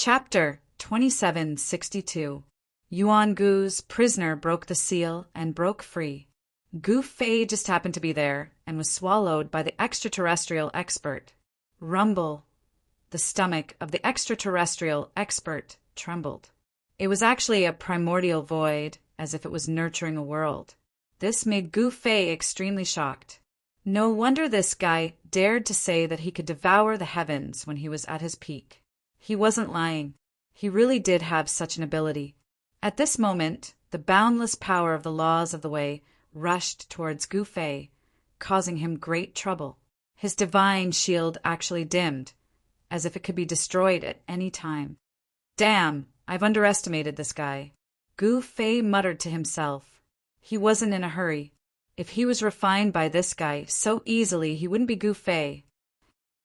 Chapter 2762. Yuan Gu's prisoner broke the seal and broke free. Gu Fei just happened to be there and was swallowed by the extraterrestrial expert. Rumble. The stomach of the extraterrestrial expert trembled. It was actually a primordial void, as if it was nurturing a world. This made Gu Fei extremely shocked. No wonder this guy dared to say that he could devour the heavens when he was at his peak. He wasn't lying. He really did have such an ability. At this moment, the boundless power of the laws of the way rushed towards Gu Fei, causing him great trouble. His divine shield actually dimmed, as if it could be destroyed at any time. Damn, I've underestimated this guy. Gu Fei muttered to himself. He wasn't in a hurry. If he was refined by this guy so easily, he wouldn't be Gu Fei.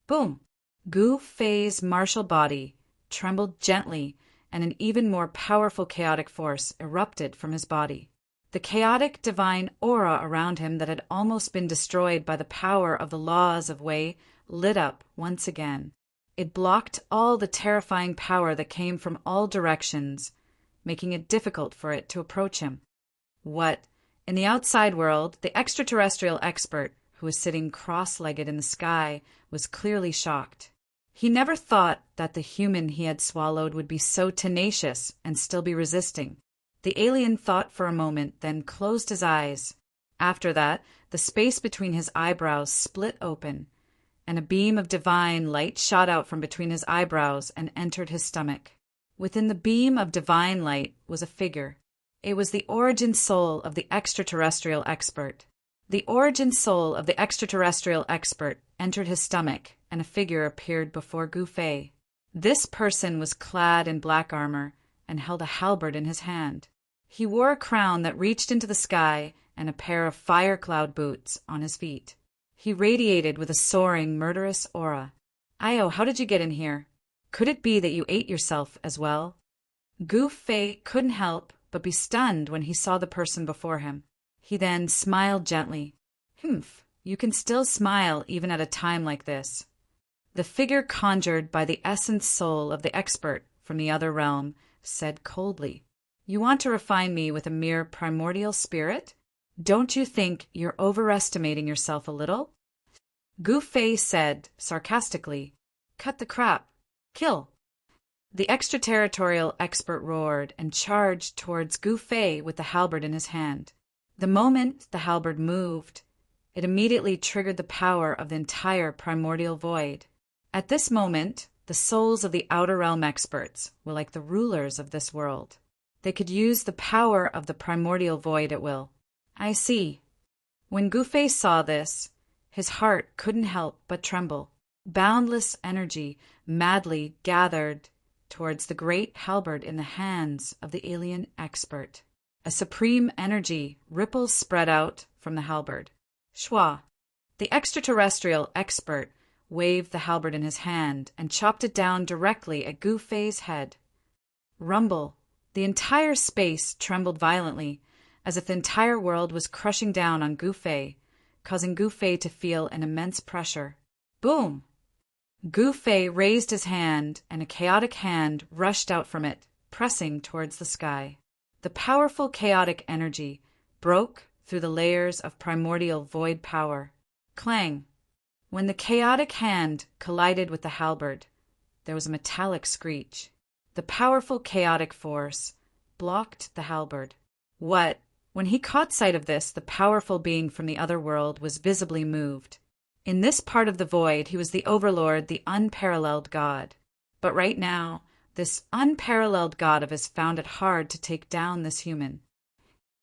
Boom! Gu Fei's martial body trembled gently, and an even more powerful chaotic force erupted from his body. The chaotic divine aura around him that had almost been destroyed by the power of the laws of Wei lit up once again. It blocked all the terrifying power that came from all directions, making it difficult for it to approach him. What? In the outside world, the extraterrestrial expert, who was sitting cross-legged in the sky, was clearly shocked. He never thought that the human he had swallowed would be so tenacious and still be resisting. The alien thought for a moment, then closed his eyes. After that, the space between his eyebrows split open, and a beam of divine light shot out from between his eyebrows and entered his stomach. Within the beam of divine light was a figure. It was the origin soul of the extraterrestrial expert. The origin soul of the extraterrestrial expert entered his stomach, and a figure appeared before Gu Fei. This person was clad in black armor and held a halberd in his hand. He wore a crown that reached into the sky and a pair of fire cloud boots on his feet. He radiated with a soaring, murderous aura. Io, how did you get in here? Could it be that you ate yourself as well? Gu Fei couldn't help but be stunned when he saw the person before him. He then smiled gently. Humph, you can still smile even at a time like this. The figure conjured by the essence soul of the expert from the other realm said coldly, You want to refine me with a mere primordial spirit? Don't you think you're overestimating yourself a little? Gu Fei said sarcastically, Cut the crap. Kill. The extraterritorial expert roared and charged towards Gu Fei with the halberd in his hand. The moment the halberd moved, it immediately triggered the power of the entire primordial void. At this moment, the souls of the outer realm experts were like the rulers of this world. They could use the power of the primordial void at will. I see. When Gu Fei saw this, his heart couldn't help but tremble. Boundless energy madly gathered towards the great halberd in the hands of the alien expert. A supreme energy ripples spread out from the halberd. Shwa. The extraterrestrial expert waved the halberd in his hand and chopped it down directly at Gu Fei's head. Rumble. The entire space trembled violently, as if the entire world was crushing down on Gu Fei, causing Gu Fei to feel an immense pressure. Boom! Gu Fei raised his hand, and a chaotic hand rushed out from it, pressing towards the sky. The powerful chaotic energy broke through the layers of primordial void power. Clang! When the chaotic hand collided with the halberd, there was a metallic screech. The powerful chaotic force blocked the halberd. What? When he caught sight of this, the powerful being from the other world was visibly moved. In this part of the void, he was the overlord, the unparalleled god. But right now, this unparalleled god of his found it hard to take down this human.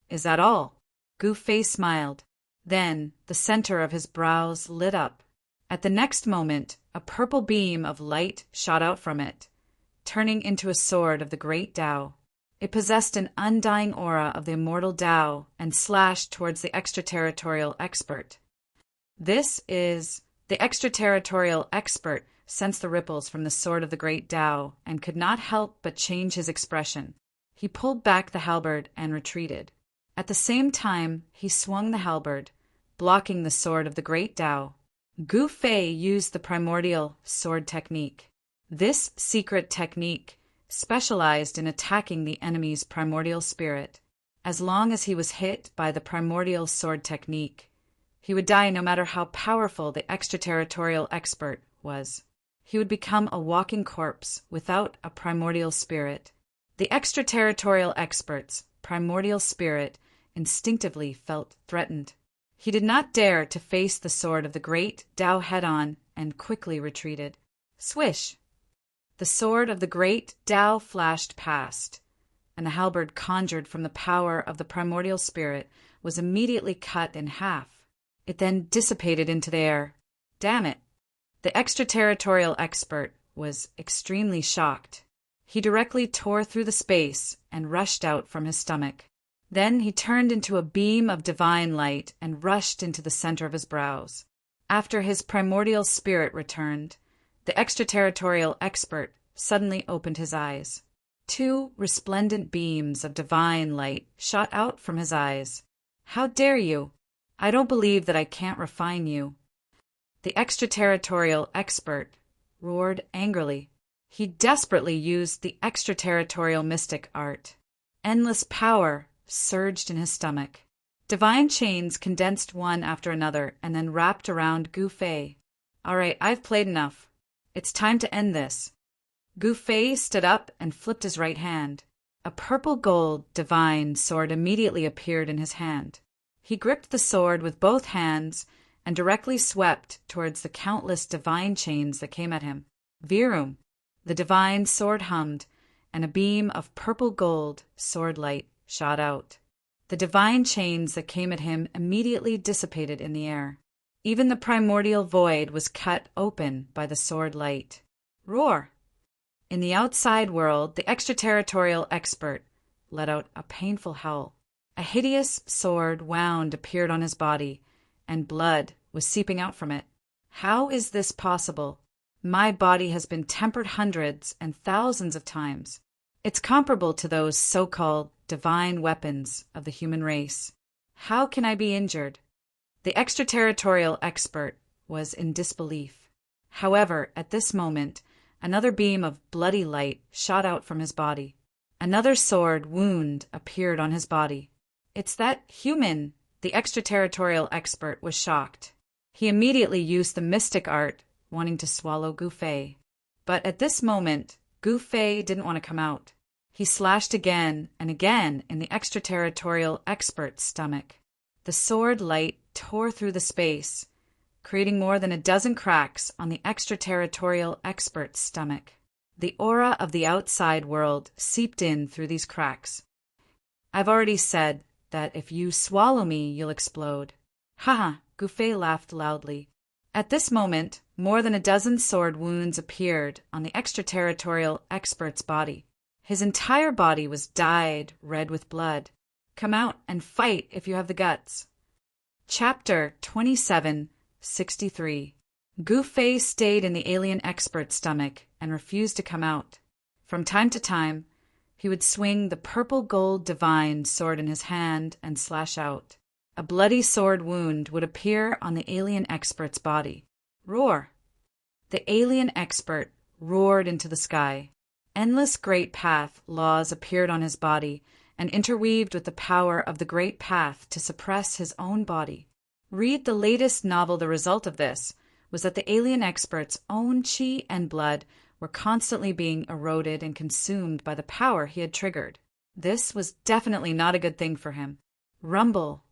Is that all? Gu Fei smiled. Then the center of his brows lit up. At the next moment, a purple beam of light shot out from it, turning into a sword of the great Tao. It possessed an undying aura of the immortal Tao and slashed towards the extraterritorial expert. This is the extraterritorial expert sensed the ripples from the sword of the great Tao and could not help but change his expression. He pulled back the halberd and retreated. At the same time, he swung the halberd, blocking the sword of the great Tao. Gu Fei used the primordial sword technique. This secret technique specialized in attacking the enemy's primordial spirit. As long as he was hit by the primordial sword technique, he would die no matter how powerful the extraterritorial expert was. He would become a walking corpse without a primordial spirit. The extraterritorial expert's primordial spirit instinctively felt threatened. He did not dare to face the sword of the great Tao head-on and quickly retreated. Swish! The sword of the great Tao flashed past, and the halberd conjured from the power of the primordial spirit was immediately cut in half. It then dissipated into the air. Damn it! The extraterritorial expert was extremely shocked. He directly tore through the space and rushed out from his stomach. Then he turned into a beam of divine light and rushed into the center of his brows. After his primordial spirit returned, the extraterritorial expert suddenly opened his eyes. 2 resplendent beams of divine light shot out from his eyes. How dare you! I don't believe that I can't refine you. The extraterritorial expert roared angrily. He desperately used the extraterritorial mystic art. Endless power surged in his stomach. Divine chains condensed one after another and then wrapped around Gu Fei. All right, I've played enough. It's time to end this. Gu Fei stood up and flipped his right hand. A purple-gold divine sword immediately appeared in his hand. He gripped the sword with both hands and directly swept towards the countless divine chains that came at him. Virum! The divine sword hummed, and a beam of purple-gold sword light shot out. The divine chains that came at him immediately dissipated in the air. Even the primordial void was cut open by the sword light. Roar! In the outside world, the extraterritorial expert let out a painful howl. A hideous sword wound appeared on his body, and blood was seeping out from it. How is this possible? My body has been tempered hundreds and thousands of times. It's comparable to those so-called divine weapons of the human race. How can I be injured? The extraterritorial expert was in disbelief. However, at this moment, another beam of bloody light shot out from his body. Another sword wound appeared on his body. It's that human! The extraterritorial expert was shocked. He immediately used the mystic art, wanting to swallow Gu Fei. But at this moment, Gu Fei didn't want to come out. He slashed again and again in the extraterritorial expert's stomach. The sword light tore through the space, creating more than a dozen cracks on the extraterritorial expert's stomach. The aura of the outside world seeped in through these cracks. I've already said that if you swallow me, you'll explode. Haha, Gu Fei laughed loudly. At this moment, more than a dozen sword wounds appeared on the extraterritorial expert's body. His entire body was dyed red with blood. Come out and fight if you have the guts. Chapter 2763. Gu Fei stayed in the alien expert's stomach and refused to come out. From time to time, he would swing the purple-gold divine sword in his hand and slash out. A bloody sword wound would appear on the alien expert's body. Roar! The alien expert roared into the sky. Endless great path laws appeared on his body and interweaved with the power of the great path to suppress his own body. Read the latest novel. The result of this was that the alien expert's own chi and blood were constantly being eroded and consumed by the power he had triggered. This was definitely not a good thing for him. Rumble!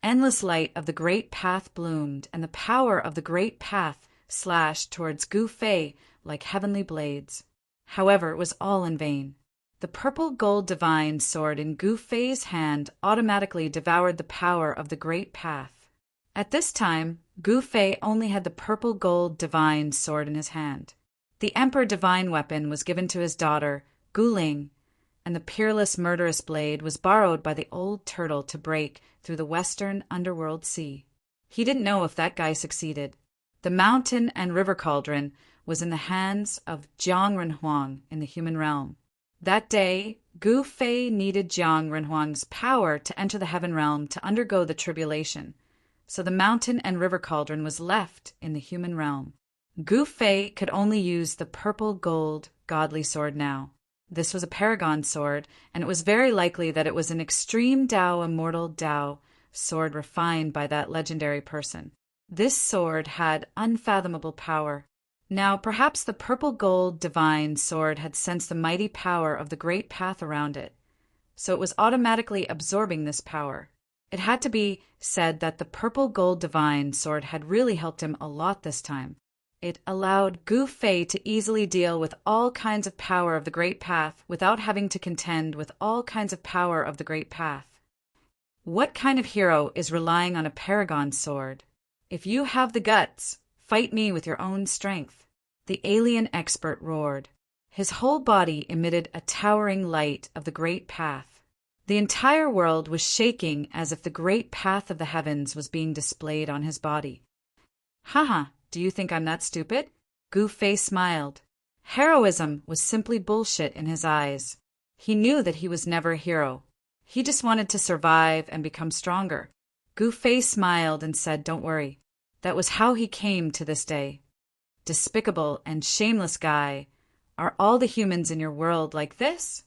Endless light of the great path bloomed, and the power of the great path slashed towards Gu Fei like heavenly blades. However, it was all in vain. The purple-gold divine sword in Gu Fei's hand automatically devoured the power of the great path. At this time, Gu Fei only had the purple-gold divine sword in his hand. The Emperor divine weapon was given to his daughter, Gu Ling, and the peerless murderous blade was borrowed by the old turtle to break through the western underworld sea. He didn't know if that guy succeeded. The mountain and river cauldron was in the hands of Jiang Renhuang in the human realm. That day, Gu Fei needed Jiang Renhuang's power to enter the heaven realm to undergo the tribulation, so the mountain and river cauldron was left in the human realm. Gu Fei could only use the purple-gold godly sword now. This was a paragon sword, and it was very likely that it was an extreme Dao immortal Dao sword refined by that legendary person. This sword had unfathomable power. Now, perhaps the purple gold divine sword had sensed the mighty power of the great path around it, so it was automatically absorbing this power. It had to be said that the purple gold divine sword had really helped him a lot this time. It allowed Gu Fei to easily deal with all kinds of power of the great path without having to contend with all kinds of power of the great path. What kind of hero is relying on a paragon sword? If you have the guts, fight me with your own strength. The alien expert roared. His whole body emitted a towering light of the great path. The entire world was shaking as if the great path of the heavens was being displayed on his body. Haha, do you think I'm that stupid? Gu Fei smiled. Heroism was simply bullshit in his eyes. He knew that he was never a hero. He just wanted to survive and become stronger. Gu Fei smiled and said, "Don't worry. That was how he came to this day. Despicable and shameless guy. Are all the humans in your world like this?"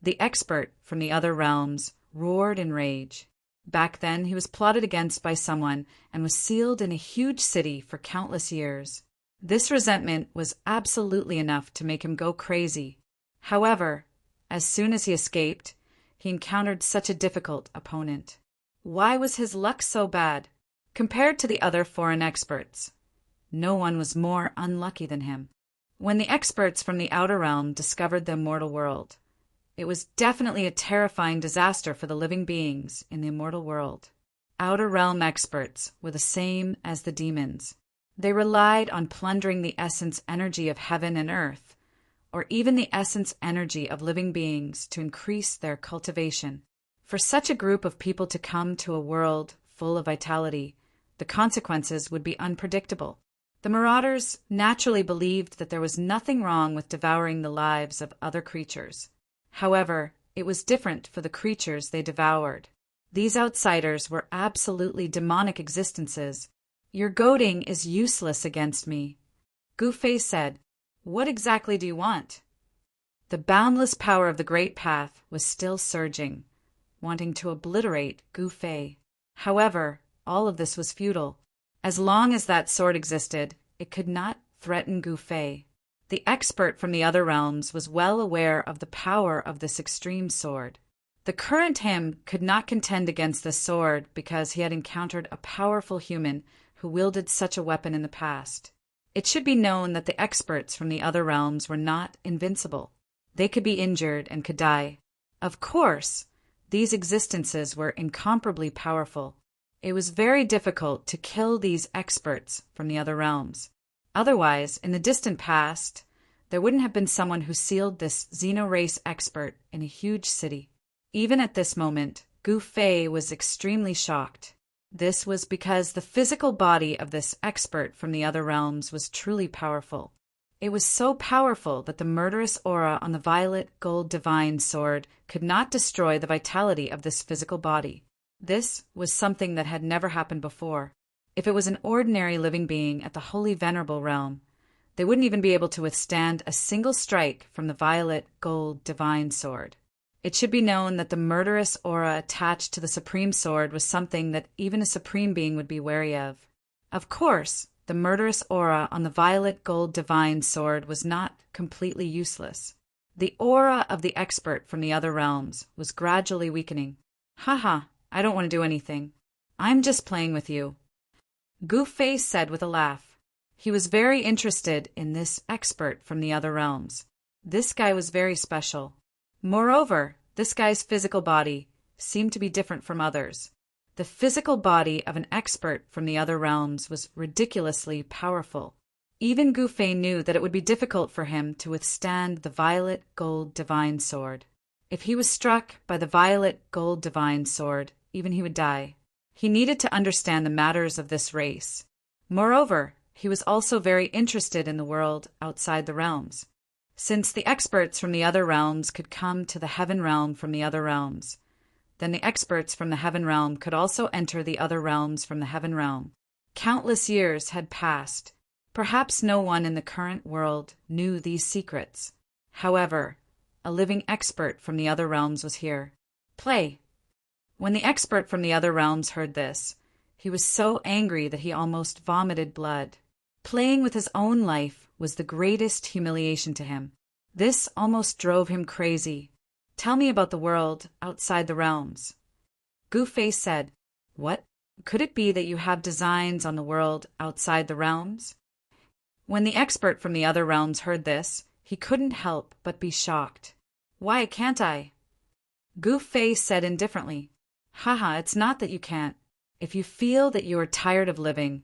The expert from the other realms roared in rage. Back then, he was plotted against by someone and was sealed in a huge city for countless years. This resentment was absolutely enough to make him go crazy. However, as soon as he escaped, he encountered such a difficult opponent. Why was his luck so bad? Compared to the other foreign experts, no one was more unlucky than him. When the experts from the outer realm discovered the immortal world, it was definitely a terrifying disaster for the living beings in the immortal world. Outer realm experts were the same as the demons. They relied on plundering the essence energy of heaven and earth, or even the essence energy of living beings to increase their cultivation. For such a group of people to come to a world full of vitality, the consequences would be unpredictable. The marauders naturally believed that there was nothing wrong with devouring the lives of other creatures. However, it was different for the creatures they devoured. These outsiders were absolutely demonic existences. Your goading is useless against me. Gu Fei said, "What exactly do you want?" The boundless power of the great path was still surging, wanting to obliterate Gu Fei. However, all of this was futile. As long as that sword existed, it could not threaten Gu Fei. The expert from the other realms was well aware of the power of this extreme sword. The current him could not contend against this sword because he had encountered a powerful human who wielded such a weapon in the past. It should be known that the experts from the other realms were not invincible. They could be injured and could die. Of course, these existences were incomparably powerful. It was very difficult to kill these experts from the other realms. Otherwise, in the distant past, there wouldn't have been someone who sealed this xenorace expert in a huge city. Even at this moment, Gu Fei was extremely shocked. This was because the physical body of this expert from the other realms was truly powerful. It was so powerful that the murderous aura on the violet gold divine sword could not destroy the vitality of this physical body. This was something that had never happened before. If it was an ordinary living being at the holy Venerable realm, they wouldn't even be able to withstand a single strike from the violet gold divine sword. It should be known that the murderous aura attached to the supreme sword was something that even a supreme being would be wary of. Of course, the murderous aura on the violet gold divine sword was not completely useless. The aura of the expert from the other realms was gradually weakening. Haha, I don't want to do anything. I'm just playing with you. Gu Fei said with a laugh. He was very interested in this expert from the other realms. This guy was very special. Moreover, this guy's physical body seemed to be different from others. The physical body of an expert from the other realms was ridiculously powerful. Even Gu Fei knew that it would be difficult for him to withstand the violet gold divine sword. If he was struck by the violet gold divine sword, even he would die. He needed to understand the matters of this race. Moreover, he was also very interested in the world outside the realms. Since the experts from the other realms could come to the heaven realm from the other realms, then the experts from the heaven realm could also enter the other realms from the heaven realm. Countless years had passed. Perhaps no one in the current world knew these secrets. However, a living expert from the other realms was here. Play. When the expert from the other realms heard this, he was so angry that he almost vomited blood. Playing with his own life was the greatest humiliation to him. This almost drove him crazy. Tell me about the world outside the realms. Gu-Face said, What? Could it be that you have designs on the world outside the realms? When the expert from the other realms heard this, he couldn't help but be shocked. Why can't I? Gu-Face said indifferently, Haha, it's not that you can't. If you feel that you are tired of living,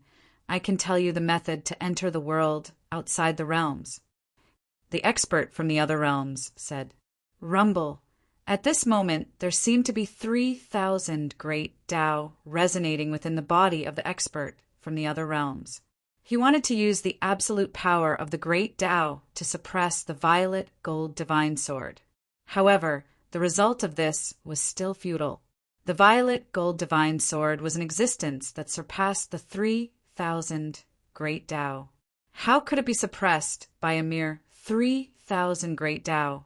I can tell you the method to enter the world outside the realms. The expert from the other realms said, Rumble. At this moment, there seemed to be 3,000 great Tao resonating within the body of the expert from the other realms. He wanted to use the absolute power of the great Tao to suppress the violet gold divine sword. However, the result of this was still futile. The violet gold divine sword was an existence that surpassed the 3,000 great Tao. How could it be suppressed by a mere 3,000 great Tao?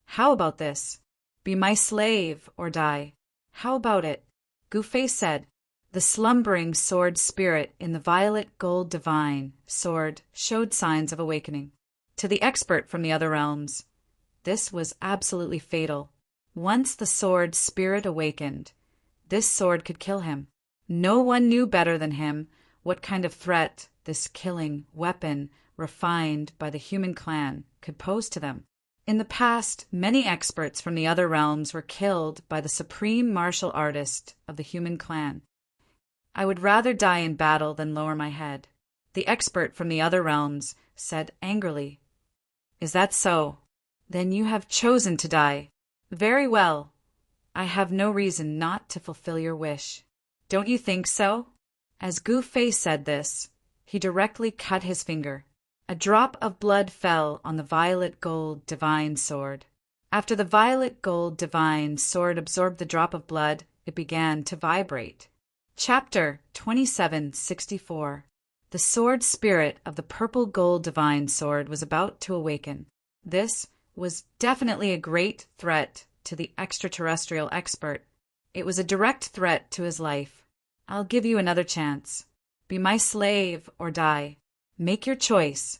How about this? Be my slave or die. How about it? Gu-Face said. The slumbering sword spirit in the violet gold divine sword showed signs of awakening. To the expert from the other realms, this was absolutely fatal. Once the sword spirit awakened, this sword could kill him. No one knew better than him what kind of threat this killing weapon refined by the human clan could pose to them. In the past, many experts from the other realms were killed by the supreme martial artist of the human clan. I would rather die in battle than lower my head. The expert from the other realms said angrily, Is that so? Then you have chosen to die. Very well. I have no reason not to fulfill your wish. Don't you think so? As Gu-Face said this, he directly cut his finger. A drop of blood fell on the violet gold divine sword. After the violet gold divine sword absorbed the drop of blood, it began to vibrate. Chapter 2764. The sword spirit of the purple gold divine sword was about to awaken. This was definitely a great threat to the extraterrestrial expert. It was a direct threat to his life. I'll give you another chance. Be my slave or die. Make your choice.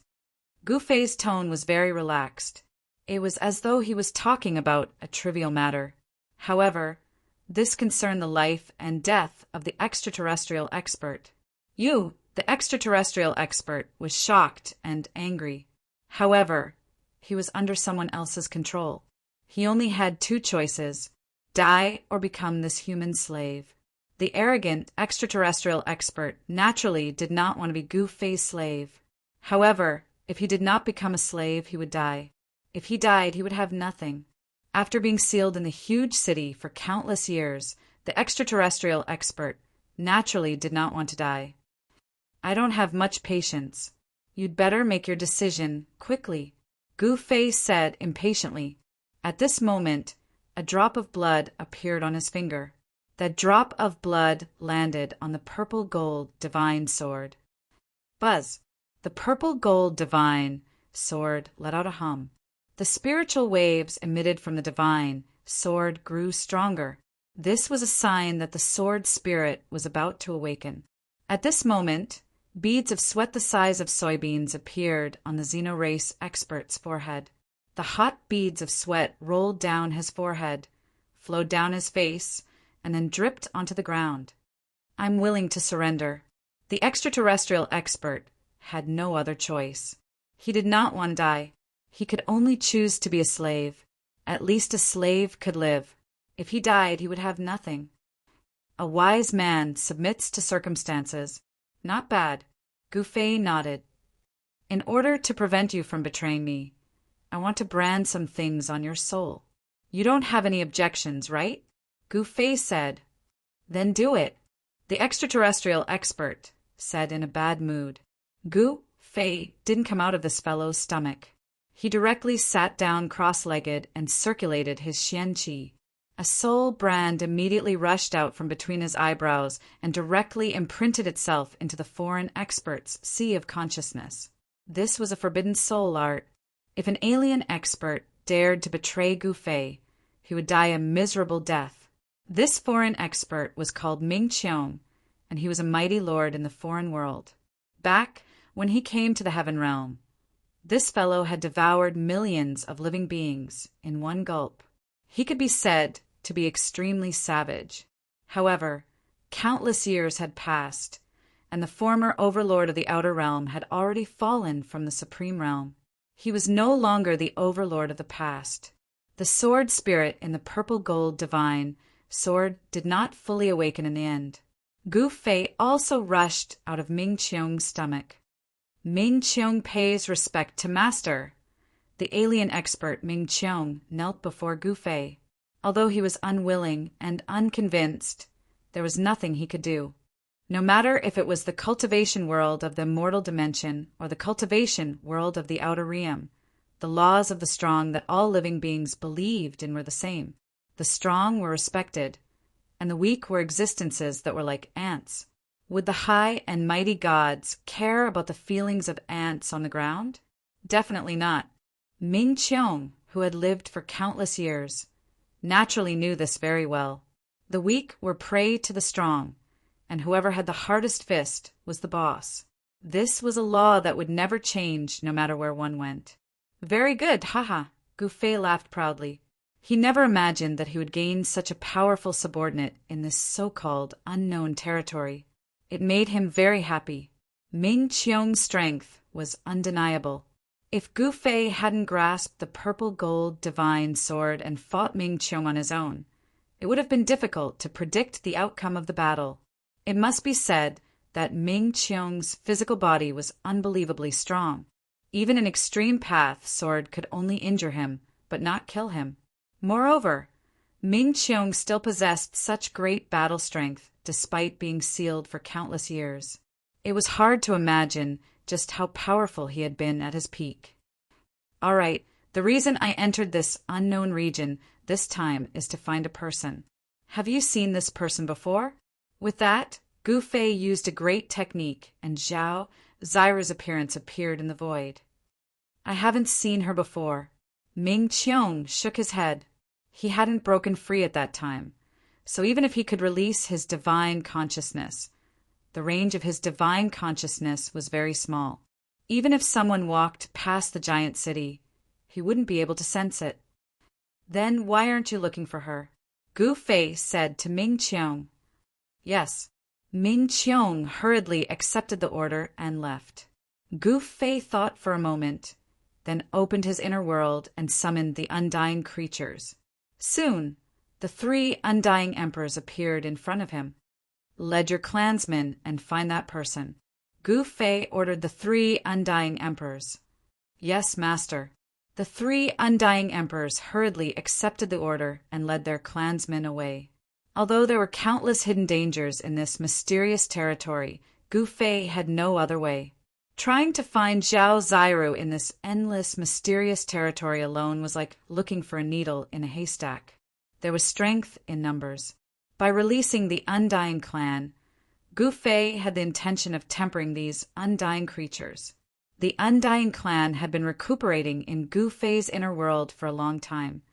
Gu-Face's tone was very relaxed. It was as though he was talking about a trivial matter. However, this concerned the life and death of the extraterrestrial expert. You, the extraterrestrial expert, was shocked and angry. However, he was under someone else's control. He only had two choices: die or become this human slave. The arrogant extraterrestrial expert naturally did not want to be Gu-Face's slave. However, if he did not become a slave, he would die. If he died, he would have nothing. After being sealed in the huge city for countless years, the extraterrestrial expert naturally did not want to die. I don't have much patience. You'd better make your decision quickly, Gu-Face said impatiently. At this moment, a drop of blood appeared on his finger. That drop of blood landed on the purple gold divine sword. Buzz! The purple gold divine sword let out a hum. The spiritual waves emitted from the divine sword grew stronger. This was a sign that the sword spirit was about to awaken. At this moment, beads of sweat the size of soybeans appeared on the Xenorace expert's forehead. The hot beads of sweat rolled down his forehead, flowed down his face, and then dripped onto the ground. I'm willing to surrender. The extraterrestrial expert had no other choice. He did not want to die. He could only choose to be a slave. At least a slave could live. If he died, he would have nothing. A wise man submits to circumstances. Not bad. Gu-Face nodded. In order to prevent you from betraying me, I want to brand some things on your soul. You don't have any objections, right? Gu-Face said. Then do it. The extraterrestrial expert said in a bad mood. Gu-Face didn't come out of this fellow's stomach. He directly sat down cross-legged and circulated his xian-qi. A soul brand immediately rushed out from between his eyebrows and directly imprinted itself into the foreign expert's sea of consciousness. This was a forbidden soul art. If an alien expert dared to betray Gu Fei, he would die a miserable death. This foreign expert was called Ming Qiong, and he was a mighty lord in the foreign world. Back when he came to the heaven realm, this fellow had devoured millions of living beings in one gulp. He could be said to be extremely savage. However, countless years had passed, and the former overlord of the outer realm had already fallen from the supreme realm. He was no longer the overlord of the past. The sword spirit in the purple gold divine sword did not fully awaken in the end. Gu Fei also rushed out of Ming Qiong's stomach. Ming Qiong pays respect to master. The alien expert Ming Qiong knelt before Gu Fei. Although he was unwilling and unconvinced, there was nothing he could do. No matter if it was the cultivation world of the mortal dimension or the cultivation world of the outer realm, the laws of the strong that all living beings believed in were the same. The strong were respected, and the weak were existences that were like ants. Would the high and mighty gods care about the feelings of ants on the ground? Definitely not. Ming Qiong, who had lived for countless years, naturally knew this very well. The weak were prey to the strong, and whoever had the hardest fist was the boss. This was a law that would never change no matter where one went. Very good, haha, Gu Fei laughed proudly. He never imagined that he would gain such a powerful subordinate in this so-called unknown territory. It made him very happy. Ming Qiong's strength was undeniable. If Gu Fei hadn't grasped the purple gold divine sword and fought Ming Qiong on his own, it would have been difficult to predict the outcome of the battle. It must be said that Ming Qiong's physical body was unbelievably strong. Even an extreme path sword could only injure him, but not kill him. Moreover, Ming Qiong still possessed such great battle strength despite being sealed for countless years. It was hard to imagine just how powerful he had been at his peak. All right, the reason I entered this unknown region this time is to find a person. Have you seen this person before? With that, Gu Fei used a great technique, and Zhao Xiru's appearance appeared in the void. I haven't seen her before. Ming Qiong shook his head. He hadn't broken free at that time, so even if he could release his divine consciousness, the range of his divine consciousness was very small. Even if someone walked past the giant city, he wouldn't be able to sense it. Then why aren't you looking for her? Gu Fei said to Ming Qiong. Yes. Ming Qiong hurriedly accepted the order and left. Gu Fei thought for a moment, then opened his inner world and summoned the undying creatures. Soon, the 3 undying emperors appeared in front of him. Lead your clansmen and find that person. Gu Fei ordered the 3 undying emperors. Yes, master. The 3 undying emperors hurriedly accepted the order and led their clansmen away. Although there were countless hidden dangers in this mysterious territory, Gu Fei had no other way. Trying to find Zhao Xiru in this endless, mysterious territory alone was like looking for a needle in a haystack. There was strength in numbers. By releasing the Undying clan, Gu Fei had the intention of tempering these undying creatures. The Undying clan had been recuperating in Gu Fei's inner world for a long time,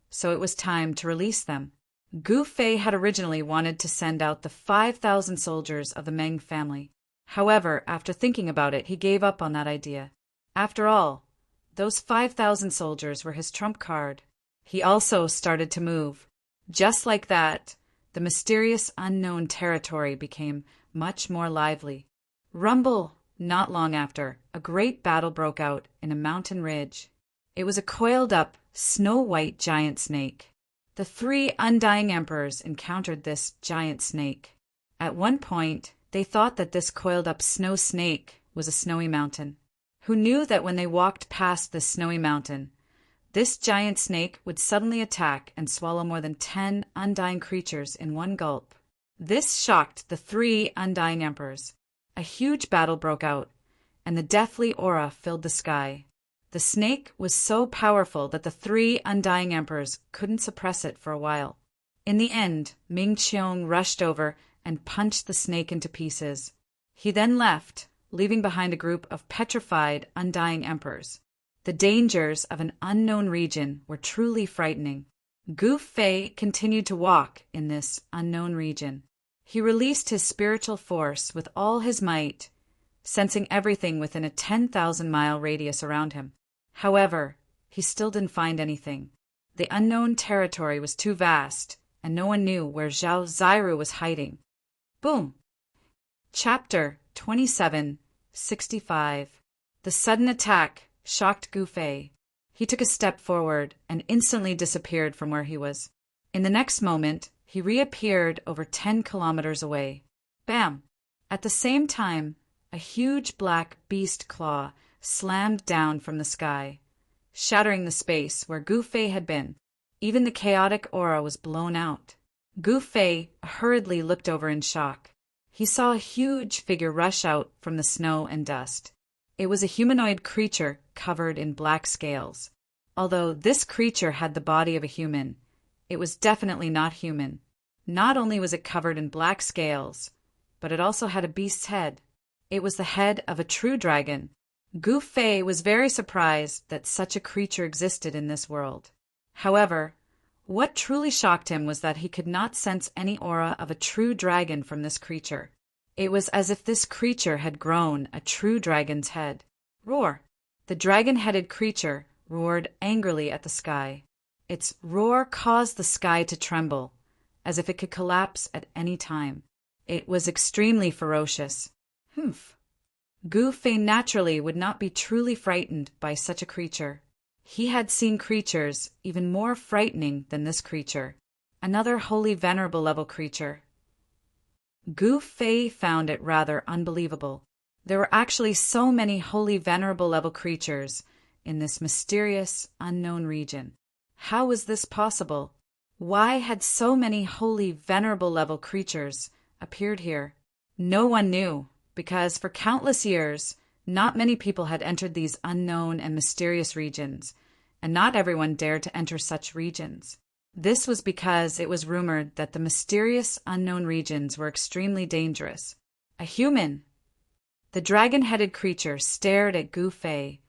so it was time to release them. Gu Fei had originally wanted to send out the 5,000 soldiers of the Meng family. However, after thinking about it, he gave up on that idea. After all, those 5,000 soldiers were his trump card. He also started to move. Just like that, the mysterious unknown territory became much more lively. Rumble! Not long after, a great battle broke out in a mountain ridge. It was a coiled-up, snow-white giant snake. The 3 undying emperors encountered this giant snake. At one point, they thought that this coiled-up snow snake was a snowy mountain. Who knew that when they walked past this snowy mountain, this giant snake would suddenly attack and swallow more than 10 undying creatures in one gulp. This shocked the 3 undying emperors. A huge battle broke out, and the deathly aura filled the sky. The snake was so powerful that the 3 undying emperors couldn't suppress it for a while. In the end, Ming Qiong rushed over and punched the snake into pieces. He then left, leaving behind a group of petrified undying emperors. The dangers of an unknown region were truly frightening. Gu Fei continued to walk in this unknown region. He released his spiritual force with all his might, sensing everything within a 10,000-mile radius around him. However, he still didn't find anything. The unknown territory was too vast, and no one knew where Zhao Ziru was hiding. Boom! Chapter 2765. The sudden attack shocked Gu Fei. He took a step forward and instantly disappeared from where he was. In the next moment, he reappeared over 10 kilometers away. Bam! At the same time, a huge black beast claw slammed down from the sky, shattering the space where Gu Fei had been. Even the chaotic aura was blown out. Gu Fei hurriedly looked over in shock. He saw a huge figure rush out from the snow and dust. It was a humanoid creature covered in black scales. Although this creature had the body of a human, it was definitely not human. Not only was it covered in black scales, but it also had a beast's head. It was the head of a true dragon. Gu Fei was very surprised that such a creature existed in this world. However, what truly shocked him was that he could not sense any aura of a true dragon from this creature. It was as if this creature had grown a true dragon's head. Roar! The dragon-headed creature roared angrily at the sky. Its roar caused the sky to tremble, as if it could collapse at any time. It was extremely ferocious. Humph! Gu Fei naturally would not be truly frightened by such a creature. He had seen creatures even more frightening than this creature, another holy venerable level creature. Gu Fei found it rather unbelievable. There were actually so many holy venerable level creatures in this mysterious, unknown region. How was this possible? Why had so many holy venerable level creatures appeared here? No one knew, because for countless years, not many people had entered these unknown and mysterious regions, and not everyone dared to enter such regions. This was because it was rumored that the mysterious unknown regions were extremely dangerous. A human! The dragon-headed creature stared at Gu Fei,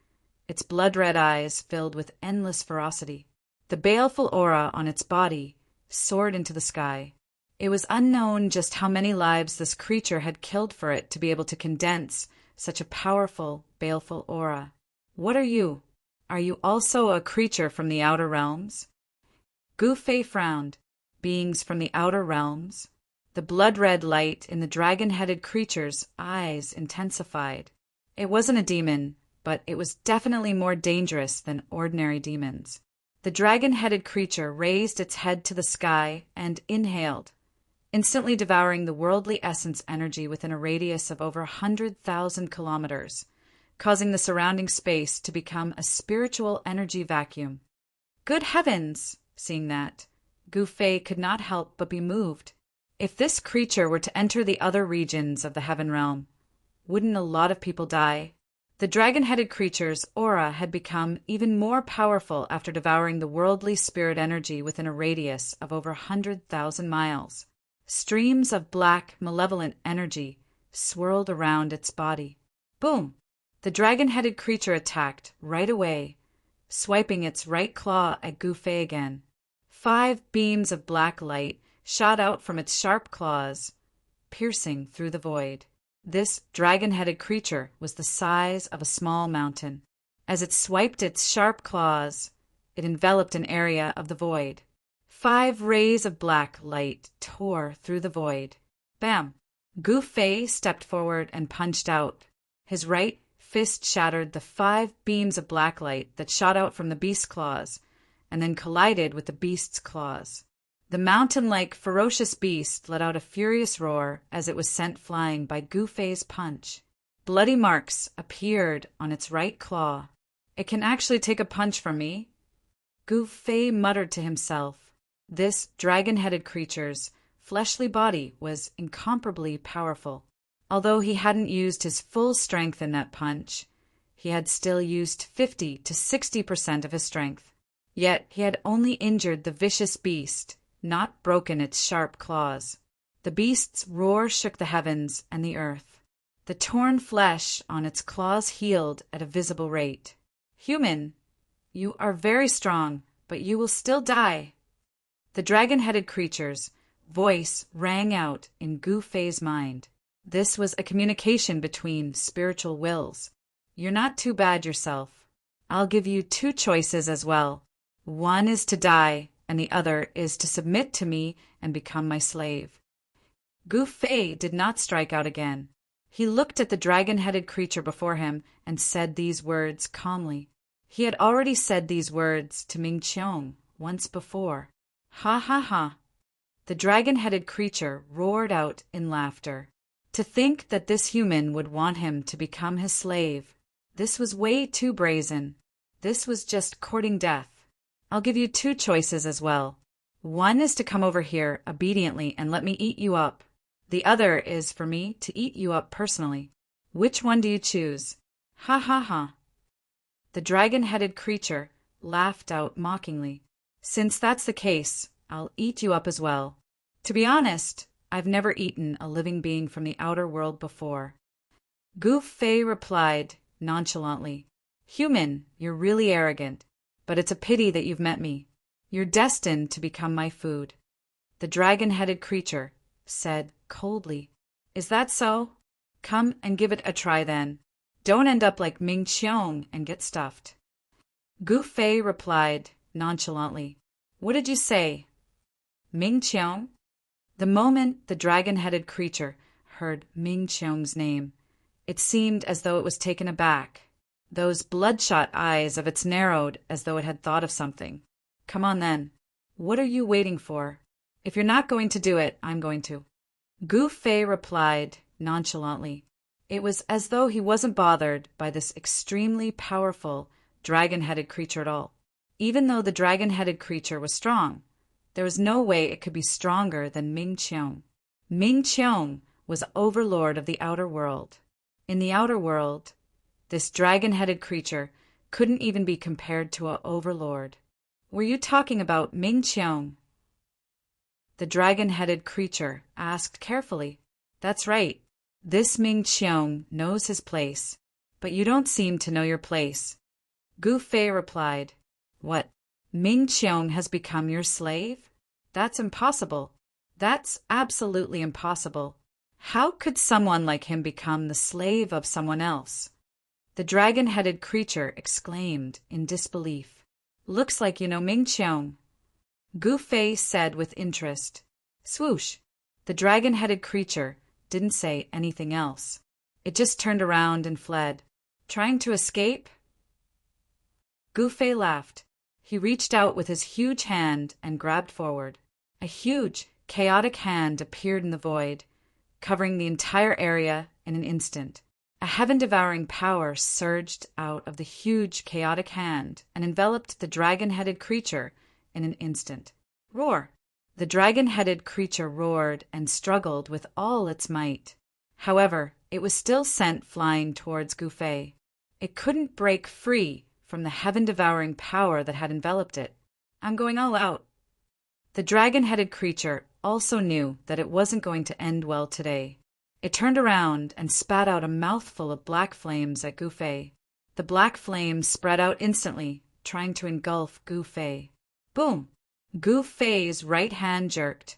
its blood-red eyes filled with endless ferocity. The baleful aura on its body soared into the sky. It was unknown just how many lives this creature had killed for it to be able to condense such a powerful, baleful aura. What are you? Are you also a creature from the outer realms? Gu Fei frowned. Beings from the outer realms? The blood-red light in the dragon-headed creature's eyes intensified. It wasn't a demon, but it was definitely more dangerous than ordinary demons. The dragon-headed creature raised its head to the sky and inhaled, instantly devouring the worldly essence energy within a radius of over 100,000 kilometers, causing the surrounding space to become a spiritual energy vacuum. Good heavens! Seeing that, Gu Fei could not help but be moved. If this creature were to enter the other regions of the heaven realm, wouldn't a lot of people die? The dragon-headed creature's aura had become even more powerful after devouring the worldly spirit energy within a radius of over 100,000 miles. Streams of black, malevolent energy swirled around its body. Boom! The dragon-headed creature attacked right away, swiping its right claw at Gu Fei again. 5 beams of black light shot out from its sharp claws, piercing through the void. This dragon-headed creature was the size of a small mountain. As it swiped its sharp claws, it enveloped an area of the void. 5 rays of black light tore through the void. Bam! Gu Fei stepped forward and punched out. His right fist shattered the 5 beams of black light that shot out from the beast's claws, and then collided with the beast's claws. The mountain-like ferocious beast let out a furious roar as it was sent flying by Gu Fei's punch. Bloody marks appeared on its right claw. It can actually take a punch from me? Gu Fei muttered to himself. This dragon-headed creature's fleshly body was incomparably powerful. Although he hadn't used his full strength in that punch, he had still used 50 to 60% of his strength. Yet he had only injured the vicious beast, not broken its sharp claws. The beast's roar shook the heavens and the earth. The torn flesh on its claws healed at a visible rate. Human, you are very strong, but you will still die. The dragon-headed creature's voice rang out in Gu Fei's mind. This was a communication between spiritual wills. You're not too bad yourself. I'll give you two choices as well. One is to die, and the other is to submit to me and become my slave. Gu Fei did not strike out again. He looked at the dragon-headed creature before him and said these words calmly. He had already said these words to Ming Qiong once before. Ha ha ha! The dragon-headed creature roared out in laughter. To think that this human would want him to become his slave. This was way too brazen. This was just courting death. I'll give you two choices as well. One is to come over here obediently and let me eat you up. The other is for me to eat you up personally. Which one do you choose? Ha ha ha! The dragon-headed creature laughed out mockingly. Since that's the case, I'll eat you up as well. To be honest, I've never eaten a living being from the outer world before. Gu Fei replied nonchalantly, Human, you're really arrogant, but it's a pity that you've met me. You're destined to become my food. The dragon-headed creature said coldly, Is that so? Come and give it a try then. Don't end up like Ming Qiong and get stuffed. Gu Fei replied nonchalantly, What did you say? Ming Qiong? The moment the dragon-headed creature heard Ming Qiong's name, it seemed as though it was taken aback. Those bloodshot eyes of its narrowed as though it had thought of something. Come on then. What are you waiting for? If you're not going to do it, I'm going to. Gu Fei replied nonchalantly. It was as though he wasn't bothered by this extremely powerful dragon-headed creature at all. Even though the dragon-headed creature was strong, there was no way it could be stronger than Ming Qiong. Ming Qiong was overlord of the outer world. In the outer world, this dragon-headed creature couldn't even be compared to an overlord. Were you talking about Ming Qiong? The dragon-headed creature asked carefully. That's right. This Ming Qiong knows his place, but you don't seem to know your place. Gu Fei replied, What? Ming Qiong has become your slave? That's impossible. That's absolutely impossible. How could someone like him become the slave of someone else? The dragon-headed creature exclaimed in disbelief. Looks like you know Ming Qiong. Gu Fei said with interest. Swoosh! The dragon-headed creature didn't say anything else. It just turned around and fled. Trying to escape? Gu Fei laughed. He reached out with his huge hand and grabbed forward. A huge, chaotic hand appeared in the void, covering the entire area in an instant. A heaven-devouring power surged out of the huge, chaotic hand and enveloped the dragon-headed creature in an instant. Roar! The dragon-headed creature roared and struggled with all its might. However, it was still sent flying towards Gu Fei. It couldn't break free from the heaven-devouring power that had enveloped it. I'm going all out. The dragon-headed creature also knew that it wasn't going to end well today. It turned around and spat out a mouthful of black flames at Gu Fei. The black flames spread out instantly, trying to engulf Gu Fei. Boom! Gu Fei's right hand jerked,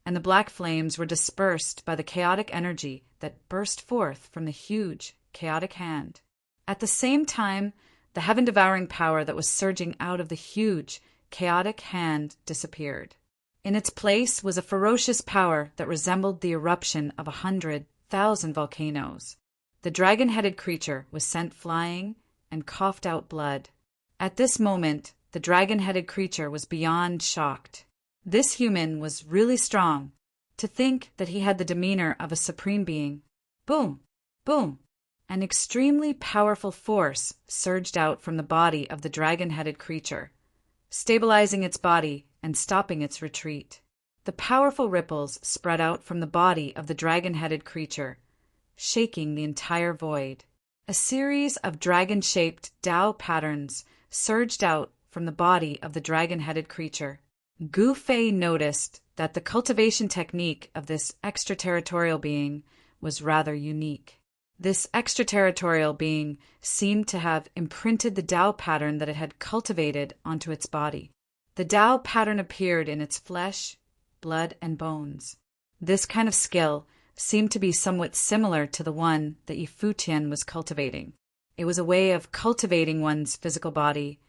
and the black flames were dispersed by the chaotic energy that burst forth from the huge, chaotic hand. At the same time, the heaven-devouring power that was surging out of the huge, chaotic hand disappeared. In its place was a ferocious power that resembled the eruption of 100,000 volcanoes. The dragon-headed creature was sent flying and coughed out blood. At this moment, the dragon-headed creature was beyond shocked. This human was really strong. To think that he had the demeanor of a supreme being. Boom! Boom! An extremely powerful force surged out from the body of the dragon-headed creature, stabilizing its body and stopping its retreat. The powerful ripples spread out from the body of the dragon-headed creature, shaking the entire void. A series of dragon-shaped Tao patterns surged out from the body of the dragon-headed creature. Gu Fei noticed that the cultivation technique of this extraterritorial being was rather unique. This extraterritorial being seemed to have imprinted the Tao pattern that it had cultivated onto its body. The Tao pattern appeared in its flesh, blood, and bones. This kind of skill seemed to be somewhat similar to the one that Yifu Tian was cultivating. It was a way of cultivating one's physical body,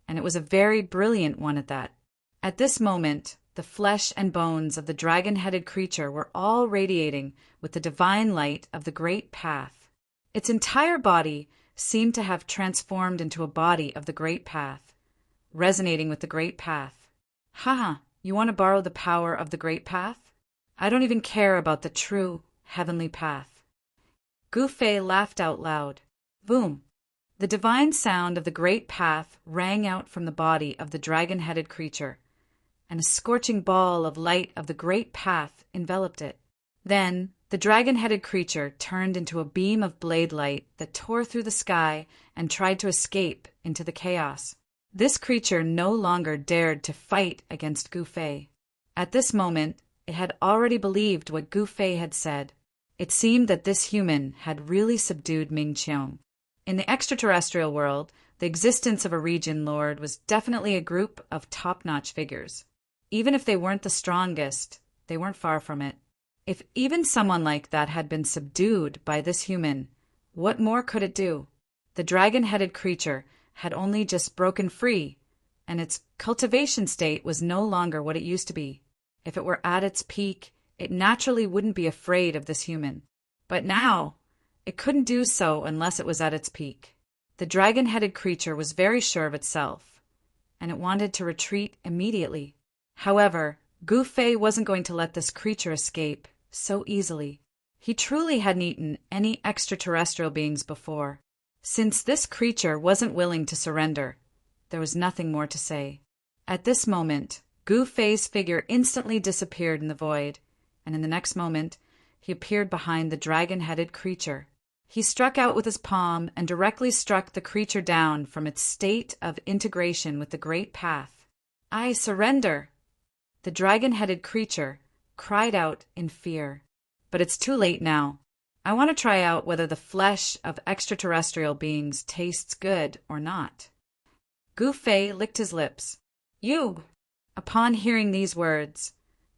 and it was a very brilliant one at that. At this moment, the flesh and bones of the dragon-headed creature were all radiating with the divine light of the Great Path. Its entire body seemed to have transformed into a body of the Great Path, resonating with the Great Path. Haha, you want to borrow the power of the Great Path? I don't even care about the true heavenly path. Gu Fei laughed out loud. Boom! The divine sound of the Great Path rang out from the body of the dragon-headed creature, and a scorching ball of light of the Great Path enveloped it. Then the dragon-headed creature turned into a beam of blade light that tore through the sky and tried to escape into the chaos. This creature no longer dared to fight against Gu Fei. At this moment, it had already believed what Gu Fei had said. It seemed that this human had really subdued Ming Qiong. In the extraterrestrial world, the existence of a region lord was definitely a group of top-notch figures. Even if they weren't the strongest, they weren't far from it. If even someone like that had been subdued by this human, what more could it do? The dragon-headed creature had only just broken free, and its cultivation state was no longer what it used to be. If it were at its peak, it naturally wouldn't be afraid of this human. But now, it couldn't do so unless it was at its peak. The dragon-headed creature was very sure of itself, and it wanted to retreat immediately. However, Gu Fei wasn't going to let this creature escape so easily. He truly hadn't eaten any extraterrestrial beings before. Since this creature wasn't willing to surrender, there was nothing more to say. At this moment, Gu Fei's figure instantly disappeared in the void, and in the next moment, he appeared behind the dragon-headed creature. He struck out with his palm and directly struck the creature down from its state of integration with the Great Path. I surrender! The dragon-headed creature cried out in fear. But it's too late now. I want to try out whether the flesh of extraterrestrial beings tastes good or not. Gu Fei licked his lips. You! Upon hearing these words,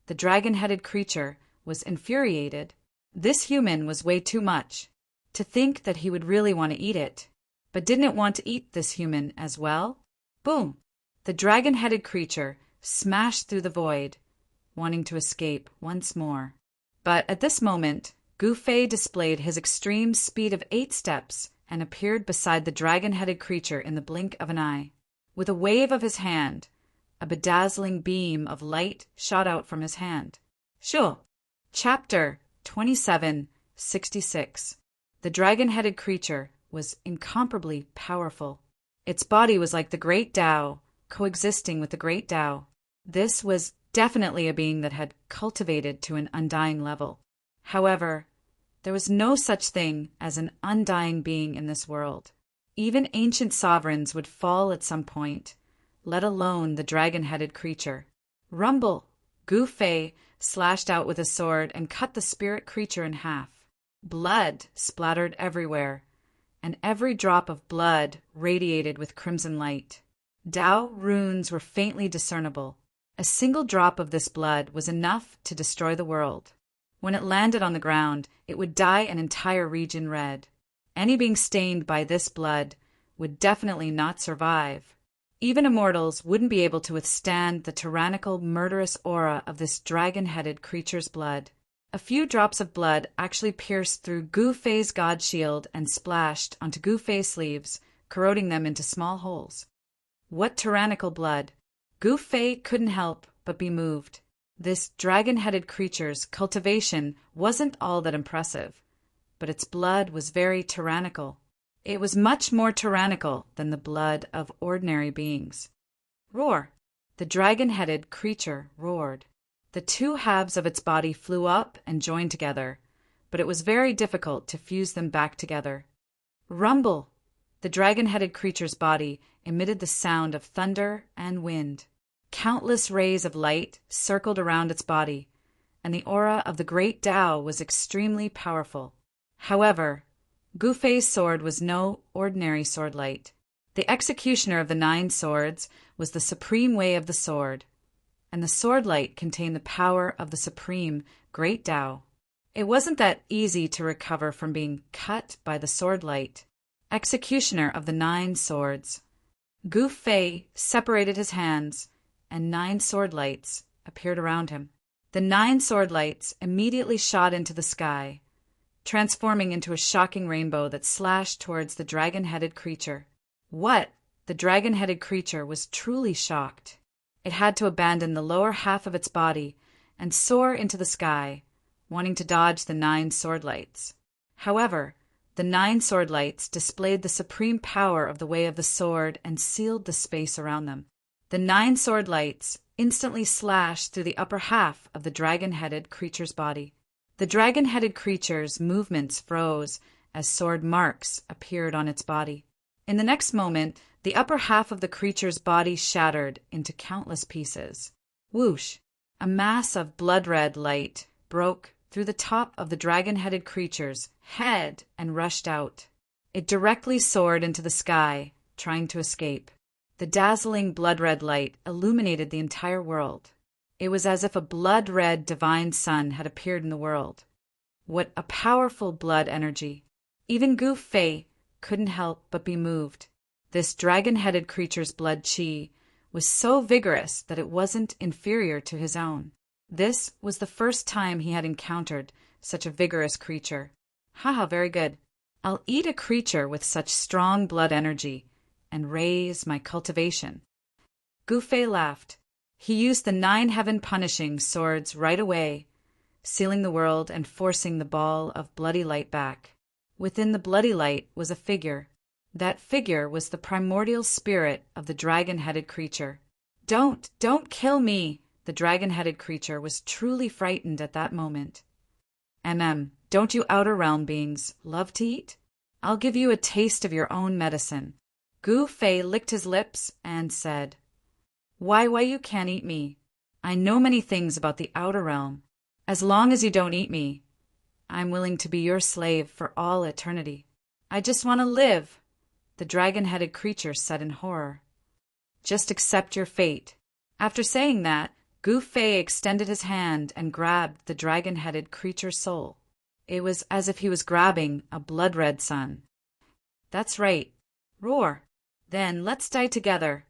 the dragon-headed creature was infuriated. This human was way too much. To think that he would really want to eat it. But didn't it want to eat this human as well? Boom! The dragon-headed creature smashed through the void, wanting to escape once more. But at this moment, Gu Fei displayed his extreme speed of 8 steps and appeared beside the dragon-headed creature in the blink of an eye. With a wave of his hand, a bedazzling beam of light shot out from his hand. Sure. Chapter 2766. The dragon-headed creature was incomparably powerful. Its body was like the Great Tao, coexisting with the Great Tao. This was definitely a being that had cultivated to an undying level. However, there was no such thing as an undying being in this world. Even ancient sovereigns would fall at some point, let alone the dragon-headed creature. Rumble! Gu Fei slashed out with his sword and cut the spirit creature in half. Blood splattered everywhere, and every drop of blood radiated with crimson light. Tao runes were faintly discernible. A single drop of this blood was enough to destroy the world. When it landed on the ground, it would dye an entire region red. Any being stained by this blood would definitely not survive. Even immortals wouldn't be able to withstand the tyrannical, murderous aura of this dragon-headed creature's blood. A few drops of blood actually pierced through Gu Fei's god shield and splashed onto Gu Fei's sleeves, corroding them into small holes. What tyrannical blood! Gu Fei couldn't help but be moved. This dragon-headed creature's cultivation wasn't all that impressive, but its blood was very tyrannical. It was much more tyrannical than the blood of ordinary beings. Roar! The dragon-headed creature roared. The two halves of its body flew up and joined together, but it was very difficult to fuse them back together. Rumble! The dragon-headed creature's body emitted the sound of thunder and wind. Countless rays of light circled around its body, and the aura of the Great Tao was extremely powerful. However, Gu Fei's sword was no ordinary sword light. The executioner of the 9 swords was the supreme way of the sword, and the sword light contained the power of the supreme Great Tao. It wasn't that easy to recover from being cut by the sword light. Executioner of the 9 swords. Gu Fei separated his hands, and 9 sword lights appeared around him. The 9 sword lights immediately shot into the sky, transforming into a shocking rainbow that slashed towards the dragon-headed creature. What? The dragon-headed creature was truly shocked. It had to abandon the lower half of its body and soar into the sky, wanting to dodge the 9 sword lights. However, the 9 sword lights displayed the supreme power of the way of the sword and sealed the space around them. The 9 sword lights instantly slashed through the upper half of the dragon-headed creature's body. The dragon-headed creature's movements froze as sword marks appeared on its body. In the next moment, the upper half of the creature's body shattered into countless pieces. Whoosh! A mass of blood-red light broke through the top of the dragon-headed creature's head and rushed out. It directly soared into the sky, trying to escape. The dazzling blood-red light illuminated the entire world. It was as if a blood-red divine sun had appeared in the world. What a powerful blood energy! Even Gu Fei couldn't help but be moved. This dragon-headed creature's blood qi was so vigorous that it wasn't inferior to his own. This was the first time he had encountered such a vigorous creature. Haha, very good. I'll eat a creature with such strong blood energy and raise my cultivation. Gu Fei laughed. He used the 9 heaven-punishing swords right away, sealing the world and forcing the ball of bloody light back. Within the bloody light was a figure. That figure was the primordial spirit of the dragon-headed creature. Don't kill me! The dragon-headed creature was truly frightened at that moment. Don't you outer realm beings love to eat? I'll give you a taste of your own medicine. Gu Fei licked his lips and said, Why you can't eat me? I know many things about the outer realm. As long as you don't eat me, I'm willing to be your slave for all eternity. I just want to live, the dragon-headed creature said in horror. Just accept your fate. After saying that, Gu Fei extended his hand and grabbed the dragon-headed creature's soul. It was as if he was grabbing a blood-red sun. That's right. Roar. Then let's die together.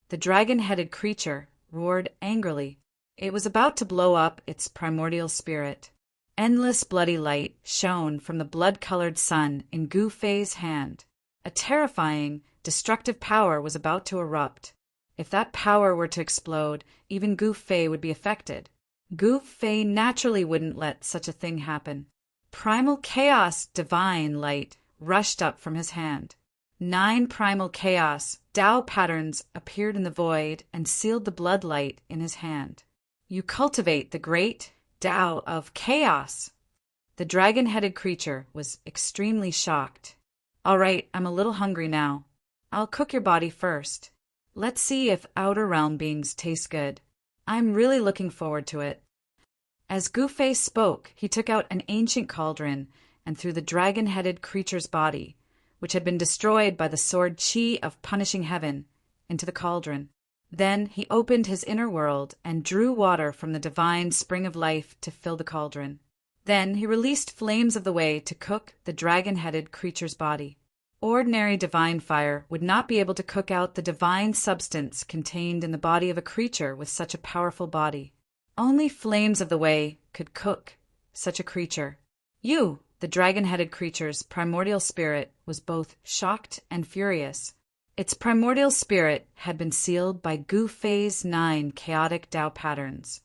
The dragon-headed creature roared angrily. It was about to blow up its primordial spirit. Endless bloody light shone from the blood-colored sun in Gu Fei's hand. A terrifying, destructive power was about to erupt. If that power were to explode, even Gu Fei would be affected. Gu Fei naturally wouldn't let such a thing happen. Primal chaos divine light rushed up from his hand. 9 primal chaos Tao patterns appeared in the void and sealed the blood light in his hand. You cultivate the great Tao of chaos. The dragon-headed creature was extremely shocked. All right, I'm a little hungry now. I'll cook your body first. Let's see if outer realm beings taste good. I'm really looking forward to it. As Gu Fei spoke, he took out an ancient cauldron and threw the dragon-headed creature's body, which had been destroyed by the sword qi of punishing heaven, into the cauldron. Then he opened his inner world and drew water from the divine spring of life to fill the cauldron. Then he released flames of the way to cook the dragon-headed creature's body. Ordinary divine fire would not be able to cook out the divine substance contained in the body of a creature with such a powerful body. Only flames of the way could cook such a creature. You, the dragon-headed creature's primordial spirit, was both shocked and furious. Its primordial spirit had been sealed by Gu Fei's 9 chaotic Tao patterns,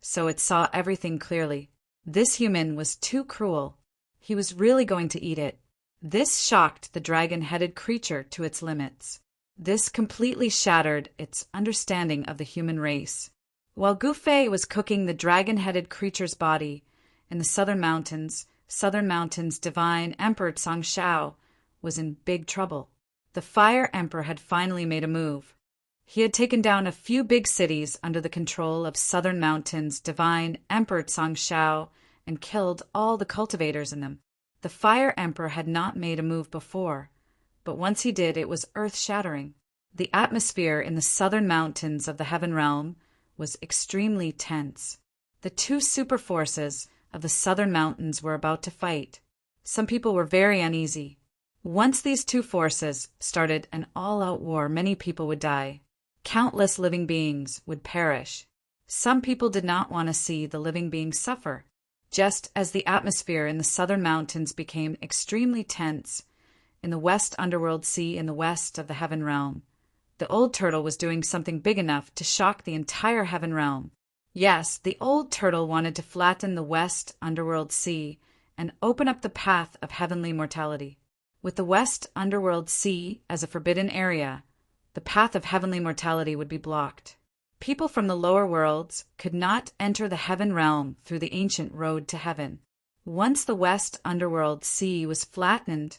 so it saw everything clearly. This human was too cruel. He was really going to eat it. This shocked the dragon-headed creature to its limits. This completely shattered its understanding of the human race. While Gu Fei was cooking the dragon-headed creature's body in the Southern Mountains divine Emperor Shao was in big trouble. The Fire Emperor had finally made a move. He had taken down a few big cities under the control of Southern Mountains divine Emperor Shao and killed all the cultivators in them. The Fire Emperor had not made a move before, but once he did, it was earth-shattering. The atmosphere in the southern mountains of the Heaven Realm was extremely tense. The two superforces of the southern mountains were about to fight. Some people were very uneasy. Once these two forces started an all-out war, many people would die. Countless living beings would perish. Some people did not want to see the living beings suffer. Just as the atmosphere in the southern mountains became extremely tense, in the West Underworld Sea in the west of the Heaven Realm, the old turtle was doing something big enough to shock the entire Heaven Realm. Yes, the old turtle wanted to flatten the West Underworld Sea and open up the path of heavenly mortality. With the West Underworld Sea as a forbidden area, the path of heavenly mortality would be blocked. People from the lower worlds could not enter the Heaven Realm through the ancient road to heaven. Once the West Underworld Sea was flattened,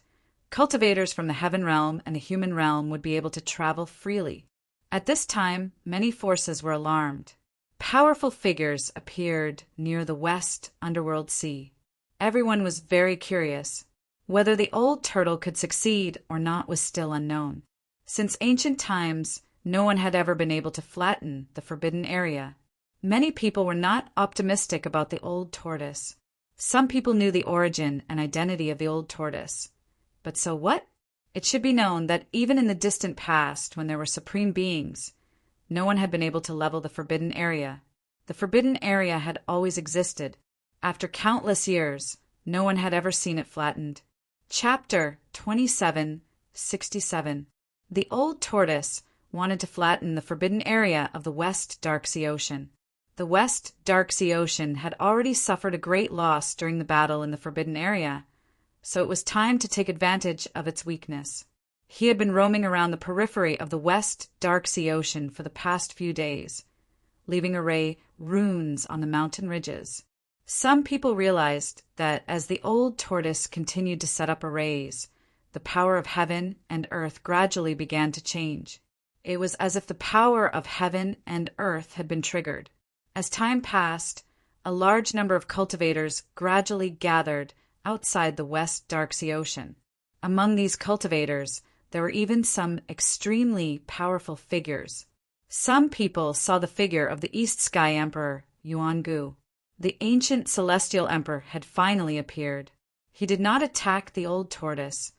cultivators from the Heaven Realm and the human realm would be able to travel freely. At this time, many forces were alarmed. Powerful figures appeared near the West Underworld Sea. Everyone was very curious. Whether the old turtle could succeed or not was still unknown. Since ancient times, no one had ever been able to flatten the forbidden area. Many people were not optimistic about the old tortoise. Some people knew the origin and identity of the old tortoise. But so what? It should be known that even in the distant past, when there were supreme beings, no one had been able to level the forbidden area. The forbidden area had always existed. After countless years, no one had ever seen it flattened. Chapter 2767. The old tortoise wanted to flatten the forbidden area of the West Dark Sea Ocean. The West Dark Sea Ocean had already suffered a great loss during the battle in the forbidden area, so it was time to take advantage of its weakness. He had been roaming around the periphery of the West Dark Sea Ocean for the past few days, leaving array runes on the mountain ridges. Some people realized that as the old tortoise continued to set up arrays, the power of heaven and earth gradually began to change. It was as if the power of heaven and earth had been triggered. As time passed, a large number of cultivators gradually gathered outside the West Dark Sea Ocean. Among these cultivators, there were even some extremely powerful figures. Some people saw the figure of the East Sky Emperor, Yuan-gu. The ancient celestial emperor had finally appeared. He did not attack the old tortoise,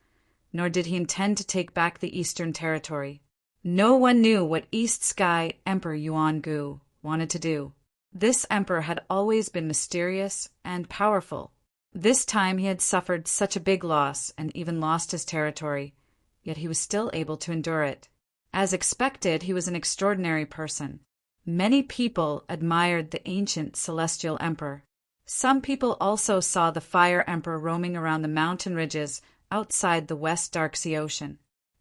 nor did he intend to take back the Eastern Territory. No one knew what East Sky Emperor Yuan-gu wanted to do. This emperor had always been mysterious and powerful. This time he had suffered such a big loss and even lost his territory, yet he was still able to endure it. As expected, he was an extraordinary person. Many people admired the ancient celestial emperor. Some people also saw the Fire Emperor roaming around the mountain ridges outside the West Dark Sea Ocean.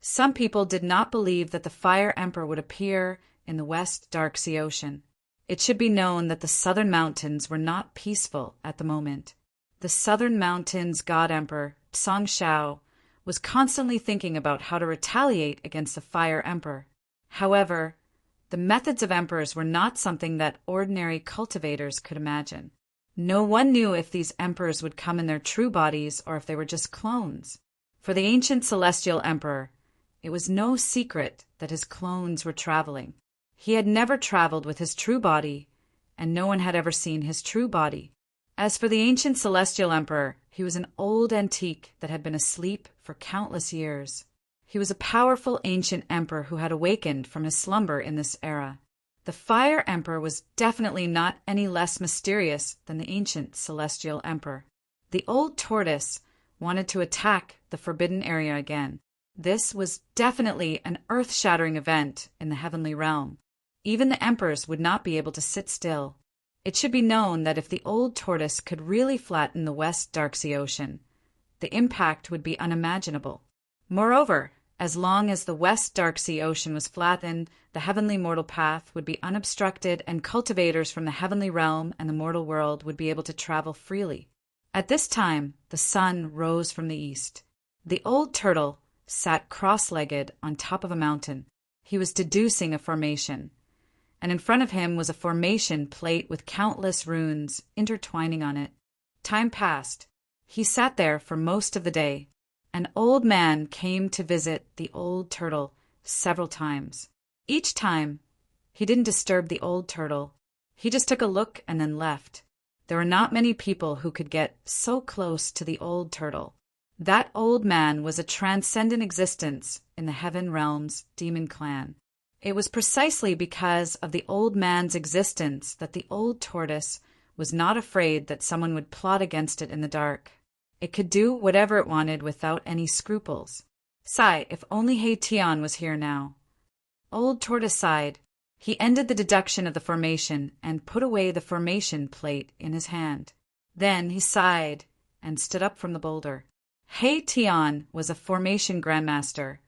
Some people did not believe that the Fire Emperor would appear in the West Dark Sea Ocean. It should be known that the southern mountains were not peaceful at the moment. The southern mountains' god emperor, Tsang Shao, was constantly thinking about how to retaliate against the Fire Emperor. However, the methods of emperors were not something that ordinary cultivators could imagine. No one knew if these emperors would come in their true bodies or if they were just clones. For the ancient celestial emperor, it was no secret that his clones were traveling. He had never traveled with his true body, and no one had ever seen his true body. As for the ancient celestial emperor, he was an old antique that had been asleep for countless years. He was a powerful ancient emperor who had awakened from his slumber in this era. The Fire Emperor was definitely not any less mysterious than the ancient celestial emperor. The old tortoise wanted to attack the forbidden area again. This was definitely an earth-shattering event in the heavenly realm. Even the emperors would not be able to sit still. It should be known that if the old tortoise could really flatten the West Dark Sea Ocean, the impact would be unimaginable. Moreover, as long as the West Dark Sea Ocean was flattened, the heavenly mortal path would be unobstructed and cultivators from the heavenly realm and the mortal world would be able to travel freely. At this time, the sun rose from the east. The old turtle sat cross-legged on top of a mountain. He was deducing a formation, and in front of him was a formation plate with countless runes intertwining on it. Time passed. He sat there for most of the day. An old man came to visit the old turtle several times. Each time, he didn't disturb the old turtle. He just took a look and then left. There were not many people who could get so close to the old turtle. That old man was a transcendent existence in the Heaven Realm's demon clan. It was precisely because of the old man's existence that the old tortoise was not afraid that someone would plot against it in the dark. It could do whatever it wanted without any scruples. Sigh, if only Hei-Tian was here now. Old Tortoise sighed. He ended the deduction of the formation and put away the formation plate in his hand. Then he sighed and stood up from the boulder. Hei-Tian was a formation grandmaster,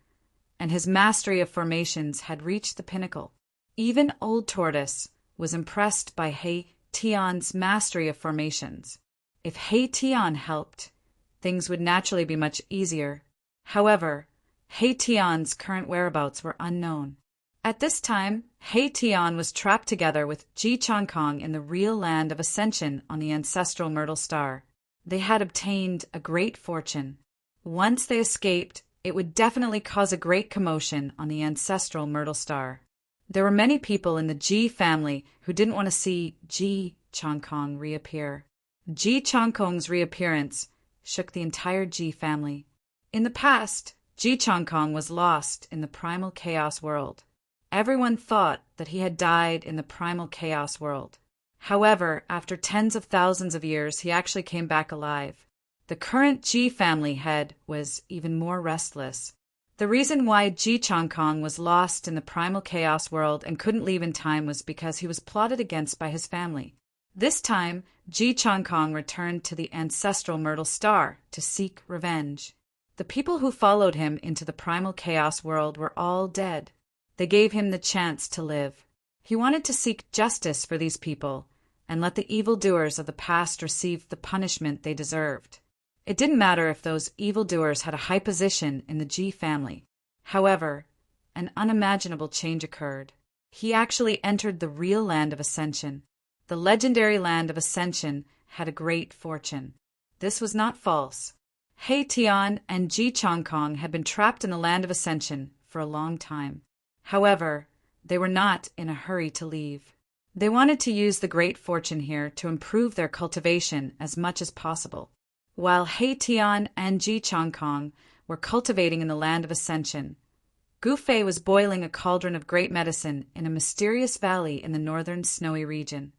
and his mastery of formations had reached the pinnacle. Even Old Tortoise was impressed by Hei-Tian's mastery of formations. If Hei-Tian helped, things would naturally be much easier. However, Hei-Tian's current whereabouts were unknown. At this time, Hei-Tian was trapped together with Ji Changkong in the real land of ascension on the ancestral Myrtle Star. They had obtained a great fortune. Once they escaped, it would definitely cause a great commotion on the ancestral Myrtle Star. There were many people in the Ji family who didn't want to see Ji Changkong reappear. Ji Changkong's reappearance shook the entire Ji family. In the past, Ji Changkong was lost in the primal chaos world. Everyone thought that he had died in the primal chaos world. However, after tens of thousands of years, he actually came back alive. The current Ji family head was even more restless. The reason why Ji Changkong was lost in the primal chaos world and couldn't leave in time was because he was plotted against by his family. This time, Ji Changkong returned to the ancestral Myrtle Star to seek revenge. The people who followed him into the primal chaos world were all dead. They gave him the chance to live. He wanted to seek justice for these people and let the evildoers of the past receive the punishment they deserved. It didn't matter if those evildoers had a high position in the Ji family. However, an unimaginable change occurred. He actually entered the real land of ascension. The legendary land of ascension had a great fortune. This was not false. Hei-Tian and Ji Changkong had been trapped in the land of ascension for a long time. However, they were not in a hurry to leave. They wanted to use the great fortune here to improve their cultivation as much as possible. While Hei-Tian and Ji Changkong were cultivating in the land of ascension, Gu Fei was boiling a cauldron of great medicine in a mysterious valley in the northern snowy region.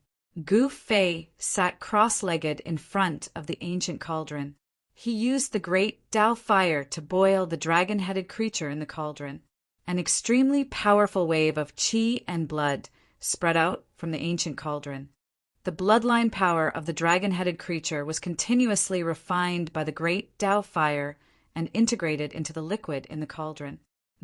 Gu Fei sat cross-legged in front of the ancient cauldron. He used the great Tao fire to boil the dragon-headed creature in the cauldron. An extremely powerful wave of qi and blood spread out from the ancient cauldron. The bloodline power of the dragon-headed creature was continuously refined by the great Tao fire and integrated into the liquid in the cauldron.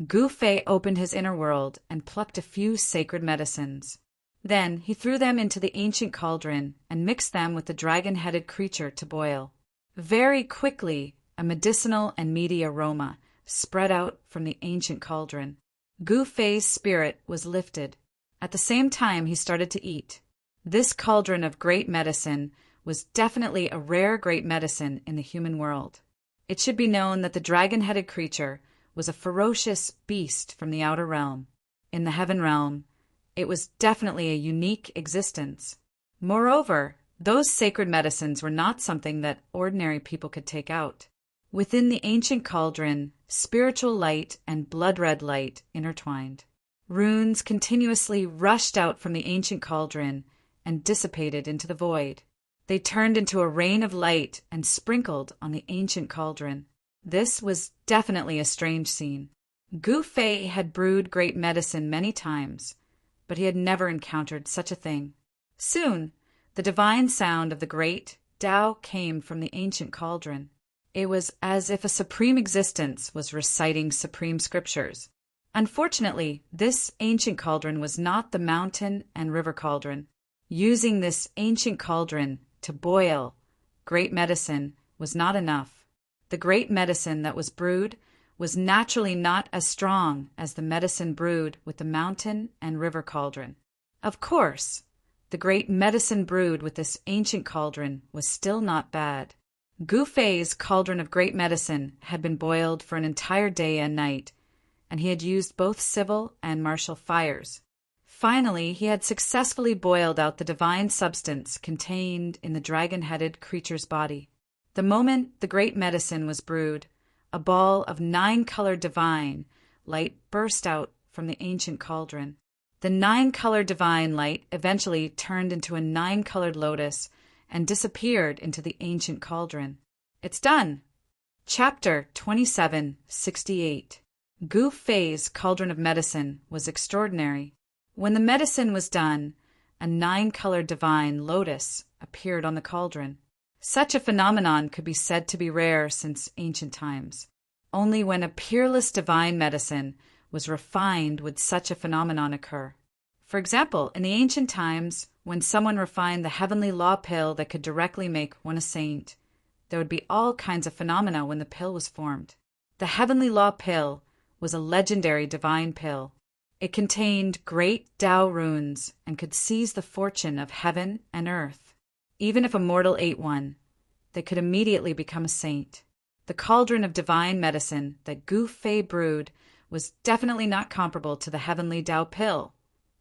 Gu Fei opened his inner world and plucked a few sacred medicines. Then he threw them into the ancient cauldron and mixed them with the dragon-headed creature to boil. Very quickly, a medicinal and meaty aroma spread out from the ancient cauldron. Gu Fei's spirit was lifted. At the same time, he started to eat. This cauldron of great medicine was definitely a rare great medicine in the human world. It should be known that the dragon-headed creature was a ferocious beast from the outer realm. In the heaven realm, it was definitely a unique existence. Moreover, those sacred medicines were not something that ordinary people could take out. Within the ancient cauldron, spiritual light and blood-red light intertwined. Runes continuously rushed out from the ancient cauldron and dissipated into the void. They turned into a rain of light and sprinkled on the ancient cauldron. This was definitely a strange scene. Gu Fei had brewed great medicine many times, but he had never encountered such a thing. Soon, the divine sound of the great Tao came from the ancient cauldron. It was as if a supreme existence was reciting supreme scriptures. Unfortunately, this ancient cauldron was not the mountain and river cauldron. Using this ancient cauldron to boil great medicine was not enough. The great medicine that was brewed was naturally not as strong as the medicine brewed with the mountain and river cauldron. Of course, the great medicine brewed with this ancient cauldron was still not bad. Gu Fei's cauldron of great medicine had been boiled for an entire day and night, and he had used both civil and martial fires. Finally, he had successfully boiled out the divine substance contained in the dragon-headed creature's body. The moment the great medicine was brewed, a ball of 9-colored divine light burst out from the ancient cauldron. The 9-colored divine light eventually turned into a 9-colored lotus and disappeared into the ancient cauldron. It's done! Chapter 2768. Gu Fei's cauldron of medicine was extraordinary. When the medicine was done, a 9-colored divine lotus appeared on the cauldron. Such a phenomenon could be said to be rare since ancient times. Only when a peerless divine medicine was refined would such a phenomenon occur. For example, in the ancient times, when someone refined the heavenly law pill that could directly make one a saint, there would be all kinds of phenomena when the pill was formed. The heavenly law pill was a legendary divine pill. It contained great Tao runes and could seize the fortune of heaven and earth. Even if a mortal ate one, they could immediately become a saint. The cauldron of divine medicine that Gu Fei brewed was definitely not comparable to the heavenly Tao pill,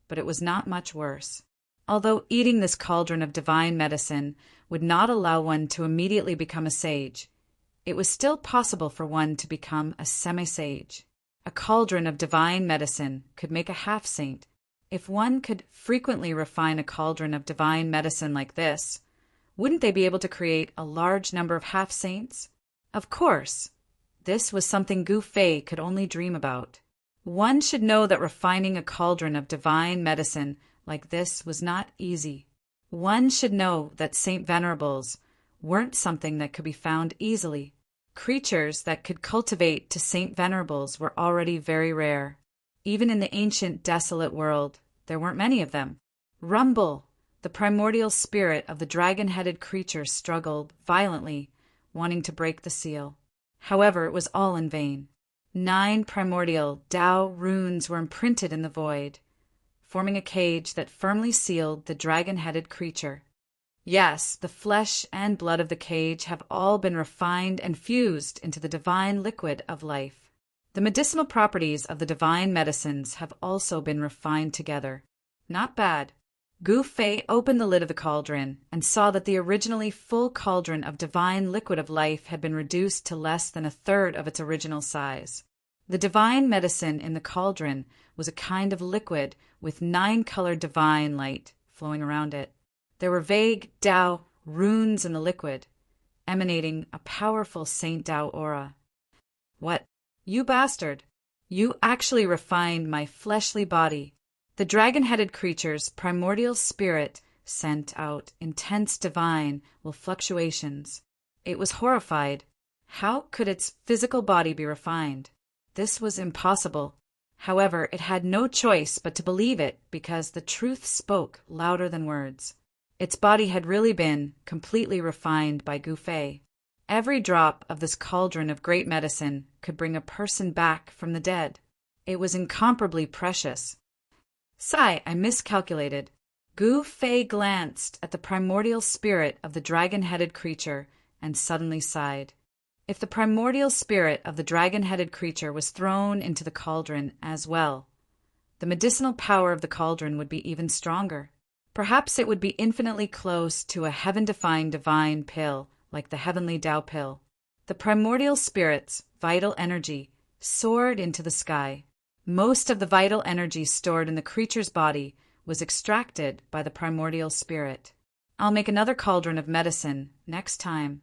but it was not much worse. Although eating this cauldron of divine medicine would not allow one to immediately become a sage, it was still possible for one to become a semi-sage. A cauldron of divine medicine could make a half-saint. If one could frequently refine a cauldron of divine medicine like this, wouldn't they be able to create a large number of half-saints? Of course, this was something Gu Fei could only dream about. One should know that refining a cauldron of divine medicine like this was not easy. One should know that Saint Venerables weren't something that could be found easily. Creatures that could cultivate to Saint Venerables were already very rare. Even in the ancient desolate world, there weren't many of them. Rumble, the primordial spirit of the dragon-headed creature, struggled violently, wanting to break the seal. However, it was all in vain. 9 primordial Tao runes were imprinted in the void, forming a cage that firmly sealed the dragon-headed creature. Yes, the flesh and blood of the cage have all been refined and fused into the divine liquid of life. The medicinal properties of the divine medicines have also been refined together. Not bad. Gu Fei opened the lid of the cauldron and saw that the originally full cauldron of divine liquid of life had been reduced to less than a third of its original size. The divine medicine in the cauldron was a kind of liquid with 9-colored divine light flowing around it. There were vague Tao runes in the liquid, emanating a powerful Saint Tao aura. What? You bastard! You actually refined my fleshly body. The dragon-headed creature's primordial spirit sent out intense divine fluctuations. It was horrified. How could its physical body be refined? This was impossible. However, it had no choice but to believe it because the truth spoke louder than words. Its body had really been completely refined by Gu Fei. Every drop of this cauldron of great medicine could bring a person back from the dead. It was incomparably precious. Sigh, I miscalculated. Gu Fei glanced at the primordial spirit of the dragon-headed creature and suddenly sighed. If the primordial spirit of the dragon-headed creature was thrown into the cauldron as well, the medicinal power of the cauldron would be even stronger. Perhaps it would be infinitely close to a heaven-defying divine pill like the heavenly Tao pill. The primordial spirit's vital energy soared into the sky. Most of the vital energy stored in the creature's body was extracted by the primordial spirit. I'll make another cauldron of medicine next time.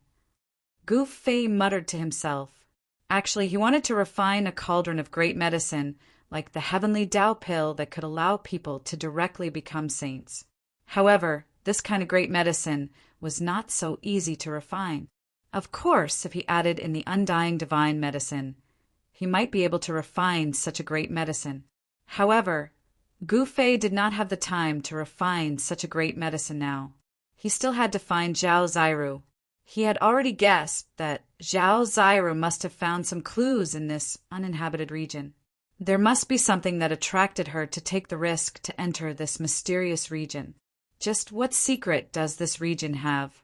Gu Fei muttered to himself. Actually, he wanted to refine a cauldron of great medicine like the heavenly Tao pill that could allow people to directly become saints. However, this kind of great medicine was not so easy to refine. Of course, if he added in the undying divine medicine, he might be able to refine such a great medicine. However, Gu Fei did not have the time to refine such a great medicine now. He still had to find Zhao Ziru. He had already guessed that Zhao Ziru must have found some clues in this uninhabited region. There must be something that attracted her to take the risk to enter this mysterious region. Just what secret does this region have?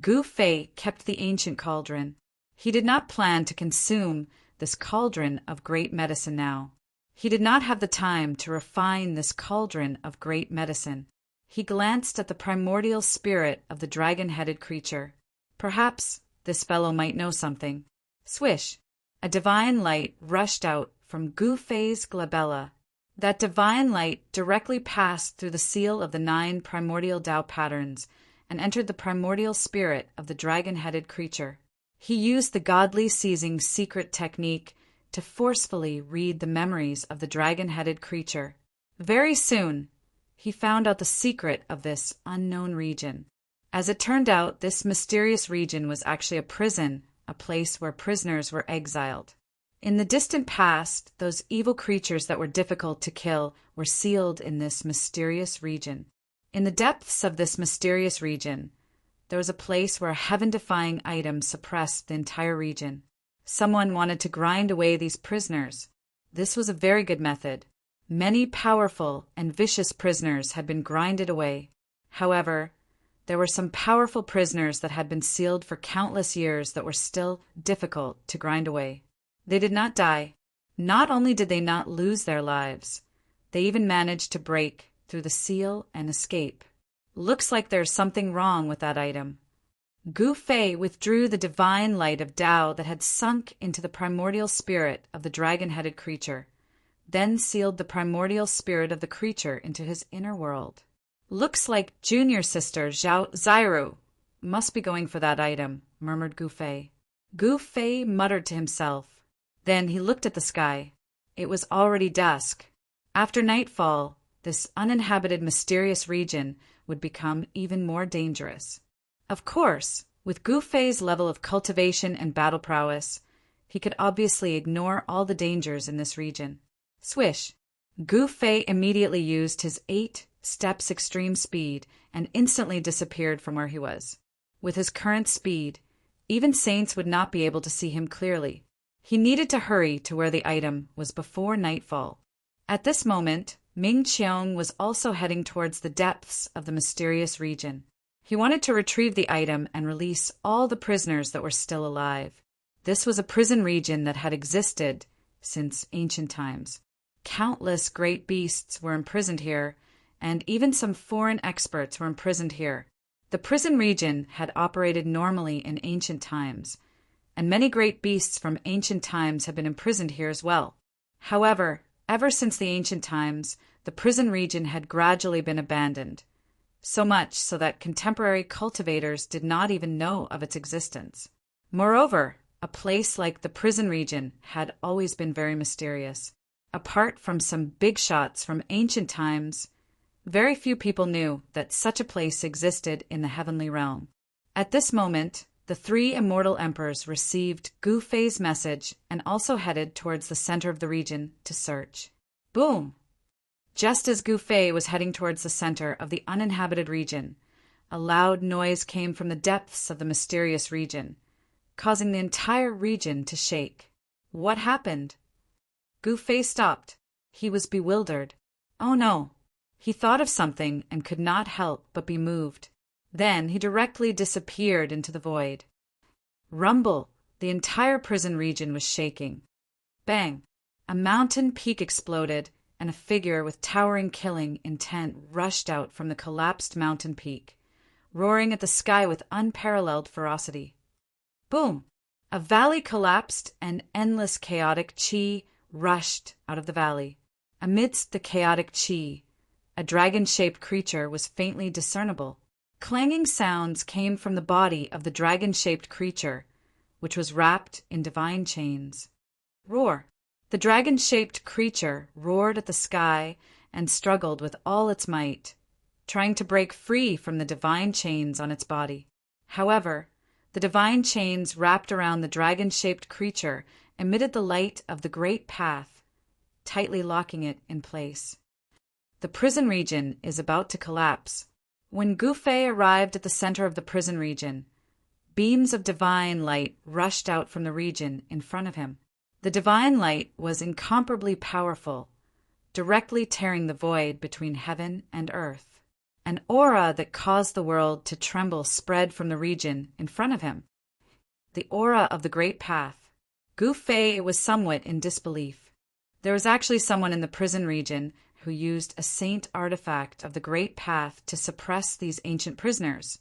Gu Fei kept the ancient cauldron. He did not plan to consume this cauldron of great medicine now. He did not have the time to refine this cauldron of great medicine. He glanced at the primordial spirit of the dragon-headed creature. Perhaps this fellow might know something. Swish! A divine light rushed out from Gu Fei's glabella. That divine light directly passed through the seal of the 9 primordial Tao patterns and entered the primordial spirit of the dragon-headed creature. He used the godly seizing secret technique to forcefully read the memories of the dragon-headed creature. Very soon, he found out the secret of this unknown region. As it turned out, this mysterious region was actually a prison, a place where prisoners were exiled. In the distant past, those evil creatures that were difficult to kill were sealed in this mysterious region. In the depths of this mysterious region, there was a place where a heaven-defying item suppressed the entire region. Someone wanted to grind away these prisoners. This was a very good method. Many powerful and vicious prisoners had been grinded away. However, there were some powerful prisoners that had been sealed for countless years that were still difficult to grind away. They did not die. Not only did they not lose their lives, they even managed to break through the seal and escape. Looks like there's something wrong with that item. Gu Fei withdrew the divine light of Tao that had sunk into the primordial spirit of the dragon-headed creature, then sealed the primordial spirit of the creature into his inner world. Looks like junior sister Zhao Zairu must be going for that item, murmured Gu Fei. Gu Fei muttered to himself. Then he looked at the sky. It was already dusk. After nightfall, this uninhabited mysterious region would become even more dangerous. Of course, with Gu Fei's level of cultivation and battle prowess, he could obviously ignore all the dangers in this region. Swish! Gu Fei immediately used his 8 steps extreme speed and instantly disappeared from where he was. With his current speed, even saints would not be able to see him clearly. He needed to hurry to where the item was before nightfall. At this moment, Ming Qiong was also heading towards the depths of the mysterious region. He wanted to retrieve the item and release all the prisoners that were still alive. This was a prison region that had existed since ancient times. Countless great beasts were imprisoned here, and even some foreign experts were imprisoned here. The prison region had operated normally in ancient times, and many great beasts from ancient times have been imprisoned here as well. However, ever since the ancient times, the prison region had gradually been abandoned, so much so that contemporary cultivators did not even know of its existence. Moreover, a place like the prison region had always been very mysterious. Apart from some big shots from ancient times, very few people knew that such a place existed in the heavenly realm. At this moment, the 3 immortal emperors received Gu Fei's message and also headed towards the center of the region to search. Boom! Just as Gu Fei was heading towards the center of the uninhabited region, a loud noise came from the depths of the mysterious region, causing the entire region to shake. What happened? Gu Fei stopped. He was bewildered. Oh no! He thought of something and could not help but be moved. Then he directly disappeared into the void. Rumble! The entire prison region was shaking. Bang! A mountain peak exploded, and a figure with towering killing intent rushed out from the collapsed mountain peak, roaring at the sky with unparalleled ferocity. Boom! A valley collapsed, and endless chaotic chi rushed out of the valley. Amidst the chaotic chi, a dragon-shaped creature was faintly discernible. Clanging sounds came from the body of the dragon-shaped creature, which was wrapped in divine chains. Roar! The dragon-shaped creature roared at the sky and struggled with all its might, trying to break free from the divine chains on its body. However, the divine chains wrapped around the dragon-shaped creature emitted the light of the great path, tightly locking it in place. The prison region is about to collapse. When Gu Fei arrived at the center of the prison region, beams of divine light rushed out from the region in front of him. The divine light was incomparably powerful, directly tearing the void between heaven and earth. An aura that caused the world to tremble spread from the region in front of him. The aura of the Great Path. Gu Fei was somewhat in disbelief. There was actually someone in the prison region who used a saint artifact of the Great Path to suppress these ancient prisoners.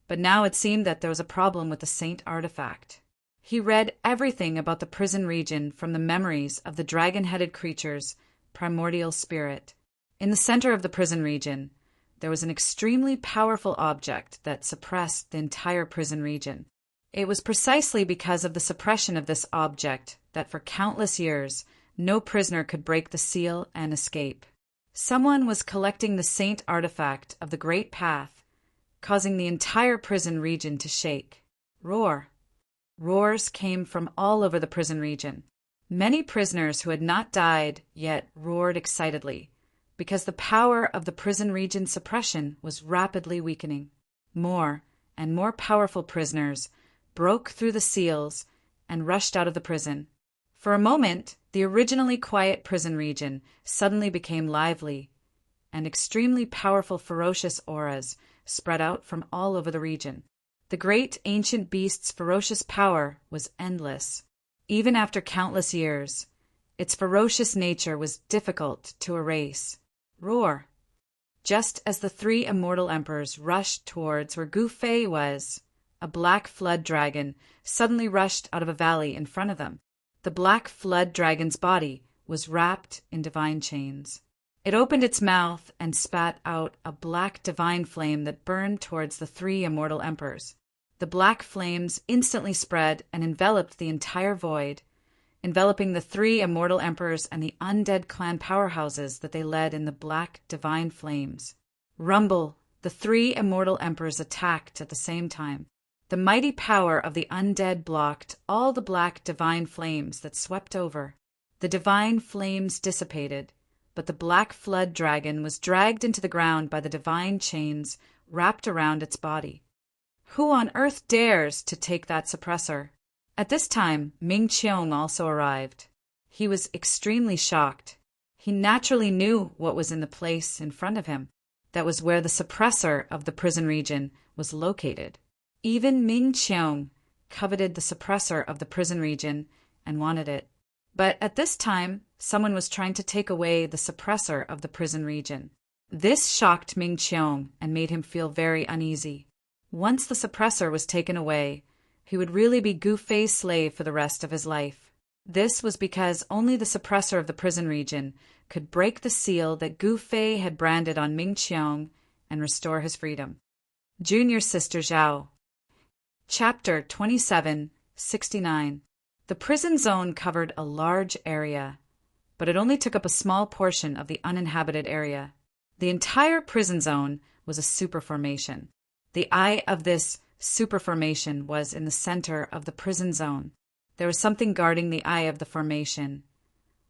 But now it seemed that there was a problem with the saint artifact. He read everything about the prison region from the memories of the dragon-headed creature's primordial spirit. In the center of the prison region, there was an extremely powerful object that suppressed the entire prison region. It was precisely because of the suppression of this object that for countless years, no prisoner could break the seal and escape. Someone was collecting the saint artifact of the Great Path, causing the entire prison region to shake. Roar. Roars came from all over the prison region. Many prisoners who had not died yet roared excitedly, because the power of the prison region suppression was rapidly weakening. More and more powerful prisoners broke through the seals and rushed out of the prison. For a moment, the originally quiet prison region suddenly became lively, and extremely powerful ferocious auras spread out from all over the region. The great ancient beast's ferocious power was endless. Even after countless years, its ferocious nature was difficult to erase. Roar. Just as the three immortal emperors rushed towards where Gu Fei was, a black flood dragon suddenly rushed out of a valley in front of them. The black flood dragon's body was wrapped in divine chains. It opened its mouth and spat out a black divine flame that burned towards the three immortal emperors. The black flames instantly spread and enveloped the entire void, enveloping the three immortal emperors and the undead clan powerhouses that they led in the black divine flames. Rumble! The three immortal emperors attacked at the same time. The mighty power of the undead blocked all the black divine flames that swept over. The divine flames dissipated, but the black flood dragon was dragged into the ground by the divine chains wrapped around its body. Who on earth dares to take that suppressor? At this time, Ming Qiong also arrived. He was extremely shocked. He naturally knew what was in the place in front of him. That was where the suppressor of the prison region was located. Even Ming Qiong coveted the suppressor of the prison region and wanted it. But at this time, someone was trying to take away the suppressor of the prison region. This shocked Ming Qiong and made him feel very uneasy. Once the suppressor was taken away, he would really be Gu Fei's slave for the rest of his life. This was because only the suppressor of the prison region could break the seal that Gu Fei had branded on Ming Qiong and restore his freedom. Junior Sister Zhao. Chapter 2769. The prison zone covered a large area, but it only took up a small portion of the uninhabited area. The entire prison zone was a superformation. The eye of this superformation was in the center of the prison zone. There was something guarding the eye of the formation.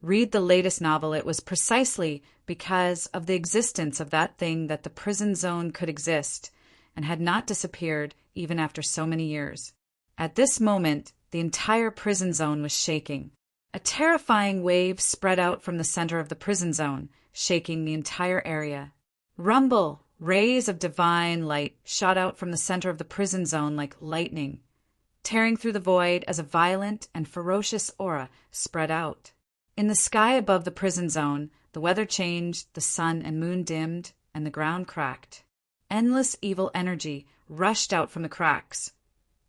Read the latest novel. It was precisely because of the existence of that thing that the prison zone could exist and had not disappeared even after so many years. At this moment, the entire prison zone was shaking. A terrifying wave spread out from the center of the prison zone, shaking the entire area. Rumble! Rays of divine light shot out from the center of the prison zone like lightning, tearing through the void as a violent and ferocious aura spread out. In the sky above the prison zone, the weather changed, the sun and moon dimmed, and the ground cracked. Endless evil energy rushed out from the cracks.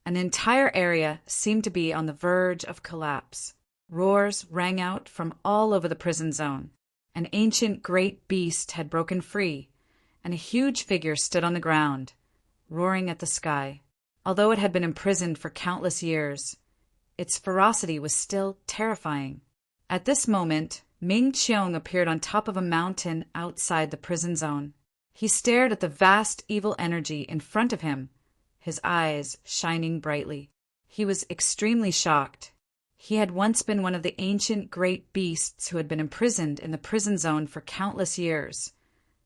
An entire area seemed to be on the verge of collapse. Roars rang out from all over the prison zone. An ancient great beast had broken free, and a huge figure stood on the ground, roaring at the sky. Although it had been imprisoned for countless years, its ferocity was still terrifying. At this moment, Ming Qiong appeared on top of a mountain outside the prison zone. He stared at the vast evil energy in front of him, his eyes shining brightly. He was extremely shocked. He had once been one of the ancient great beasts who had been imprisoned in the prison zone for countless years,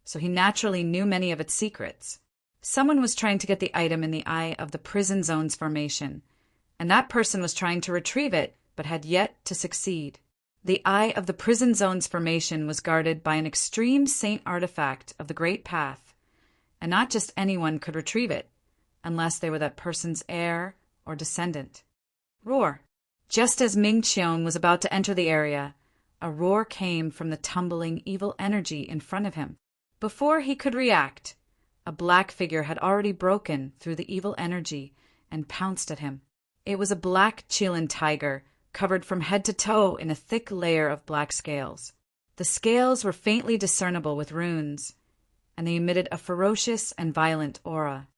so he naturally knew many of its secrets. Someone was trying to get the item in the eye of the prison zone's formation, and that person was trying to retrieve it, but had yet to succeed. The eye of the prison zone's formation was guarded by an extreme saint artifact of the Great Path, and not just anyone could retrieve it, unless they were that person's heir or descendant. Roar! Just as Ming Qiong was about to enter the area, a roar came from the tumbling evil energy in front of him. Before he could react, a black figure had already broken through the evil energy and pounced at him. It was a black Qilin tiger, covered from head to toe in a thick layer of black scales. The scales were faintly discernible with runes, and they emitted a ferocious and violent aura.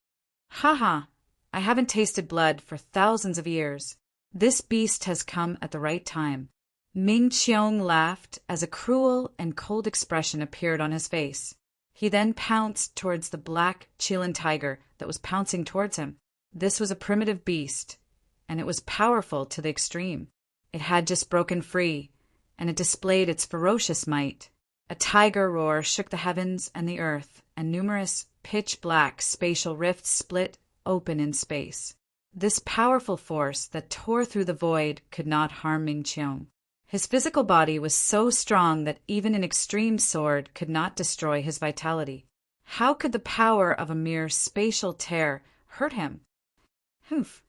"Ha ha! I haven't tasted blood for thousands of years. This beast has come at the right time." Ming Qiong laughed as a cruel and cold expression appeared on his face. He then pounced towards the black Qilin tiger that was pouncing towards him. This was a primitive beast, and it was powerful to the extreme. It had just broken free, and it displayed its ferocious might. A tiger roar shook the heavens and the earth, and numerous pitch-black spatial rifts split open in space. This powerful force that tore through the void could not harm Ming Qiong. His physical body was so strong that even an extreme sword could not destroy his vitality. How could the power of a mere spatial tear hurt him? Humph!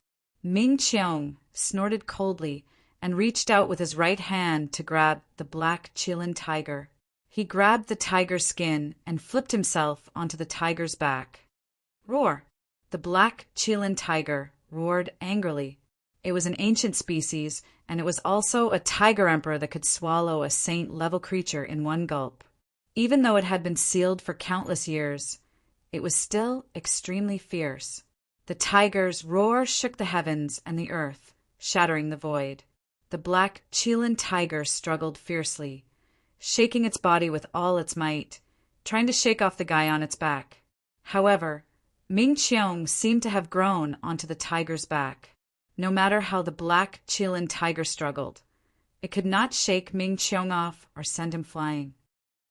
Ming Qiong snorted coldly and reached out with his right hand to grab the black Qilin tiger. He grabbed the tiger's skin and flipped himself onto the tiger's back. Roar! The black Qilin tiger roared angrily. It was an ancient species, and it was also a tiger emperor that could swallow a saint-level creature in one gulp. Even though it had been sealed for countless years, it was still extremely fierce. The tiger's roar shook the heavens and the earth, shattering the void. The black Qilin tiger struggled fiercely, shaking its body with all its might, trying to shake off the guy on its back. However, Ming Qiong seemed to have grown onto the tiger's back. No matter how the black Qilin tiger struggled, it could not shake Ming Qiong off or send him flying.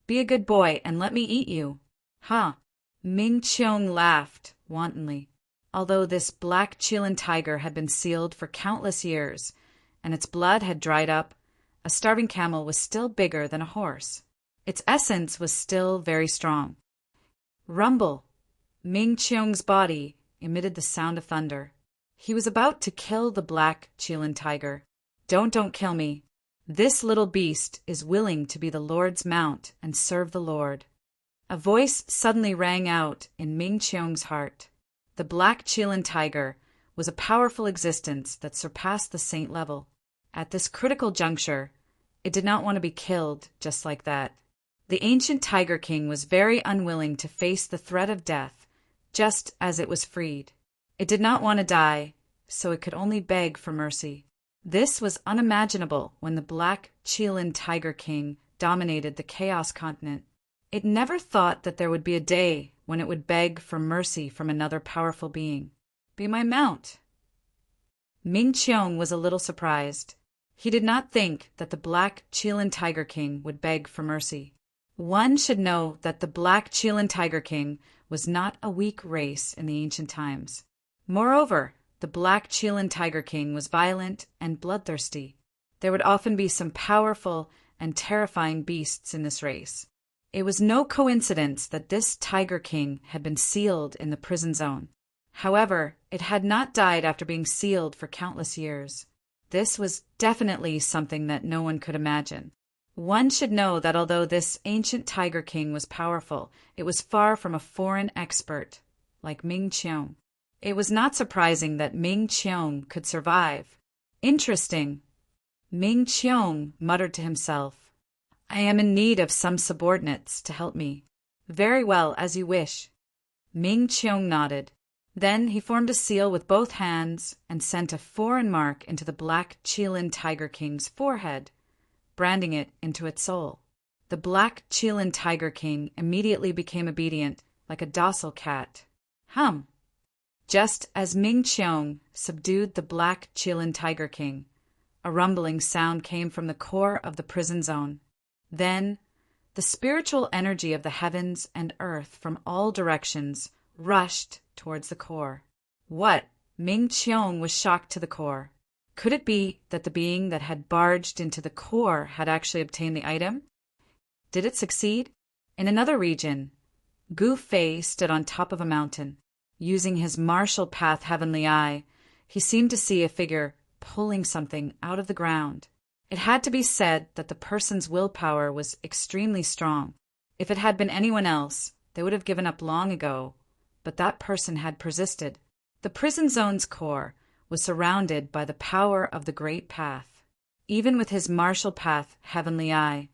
"Be a good boy and let me eat you." "Ha!" Ming Qiong laughed wantonly. Although this black Qilin tiger had been sealed for countless years, and its blood had dried up, a starving camel was still bigger than a horse. Its essence was still very strong. Rumble! Ming Qiong's body emitted the sound of thunder. He was about to kill the black Qilin tiger. Don't kill me. This little beast is willing to be the Lord's mount and serve the Lord." A voice suddenly rang out in Ming Qiong's heart. The black Qilin tiger was a powerful existence that surpassed the saint level. At this critical juncture, it did not want to be killed just like that. The ancient Tiger King was very unwilling to face the threat of death just as it was freed. It did not want to die, so it could only beg for mercy. This was unimaginable when the black Qilin Tiger King dominated the Chaos Continent. It never thought that there would be a day when it would beg for mercy from another powerful being. "Be my mount." Ming Qiong was a little surprised. He did not think that the black Qilin Tiger King would beg for mercy. One should know that the black Qilin Tiger King was not a weak race in the ancient times. Moreover, the black Qilin Tiger King was violent and bloodthirsty. There would often be some powerful and terrifying beasts in this race. It was no coincidence that this Tiger King had been sealed in the prison zone. However, it had not died after being sealed for countless years. This was definitely something that no one could imagine. One should know that although this ancient Tiger King was powerful, it was far from a foreign expert like Ming Qiong. It was not surprising that Ming Qiong could survive. Interesting. Ming Qiong muttered to himself, "I am in need of some subordinates to help me." "Very well, as you wish." Ming Qiong nodded. Then he formed a seal with both hands and sent a foreign mark into the black Qilin Tiger King's forehead, branding it into its soul. The black Qilin Tiger King immediately became obedient, like a docile cat. Hum! Just as Ming Qiong subdued the black Qilin Tiger King, a rumbling sound came from the core of the prison zone. Then, the spiritual energy of the heavens and earth from all directions rushed towards the core. What? Ming Qiong was shocked to the core. Could it be that the being that had barged into the core had actually obtained the item? Did it succeed? In another region, Gu Fei stood on top of a mountain. Using his martial path heavenly eye, he seemed to see a figure pulling something out of the ground. It had to be said that the person's willpower was extremely strong. If it had been anyone else, they would have given up long ago, but that person had persisted. The prison zone's core was surrounded by the power of the Great Path. Even with his martial path heavenly eye,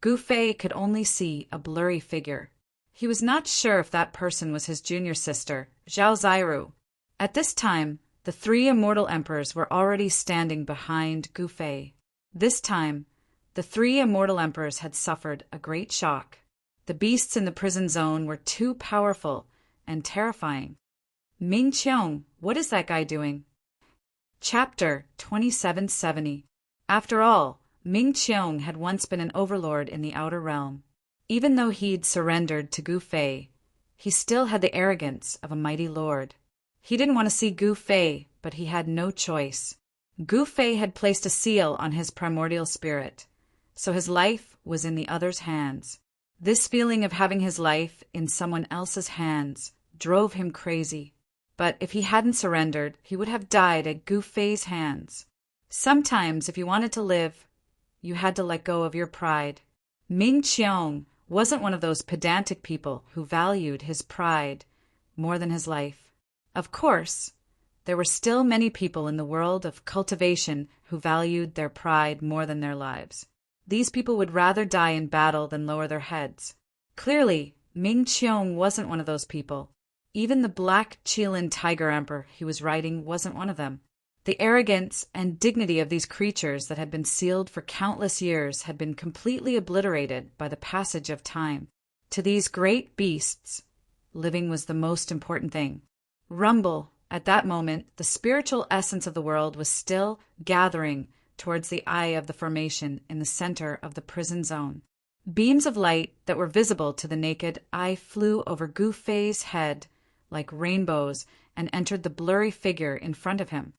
Gu Fei could only see a blurry figure. He was not sure if that person was his junior sister, Zhao Zairu. At this time, the three immortal emperors were already standing behind Gu Fei. This time, the three immortal emperors had suffered a great shock. The beasts in the prison zone were too powerful and terrifying. Ming Qiong, what is that guy doing? Chapter 2770. After all, Ming Qiong had once been an overlord in the outer realm. Even though he'd surrendered to Gu Fei, he still had the arrogance of a mighty lord. He didn't want to see Gu Fei, but he had no choice. Gu Fei had placed a seal on his primordial spirit, so his life was in the other's hands. This feeling of having his life in someone else's hands drove him crazy. But if he hadn't surrendered, he would have died at Gu Fei's hands. Sometimes, if you wanted to live, you had to let go of your pride. Ming Qiong wasn't one of those pedantic people who valued his pride more than his life. Of course, there were still many people in the world of cultivation who valued their pride more than their lives. These people would rather die in battle than lower their heads. Clearly, Ming Qiong wasn't one of those people. Even the Black Qilin Tiger Emperor he was riding wasn't one of them. The arrogance and dignity of these creatures that had been sealed for countless years had been completely obliterated by the passage of time. To these great beasts, living was the most important thing. Rumble, at that moment, the spiritual essence of the world was still gathering towards the eye of the formation in the center of the prison zone. Beams of light that were visible to the naked eye flew over Gu Fei's head like rainbows and entered the blurry figure in front of him.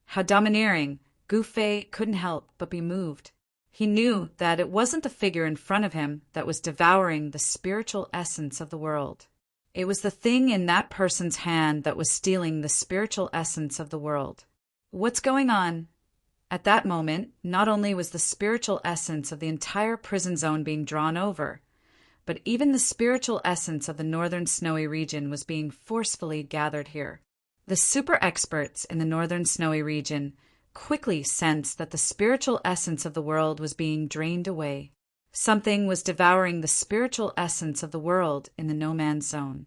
How domineering! Gu Fei couldn't help but be moved. He knew that it wasn't the figure in front of him that was devouring the spiritual essence of the world. It was the thing in that person's hand that was stealing the spiritual essence of the world. What's going on? At that moment, not only was the spiritual essence of the entire prison zone being drawn over, but even the spiritual essence of the northern snowy region was being forcefully gathered here. The super experts in the northern snowy region quickly sensed that the spiritual essence of the world was being drained away. Something was devouring the spiritual essence of the world in the no man's zone.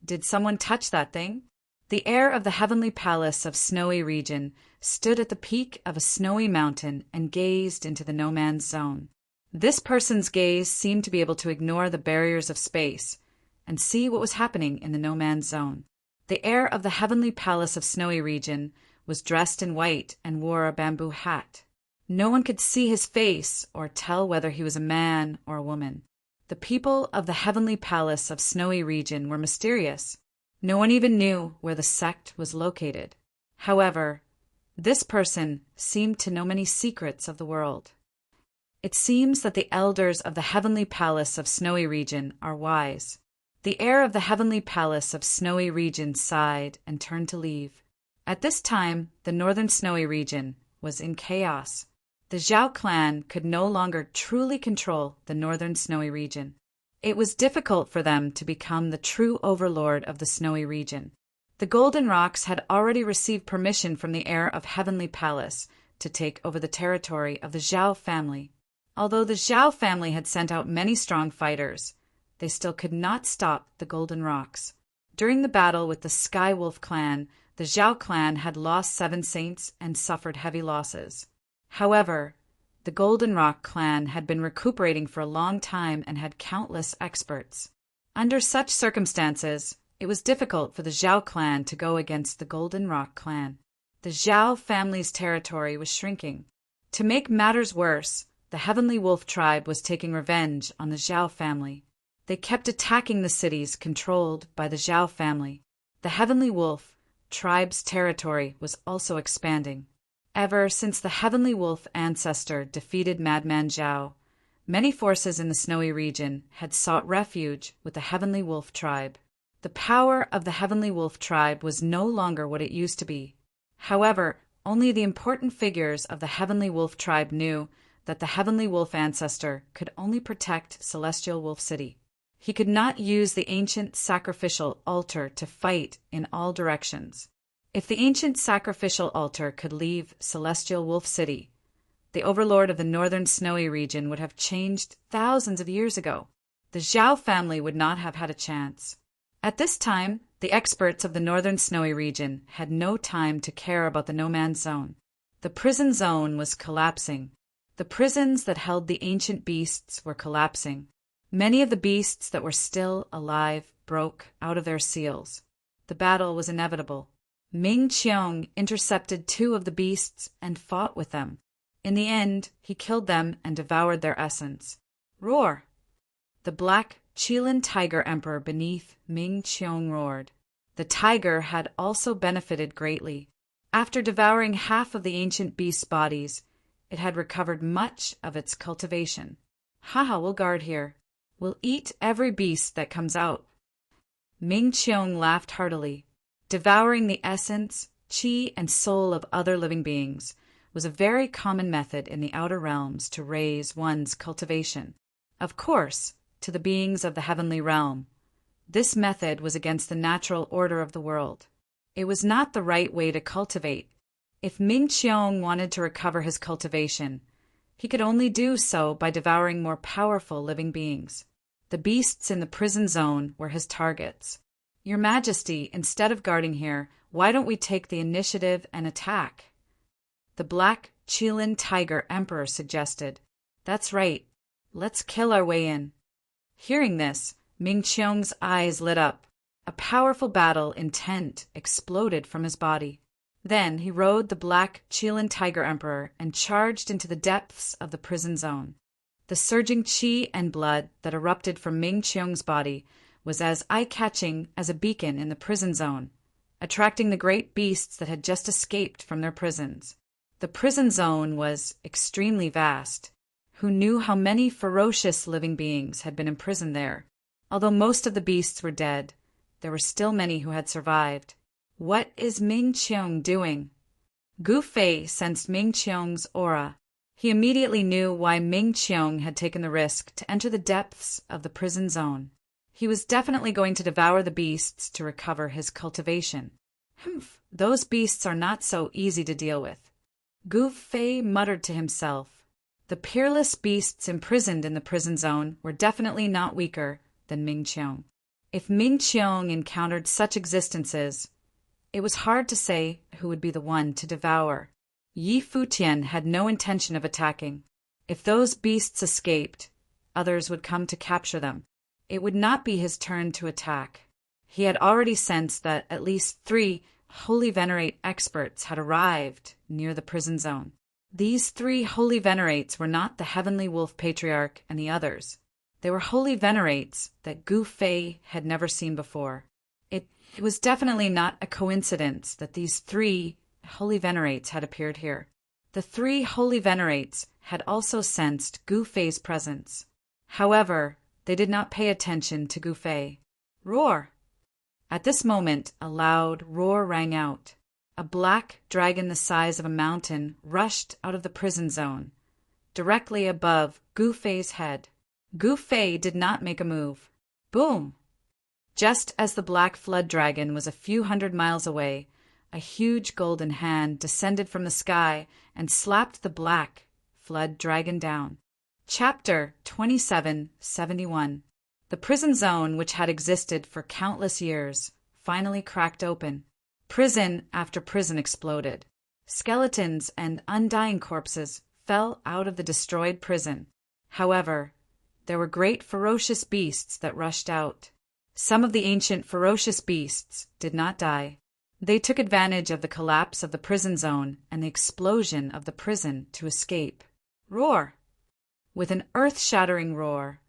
Did someone touch that thing? The heir of the heavenly palace of snowy region stood at the peak of a snowy mountain and gazed into the no man's zone. This person's gaze seemed to be able to ignore the barriers of space and see what was happening in the no man's zone. The heir of the heavenly palace of snowy region was dressed in white and wore a bamboo hat. No one could see his face or tell whether he was a man or a woman. The people of the heavenly palace of snowy region were mysterious. No one even knew where the sect was located. However, this person seemed to know many secrets of the world. It seems that the elders of the heavenly palace of snowy region are wise. The heir of the heavenly palace of snowy region sighed and turned to leave. At this time, the northern snowy region was in chaos. The Zhao clan could no longer truly control the northern snowy region. It was difficult for them to become the true overlord of the snowy region. The Golden Rocks had already received permission from the heir of Heavenly Palace to take over the territory of the Zhao family. Although the Zhao family had sent out many strong fighters, they still could not stop the Golden Rocks. During the battle with the Sky Wolf clan, the Zhao clan had lost 7 saints and suffered heavy losses. However, the Golden Rock clan had been recuperating for a long time and had countless experts. Under such circumstances, it was difficult for the Zhao clan to go against the Golden Rock clan. The Zhao family's territory was shrinking. To make matters worse, the Heavenly Wolf tribe was taking revenge on the Zhao family. They kept attacking the cities controlled by the Zhao family. The Heavenly Wolf tribe's territory was also expanding. Ever since the Heavenly Wolf ancestor defeated Madman Zhao, Many forces in the snowy region had sought refuge with the Heavenly Wolf tribe. The power of the Heavenly Wolf tribe was no longer what it used to be. However, only the important figures of the Heavenly Wolf tribe knew that the Heavenly Wolf ancestor could only protect Celestial Wolf City. He could not use the ancient sacrificial altar to fight in all directions. If the ancient sacrificial altar could leave Celestial Wolf City, the overlord of the northern snowy region would have changed thousands of years ago. The Zhao family would not have had a chance. At this time, the experts of the northern snowy region had no time to care about the no-man's zone. The prison zone was collapsing. The prisons that held the ancient beasts were collapsing. Many of the beasts that were still alive broke out of their seals. The battle was inevitable. Ming Qiong intercepted 2 of the beasts and fought with them. In the end, he killed them and devoured their essence. Roar! The black Qilin tiger emperor beneath Ming Qiong roared. The tiger had also benefited greatly. After devouring half of the ancient beast's bodies, it had recovered much of its cultivation. Haha, we'll guard here. We'll eat every beast that comes out. Ming Qiong laughed heartily. Devouring the essence, qi, and soul of other living beings was a very common method in the outer realms to raise one's cultivation. Of course, to the beings of the heavenly realm, this method was against the natural order of the world. It was not the right way to cultivate. If Ming Qiong wanted to recover his cultivation, he could only do so by devouring more powerful living beings. The beasts in the prison zone were his targets. Your Majesty, instead of guarding here, why don't we take the initiative and attack? The black Qilin tiger emperor suggested. That's right. Let's kill our way in. Hearing this, Ming Qiong's eyes lit up. A powerful battle intent exploded from his body. Then he rode the black Qilin tiger emperor and charged into the depths of the prison zone. The surging qi and blood that erupted from Ming Qiong's body was as eye-catching as a beacon in the prison zone, attracting the great beasts that had just escaped from their prisons. The prison zone was extremely vast. Who knew how many ferocious living beings had been imprisoned there? Although most of the beasts were dead, there were still many who had survived. What is Ming Qiong doing? Gu Fei sensed Ming Qiong's aura. He immediately knew why Ming Qiong had taken the risk to enter the depths of the prison zone. He was definitely going to devour the beasts to recover his cultivation. Humph, those beasts are not so easy to deal with. Gu Fei muttered to himself. The peerless beasts imprisoned in the prison zone were definitely not weaker than Ming Qiong. If Ming Qiong encountered such existences, it was hard to say who would be the one to devour. Yi Futian had no intention of attacking. If those beasts escaped, others would come to capture them. It would not be his turn to attack. He had already sensed that at least 3 Holy Venerate experts had arrived near the prison zone. These 3 Holy Venerates were not the Heavenly Wolf Patriarch and the others. They were Holy Venerates that Gu Fei had never seen before. It was definitely not a coincidence that these 3 Holy Venerates had appeared here. The 3 Holy Venerates had also sensed Gu Fei's presence. However, they did not pay attention to Gu Fei. Roar! At this moment, a loud roar rang out. A black dragon the size of a mountain rushed out of the prison zone, directly above Gu Fei's head. Gu Fei did not make a move. Boom! Just as the black flood dragon was a few hundred miles away, a huge golden hand descended from the sky and slapped the black flood dragon down. Chapter 2771. The prison zone, which had existed for countless years, finally cracked open. Prison after prison exploded. Skeletons and undying corpses fell out of the destroyed prison. However, there were great ferocious beasts that rushed out. Some of the ancient ferocious beasts did not die. They took advantage of the collapse of the prison zone and the explosion of the prison to escape. Roar! With an earth-shattering roar,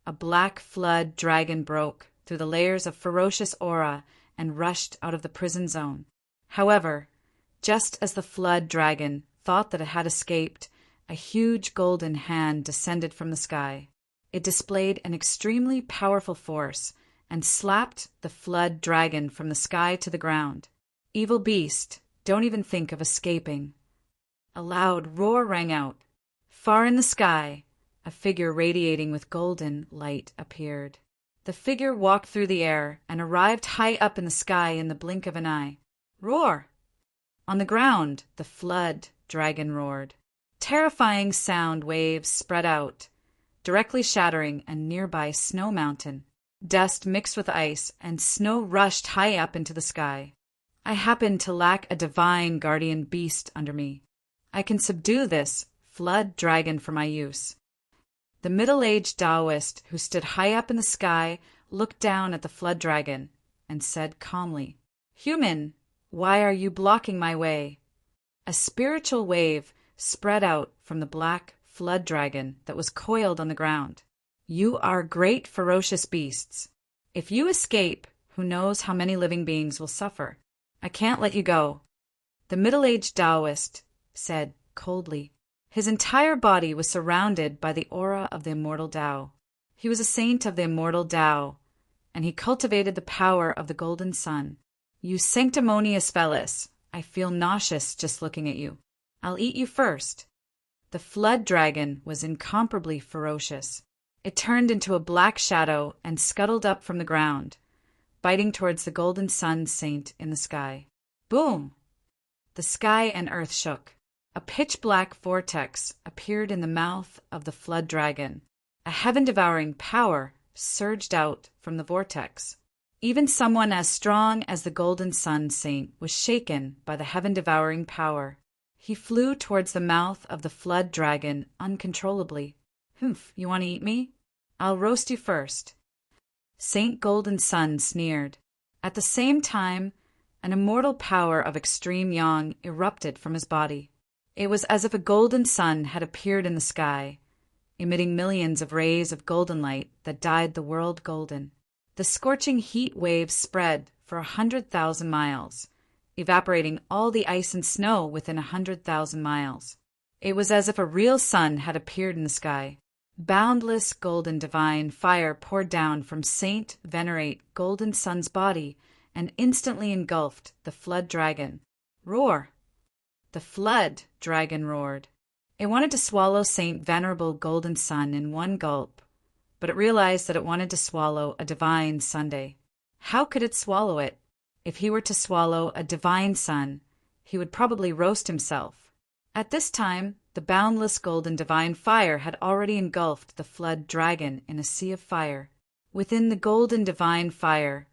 a black flood dragon broke through the layers of ferocious aura and rushed out of the prison zone. However, just as the flood dragon thought that it had escaped a huge golden hand descended from the sky. It displayed an extremely powerful force and slapped the flood dragon from the sky to the ground. Evil beast, don't even think of escaping. A loud roar rang out. Far in the sky, a figure radiating with golden light appeared. The figure walked through the air and arrived high up in the sky in the blink of an eye. Roar! On the ground, the flood dragon roared. Terrifying sound waves spread out, directly shattering a nearby snow mountain. Dust mixed with ice, and snow rushed high up into the sky. I happen to lack a divine guardian beast under me. I can subdue this flood dragon for my use. The middle-aged Taoist who stood high up in the sky looked down at the flood dragon and said calmly, "Human, why are you blocking my way?" A spiritual wave spread out from the black flood dragon that was coiled on the ground. "You are great ferocious beasts. If you escape, who knows how many living beings will suffer? I can't let you go." The middle-aged Taoist said coldly. His entire body was surrounded by the aura of the immortal Tao. He was a saint of the immortal Tao, and he cultivated the power of the golden sun. "You sanctimonious fellas, I feel nauseous just looking at you. I'll eat you first." The flood dragon was incomparably ferocious. It turned into a black shadow and scuttled up from the ground, biting towards the golden sun saint in the sky. Boom! The sky and earth shook. A pitch-black vortex appeared in the mouth of the flood dragon. A heaven-devouring power surged out from the vortex. Even someone as strong as the golden sun saint was shaken by the heaven-devouring power. He flew towards the mouth of the flood dragon uncontrollably. "Humph, you want to eat me? I'll roast you first." Saint Golden Sun sneered. At the same time, an immortal power of extreme yang erupted from his body. It was as if a golden sun had appeared in the sky, emitting millions of rays of golden light that dyed the world golden. The scorching heat waves spread for 100,000 miles, evaporating all the ice and snow within 100,000 miles. It was as if a real sun had appeared in the sky. Boundless golden divine fire poured down from Saint Venerate Golden Sun's body and instantly engulfed the flood dragon. Roar! The flood dragon roared. It wanted to swallow Saint Venerable Golden Sun in one gulp, but it realized that it wanted to swallow a divine Sunday. How could it swallow it? If he were to swallow a divine sun, he would probably roast himself. At this time, the boundless golden divine fire had already engulfed the flood dragon in a sea of fire. Within the golden divine fire,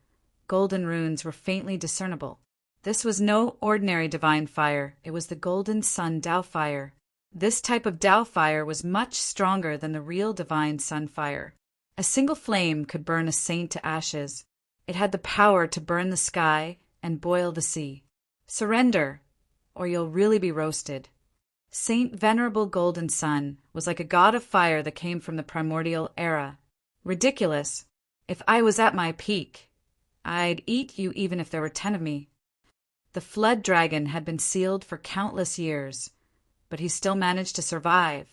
golden runes were faintly discernible. This was no ordinary divine fire, it was the golden sun Tao fire. This type of Tao fire was much stronger than the real divine sun fire. A single flame could burn a saint to ashes. It had the power to burn the sky and boil the sea. Surrender, or you'll really be roasted. Saint Venerable Golden Sun was like a god of fire that came from the primordial era. Ridiculous. If I was at my peak, I'd eat you even if there were 10 of me. The flood dragon had been sealed for countless years, but he still managed to survive.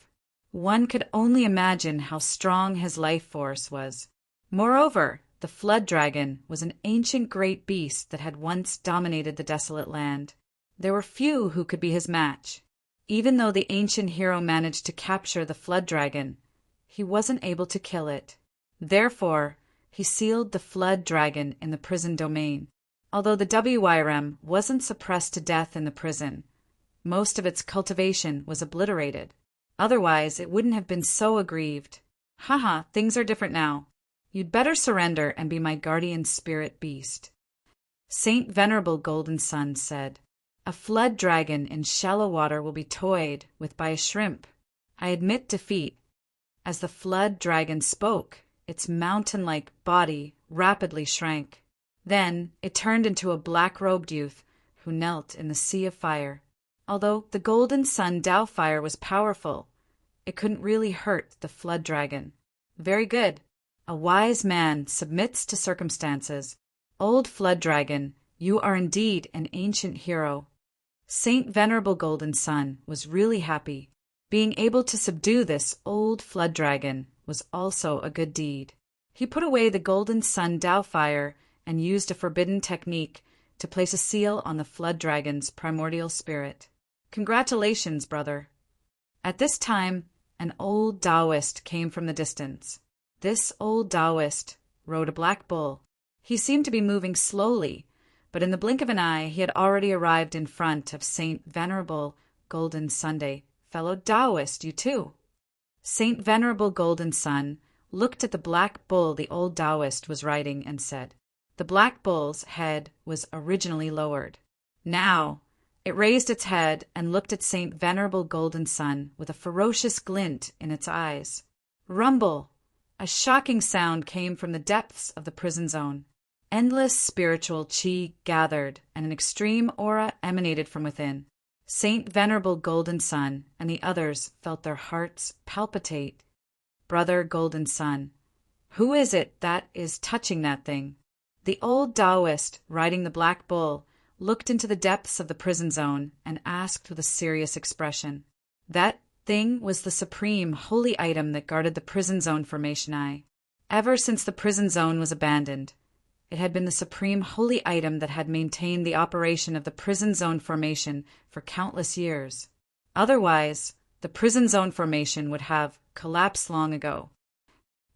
One could only imagine how strong his life force was. Moreover, the flood dragon was an ancient great beast that had once dominated the desolate land. There were few who could be his match. Even though the ancient hero managed to capture the flood dragon, he wasn't able to kill it. Therefore, he sealed the flood dragon in the prison domain. Although the WYRM wasn't suppressed to death in the prison, most of its cultivation was obliterated. Otherwise, it wouldn't have been so aggrieved. Haha, things are different now. You'd better surrender and be my guardian spirit beast. Saint Venerable Golden Sun said, "A flood dragon in shallow water will be toyed with by a shrimp. I admit defeat." As the flood dragon spoke, its mountain-like body rapidly shrank. Then it turned into a black-robed youth who knelt in the sea of fire. Although the golden sun Tao fire was powerful, it couldn't really hurt the flood dragon. Very good. A wise man submits to circumstances. Old flood dragon, you are indeed an ancient hero. Saint Venerable Golden Sun was really happy. Being able to subdue this old flood dragon was also a good deed. He put away the golden sun Tao fire and used a forbidden technique to place a seal on the flood dragon's primordial spirit. Congratulations, brother. At this time, an old Taoist came from the distance. This old Taoist rode a black bull. He seemed to be moving slowly, but in the blink of an eye he had already arrived in front of Saint Venerable Golden Sunday. Fellow Taoist, you too. Saint Venerable Golden Sun looked at the black bull the old Taoist was riding and said, the black bull's head was originally lowered. Now, it raised its head and looked at Saint Venerable Golden Sun with a ferocious glint in its eyes. Rumble! A shocking sound came from the depths of the prison zone. Endless spiritual qi gathered, and an extreme aura emanated from within. Saint Venerable Golden Sun and the others felt their hearts palpitate. Brother Golden Sun, who is it that is touching that thing? The old Taoist, riding the black bull, looked into the depths of the prison zone and asked with a serious expression. That thing was the supreme holy item that guarded the prison zone formation. Ever since the prison zone was abandoned, it had been the supreme holy item that had maintained the operation of the prison zone formation for countless years. Otherwise, the prison zone formation would have collapsed long ago.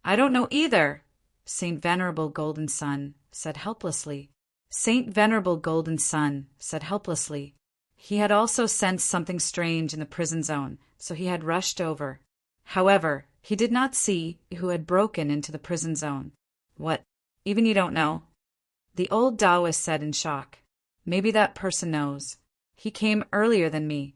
I don't know either, Saint Venerable Golden Sun said helplessly. Saint Venerable Golden Sun said helplessly. He had also sensed something strange in the prison zone, so he had rushed over. However, he did not see who had broken into the prison zone. What? Even you don't know? The old Taoist said in shock. Maybe that person knows. He came earlier than me.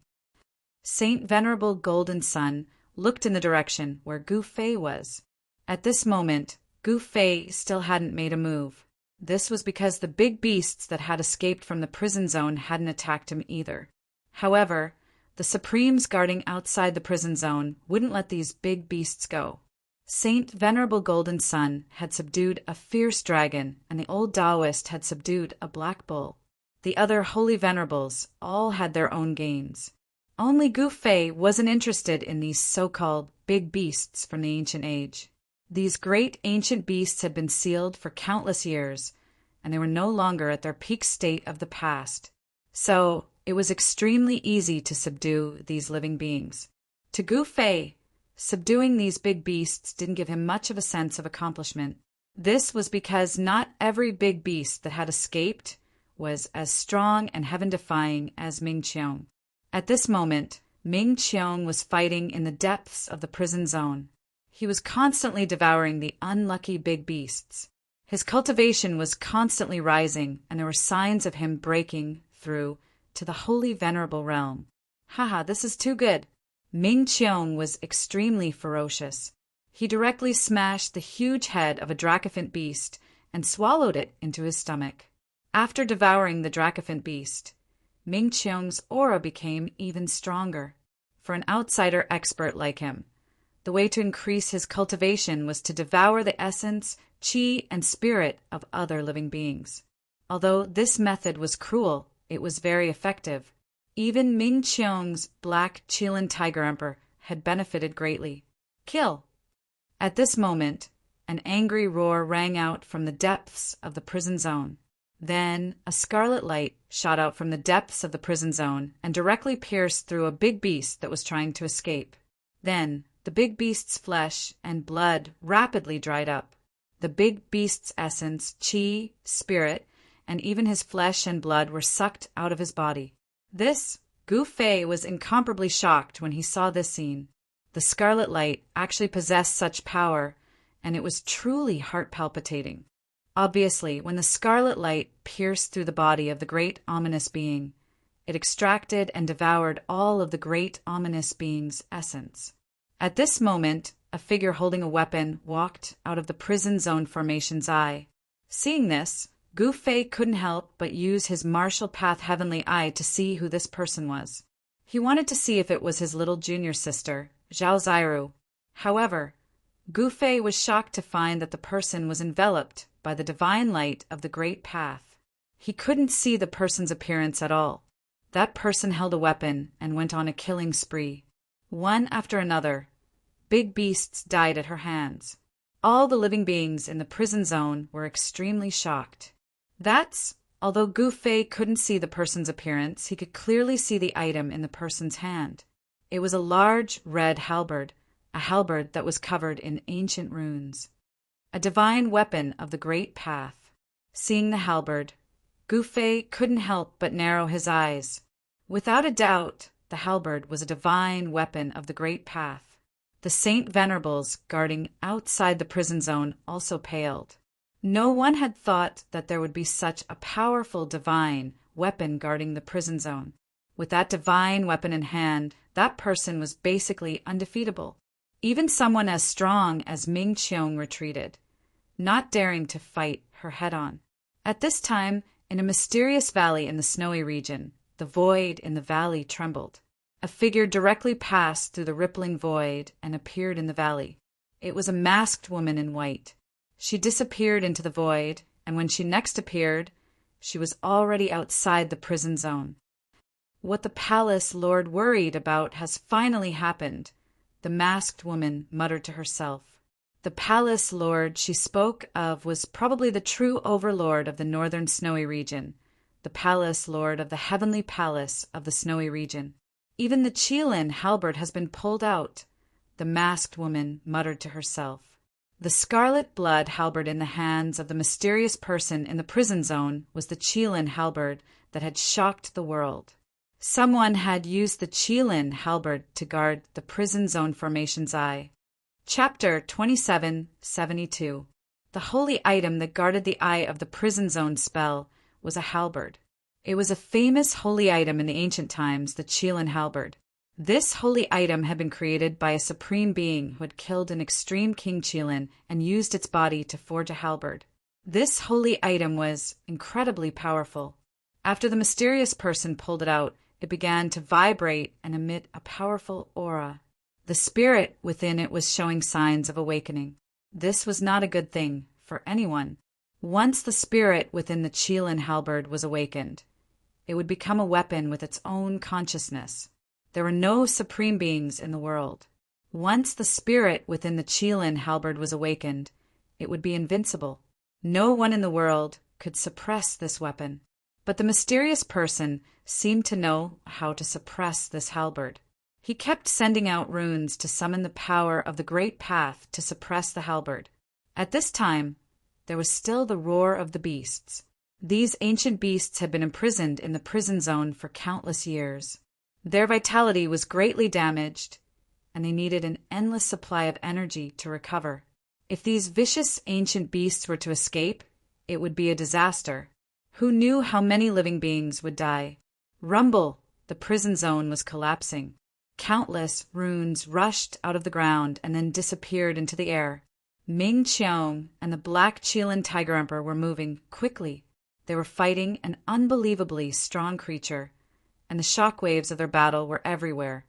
Saint Venerable Golden Sun looked in the direction where Gu Fei was. At this moment, Gu Fei still hadn't made a move. This was because the big beasts that had escaped from the prison zone hadn't attacked him either. However, the Supremes guarding outside the prison zone wouldn't let these big beasts go. Saint Venerable Golden Sun had subdued a fierce dragon, and the old Taoist had subdued a black bull. The other holy venerables all had their own gains. Only Gu Fei wasn't interested in these so-called big beasts from the ancient age. These great ancient beasts had been sealed for countless years, and they were no longer at their peak state of the past. So, it was extremely easy to subdue these living beings. To Gu Fei, subduing these big beasts didn't give him much of a sense of accomplishment. This was because not every big beast that had escaped was as strong and heaven-defying as Ming Qiong. At this moment, Ming Qiong was fighting in the depths of the prison zone. He was constantly devouring the unlucky big beasts. His cultivation was constantly rising, and there were signs of him breaking through to the holy venerable realm. Haha, this is too good. Ming Qiong was extremely ferocious. He directly smashed the huge head of a dracophant beast and swallowed it into his stomach. After devouring the dracophant beast, Ming Qiong's aura became even stronger. For an outsider expert like him, the way to increase his cultivation was to devour the essence, qi, and spirit of other living beings. Although this method was cruel, it was very effective. Even Ming Qiong's black Qilin Tiger Emperor had benefited greatly. Kill! At this moment, an angry roar rang out from the depths of the prison zone. Then a scarlet light shot out from the depths of the prison zone and directly pierced through a big beast that was trying to escape. Then, the big beast's flesh and blood rapidly dried up. The big beast's essence, qi, spirit, and even his flesh and blood were sucked out of his body. Gu Fei was incomparably shocked when he saw this scene. The scarlet light actually possessed such power, and it was truly heart-palpitating. Obviously, when the scarlet light pierced through the body of the great ominous being, it extracted and devoured all of the great ominous being's essence. At this moment, a figure holding a weapon walked out of the prison zone formation's eye. Seeing this, Gu Fei couldn't help but use his martial path heavenly eye to see who this person was. He wanted to see if it was his little junior sister, Zhao Zairu. However, Gu Fei was shocked to find that the person was enveloped by the divine light of the great path. He couldn't see the person's appearance at all. That person held a weapon and went on a killing spree. One after another, big beasts died at her hands. All the living beings in the prison zone were extremely shocked. Although Gu Fei couldn't see the person's appearance, he could clearly see the item in the person's hand. It was a large red halberd, a halberd that was covered in ancient runes. A divine weapon of the Great Path. Seeing the halberd, Gu Fei couldn't help but narrow his eyes. Without a doubt, the halberd was a divine weapon of the Great Path. The Saint Venerables guarding outside the prison zone also paled. No one had thought that there would be such a powerful divine weapon guarding the prison zone. With that divine weapon in hand, that person was basically undefeatable. Even someone as strong as Ming Qiong retreated, not daring to fight her head-on. At this time, in a mysterious valley in the snowy region, the void in the valley trembled. A figure directly passed through the rippling void and appeared in the valley. It was a masked woman in white. She disappeared into the void, and when she next appeared, she was already outside the prison zone. What the palace lord worried about has finally happened, the masked woman muttered to herself. The palace lord she spoke of was probably the true overlord of the northern snowy region, the palace lord of the heavenly palace of the snowy region. Even the Qilin halberd has been pulled out, the masked woman muttered to herself. The scarlet blood halberd in the hands of the mysterious person in the prison zone was the Qilin halberd that had shocked the world. Someone had used the Qilin halberd to guard the prison zone formation's eye. Chapter 2772. The holy item that guarded the eye of the prison zone spell was a halberd. It was a famous holy item in the ancient times, the Qilin halberd. This holy item had been created by a supreme being who had killed an extreme King Qilin and used its body to forge a halberd. This holy item was incredibly powerful. After the mysterious person pulled it out, it began to vibrate and emit a powerful aura. The spirit within it was showing signs of awakening. This was not a good thing for anyone. Once the spirit within the Qilin halberd was awakened, it would become a weapon with its own consciousness. There were no supreme beings in the world. Once the spirit within the Qilin halberd was awakened, it would be invincible. No one in the world could suppress this weapon. But the mysterious person seemed to know how to suppress this halberd. He kept sending out runes to summon the power of the Great Path to suppress the halberd. At this time, there was still the roar of the beasts. These ancient beasts had been imprisoned in the prison zone for countless years. Their vitality was greatly damaged, and they needed an endless supply of energy to recover. If these vicious ancient beasts were to escape, it would be a disaster. Who knew how many living beings would die? Rumble! The prison zone was collapsing. Countless runes rushed out of the ground and then disappeared into the air. Ming Qiong and the Black Qilin Tiger Emperor were moving quickly. They were fighting an unbelievably strong creature, and the shockwaves of their battle were everywhere.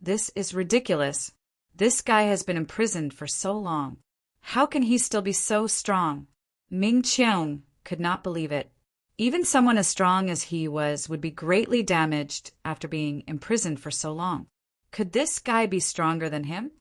This is ridiculous. This guy has been imprisoned for so long. How can he still be so strong? Ming Qiong could not believe it. Even someone as strong as he was would be greatly damaged after being imprisoned for so long. Could this guy be stronger than him?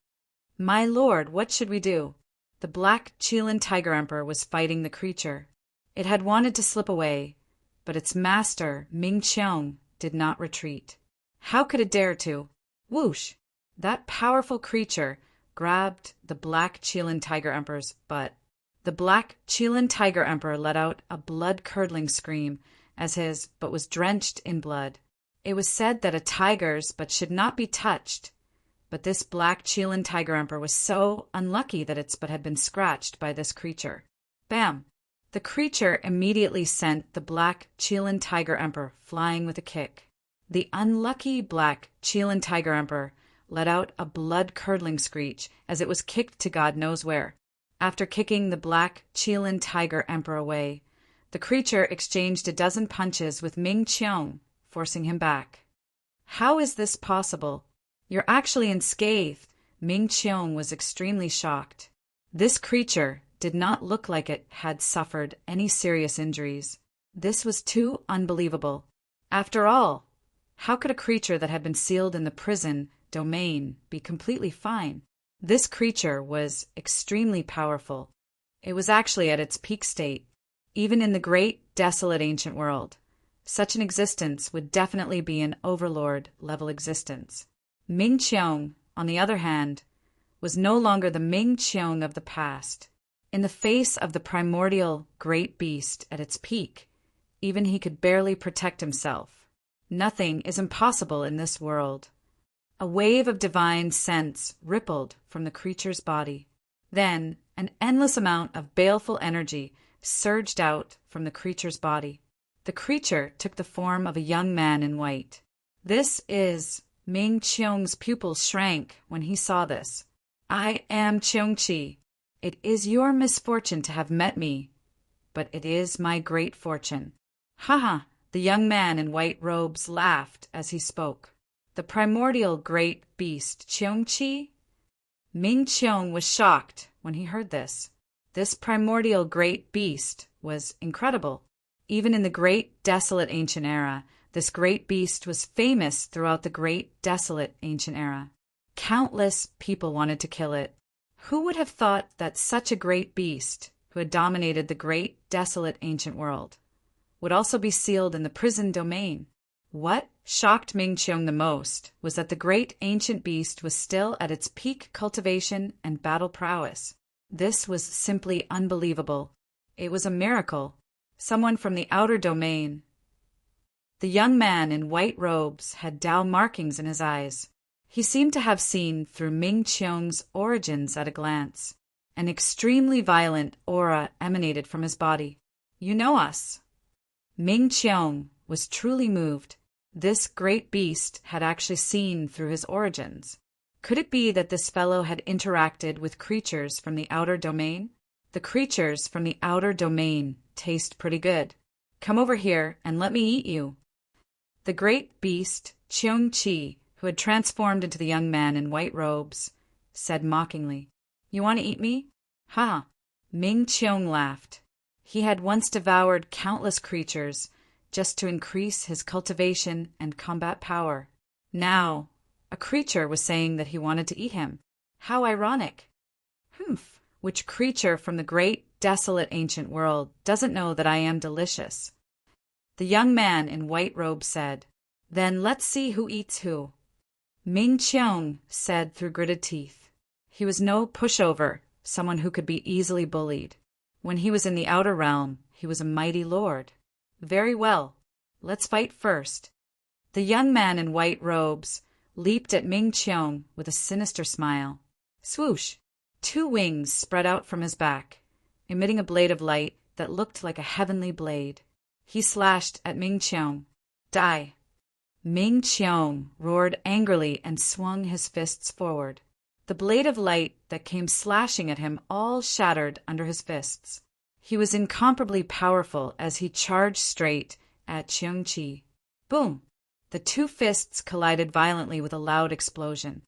My lord, what should we do? The Black Qilin Tiger Emperor was fighting the creature. It had wanted to slip away, but its master, Ming Qiong, did not retreat. How could it dare to? Whoosh! That powerful creature grabbed the Black Qilin Tiger Emperor's butt. The Black Qilin Tiger Emperor let out a blood-curdling scream as his butt was drenched in blood. It was said that a tiger's butt should not be touched, but this Black Qilin Tiger Emperor was so unlucky that its butt had been scratched by this creature. Bam! The creature immediately sent the Black Qilin Tiger Emperor flying with a kick. The unlucky Black Qilin Tiger Emperor let out a blood-curdling screech as it was kicked to God knows where. After kicking the Black Qilin Tiger Emperor away, the creature exchanged a dozen punches with Ming Qiong, forcing him back. How is this possible? You're actually unscathed. Ming Qiong was extremely shocked. This creature did not look like it had suffered any serious injuries. This was too unbelievable. After all, how could a creature that had been sealed in the prison domain be completely fine. This creature was extremely powerful. It was actually at its peak state. Even in the great, desolate ancient world, such an existence would definitely be an overlord-level existence. Ming Qiong, on the other hand, was no longer the Ming Qiong of the past. In the face of the primordial great beast at its peak, even he could barely protect himself. Nothing is impossible in this world. A wave of divine sense rippled from the creature's body. Then, an endless amount of baleful energy surged out from the creature's body. The creature took the form of a young man in white. Ming Qiong's pupils shrank when he saw this. I am Qiongqi. It is your misfortune to have met me, but it is my great fortune. Ha! The young man in white robes laughed as he spoke. The primordial great beast Qiongqi? Ming Qiong was shocked when he heard this. This primordial great beast was incredible. Even in the great desolate ancient era, this great beast was famous throughout the great desolate ancient era. Countless people wanted to kill it. Who would have thought that such a great beast, who had dominated the great desolate ancient world, would also be sealed in the prison domain? What shocked Ming Qiong the most was that the great ancient beast was still at its peak cultivation and battle prowess. This was simply unbelievable. It was a miracle. Someone from the outer domain. The young man in white robes had Tao markings in his eyes. He seemed to have seen through Ming Qiong's origins at a glance. An extremely violent aura emanated from his body. You know us. Ming Qiong was truly moved. This great beast had actually seen through his origins. Could it be that this fellow had interacted with creatures from the outer domain? The creatures from the outer domain taste pretty good. Come over here and let me eat you. The great beast, Qiongqi, who had transformed into the young man in white robes, said mockingly, You want to eat me? Ha! Ming Qiong laughed. He had once devoured countless creatures just to increase his cultivation and combat power. Now, a creature was saying that he wanted to eat him. How ironic. Humph! Which creature from the great, desolate ancient world doesn't know that I am delicious? The young man in white robes said, Then let's see who eats who. Ming Qiong said through gritted teeth. He was no pushover, someone who could be easily bullied. When he was in the outer realm, he was a mighty lord. Very well. Let's fight first. The young man in white robes leaped at Ming Qiong with a sinister smile. Swoosh! 2 wings spread out from his back, emitting a blade of light that looked like a heavenly blade. He slashed at Ming Qiong. Die! Ming Qiong roared angrily and swung his fists forward. The blade of light that came slashing at him all shattered under his fists. He was incomparably powerful as he charged straight at Qiongqi. Boom! The 2 fists collided violently with a loud explosion.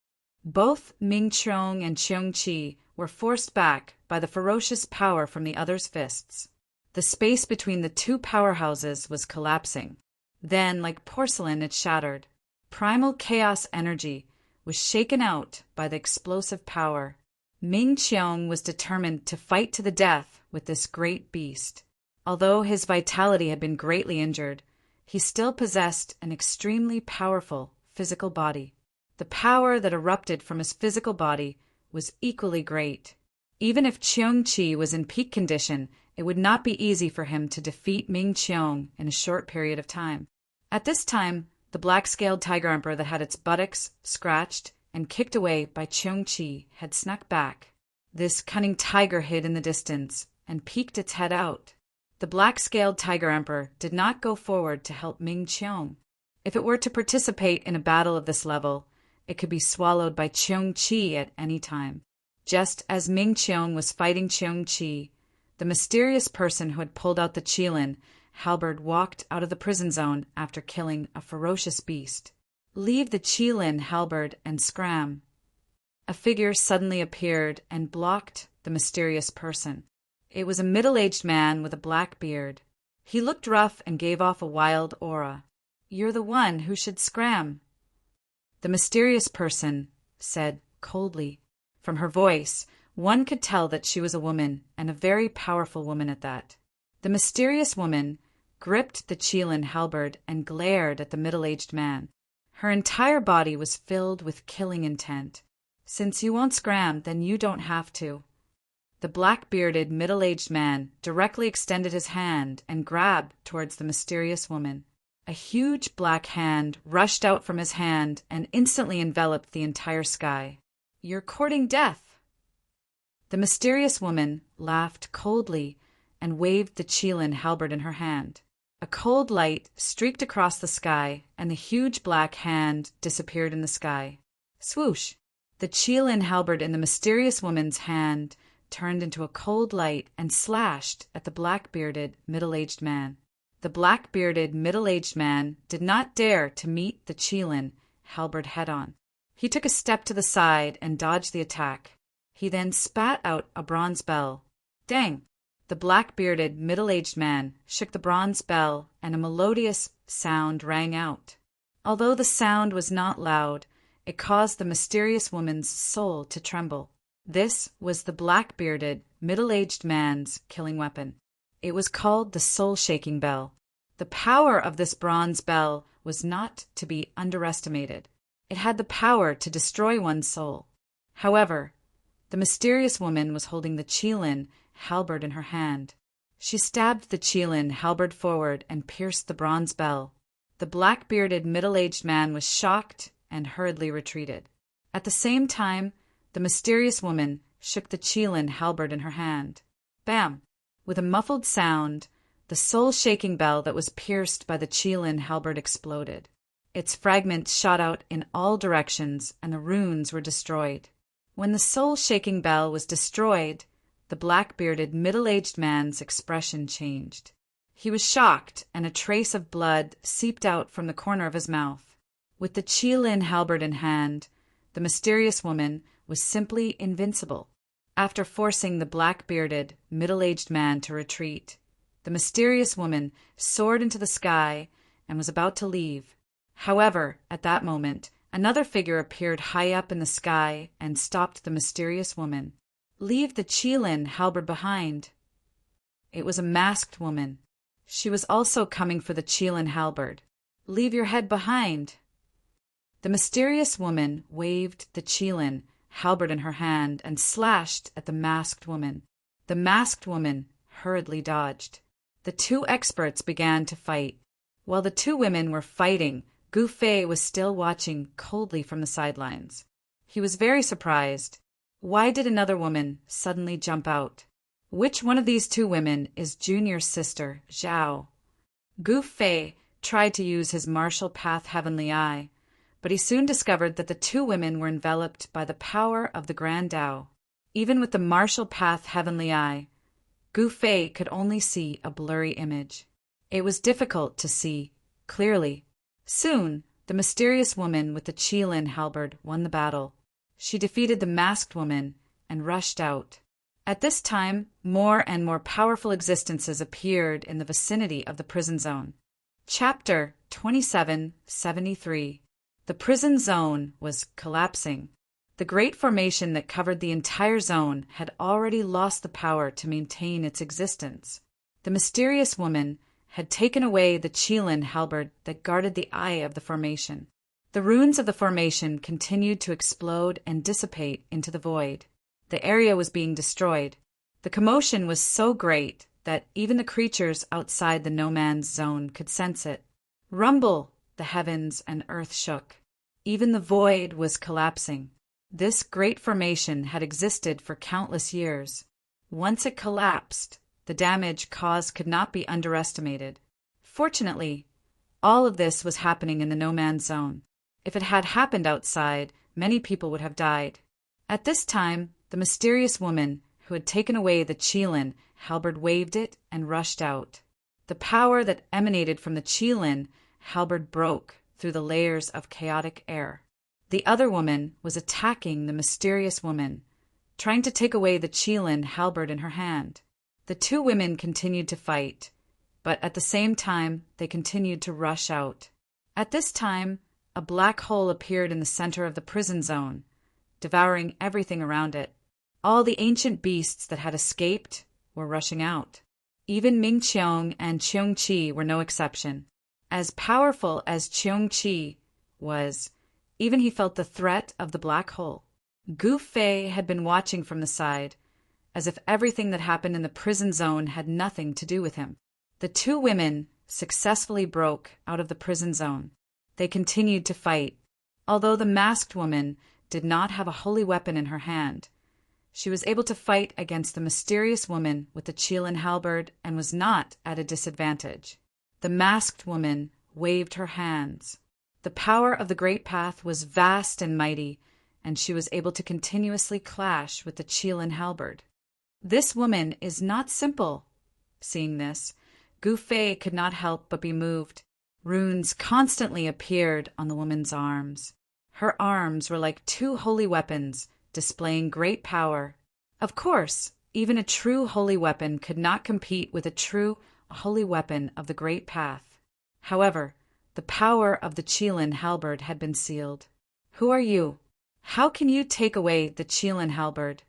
Both Ming Qiong and Qiongqi were forced back by the ferocious power from the other's fists. The space between the 2 powerhouses was collapsing. Then, like porcelain, it shattered. Primal chaos energy was shaken out by the explosive power. Ming Qiong was determined to fight to the death with this great beast. Although his vitality had been greatly injured, he still possessed an extremely powerful physical body. The power that erupted from his physical body was equally great. Even if Qiongqi was in peak condition, it would not be easy for him to defeat Ming Qiong in a short period of time. At this time, the black-scaled tiger emperor that had its buttocks scratched and kicked away by Qiongqi had snuck back. This cunning tiger hid in the distance and peeked its head out. The black-scaled tiger emperor did not go forward to help Ming Qiong. If it were to participate in a battle of this level, it could be swallowed by Qiongqi at any time. Just as Ming Qiong was fighting Qiongqi, the mysterious person who had pulled out the qilin halberd walked out of the prison zone after killing a ferocious beast. Leave the qilin halberd and scram. A figure suddenly appeared and blocked the mysterious person. It was a middle-aged man with a black beard. He looked rough and gave off a wild aura. You're the one who should scram. The mysterious person said coldly. From her voice, one could tell that she was a woman, and a very powerful woman at that. The mysterious woman gripped the Qilin halberd and glared at the middle-aged man. Her entire body was filled with killing intent. "Since you won't scram, then you don't have to." The black-bearded, middle-aged man directly extended his hand and grabbed towards the mysterious woman. A huge black hand rushed out from his hand and instantly enveloped the entire sky. "You're courting death." The mysterious woman laughed coldly and waved the Qilin halberd in her hand. A cold light streaked across the sky, and the huge black hand disappeared in the sky. Swoosh! The Qilin halberd in the mysterious woman's hand turned into a cold light and slashed at the black-bearded, middle-aged man. The black-bearded, middle-aged man did not dare to meet the Qilin halberd head-on. He took a step to the side and dodged the attack. He then spat out a bronze bell. Dang! The black-bearded, middle-aged man shook the bronze bell, and a melodious sound rang out. Although the sound was not loud, it caused the mysterious woman's soul to tremble. This was the black-bearded, middle-aged man's killing weapon. It was called the soul-shaking bell. The power of this bronze bell was not to be underestimated. It had the power to destroy one's soul. However, the mysterious woman was holding the Qilin halberd in her hand. She stabbed the Qilin halberd forward and pierced the bronze bell. The black-bearded, middle-aged man was shocked and hurriedly retreated. At the same time, the mysterious woman shook the Qilin halberd in her hand. Bam! With a muffled sound, the soul-shaking bell that was pierced by the Qilin halberd exploded. Its fragments shot out in all directions, and the runes were destroyed. When the soul-shaking bell was destroyed, the black-bearded, middle-aged man's expression changed. He was shocked, and a trace of blood seeped out from the corner of his mouth. With the Qilin halberd in hand, the mysterious woman was simply invincible. After forcing the black-bearded, middle-aged man to retreat, the mysterious woman soared into the sky and was about to leave. However, at that moment, another figure appeared high up in the sky and stopped the mysterious woman. "Leave the Qilin halberd behind." It was a masked woman. She was also coming for the Qilin halberd. "Leave your head behind." The mysterious woman waved the Qilin halberd in her hand and slashed at the masked woman. The masked woman hurriedly dodged. The two experts began to fight. While the two women were fighting, Gu Fei was still watching coldly from the sidelines. He was very surprised. Why did another woman suddenly jump out? Which one of these two women is Junior's sister, Zhao? Gu Fei tried to use his martial path heavenly eye, but he soon discovered that the two women were enveloped by the power of the Grand Tao. Even with the martial path heavenly eye, Gu Fei could only see a blurry image. It was difficult to see clearly. Soon, the mysterious woman with the Qilin halberd won the battle. She defeated the masked woman and rushed out. At this time, more and more powerful existences appeared in the vicinity of the prison zone. Chapter 2773. The prison zone was collapsing. The great formation that covered the entire zone had already lost the power to maintain its existence. The mysterious woman had taken away the Qilin halberd that guarded the eye of the formation. The runes of the formation continued to explode and dissipate into the void. The area was being destroyed. The commotion was so great that even the creatures outside the no-man's zone could sense it. Rumble! The heavens and earth shook. Even the void was collapsing. This great formation had existed for countless years. Once it collapsed, the damage caused could not be underestimated. Fortunately, all of this was happening in the no-man's zone. If it had happened outside, many people would have died. At this time, the mysterious woman who had taken away the Qilin halberd waved it and rushed out. The power that emanated from the Qilin halberd broke through the layers of chaotic air. The other woman was attacking the mysterious woman, trying to take away the Qilin halberd in her hand. The two women continued to fight, but at the same time they continued to rush out. At this time, a black hole appeared in the center of the prison zone, devouring everything around it. All the ancient beasts that had escaped were rushing out. Even Ming Qiong and Qiong Qi were no exception. As powerful as Qiong Qi was, even he felt the threat of the black hole. Gu Fei had been watching from the side, as if everything that happened in the prison zone had nothing to do with him. The two women successfully broke out of the prison zone. They continued to fight. Although the masked woman did not have a holy weapon in her hand, she was able to fight against the mysterious woman with the Qilin halberd and was not at a disadvantage. The masked woman waved her hands. The power of the Great Path was vast and mighty, and she was able to continuously clash with the Qilin halberd. This woman is not simple. Seeing this, Gu Fei could not help but be moved. Runes constantly appeared on the woman's arms. Her arms were like two holy weapons, displaying great power. Of course, even a true holy weapon could not compete with a true holy weapon of the Great Path. However, the power of the Qilin halberd had been sealed. Who are you? How can you take away the Qilin halberd?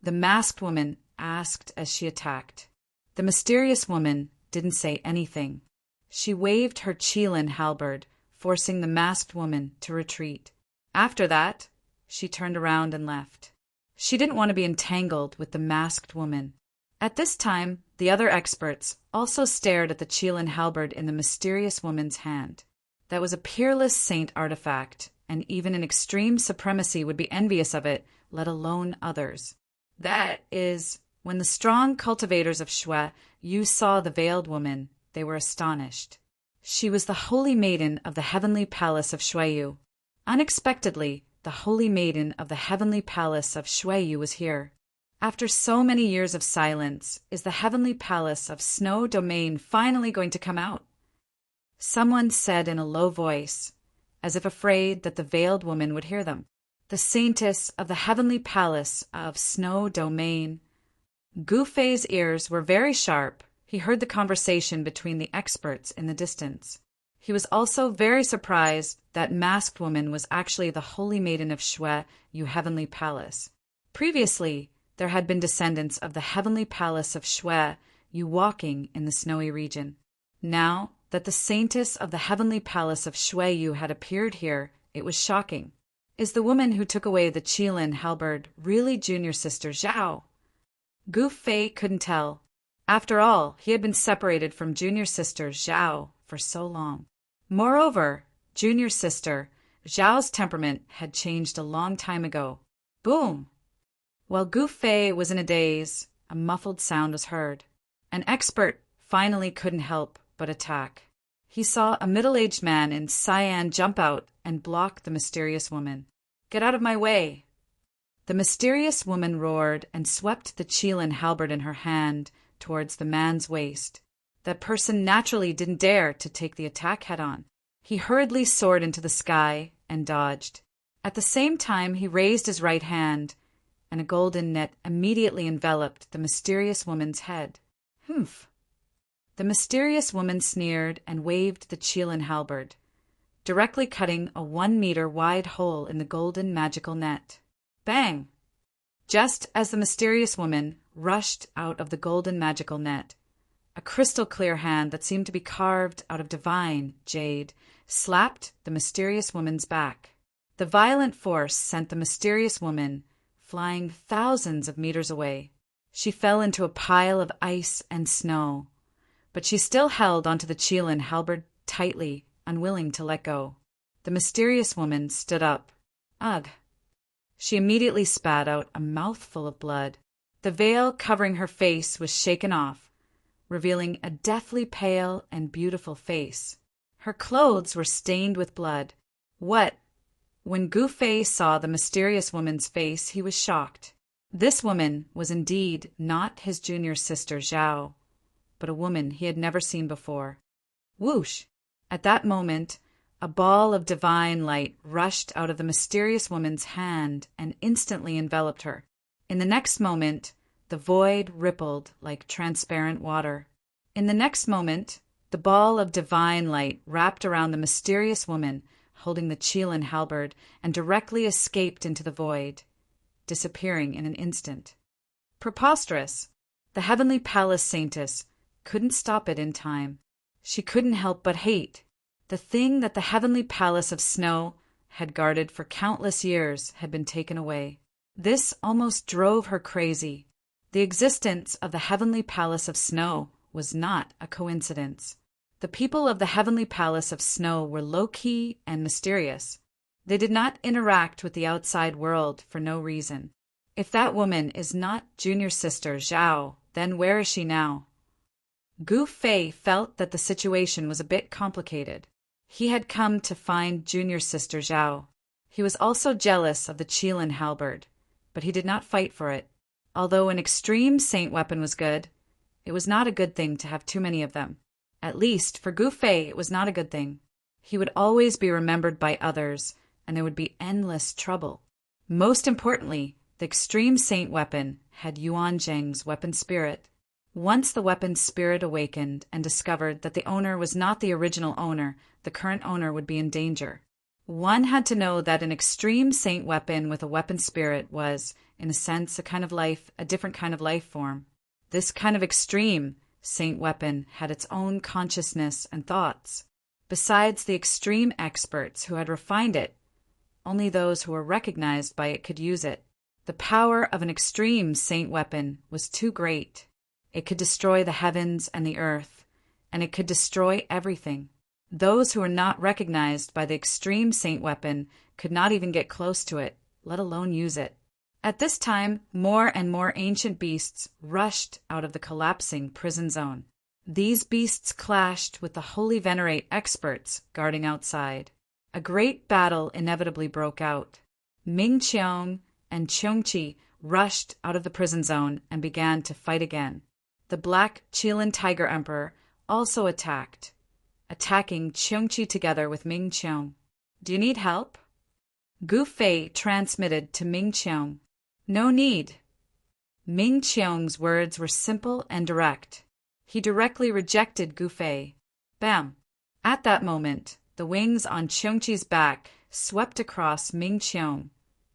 The masked woman asked as she attacked. The mysterious woman didn't say anything. She waved her Qilin halberd, forcing the masked woman to retreat. After that, she turned around and left. She didn't want to be entangled with the masked woman. At this time, the other experts also stared at the Qilin halberd in the mysterious woman's hand. That was a peerless saint artifact, and even an extreme supremacy would be envious of it, let alone others. That is, when the strong cultivators of Shui Yu saw the veiled woman, they were astonished. She was the holy maiden of the heavenly palace of Shui Yu. Unexpectedly, the holy maiden of the heavenly palace of Shui Yu was here. After so many years of silence, is the heavenly palace of Snow Domain finally going to come out? Someone said in a low voice, as if afraid that the veiled woman would hear them. The saintess of the heavenly palace of Snow Domain. Gu Fei's ears were very sharp. He heard the conversation between the experts in the distance. He was also very surprised that masked woman was actually the holy maiden of Shui Yu heavenly palace. Previously, there had been descendants of the heavenly palace of Shui Yu walking in the snowy region. Now that the saintess of the heavenly palace of Shui Yu had appeared here, it was shocking. Is the woman who took away the Qilin halberd really junior sister Zhao? Gu Fei couldn't tell. After all, he had been separated from junior sister Zhao for so long. Moreover, junior sister Zhao's temperament had changed a long time ago. Boom! While Gu Fei was in a daze, a muffled sound was heard. An expert finally couldn't help but attack. He saw a middle-aged man in cyan jump out and block the mysterious woman. "Get out of my way!" The mysterious woman roared and swept the Qilin halberd in her hand towards the man's waist. That person naturally didn't dare to take the attack head-on. He hurriedly soared into the sky and dodged. At the same time, he raised his right hand, and a golden net immediately enveloped the mysterious woman's head. Humph! The mysterious woman sneered and waved the Qilin halberd, directly cutting a 1-meter wide hole in the golden magical net. Bang! Just as the mysterious woman rushed out of the golden magical net, a crystal-clear hand that seemed to be carved out of divine jade slapped the mysterious woman's back. The violent force sent the mysterious woman flying thousands of meters away. She fell into a pile of ice and snow, but she still held onto the Qilin halberd tightly, unwilling to let go. The mysterious woman stood up. Ugh! She immediately spat out a mouthful of blood. The veil covering her face was shaken off, revealing a deathly pale and beautiful face. Her clothes were stained with blood. What? When Gu Fei saw the mysterious woman's face, he was shocked. This woman was indeed not his junior sister Zhao, but a woman he had never seen before. Whoosh! At that moment, a ball of divine light rushed out of the mysterious woman's hand and instantly enveloped her. In the next moment, the void rippled like transparent water. In the next moment, the ball of divine light wrapped around the mysterious woman, holding the Qilin halberd, and directly escaped into the void, disappearing in an instant. Preposterous! The heavenly palace saintess couldn't stop it in time. She couldn't help but hate. The thing that the heavenly palace of snow had guarded for countless years had been taken away. This almost drove her crazy. The existence of the heavenly palace of snow was not a coincidence. The people of the heavenly palace of snow were low-key and mysterious. They did not interact with the outside world for no reason. If that woman is not junior sister Zhao, then where is she now? Gu Fei felt that the situation was a bit complicated. He had come to find junior sister Zhao. He was also jealous of the Qilin halberd, but he did not fight for it. Although an extreme saint weapon was good, it was not a good thing to have too many of them. At least, for Gu Fei, it was not a good thing. He would always be remembered by others, and there would be endless trouble. Most importantly, the extreme saint weapon had Yuan Zheng's weapon spirit. Once the weapon spirit awakened and discovered that the owner was not the original owner, the current owner would be in danger. One had to know that an extreme saint weapon with a weapon spirit was, in a sense, a different kind of life form. This kind of extreme saint weapon had its own consciousness and thoughts. Besides the extreme experts who had refined it, only those who were recognized by it could use it. The power of an extreme saint weapon was too great. It could destroy the heavens and the earth, and it could destroy everything. Those who were not recognized by the extreme saint weapon could not even get close to it, let alone use it. At this time, more and more ancient beasts rushed out of the collapsing prison zone. These beasts clashed with the holy venerate experts guarding outside. A great battle inevitably broke out. Ming Qiong and Qiongqi rushed out of the prison zone and began to fight again. The Black Qilin Tiger Emperor also attacked, attacking Qiongqi together with Ming Qiong. "Do you need help?" Gu Fei transmitted to Ming Qiong. "No need." Ming Qiong's words were simple and direct. He directly rejected Gu Fei. Bam! At that moment, the wings on Qiongqi's back swept across Ming Qiong,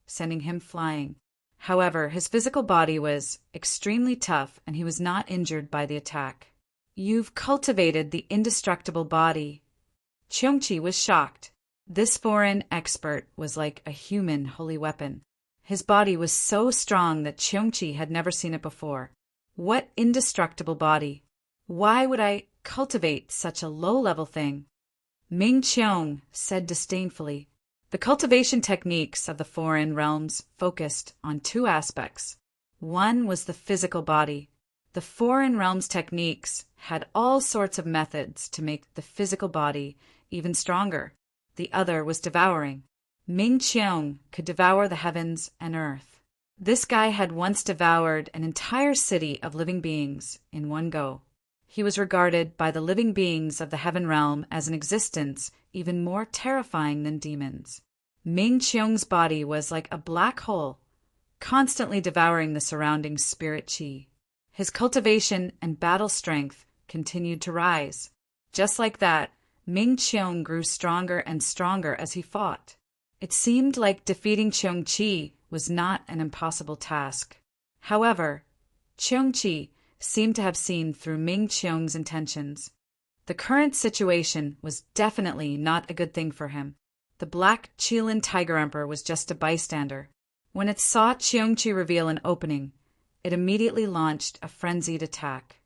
sending him flying. However, his physical body was extremely tough and he was not injured by the attack. "You've cultivated the indestructible body." Qiongqi was shocked. This foreign expert was like a human holy weapon. His body was so strong that Qiongqi had never seen it before. What indestructible body? Why would I cultivate such a low-level thing? Ming Qiong said disdainfully. The cultivation techniques of the foreign realms focused on two aspects. One was the physical body. The foreign realms techniques had all sorts of methods to make the physical body even stronger. The other was devouring. Ming Qiong could devour the heavens and earth. This guy had once devoured an entire city of living beings in one go. He was regarded by the living beings of the heaven realm as an existence even more terrifying than demons. Ming Qiong's body was like a black hole, constantly devouring the surrounding spirit qi. His cultivation and battle strength continued to rise. Just like that, Ming Qiong grew stronger and stronger as he fought. It seemed like defeating Qiongqi was not an impossible task. However, Qiongqi seemed to have seen through Ming Qiong's intentions. The current situation was definitely not a good thing for him. The Black Qilin Tiger Emperor was just a bystander. When it saw Qiongqi reveal an opening, it immediately launched a frenzied attack.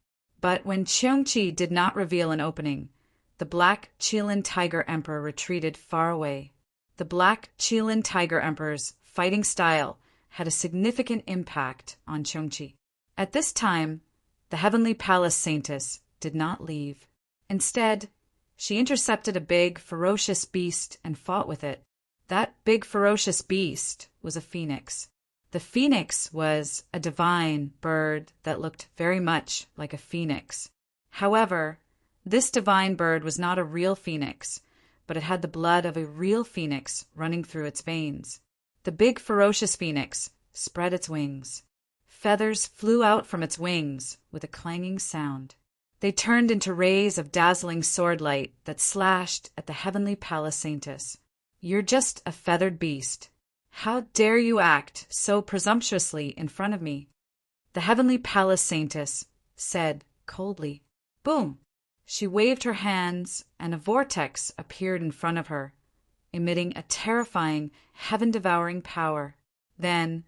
But when Qiongqi did not reveal an opening, the Black Qilin Tiger Emperor retreated far away. The Black Qilin Tiger Emperor's fighting style had a significant impact on Qiongqi. At this time, the Heavenly Palace Saintess did not leave. Instead, she intercepted a big, ferocious beast and fought with it. That big, ferocious beast was a phoenix. The phoenix was a divine bird that looked very much like a phoenix. However, this divine bird was not a real phoenix, but it had the blood of a real phoenix running through its veins. The big, ferocious phoenix spread its wings. Feathers flew out from its wings with a clanging sound. They turned into rays of dazzling sword light that slashed at the Heavenly Palace Saintess. "You're just a feathered beast. How dare you act so presumptuously in front of me?" The heavenly palace saintess said coldly. Boom! She waved her hands, and a vortex appeared in front of her, emitting a terrifying, heaven-devouring power. Then,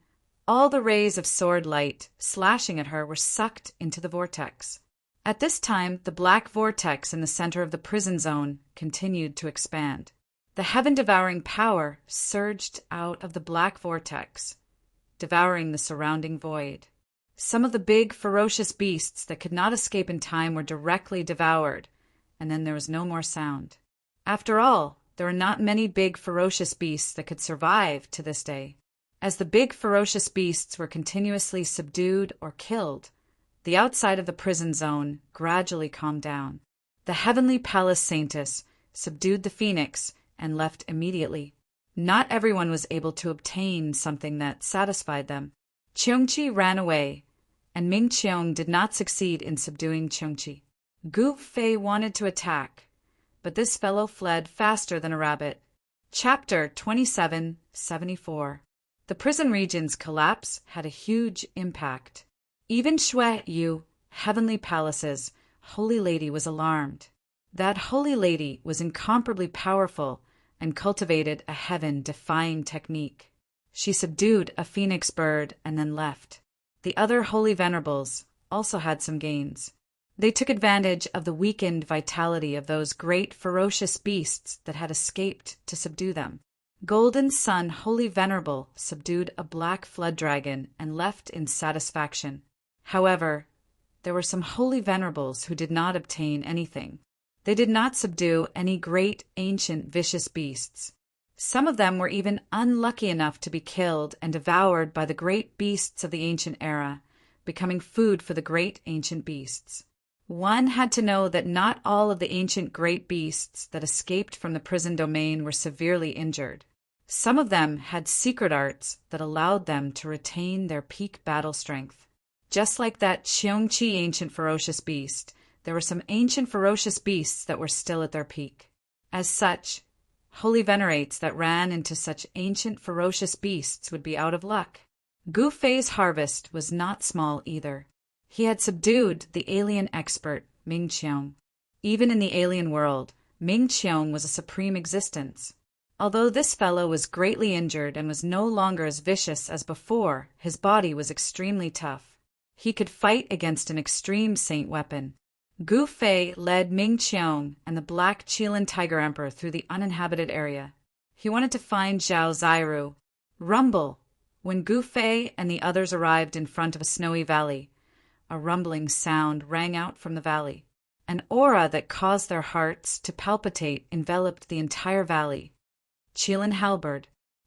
all the rays of sword light slashing at her were sucked into the vortex. At this time, the black vortex in the center of the prison zone continued to expand. The heaven-devouring power surged out of the black vortex, devouring the surrounding void. Some of the big, ferocious beasts that could not escape in time were directly devoured, and then there was no more sound. After all, there are not many big, ferocious beasts that could survive to this day. As the big, ferocious beasts were continuously subdued or killed, the outside of the prison zone gradually calmed down. The heavenly palace saintess subdued the phoenix and left immediately. Not everyone was able to obtain something that satisfied them. Cheongchi ran away, and Ming Cheong did not succeed in subduing Cheongchi. Gu Fei wanted to attack, but this fellow fled faster than a rabbit. Chapter 2774. The prison region's collapse had a huge impact. Even Shui Yu, Heavenly Palace's Holy Lady, was alarmed. That Holy Lady was incomparably powerful and cultivated a heaven-defying technique. She subdued a phoenix bird and then left. The other Holy Venerables also had some gains. They took advantage of the weakened vitality of those great ferocious beasts that had escaped to subdue them. Golden Sun Holy Venerable subdued a black flood dragon and left in satisfaction. However, there were some Holy Venerables who did not obtain anything. They did not subdue any great, ancient, vicious beasts. Some of them were even unlucky enough to be killed and devoured by the great beasts of the ancient era, becoming food for the great ancient beasts. One had to know that not all of the ancient great beasts that escaped from the prison domain were severely injured. Some of them had secret arts that allowed them to retain their peak battle strength. Just like that Cheongchi ancient ferocious beast, there were some ancient ferocious beasts that were still at their peak. As such, holy venerates that ran into such ancient ferocious beasts would be out of luck. Gu Fei's harvest was not small either. He had subdued the alien expert, Ming Cheong. Even in the alien world, Ming Cheong was a supreme existence. Although this fellow was greatly injured and was no longer as vicious as before, his body was extremely tough. He could fight against an extreme saint weapon. Gu Fei led Ming Cheong and the Black Qilin Tiger Emperor through the uninhabited area. He wanted to find Zhao Zairu. Rumble! When Gu Fei and the others arrived in front of a snowy valley, a rumbling sound rang out from the valley. An aura that caused their hearts to palpitate enveloped the entire valley. Qilin Halberd.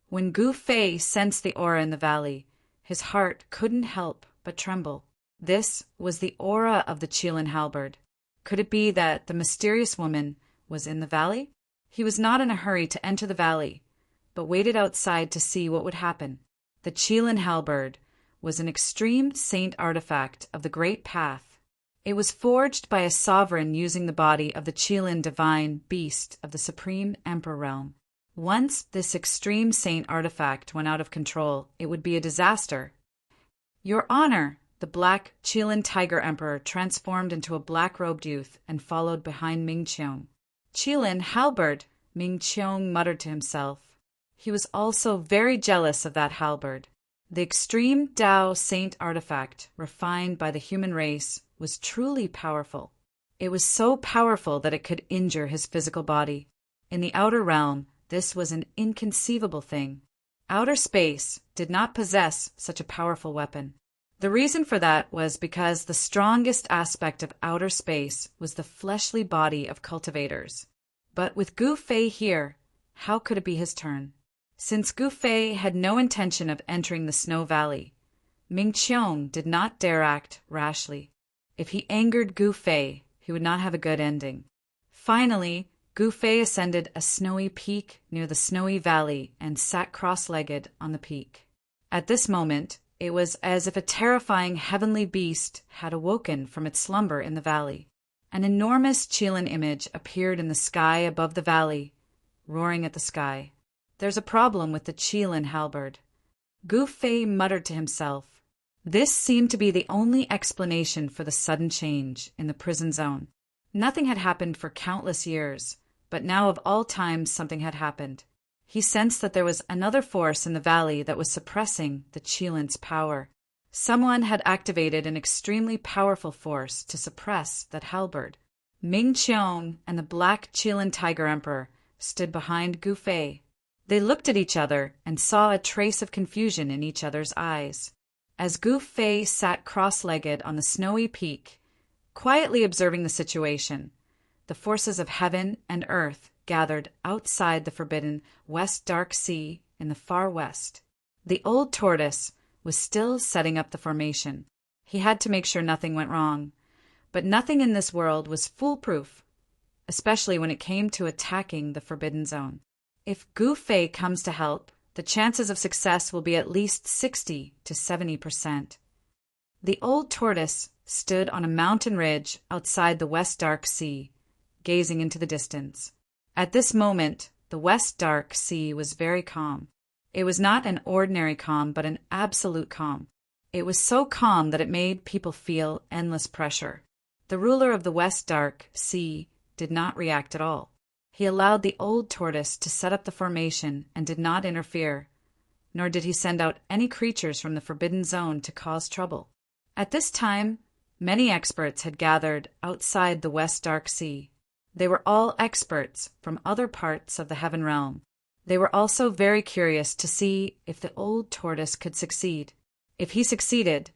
When Gu Fei sensed the aura in the valley, his heart couldn't help but tremble. This was the aura of the Qilin Halberd. Could it be that the mysterious woman was in the valley? He was not in a hurry to enter the valley, but waited outside to see what would happen. The Qilin Halberd was an extreme saint artifact of the Great Path. It was forged by a sovereign using the body of the Qilin divine beast of the Supreme Emperor realm. Once this extreme saint artifact went out of control, it would be a disaster. Your Honor! The Black Qilin Tiger Emperor transformed into a black-robed youth and followed behind Ming Cheong. Qilin Halberd, Ming Cheong muttered to himself. He was also very jealous of that halberd. The extreme Tao saint artifact, refined by the human race, was truly powerful. It was so powerful that it could injure his physical body. In the outer realm, this was an inconceivable thing. Outer space did not possess such a powerful weapon. The reason for that was because the strongest aspect of outer space was the fleshly body of cultivators. But with Gu Fei here, how could it be his turn? Since Gu Fei had no intention of entering the Snow Valley, Ming Cheong did not dare act rashly. If he angered Gu Fei, he would not have a good ending. Finally, Gu Fei ascended a snowy peak near the snowy valley and sat cross-legged on the peak. At this moment, it was as if a terrifying heavenly beast had awoken from its slumber in the valley. An enormous Qilin image appeared in the sky above the valley, roaring at the sky. "There's a problem with the Qilin halberd." Gu Fei muttered to himself. This seemed to be the only explanation for the sudden change in the prison zone. Nothing had happened for countless years, but now of all times something had happened. He sensed that there was another force in the valley that was suppressing the Qilin's power. Someone had activated an extremely powerful force to suppress that halberd. Ming Qiong and the Black Qilin Tiger Emperor stood behind Gu Fei. They looked at each other and saw a trace of confusion in each other's eyes. As Gu Fei sat cross-legged on the snowy peak, quietly observing the situation, the forces of heaven and earth gathered outside the forbidden West Dark Sea in the far west. The old tortoise was still setting up the formation. He had to make sure nothing went wrong. But nothing in this world was foolproof, especially when it came to attacking the Forbidden Zone. If Gu Fei comes to help, the chances of success will be at least 60 to 70%. The old tortoise stood on a mountain ridge outside the West Dark Sea, gazing into the distance. At this moment, the West Dark Sea was very calm. It was not an ordinary calm, but an absolute calm. It was so calm that it made people feel endless pressure. The ruler of the West Dark Sea did not react at all. He allowed the old tortoise to set up the formation and did not interfere, nor did he send out any creatures from the Forbidden Zone to cause trouble. At this time, many experts had gathered outside the West Dark Sea. They were all experts from other parts of the Heaven Realm. They were also very curious to see if the old tortoise could succeed. If he succeeded,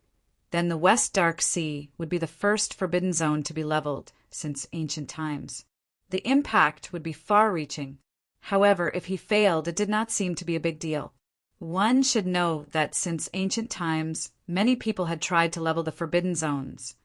then the West Dark Sea would be the first Forbidden Zone to be leveled since ancient times. The impact would be far-reaching. However, if he failed, it did not seem to be a big deal. One should know that since ancient times, many people had tried to level the Forbidden Zones,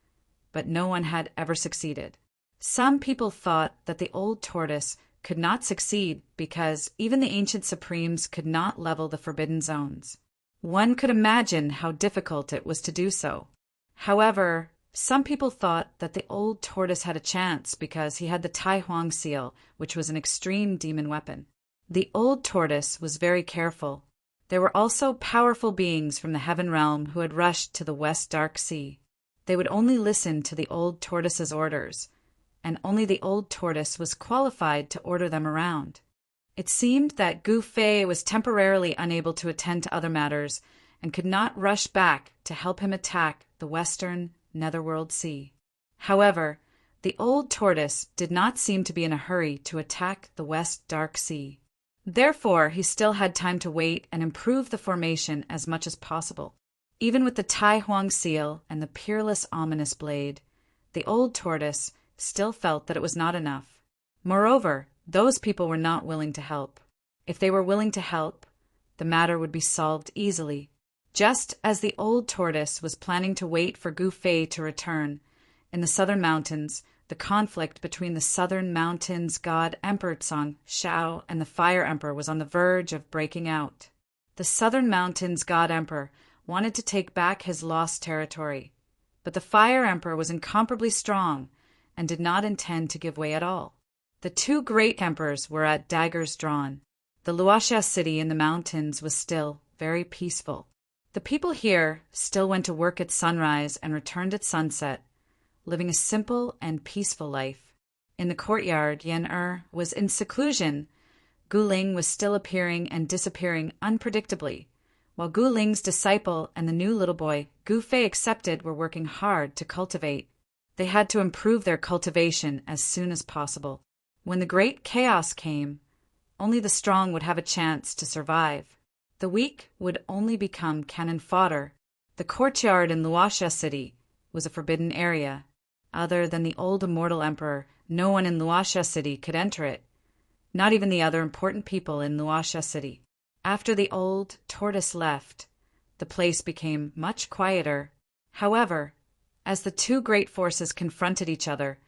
but no one had ever succeeded. Some people thought that the old tortoise could not succeed because even the ancient supremes could not level the Forbidden Zones. One could imagine how difficult it was to do so. However, some people thought that the old tortoise had a chance because he had the Tai Huang seal, which was an extreme demon weapon. The old tortoise was very careful. There were also powerful beings from the Heaven Realm who had rushed to the West Dark Sea. They would only listen to the old tortoise's orders, and only the old tortoise was qualified to order them around. It seemed that Gu Fei was temporarily unable to attend to other matters and could not rush back to help him attack the Western Netherworld Sea. However, the old tortoise did not seem to be in a hurry to attack the West Dark Sea. Therefore, he still had time to wait and improve the formation as much as possible. Even with the Tai Huang seal and the peerless ominous blade, the old tortoise still felt that it was not enough. Moreover, those people were not willing to help. If they were willing to help, the matter would be solved easily. Just as the old tortoise was planning to wait for Gu Fei to return, in the southern mountains, the conflict between the southern mountains god Emperor Tsang Shao and the Fire Emperor was on the verge of breaking out. The southern mountains god Emperor wanted to take back his lost territory, but the Fire Emperor was incomparably strong and did not intend to give way at all. The two great emperors were at daggers drawn. The Luoxia city in the mountains was still very peaceful. The people here still went to work at sunrise and returned at sunset, living a simple and peaceful life. In the courtyard, Yen was in seclusion. Gu Ling was still appearing and disappearing unpredictably, while Gu Ling's disciple and the new little boy Gu Fei accepted were working hard to cultivate. They had to improve their cultivation as soon as possible. When the great chaos came, only the strong would have a chance to survive. The weak would only become cannon fodder. The courtyard in Luoxia city was a forbidden area. Other than the old immortal emperor, no one in Luoxia city could enter it, not even the other important people in Luoxia city. After the old tortoise left, the place became much quieter. However, as the two great forces confronted each other,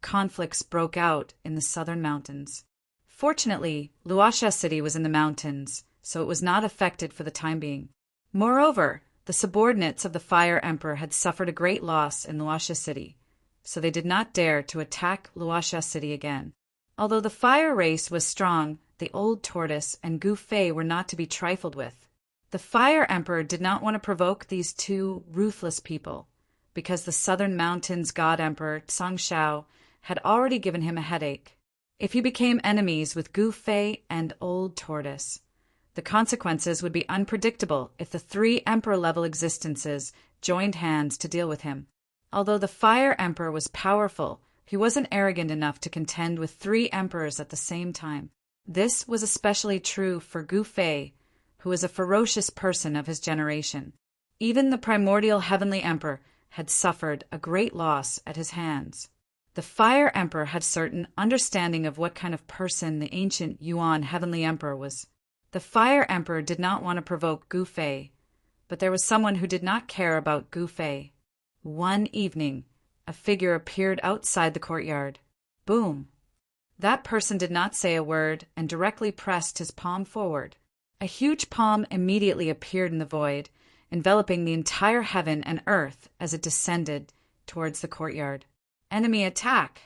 conflicts broke out in the southern mountains. Fortunately, Luoxia city was in the mountains, so it was not affected for the time being. Moreover, the subordinates of the Fire Emperor had suffered a great loss in Luoxia city, so they did not dare to attack Luoxia city again. Although the fire race was strong, the old tortoise, and Gu Fei were not to be trifled with. The Fire Emperor did not want to provoke these two ruthless people, because the Southern Mountains God Emperor Shao had already given him a headache. If he became enemies with Gu Fei and Old Tortoise, the consequences would be unpredictable if the three emperor-level existences joined hands to deal with him. Although the Fire Emperor was powerful, he wasn't arrogant enough to contend with three emperors at the same time. This was especially true for Gu Fei, who was a ferocious person of his generation. Even the primordial heavenly emperor had suffered a great loss at his hands. The Fire Emperor had certain understanding of what kind of person the ancient Yuan heavenly emperor was. The Fire Emperor did not want to provoke Gu Fei, but there was someone who did not care about Gu Fei. One evening, a figure appeared outside the courtyard. Boom! That person did not say a word and directly pressed his palm forward. A huge palm immediately appeared in the void, enveloping the entire heaven and earth as it descended towards the courtyard. Enemy attack!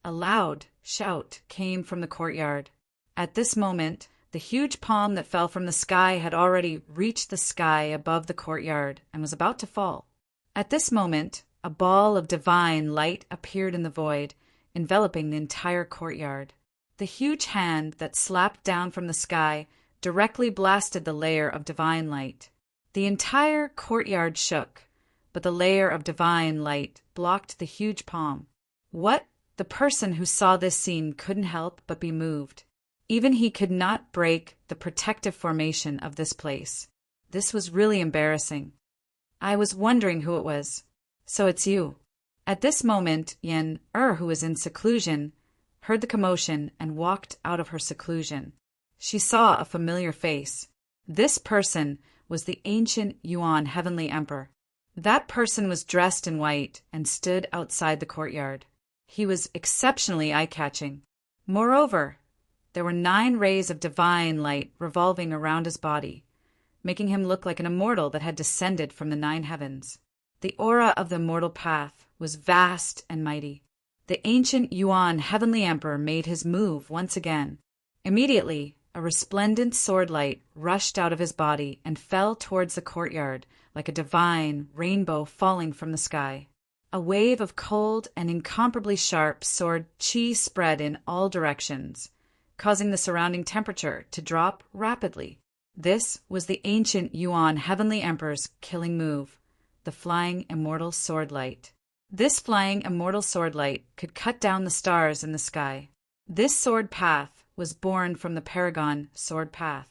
A loud shout came from the courtyard. At this moment, the huge palm that fell from the sky had already reached the sky above the courtyard and was about to fall. At this moment, a ball of divine light appeared in the void, enveloping the entire courtyard. The huge hand that slapped down from the sky directly blasted the layer of divine light. The entire courtyard shook, but the layer of divine light blocked the huge palm. What? The person who saw this scene couldn't help but be moved. Even he could not break the protective formation of this place. This was really embarrassing. I was wondering who it was. So it's you. At this moment, Yen who was in seclusion, heard the commotion and walked out of her seclusion. She saw a familiar face. This person was the ancient Yuan heavenly emperor. That person was dressed in white and stood outside the courtyard. He was exceptionally eye-catching. Moreover, there were 9 rays of divine light revolving around his body, making him look like an immortal that had descended from the 9 heavens. The aura of the immortal path was vast and mighty. The ancient Yuan heavenly emperor made his move once again. Immediately, a resplendent sword light rushed out of his body and fell towards the courtyard like a divine rainbow falling from the sky. A wave of cold and incomparably sharp sword chi spread in all directions, causing the surrounding temperature to drop rapidly. This was the ancient Yuan heavenly emperor's killing move, the flying immortal sword light. This flying immortal sword light could cut down the stars in the sky. This sword path was born from the Paragon sword path.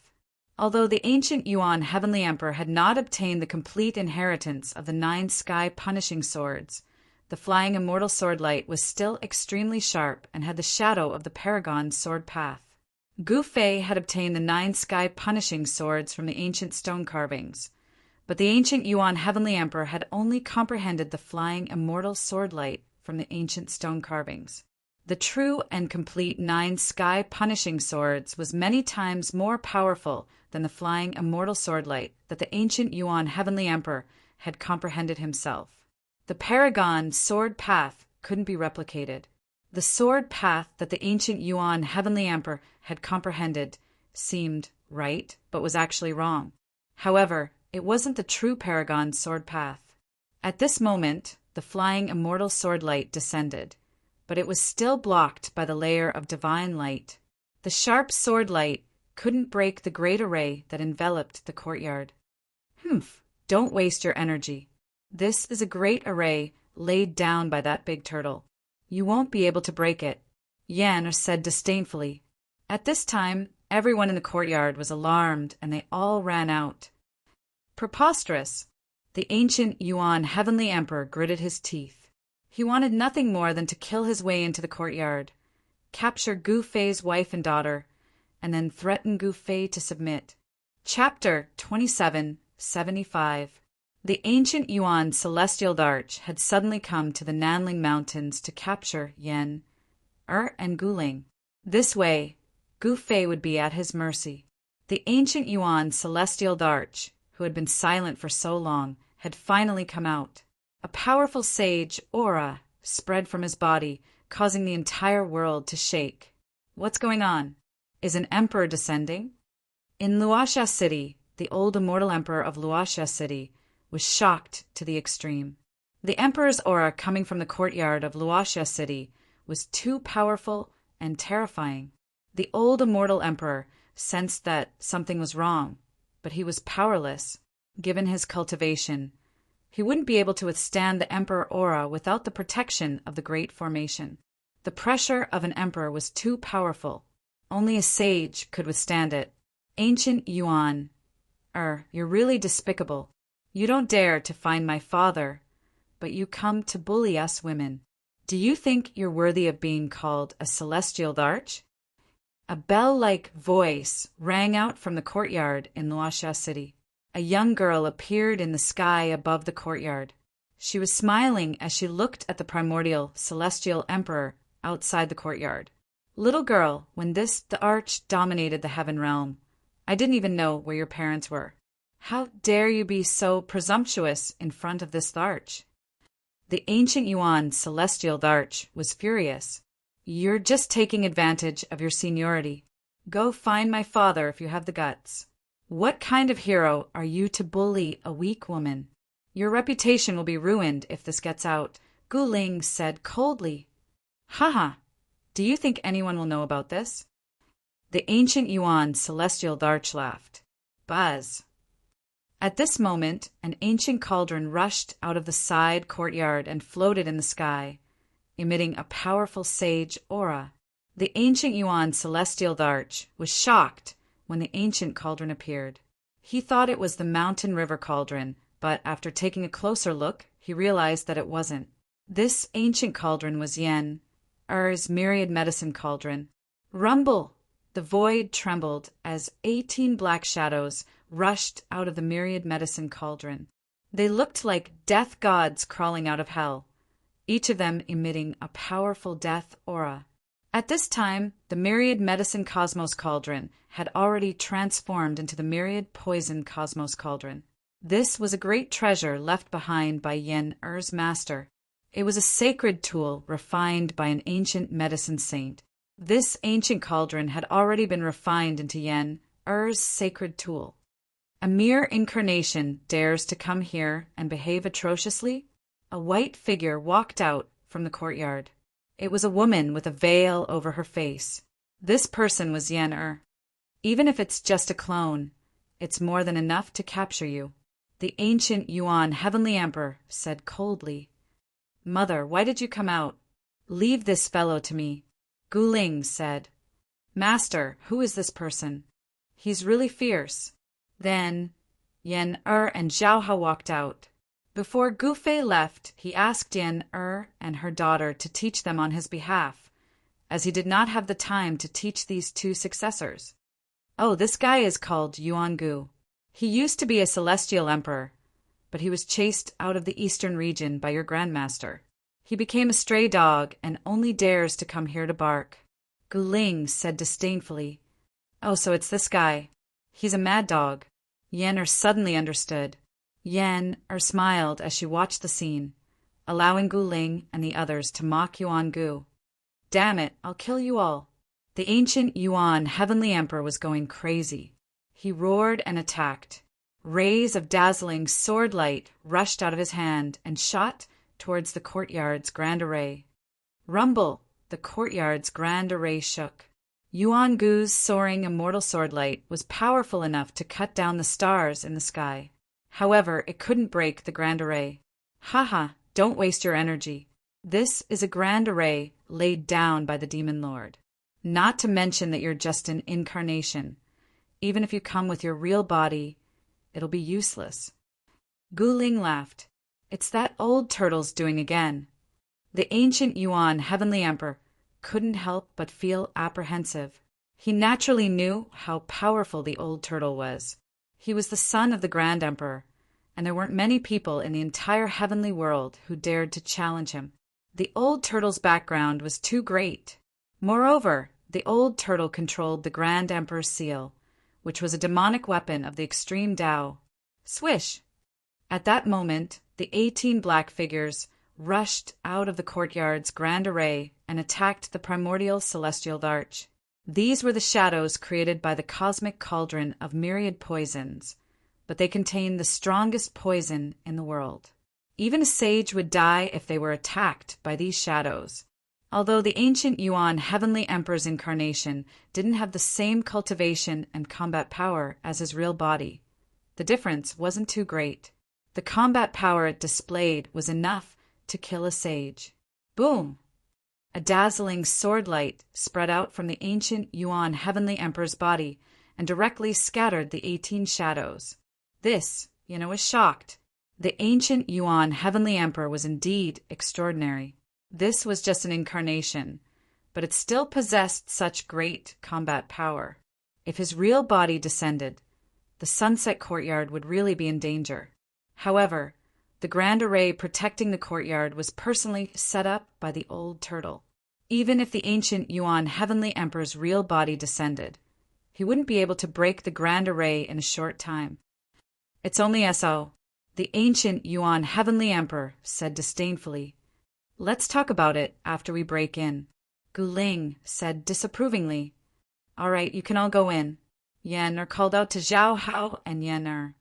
Although the ancient Yuan heavenly emperor had not obtained the complete inheritance of the 9 sky punishing swords, the flying immortal sword light was still extremely sharp and had the shadow of the Paragon sword path. Gu Fei had obtained the 9 sky punishing swords from the ancient stone carvings, but the ancient Yuan heavenly emperor had only comprehended the flying immortal sword light from the ancient stone carvings. The true and complete 9 sky punishing swords was many times more powerful than the flying immortal sword light that the ancient Yuan heavenly emperor had comprehended himself. The Paragon sword path couldn't be replicated. The sword path that the ancient Yuan heavenly emperor had comprehended seemed right, but was actually wrong. However, it wasn't the true Paragon sword path. At this moment, the flying immortal sword light descended, but it was still blocked by the layer of divine light. The sharp sword light couldn't break the great array that enveloped the courtyard. Don't waste your energy. This is a great array laid down by that big turtle. You won't be able to break it, Yan said disdainfully. At this time, everyone in the courtyard was alarmed and they all ran out. Preposterous! The ancient Yuan heavenly emperor gritted his teeth. He wanted nothing more than to kill his way into the courtyard, capture Gu Fei's wife and daughter, and then threaten Gu Fei to submit. Chapter 2775. The ancient Yuan celestial arch had suddenly come to the Nanling Mountains to capture Yen, and Guling. This way, Gu Fei would be at his mercy. The ancient Yuan celestial arch, who had been silent for so long, had finally come out. A powerful sage aura spread from his body, causing the entire world to shake. What's going on? Is an emperor descending? In Luoxia City, the old immortal emperor of Luoxia City was shocked to the extreme. The emperor's aura coming from the courtyard of Luoxia City was too powerful and terrifying. The old immortal emperor sensed that something was wrong, but he was powerless. Given his cultivation, he wouldn't be able to withstand the emperor aura without the protection of the Great Formation. The pressure of an emperor was too powerful. Only a sage could withstand it. Ancient Yuan, you're really despicable. You don't dare to find my father, but you come to bully us women. Do you think you're worthy of being called a celestial darch? A bell-like voice rang out from the courtyard in Luoxia City. A young girl appeared in the sky above the courtyard. She was smiling as she looked at the primordial celestial emperor outside the courtyard. Little girl, when the arch dominated the heaven realm, I didn't even know where your parents were. How dare you be so presumptuous in front of this arch? The ancient Yuan celestial darch was furious. You're just taking advantage of your seniority. Go find my father if you have the guts. What kind of hero are you to bully a weak woman? Your reputation will be ruined if this gets out, Gu Ling said coldly. Haha, do you think anyone will know about this? The ancient Yuan celestial darch laughed. Buzz. At this moment, an ancient cauldron rushed out of the side courtyard and floated in the sky, emitting a powerful sage aura. The ancient Yuan celestial darch was shocked when the ancient cauldron appeared. He thought it was the mountain river cauldron, but after taking a closer look, he realized that it wasn't. This ancient cauldron was Yen Er's myriad medicine cauldron. Rumble! The void trembled as 18 black shadows rushed out of the myriad medicine cauldron. They looked like death gods crawling out of hell, each of them emitting a powerful death aura. At this time, the myriad medicine cosmos cauldron had already transformed into the myriad poison cosmos cauldron. This was a great treasure left behind by Yen Er's master. It was a sacred tool refined by an ancient medicine saint. This ancient cauldron had already been refined into Yen Er's sacred tool. A mere incarnation dares to come here and behave atrociously? A white figure walked out from the courtyard. It was a woman with a veil over her face. This person was Yen Er. Even if it's just a clone, it's more than enough to capture you. The ancient Yuan heavenly emperor said coldly, Mother, why did you come out? Leave this fellow to me. Gu Ling said, Master, who is this person? He's really fierce. Then Yen Er and Zhao walked out. Before Gu Fei left, he asked Yen Er and her daughter to teach them on his behalf, as he did not have the time to teach these two successors. Oh, this guy is called Yuan Gu. He used to be a celestial emperor, but he was chased out of the eastern region by your grandmaster. He became a stray dog and only dares to come here to bark. Gu Ling said disdainfully, Oh, so it's this guy. He's a mad dog. Yen Er suddenly understood. Yen Er smiled as she watched the scene, allowing Gu Ling and the others to mock Yuan Gu. Damn it, I'll kill you all. The ancient Yuan heavenly emperor was going crazy. He roared and attacked. Rays of dazzling sword light rushed out of his hand and shot towards the courtyard's grand array. Rumble! The courtyard's grand array shook. Yuan Gu's soaring immortal swordlight was powerful enough to cut down the stars in the sky. However, it couldn't break the grand array. Haha, don't waste your energy. This is a grand array laid down by the demon lord. Not to mention that you're just an incarnation. Even if you come with your real body, it'll be useless. Gu Ling laughed. It's that old turtle's doing again. The ancient Yuan heavenly emperor couldn't help but feel apprehensive. He naturally knew how powerful the old turtle was. He was the son of the Grand Emperor, and there weren't many people in the entire heavenly world who dared to challenge him. The old turtle's background was too great. Moreover, the old turtle controlled the Grand Emperor's seal, which was a demonic weapon of the extreme Tao. Swish! At that moment, the 18 black figures rushed out of the courtyard's grand array and attacked the primordial celestial darch. These were the shadows created by the cosmic cauldron of myriad poisons, but they contained the strongest poison in the world. Even a sage would die if they were attacked by these shadows. Although the ancient Yuan Heavenly Emperor's incarnation didn't have the same cultivation and combat power as his real body, the difference wasn't too great. The combat power it displayed was enough to kill a sage. Boom! A dazzling sword light spread out from the ancient Yuan Heavenly Emperor's body and directly scattered the 18 shadows. This, was shocked. The ancient Yuan Heavenly Emperor was indeed extraordinary. This was just an incarnation, but it still possessed such great combat power. If his real body descended, the sunset courtyard would really be in danger. However, the grand array protecting the courtyard was personally set up by the old turtle. Even if the ancient Yuan Heavenly Emperor's real body descended, he wouldn't be able to break the grand array in a short time. It's only so, the ancient Yuan Heavenly Emperor said disdainfully. Let's talk about it after we break in. Gu Ling said disapprovingly. All right, you can all go in. Yen called out to Zhao Hao and Yen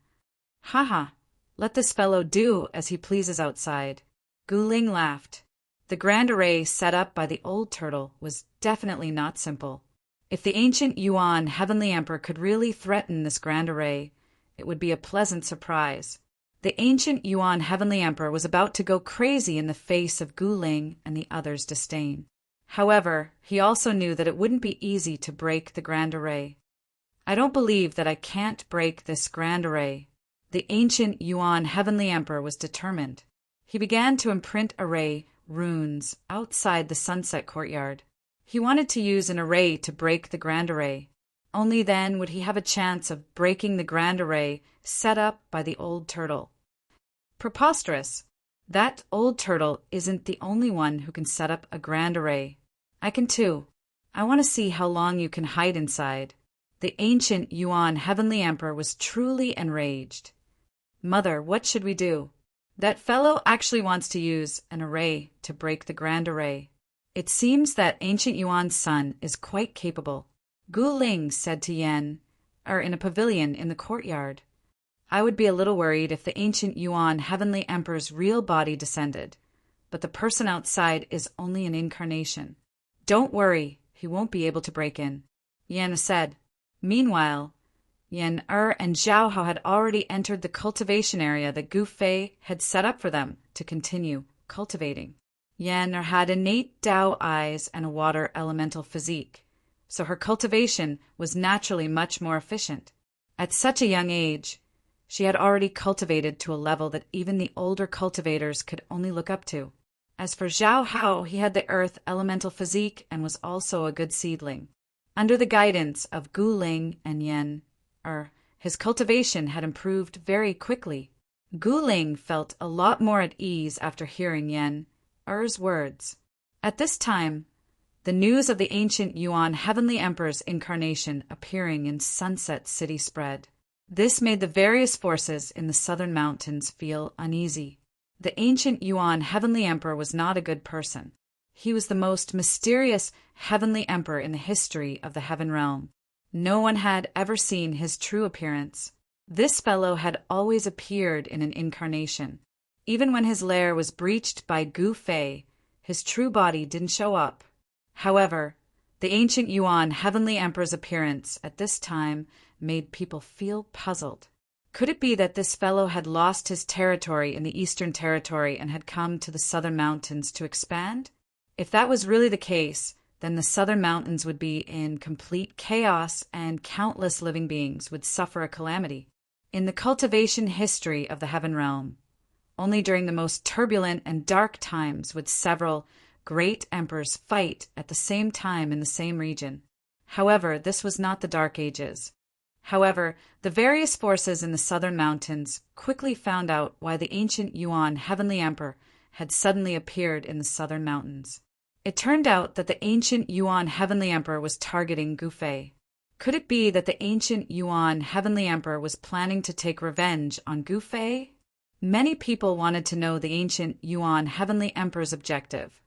Haha, let this fellow do as he pleases outside. Gu Ling laughed. The grand array set up by the old turtle was definitely not simple. If the ancient Yuan Heavenly Emperor could really threaten this grand array, it would be a pleasant surprise. The ancient Yuan Heavenly Emperor was about to go crazy in the face of Gu Ling and the others' disdain. However, he also knew that it wouldn't be easy to break the grand array. I don't believe that I can't break this grand array. The ancient Yuan Heavenly Emperor was determined. He began to imprint array runes outside the sunset courtyard. He wanted to use an array to break the grand array. Only then would he have a chance of breaking the grand array set up by the old turtle. Preposterous! That old turtle isn't the only one who can set up a grand array. I can too. I want to see how long you can hide inside. The ancient Yuan Heavenly Emperor was truly enraged. Mother, what should we do? That fellow actually wants to use an array to break the grand array. It seems that ancient Yuan's son is quite capable. Gu Ling said to Yen, in a pavilion in the courtyard. I would be a little worried if the ancient Yuan Heavenly Emperor's real body descended, but the person outside is only an incarnation. Don't worry, he won't be able to break in, Yen said. Meanwhile, Yen and Zhao Hao had already entered the cultivation area that Gu Fei had set up for them to continue cultivating. Yen had innate Tao eyes and a water elemental physique, so her cultivation was naturally much more efficient. At such a young age, she had already cultivated to a level that even the older cultivators could only look up to. As for Zhao Hao, he had the earth elemental physique and was also a good seedling. Under the guidance of Gu Ling and Yen, his cultivation had improved very quickly. Gu Ling felt a lot more at ease after hearing Yen's words. At this time, the news of the ancient Yuan Heavenly Emperor's incarnation appearing in Sunset City spread. This made the various forces in the southern mountains feel uneasy. The ancient Yuan Heavenly Emperor was not a good person. He was the most mysterious Heavenly Emperor in the history of the Heaven Realm. No one had ever seen his true appearance. This fellow had always appeared in an incarnation. Even when his lair was breached by Gu Fei, his true body didn't show up. However, the ancient Yuan Heavenly Emperor's appearance at this time made people feel puzzled. Could it be that this fellow had lost his territory in the Eastern Territory and had come to the Southern Mountains to expand? If that was really the case, then the Southern Mountains would be in complete chaos and countless living beings would suffer a calamity. In the cultivation history of the Heaven Realm, only during the most turbulent and dark times would several great emperors fight at the same time in the same region. However, this was not the Dark Ages. However, the various forces in the Southern Mountains quickly found out why the ancient Yuan Heavenly Emperor had suddenly appeared in the Southern Mountains. It turned out that the ancient Yuan Heavenly Emperor was targeting Gu Fei. Could it be that the ancient Yuan Heavenly Emperor was planning to take revenge on Gu Fei? Many people wanted to know the ancient Yuan Heavenly Emperor's objective,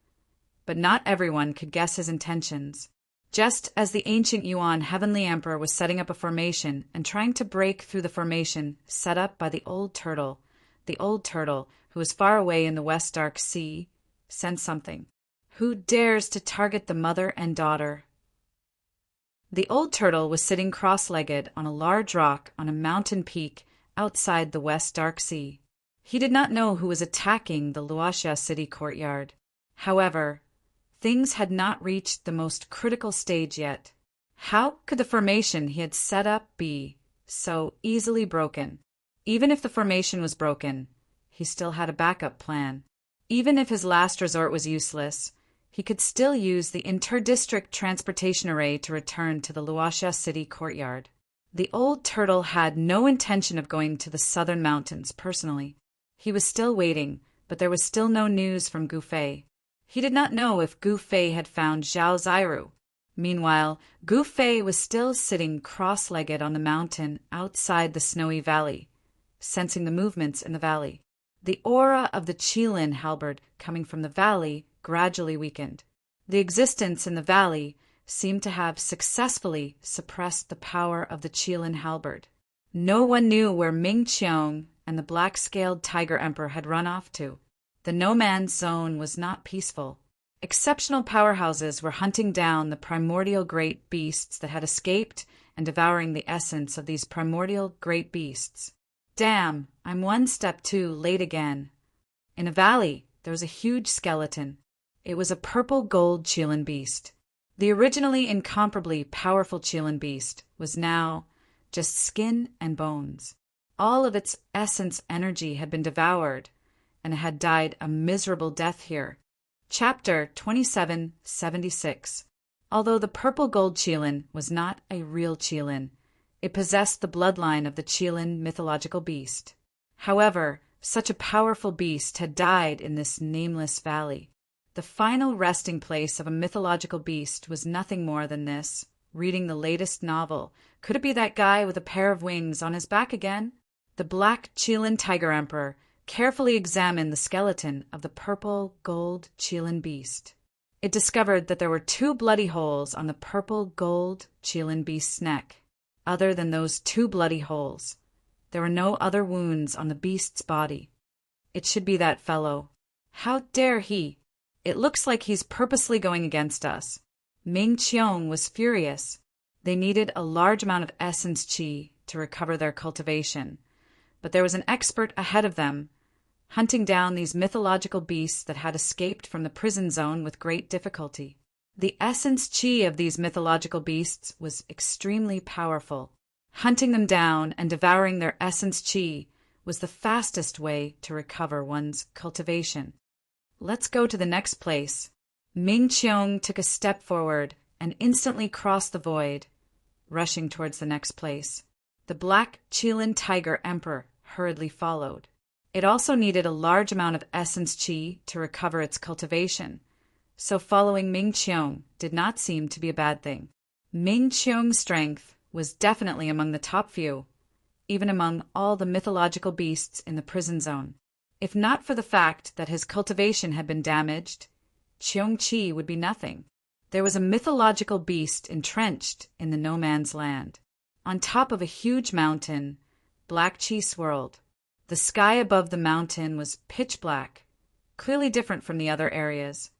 but not everyone could guess his intentions. Just as the ancient Yuan heavenly emperor was setting up a formation and trying to break through the formation set up by the old turtle, who was far away in the West Dark Sea, sensed something. Who dares to target the mother and daughter? The old turtle was sitting cross-legged on a large rock on a mountain peak outside the West Dark Sea. He did not know who was attacking the Luoxia city courtyard. However, things had not reached the most critical stage yet. How could the formation he had set up be so easily broken? Even if the formation was broken, he still had a backup plan. Even if his last resort was useless, he could still use the inter-district transportation array to return to the Luoxia city courtyard. The old turtle had no intention of going to the southern mountains personally. He was still waiting, but there was still no news from Gu Fei. He did not know if Gu Fei had found Zhao Zairu. Meanwhile, Gu Fei was still sitting cross-legged on the mountain outside the snowy valley, sensing the movements in the valley. The aura of the Qilin halberd coming from the valley gradually weakened. The existence in the valley seemed to have successfully suppressed the power of the Qilin halberd. No one knew where Ming Qiong and the black-scaled tiger emperor had run off to. The no-man's zone was not peaceful. Exceptional powerhouses were hunting down the primordial great beasts that had escaped and devouring the essence of these primordial great beasts. Damn, I'm one step too late again. In a valley, there was a huge skeleton. It was a purple-gold Qilin beast. The originally incomparably powerful Qilin beast was now just skin and bones. All of its essence energy had been devoured, and it had died a miserable death here. Chapter 2776. Although the purple gold Qilin was not a real Qilin, it possessed the bloodline of the Qilin mythological beast. However, such a powerful beast had died in this nameless valley. The final resting place of a mythological beast was nothing more than this. Reading the latest novel. Could it be that guy with a pair of wings on his back again? The black Qilin tiger emperor carefully examined the skeleton of the purple gold Qilin beast. It discovered that there were 2 bloody holes on the purple gold Qilin beast's neck. Other than those 2 bloody holes, there were no other wounds on the beast's body. It should be that fellow. How dare he? It looks like he's purposely going against us. Ming Qiong was furious. They needed a large amount of essence qi to recover their cultivation, but there was an expert ahead of them, hunting down these mythological beasts that had escaped from the prison zone with great difficulty. The essence qi of these mythological beasts was extremely powerful. Hunting them down and devouring their essence qi was the fastest way to recover one's cultivation. Let's go to the next place. Ming Qiong took a step forward and instantly crossed the void, rushing towards the next place. The black Qilin tiger emperor hurriedly followed. It also needed a large amount of essence qi to recover its cultivation, so following Ming Qiong did not seem to be a bad thing. Ming Qiong's strength was definitely among the top few, even among all the mythological beasts in the prison zone. If not for the fact that his cultivation had been damaged, Qiong Qi would be nothing. There was a mythological beast entrenched in the no man's land. On top of a huge mountain, black qi swirled. The sky above the mountain was pitch black, clearly different from the other areas.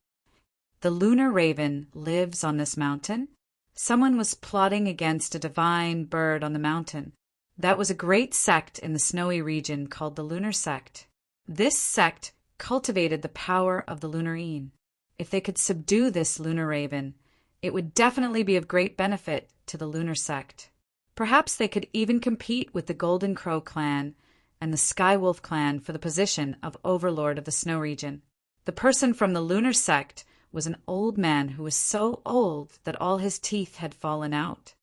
The lunar raven lives on this mountain? Someone was plotting against a divine bird on the mountain. That was a great sect in the snowy region called the Lunar Sect. This sect cultivated the power of the Lunarine. If they could subdue this lunar raven, it would definitely be of great benefit to the Lunar Sect. Perhaps they could even compete with the Golden Crow clan and the Sky Wolf clan for the position of overlord of the snow region. The person from the Lunar Sect was an old man who was so old that all his teeth had fallen out.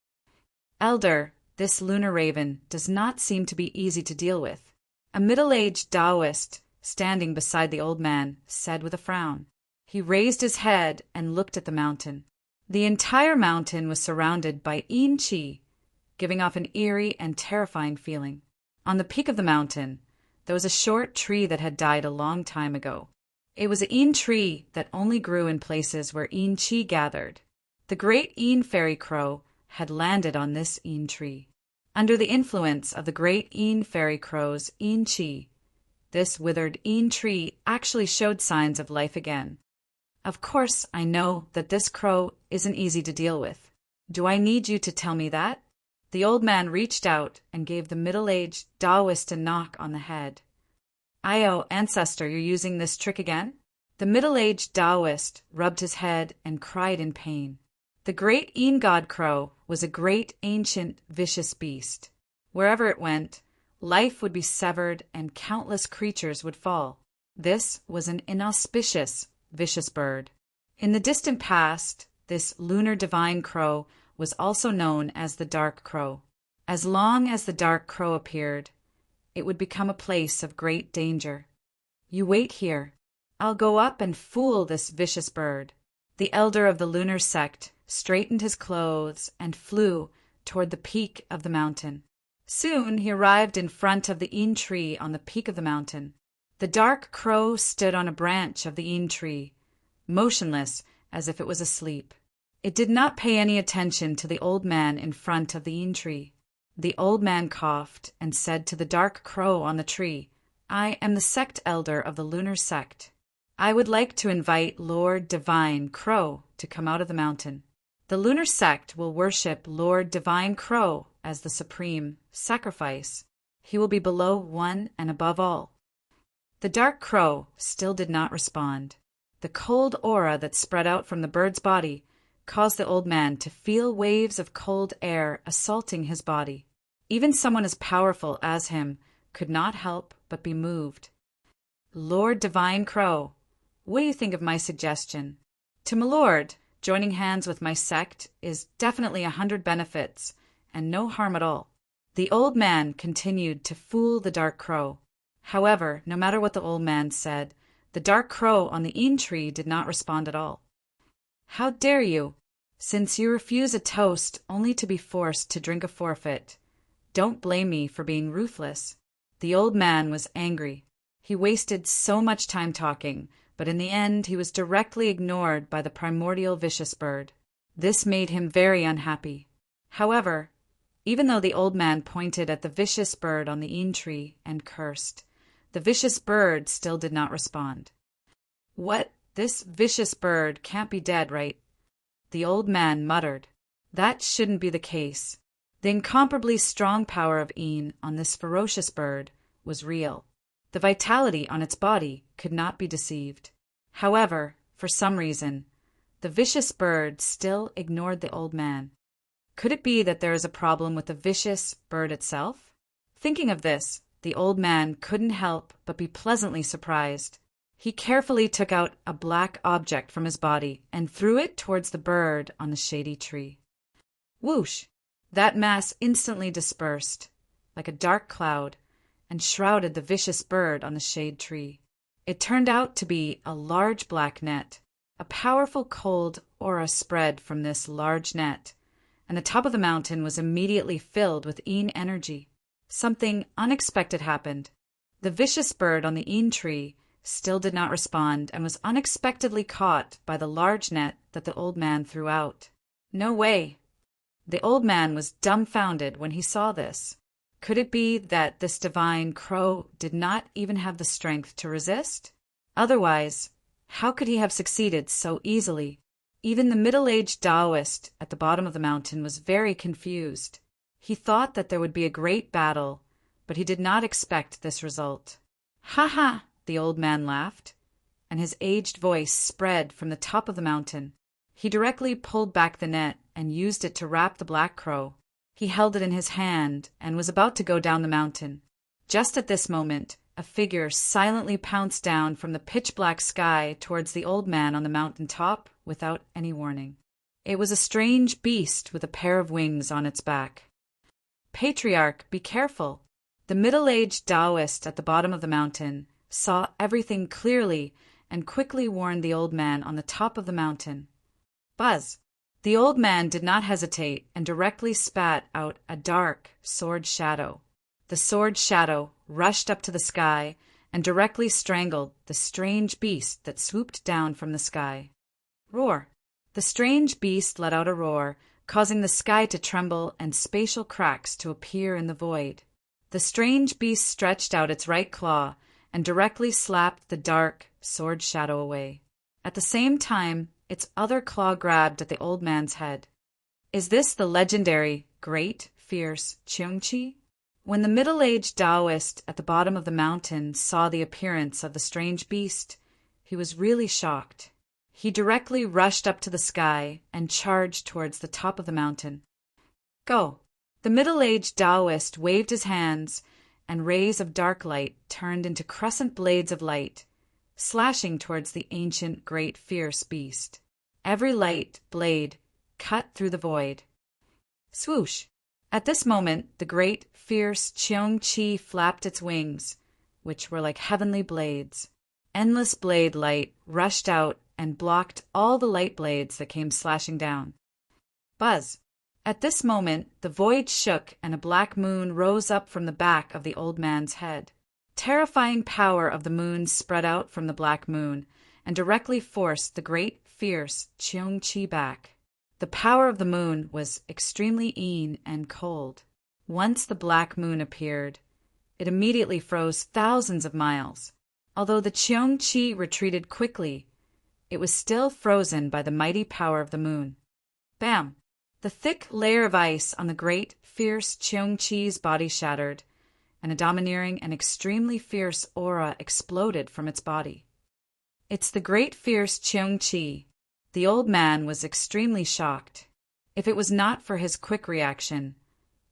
Elder, this lunar raven does not seem to be easy to deal with. A middle-aged Taoist, standing beside the old man, said with a frown. He raised his head and looked at the mountain. The entire mountain was surrounded by yin qi, giving off an eerie and terrifying feeling. On the peak of the mountain, there was a short tree that had died a long time ago. It was a yin tree that only grew in places where yin qi gathered. The great Een fairy crow had landed on this Een tree. Under the influence of the great Een fairy crow's Een chi, this withered Een tree actually showed signs of life again. Of course, I know that this crow isn't easy to deal with. Do I need you to tell me that? The old man reached out and gave the middle-aged Taoist a knock on the head. "Io, ancestor, you're using this trick again?" The middle-aged Taoist rubbed his head and cried in pain. The great Een god crow was a great, ancient, vicious beast. Wherever it went, life would be severed and countless creatures would fall. This was an inauspicious, vicious bird. In the distant past, this lunar divine crow was also known as the dark crow. As long as the dark crow appeared, it would become a place of great danger. "You wait here. I'll go up and fool this vicious bird." The elder of the lunar sect straightened his clothes and flew toward the peak of the mountain. Soon he arrived in front of the Een tree on the peak of the mountain. The dark crow stood on a branch of the Een tree, motionless as if it was asleep. It did not pay any attention to the old man in front of the Een tree. The old man coughed and said to the dark crow on the tree, "I am the sect elder of the lunar sect. I would like to invite Lord Divine Crow to come out of the mountain. The lunar sect will worship Lord Divine Crow as the supreme sacrifice. He will be below one and above all." The dark crow still did not respond. The cold aura that spread out from the bird's body caused the old man to feel waves of cold air assaulting his body. Even someone as powerful as him could not help but be moved. "Lord Divine Crow, what do you think of my suggestion? To my lord, joining hands with my sect is definitely 100 benefits and no harm at all." The old man continued to fool the dark crow. However, no matter what the old man said, the dark crow on the Een tree did not respond at all. "How dare you? Since you refuse a toast only to be forced to drink a forfeit, don't blame me for being ruthless." The old man was angry. He wasted so much time talking, but in the end he was directly ignored by the primordial vicious bird. This made him very unhappy. However, even though the old man pointed at the vicious bird on the Een tree and cursed, the vicious bird still did not respond. "What? This vicious bird can't be dead, right?" The old man muttered. That shouldn't be the case. The incomparably strong power of Een on this ferocious bird was real. The vitality on its body could not be deceived. However, for some reason, the vicious bird still ignored the old man. Could it be that there is a problem with the vicious bird itself? Thinking of this, the old man couldn't help but be pleasantly surprised. He carefully took out a black object from his body and threw it towards the bird on the shady tree. Whoosh! That mass instantly dispersed, like a dark cloud, and shrouded the vicious bird on the shade tree. It turned out to be a large black net. A powerful cold aura spread from this large net, and the top of the mountain was immediately filled with Een energy. Something unexpected happened. The vicious bird on the Een tree still did not respond and was unexpectedly caught by the large net that the old man threw out. No way! The old man was dumbfounded when he saw this. Could it be that this divine crow did not even have the strength to resist? Otherwise, how could he have succeeded so easily? Even the middle-aged Taoist at the bottom of the mountain was very confused. He thought that there would be a great battle, but he did not expect this result. "Ha ha!" the old man laughed, and his aged voice spread from the top of the mountain. He directly pulled back the net and used it to wrap the black crow. He held it in his hand and was about to go down the mountain. Just at this moment, a figure silently pounced down from the pitch-black sky towards the old man on the mountain top without any warning. It was a strange beast with a pair of wings on its back. "Patriarch, be careful!" The middle-aged Taoist at the bottom of the mountain saw everything clearly and quickly warned the old man on the top of the mountain. Buzz! The old man did not hesitate and directly spat out a dark sword shadow. The sword shadow rushed up to the sky and directly strangled the strange beast that swooped down from the sky. Roar! The strange beast let out a roar, causing the sky to tremble and spatial cracks to appear in the void. The strange beast stretched out its right claw and directly slapped the dark sword shadow away. At the same time, its other claw grabbed at the old man's head. Is this the legendary, great, fierce Cheongchi? When the middle-aged Taoist at the bottom of the mountain saw the appearance of the strange beast, he was really shocked. He directly rushed up to the sky and charged towards the top of the mountain. Go! The middle-aged Taoist waved his hands, and rays of dark light turned into crescent blades of light, slashing towards the ancient, great, fierce beast. Every light blade cut through the void. Swoosh! At this moment, the great, fierce Cheongchi flapped its wings, which were like heavenly blades. Endless blade light rushed out and blocked all the light blades that came slashing down. Buzz! At this moment, the void shook and a black moon rose up from the back of the old man's head. Terrifying power of the moon spread out from the black moon and directly forced the great, fierce Cheongchi back. The power of the moon was extremely keen and cold. Once the black moon appeared, it immediately froze thousands of miles. Although the Cheongchi retreated quickly, it was still frozen by the mighty power of the moon. Bam! The thick layer of ice on the great, fierce Cheongchi's body shattered, and a domineering and extremely fierce aura exploded from its body. It's the great, fierce Cheongchi. The old man was extremely shocked. If it was not for his quick reaction,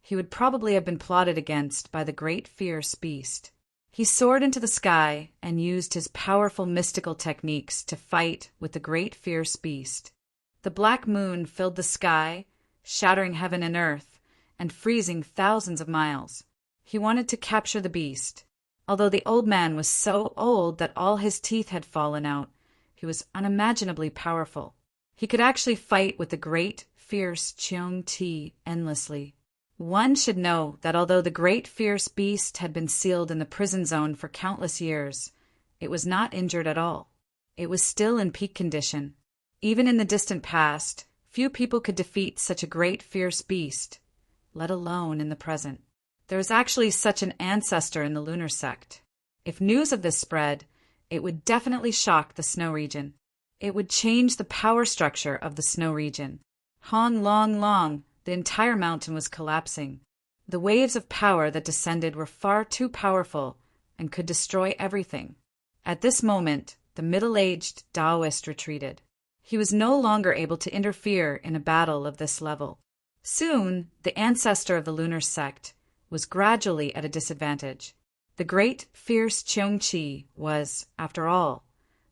he would probably have been plotted against by the great, fierce beast. He soared into the sky and used his powerful mystical techniques to fight with the great, fierce beast. The black moon filled the sky, shattering heaven and earth, and freezing thousands of miles. He wanted to capture the beast. Although the old man was so old that all his teeth had fallen out, he was unimaginably powerful. He could actually fight with the great, fierce Cheongchi endlessly. One should know that although the great, fierce beast had been sealed in the prison zone for countless years, it was not injured at all. It was still in peak condition. Even in the distant past, few people could defeat such a great, fierce beast, let alone in the present. There is actually such an ancestor in the lunar sect. If news of this spread, it would definitely shock the snow region. It would change the power structure of the snow region. Long, the entire mountain was collapsing. The waves of power that descended were far too powerful and could destroy everything. At this moment, the middle-aged Taoist retreated. He was no longer able to interfere in a battle of this level. Soon, the ancestor of the lunar sect was gradually at a disadvantage. The great, fierce Cheongchi was, after all,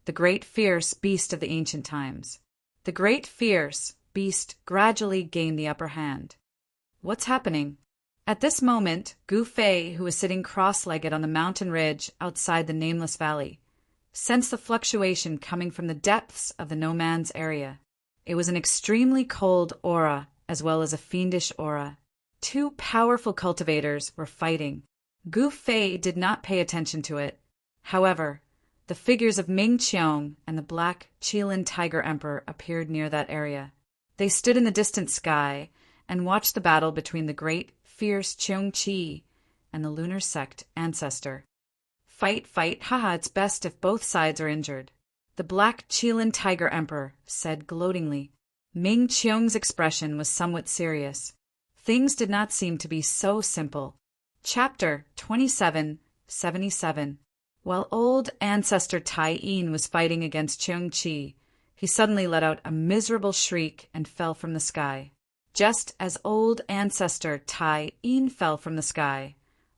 the great, fierce beast of the ancient times. The great, fierce beast gradually gained the upper hand. What's happening? At this moment, Gu Fei, who was sitting cross-legged on the mountain ridge outside the nameless valley, sensed the fluctuation coming from the depths of the no man's area. It was an extremely cold aura as well as a fiendish aura. Two powerful cultivators were fighting. Gu Fei did not pay attention to it. However, the figures of Ming Qiong and the black Qilin Tiger Emperor appeared near that area. They stood in the distant sky and watched the battle between the great, fierce Cheongchi and the lunar sect ancestor. Fight, haha, it's best if both sides are injured. The black Qilin Tiger Emperor said gloatingly. Ming Qiong's expression was somewhat serious. Things did not seem to be so simple. Chapter 2777. While old ancestor Tai Yin was fighting against Cheongchi, he suddenly let out a miserable shriek and fell from the sky. Just as old ancestor Tai Yin fell from the sky,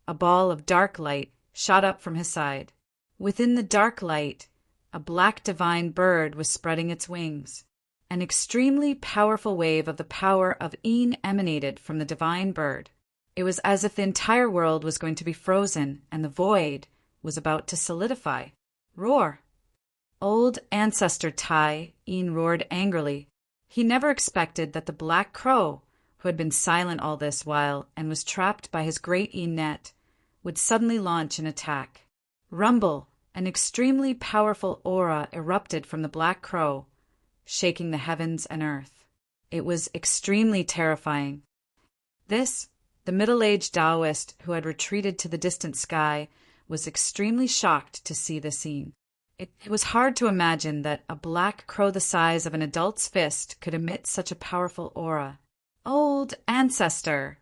a ball of dark light shot up from his side. Within the dark light, a black divine bird was spreading its wings. An extremely powerful wave of the power of Yin emanated from the divine bird. It was as if the entire world was going to be frozen and the void was about to solidify. Roar! Old ancestor Tai Yin roared angrily. He never expected that the black crow, who had been silent all this while and was trapped by his great Yin net, would suddenly launch an attack. Rumble! An extremely powerful aura erupted from the black crow, shaking the heavens and earth. It was extremely terrifying. The middle-aged Taoist who had retreated to the distant sky was extremely shocked to see the scene. It was hard to imagine that a black crow the size of an adult's fist could emit such a powerful aura. Old ancestor!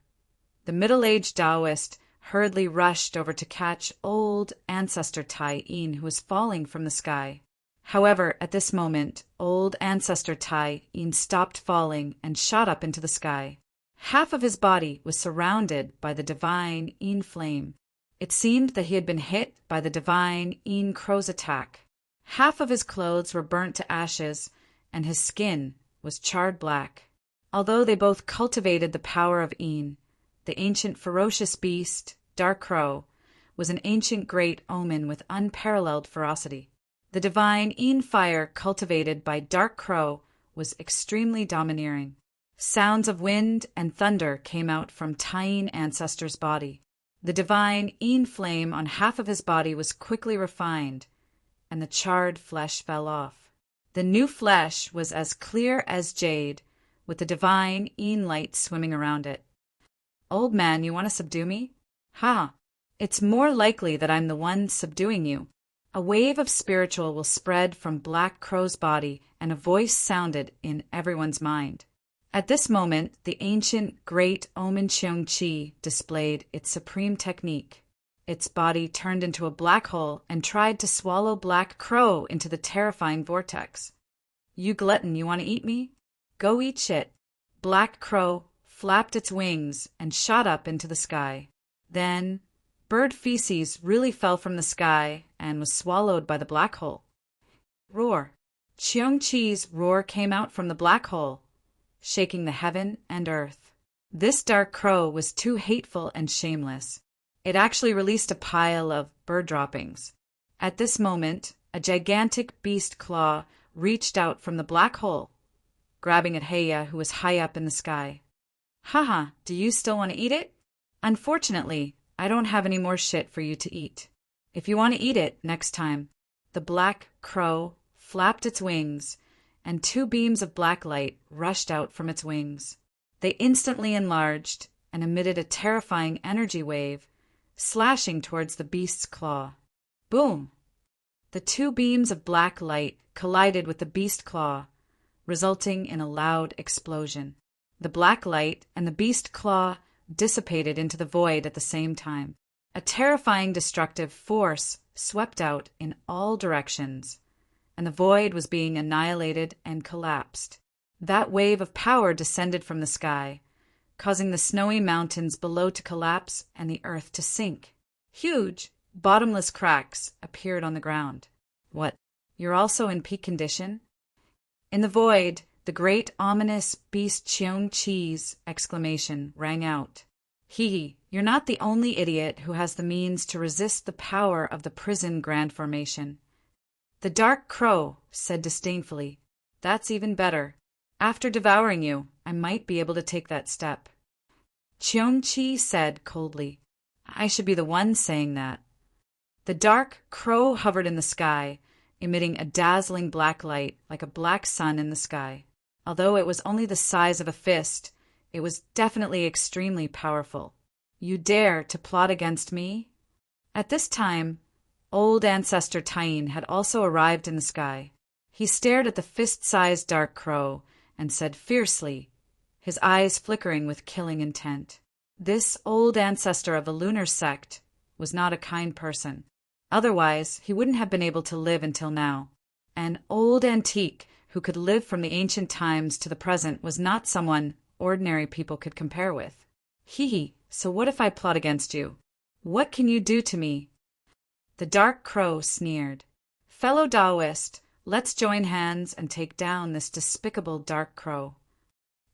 The middle-aged Taoist hurriedly rushed over to catch old ancestor Tai Yin, who was falling from the sky. However, at this moment, old ancestor Tai Yin stopped falling and shot up into the sky. Half of his body was surrounded by the divine Yin flame. It seemed that he had been hit by the divine Yin crow's attack. Half of his clothes were burnt to ashes, and his skin was charred black. Although they both cultivated the power of Yin, the ancient ferocious beast, Dark Crow, was an ancient great omen with unparalleled ferocity. The divine Yin fire cultivated by Dark Crow was extremely domineering. Sounds of wind and thunder came out from Tai Yin ancestor's body. The divine Yin flame on half of his body was quickly refined, and the charred flesh fell off. The new flesh was as clear as jade, with the divine Yin light swimming around it. Old man, you want to subdue me? Ha! It's more likely that I'm the one subduing you. A wave of spiritual will spread from Black Crow's body, and a voice sounded in everyone's mind. At this moment, the ancient great Omen Cheong Chi displayed its supreme technique. Its body turned into a black hole and tried to swallow Black Crow into the terrifying vortex. You glutton, you want to eat me? Go eat shit. Black Crow flapped its wings and shot up into the sky. Then, bird feces really fell from the sky and was swallowed by the black hole. Roar. Cheong Chi's roar came out from the black hole, shaking the heaven and earth. This dark crow was too hateful and shameless. It actually released a pile of bird droppings. At this moment, a gigantic beast claw reached out from the black hole, grabbing at Heya, who was high up in the sky. Haha, do you still want to eat it? Unfortunately, I don't have any more shit for you to eat. If you want to eat it next time. The black crow flapped its wings, and 2 beams of black light rushed out from its wings. They instantly enlarged and emitted a terrifying energy wave, slashing towards the beast's claw. Boom! The 2 beams of black light collided with the beast claw, resulting in a loud explosion. The black light and the beast claw dissipated into the void at the same time. A terrifying destructive force swept out in all directions, and the void was being annihilated and collapsed. That wave of power descended from the sky, causing the snowy mountains below to collapse and the earth to sink. Huge, bottomless cracks appeared on the ground. What, you're also in peak condition? In the void, the great ominous beast Cheong Chi's exclamation rang out. Hee, you're not the only idiot who has the means to resist the power of the prison grand formation. The dark crow said disdainfully, That's even better. After devouring you, I might be able to take that step. Cheong Chi said coldly, I should be the one saying that. The dark crow hovered in the sky, emitting a dazzling black light like a black sun in the sky. Although it was only the size of a fist, it was definitely extremely powerful. You dare to plot against me? At this time, old ancestor Tai Yin had also arrived in the sky. He stared at the fist-sized dark crow and said fiercely, his eyes flickering with killing intent. This old ancestor of the lunar sect was not a kind person. Otherwise, he wouldn't have been able to live until now. An old antique who could live from the ancient times to the present was not someone ordinary people could compare with. Hee, so what if I plot against you? What can you do to me? The dark crow sneered. Fellow Taoist, let's join hands and take down this despicable dark crow.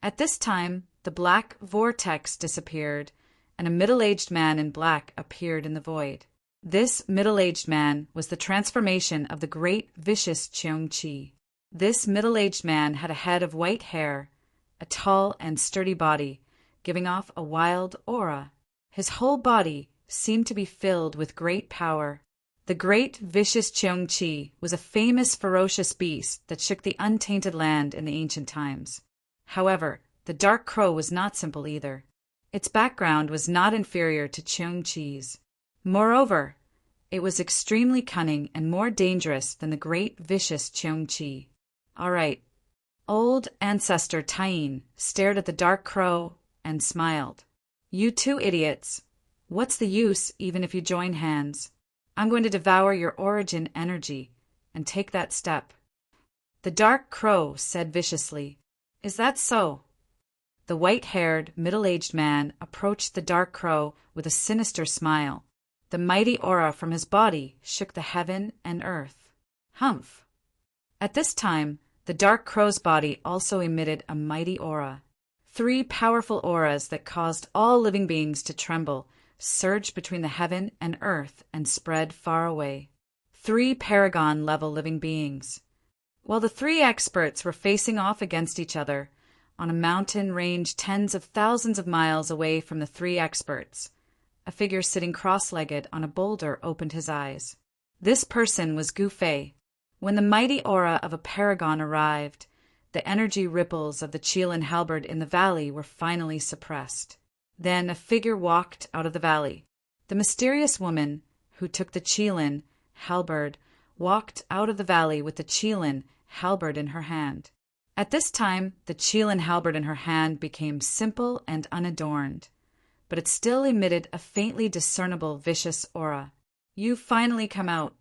At this time, the black vortex disappeared, and a middle-aged man in black appeared in the void. This middle-aged man was the transformation of the great vicious Cheong Chi. This middle-aged man had a head of white hair, a tall and sturdy body, giving off a wild aura. His whole body seemed to be filled with great power. The great vicious Cheong-chi was a famous ferocious beast that shook the untainted land in the ancient times. However, the dark crow was not simple either. Its background was not inferior to Cheong-chi's. Moreover, it was extremely cunning and more dangerous than the great vicious Cheong-chi. All right. Old ancestor Tyene stared at the dark crow and smiled. You two idiots. What's the use even if you join hands? I'm going to devour your origin energy and take that step. The dark crow said viciously. Is that so? The white-haired, middle-aged man approached the dark crow with a sinister smile. The mighty aura from his body shook the heaven and earth. Humph! At this time, the dark crow's body also emitted a mighty aura. 3 powerful auras that caused all living beings to tremble surged between the heaven and earth and spread far away. 3 paragon-level living beings. While the 3 experts were facing off against each other, on a mountain range tens of thousands of miles away from the 3 experts, a figure sitting cross-legged on a boulder opened his eyes. This person was Gu Fei. When the mighty aura of a paragon arrived, the energy ripples of the Qilin halberd in the valley were finally suppressed. Then a figure walked out of the valley. The mysterious woman, who took the Qilin halberd, walked out of the valley with the Qilin halberd in her hand. At this time, the Qilin halberd in her hand became simple and unadorned, but it still emitted a faintly discernible vicious aura. You've finally come out.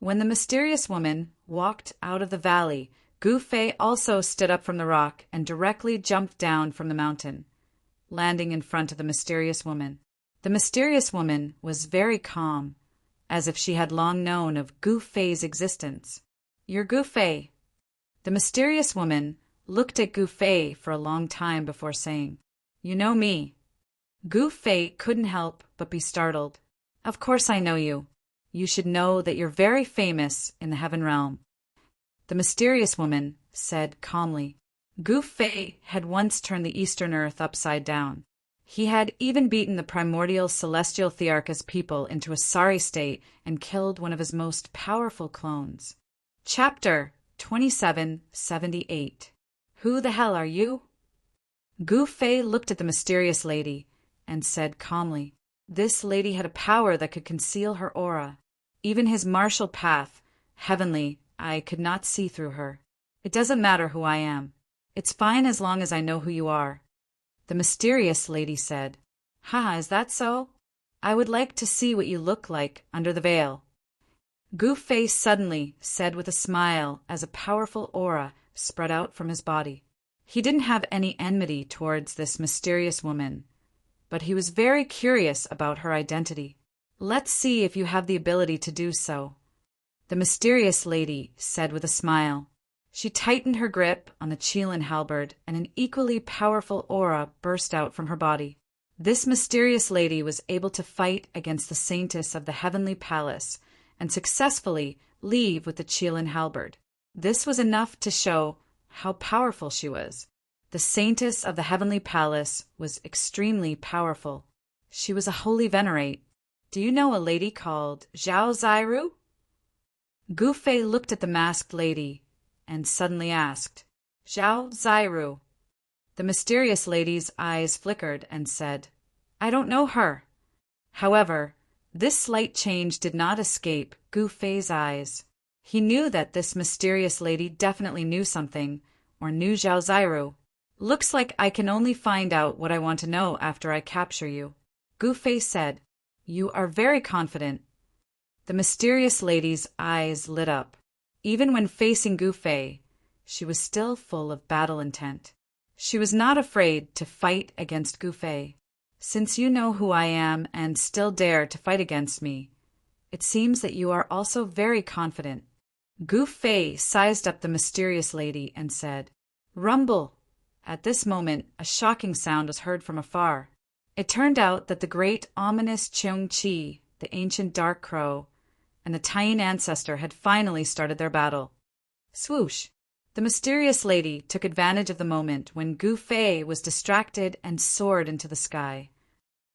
When the mysterious woman walked out of the valley, Gu Fei also stood up from the rock and directly jumped down from the mountain, landing in front of the mysterious woman. The mysterious woman was very calm, as if she had long known of Gu Fei's existence. You're Gu Fei. The mysterious woman looked at Gu Fei for a long time before saying, You know me. Gu Fei couldn't help but be startled. Of course I know you. You should know that you're very famous in the heaven realm. The mysterious woman said calmly. Gu Fei had once turned the Eastern Earth upside down. He had even beaten the primordial celestial Thearchus people into a sorry state and killed one of his most powerful clones. Chapter 2778. Who the hell are you? Gu Fei looked at the mysterious lady and said calmly. This lady had a power that could conceal her aura. Even his martial path, heavenly, I could not see through her. It doesn't matter who I am. It's fine as long as I know who you are. The mysterious lady said, Haha, is that so? I would like to see what you look like under the veil. Gu Fei suddenly said with a smile as a powerful aura spread out from his body. He didn't have any enmity towards this mysterious woman, but he was very curious about her identity. Let's see if you have the ability to do so. The mysterious lady said with a smile. She tightened her grip on the Qilin halberd, and an equally powerful aura burst out from her body. This mysterious lady was able to fight against the saintess of the heavenly palace and successfully leave with the Qilin halberd. This was enough to show how powerful she was. The saintess of the heavenly palace was extremely powerful. She was a holy venerate. Do you know a lady called Zhao Zairu? Gu Fei looked at the masked lady and suddenly asked, Zhao Zairu. The mysterious lady's eyes flickered and said, I don't know her. However, this slight change did not escape Gu Fei's eyes. He knew that this mysterious lady definitely knew something, or knew Zhao Zairu. Looks like I can only find out what I want to know after I capture you. Gu Fei said, You are very confident. The mysterious lady's eyes lit up. Even when facing Gu Fei, she was still full of battle intent. She was not afraid to fight against Gu Fei. Since you know who I am and still dare to fight against me, it seems that you are also very confident. Gu Fei sized up the mysterious lady and said, Rumble! At this moment, a shocking sound was heard from afar. It turned out that the great ominous Cheong-chi, the ancient dark crow, and the Tyene ancestor had finally started their battle. Swoosh! The mysterious lady took advantage of the moment when Gu Fei was distracted and soared into the sky.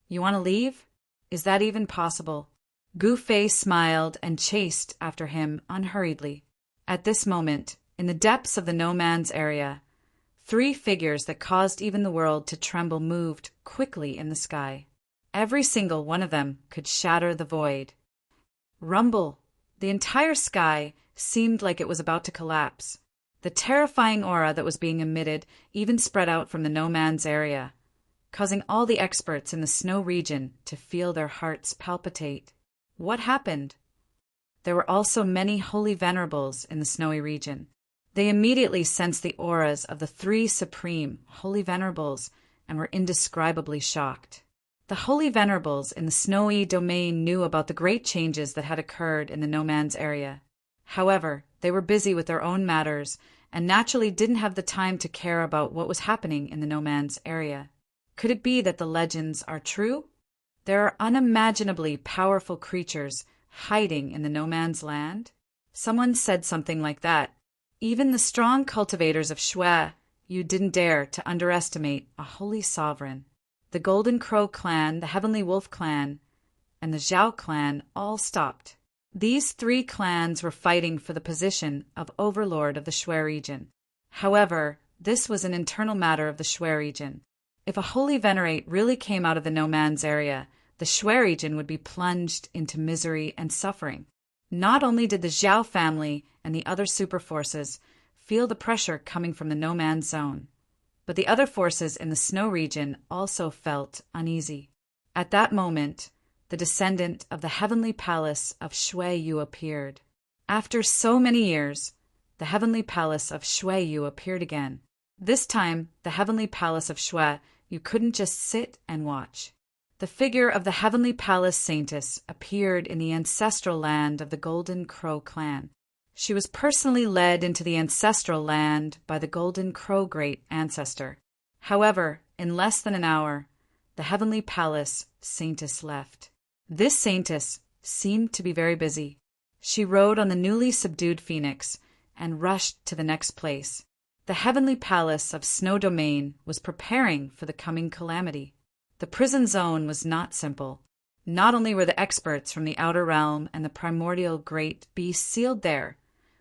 You want to leave? Is that even possible? Gu Fei smiled and chased after him unhurriedly. At this moment, in the depths of the no-man's area, 3 figures that caused even the world to tremble moved quickly in the sky. Every single one of them could shatter the void. Rumble! The entire sky seemed like it was about to collapse. The terrifying aura that was being emitted even spread out from the no-man's area, causing all the experts in the snow region to feel their hearts palpitate. What happened? There were also many holy venerables in the snowy region. They immediately sensed the auras of the 3 supreme holy venerables and were indescribably shocked. The holy venerables in the snowy domain knew about the great changes that had occurred in the no-man's area. However, they were busy with their own matters and naturally didn't have the time to care about what was happening in the no-man's area. Could it be that the legends are true? There are unimaginably powerful creatures hiding in the no-man's land? Someone said something like that. Even the strong cultivators of Shui, you didn't dare to underestimate a holy sovereign. The Golden Crow clan, the Heavenly Wolf clan, and the Zhao clan all stopped. These 3 clans were fighting for the position of overlord of the Shui region. However, this was an internal matter of the Shui region. If a holy venerate really came out of the no-man's area, the Shui region would be plunged into misery and suffering. Not only did the Zhao family and the other super forces feel the pressure coming from the no-man's zone, but the other forces in the snow region also felt uneasy. At that moment, the descendant of the heavenly palace of Shui Yu appeared. After so many years, the heavenly palace of Shui Yu appeared again. This time, the heavenly palace of Shui Yu couldn't just sit and watch. The figure of the heavenly palace saintess appeared in the ancestral land of the Golden Crow clan. She was personally led into the ancestral land by the Golden Crow great ancestor. However, in less than an hour, the heavenly palace saintess left. This saintess seemed to be very busy. She rode on the newly subdued phoenix and rushed to the next place. The heavenly palace of Snow Domain was preparing for the coming calamity. The prison zone was not simple. Not only were the experts from the outer realm and the primordial great beast sealed there,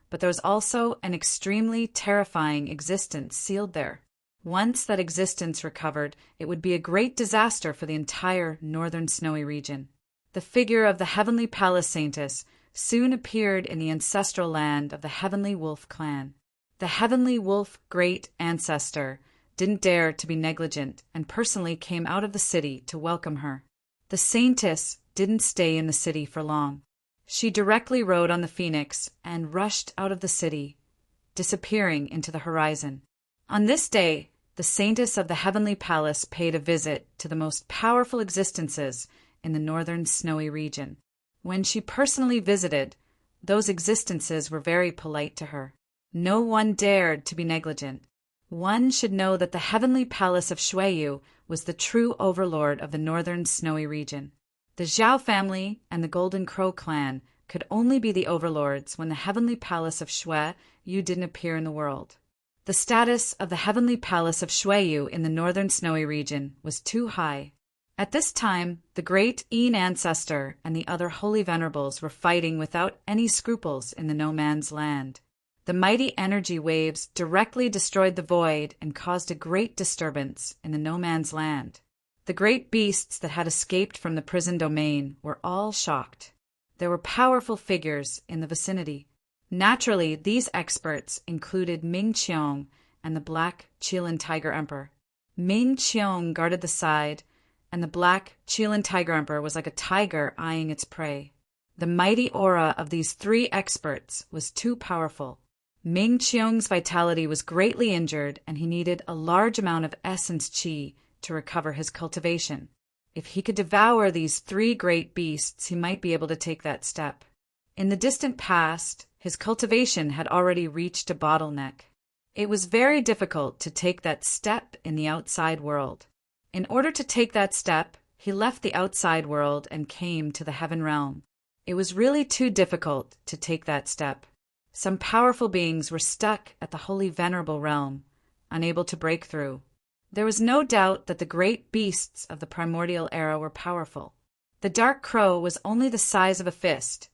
but there was also an extremely terrifying existence sealed there. Once that existence recovered, it would be a great disaster for the entire northern snowy region. The figure of the heavenly palace saintess soon appeared in the ancestral land of the Heavenly Wolf clan. The Heavenly Wolf great ancestor didn't dare to be negligent and personally came out of the city to welcome her. The saintess didn't stay in the city for long. She directly rode on the phoenix and rushed out of the city, disappearing into the horizon. On this day, the saintess of the heavenly palace paid a visit to the most powerful existences in the northern snowy region. When she personally visited, those existences were very polite to her. No one dared to be negligent. One should know that the heavenly palace of Shui Yu was the true overlord of the northern snowy region. The Zhao family and the Golden Crow clan could only be the overlords when the heavenly palace of Shui Yu didn't appear in the world. The status of the heavenly palace of Shui Yu in the northern snowy region was too high. At this time, the great Yin ancestor and the other holy venerables were fighting without any scruples in the no-man's land. The mighty energy waves directly destroyed the void and caused a great disturbance in the no-man's land. The great beasts that had escaped from the prison domain were all shocked. There were powerful figures in the vicinity. Naturally, these experts included Ming Qiong and the Black Qilin Tiger Emperor. Ming Qiong guarded the side, and the Black Qilin Tiger Emperor was like a tiger eyeing its prey. The mighty aura of these 3 experts was too powerful. Ming Qiong's vitality was greatly injured, and he needed a large amount of essence qi to recover his cultivation. If he could devour these 3 great beasts, he might be able to take that step. In the distant past, his cultivation had already reached a bottleneck. It was very difficult to take that step in the outside world. In order to take that step, he left the outside world and came to the heaven realm. It was really too difficult to take that step. Some powerful beings were stuck at the holy Venerable realm, unable to break through. There was no doubt that the great beasts of the primordial era were powerful. The dark crow was only the size of a fist,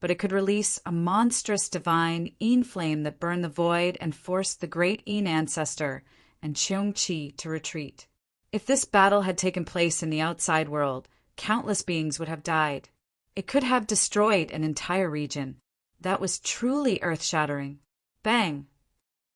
but it could release a monstrous divine Yin flame that burned the void and forced the great Yin ancestor and Cheong-chi to retreat. If this battle had taken place in the outside world, countless beings would have died. It could have destroyed an entire region. That was truly earth-shattering. Bang!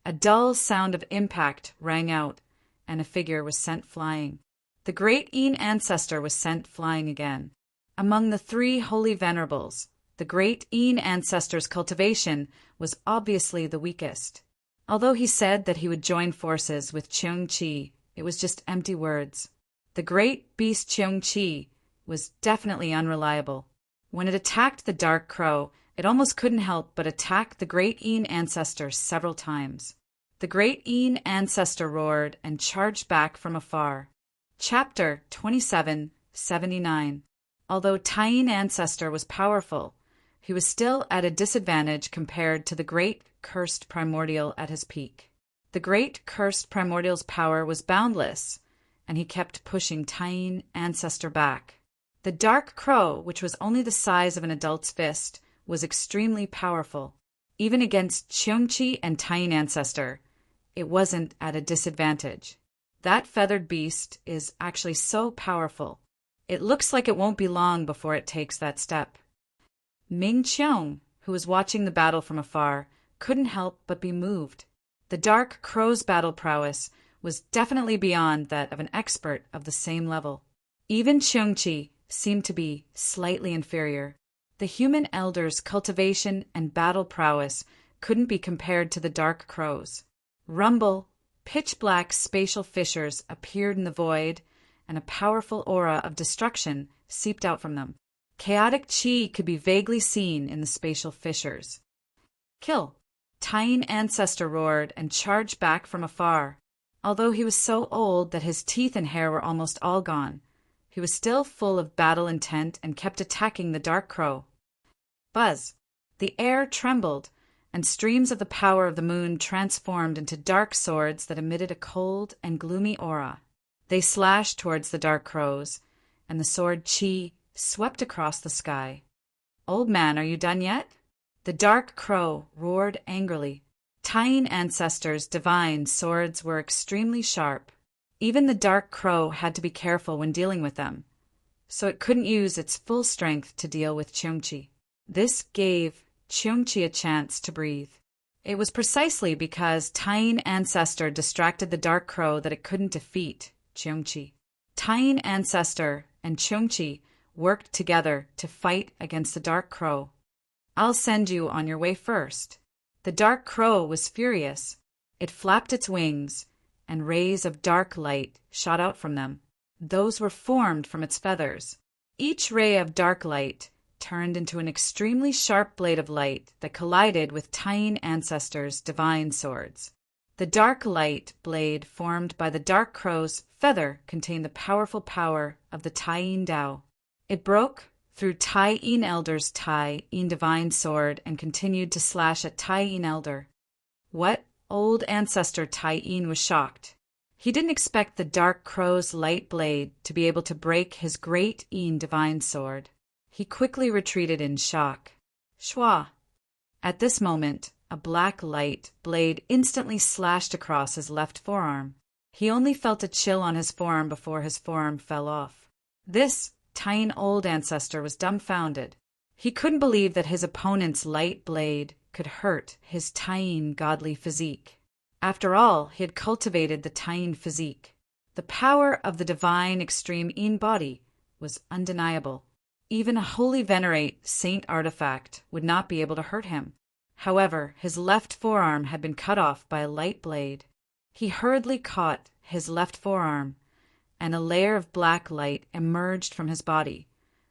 A dull sound of impact rang out, and a figure was sent flying. The great Yin ancestor was sent flying again. Among the three holy venerables, the great Yin ancestor's cultivation was obviously the weakest. Although he said that he would join forces with Cheong-chi, it was just empty words. The great beast Cheong-chi was definitely unreliable. When it attacked the dark crow, it almost couldn't help but attack the great Yin ancestor several times. The great Yin ancestor roared and charged back from afar. Chapter 2779. Although Taiyin ancestor was powerful, he was still at a disadvantage compared to the great cursed primordial at his peak. The great cursed primordial's power was boundless, and he kept pushing Taiyin ancestor back. The dark crow, which was only the size of an adult's fist, was extremely powerful. Even against Cheong-chi and Taiyin ancestor, it wasn't at a disadvantage. That feathered beast is actually so powerful. It looks like it won't be long before it takes that step. Ming Qiong, who was watching the battle from afar, couldn't help but be moved. The dark crow's battle prowess was definitely beyond that of an expert of the same level. Even Cheong-chi seemed to be slightly inferior. The human elder's cultivation and battle prowess couldn't be compared to the dark crow's. Rumble, pitch-black spatial fissures appeared in the void, and a powerful aura of destruction seeped out from them. Chaotic chi could be vaguely seen in the spatial fissures. Kill! Taiyin ancestor roared and charged back from afar. Although he was so old that his teeth and hair were almost all gone, he was still full of battle intent and kept attacking the dark crow. Buzz! The air trembled, and streams of the power of the moon transformed into dark swords that emitted a cold and gloomy aura. They slashed towards the dark crows, and the sword chi swept across the sky. Old man, are you done yet? The dark crow roared angrily. Taiyin ancestors' divine swords were extremely sharp. Even the dark crow had to be careful when dealing with them, so it couldn't use its full strength to deal with Cheong-chi. This gave Cheong-chi a chance to breathe. It was precisely because Taiyin ancestor distracted the dark crow that it couldn't defeat Cheong-chi. Taiyin ancestor and Cheong-chi worked together to fight against the dark crow. I'll send you on your way first. The dark crow was furious. It flapped its wings, and rays of dark light shot out from them. Those were formed from its feathers. Each ray of dark light turned into an extremely sharp blade of light that collided with Taiyin ancestors' divine swords. The dark light blade formed by the dark crow's feather contained the powerful power of the Taiyin Tao. It broke through Taiyin Elder's Taiyin divine sword and continued to slash at Taiyin Elder. What? Old ancestor Taiyin was shocked. He didn't expect the dark crow's light blade to be able to break his great Yin divine sword. He quickly retreated in shock. Shwa! At this moment, a black light blade instantly slashed across his left forearm. He only felt a chill on his forearm before his forearm fell off. This Taiyin old ancestor was dumbfounded. He couldn't believe that his opponent's light blade could hurt his Taiyin godly physique. After all, he had cultivated the Taiyin physique. The power of the divine extreme Yin body was undeniable. Even a holy venerate saint artifact would not be able to hurt him. However, his left forearm had been cut off by a light blade. He hurriedly caught his left forearm, and a layer of black light emerged from his body,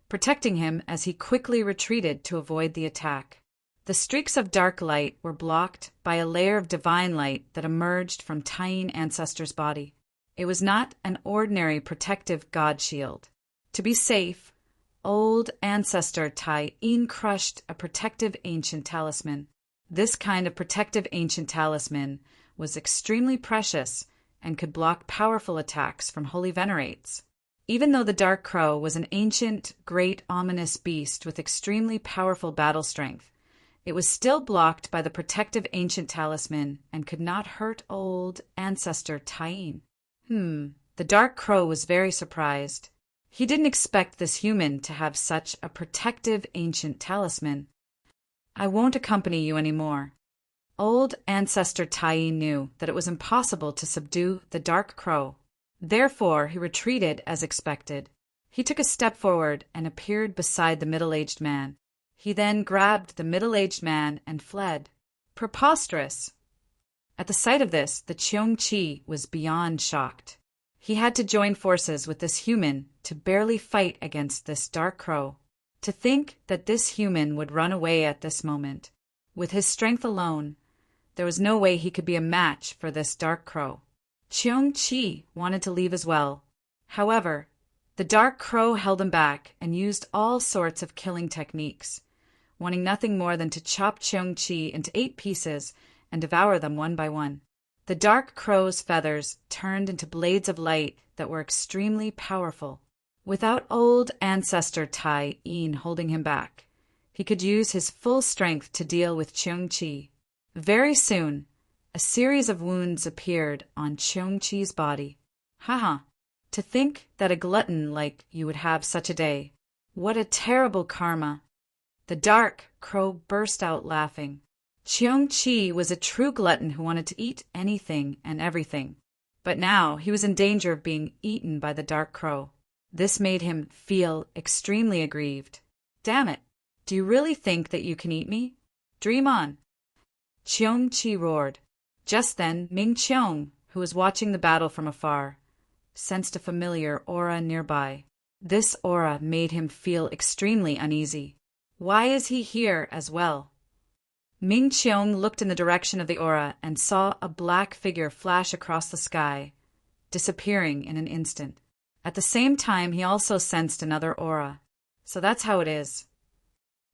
protecting him as he quickly retreated to avoid the attack. The streaks of dark light were blocked by a layer of divine light that emerged from Taiyin ancestor's body. It was not an ordinary protective god shield. To be safe, old ancestor Taiyin crushed a protective ancient talisman. This kind of protective ancient talisman was extremely precious and could block powerful attacks from holy venerates. Even though the Dark Crow was an ancient, great, ominous beast with extremely powerful battle strength, it was still blocked by the protective ancient talisman and could not hurt old ancestor Tyene. The Dark Crow was very surprised. He didn't expect this human to have such a protective ancient talisman. I won't accompany you any more. Old ancestor Tyene knew that it was impossible to subdue the Dark Crow. Therefore, he retreated as expected. He took a step forward and appeared beside the middle-aged man. He then grabbed the middle-aged man and fled. Preposterous! At the sight of this, the Cheong-chi was beyond shocked. He had to join forces with this human to barely fight against this Dark Crow. To think that this human would run away at this moment. With his strength alone, there was no way he could be a match for this Dark Crow. Cheong-chi wanted to leave as well. However, the Dark Crow held him back and used all sorts of killing techniques, wanting nothing more than to chop Cheong-chi into 8 pieces and devour them one by one. The Dark Crow's feathers turned into blades of light that were extremely powerful. Without old ancestor Tyene holding him back, he could use his full strength to deal with Cheong-chi. Very soon, a series of wounds appeared on Cheong-chi's body. Haha, to think that a glutton like you would have such a day. What a terrible karma. The Dark Crow burst out laughing. Cheong-chi was a true glutton who wanted to eat anything and everything. But now he was in danger of being eaten by the Dark Crow. This made him feel extremely aggrieved. Damn it! Do you really think that you can eat me? Dream on! Cheong-chi roared. Just then, Ming Cheong, who was watching the battle from afar, sensed a familiar aura nearby. This aura made him feel extremely uneasy. Why is he here as well? Ming Cheong looked in the direction of the aura and saw a black figure flash across the sky, disappearing in an instant. At the same time, he also sensed another aura. So that's how it is.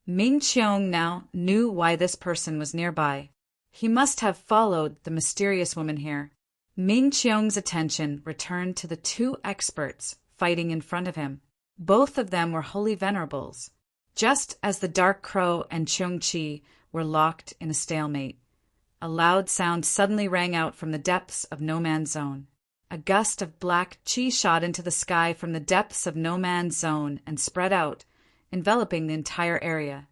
Ming Cheong now knew why this person was nearby. He must have followed the mysterious woman here. Ming Cheong's attention returned to the 2 experts fighting in front of him. Both of them were holy venerables. Just as the Dark Crow and Cheong-chi were locked in a stalemate, a loud sound suddenly rang out from the depths of no man's zone. A gust of black chi shot into the sky from the depths of no man's zone and spread out, enveloping the entire area.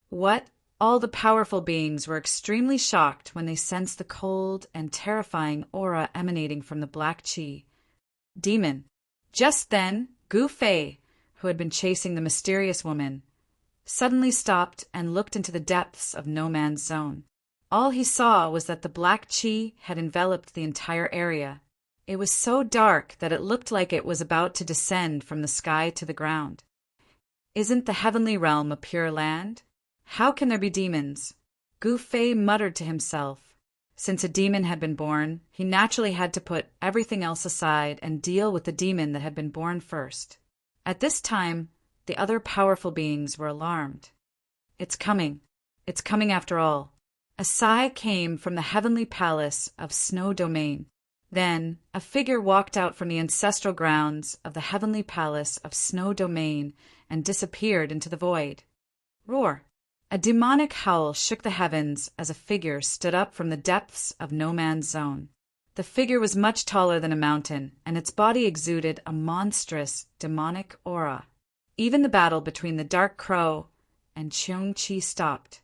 What? All the powerful beings were extremely shocked when they sensed the cold and terrifying aura emanating from the black chi. Demon. Just then, Gu Fei, who had been chasing the mysterious woman, suddenly stopped and looked into the depths of no man's zone. All he saw was that the black chi had enveloped the entire area. It was so dark that it looked like it was about to descend from the sky to the ground. Isn't the heavenly realm a pure land? How can there be demons? Gu Fei muttered to himself. Since a demon had been born, he naturally had to put everything else aside and deal with the demon that had been born first. At this time, the other powerful beings were alarmed. It's coming. It's coming after all. A sigh came from the heavenly palace of Snow Domain. Then, a figure walked out from the ancestral grounds of the heavenly palace of Snow Domain and disappeared into the void. Roar! A demonic howl shook the heavens as a figure stood up from the depths of no man's zone. The figure was much taller than a mountain, and its body exuded a monstrous, demonic aura. Even the battle between the Dark Crow and Cheong-chi stopped.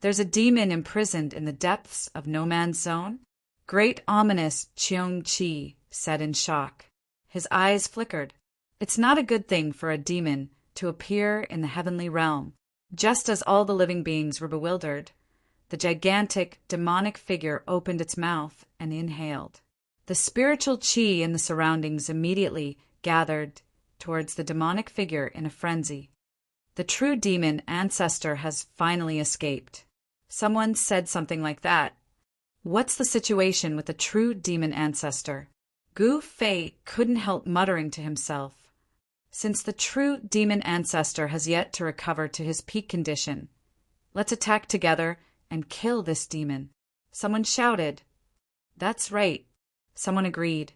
There's a demon imprisoned in the depths of no man's zone? Great ominous Cheong-chi said in shock. His eyes flickered. It's not a good thing for a demon to appear in the heavenly realm. Just as all the living beings were bewildered, the gigantic, demonic figure opened its mouth and inhaled. The spiritual chi in the surroundings immediately gathered towards the demonic figure in a frenzy. The true demon ancestor has finally escaped. Someone said something like that. What's the situation with the true demon ancestor? Gu Fei couldn't help muttering to himself. Since the true demon ancestor has yet to recover to his peak condition, let's attack together and kill this demon. Someone shouted. That's right. Someone agreed.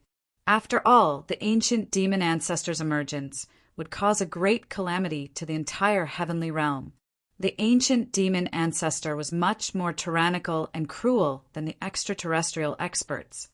After all, the ancient demon ancestor's emergence would cause a great calamity to the entire heavenly realm. The ancient demon ancestor was much more tyrannical and cruel than the extraterrestrial experts.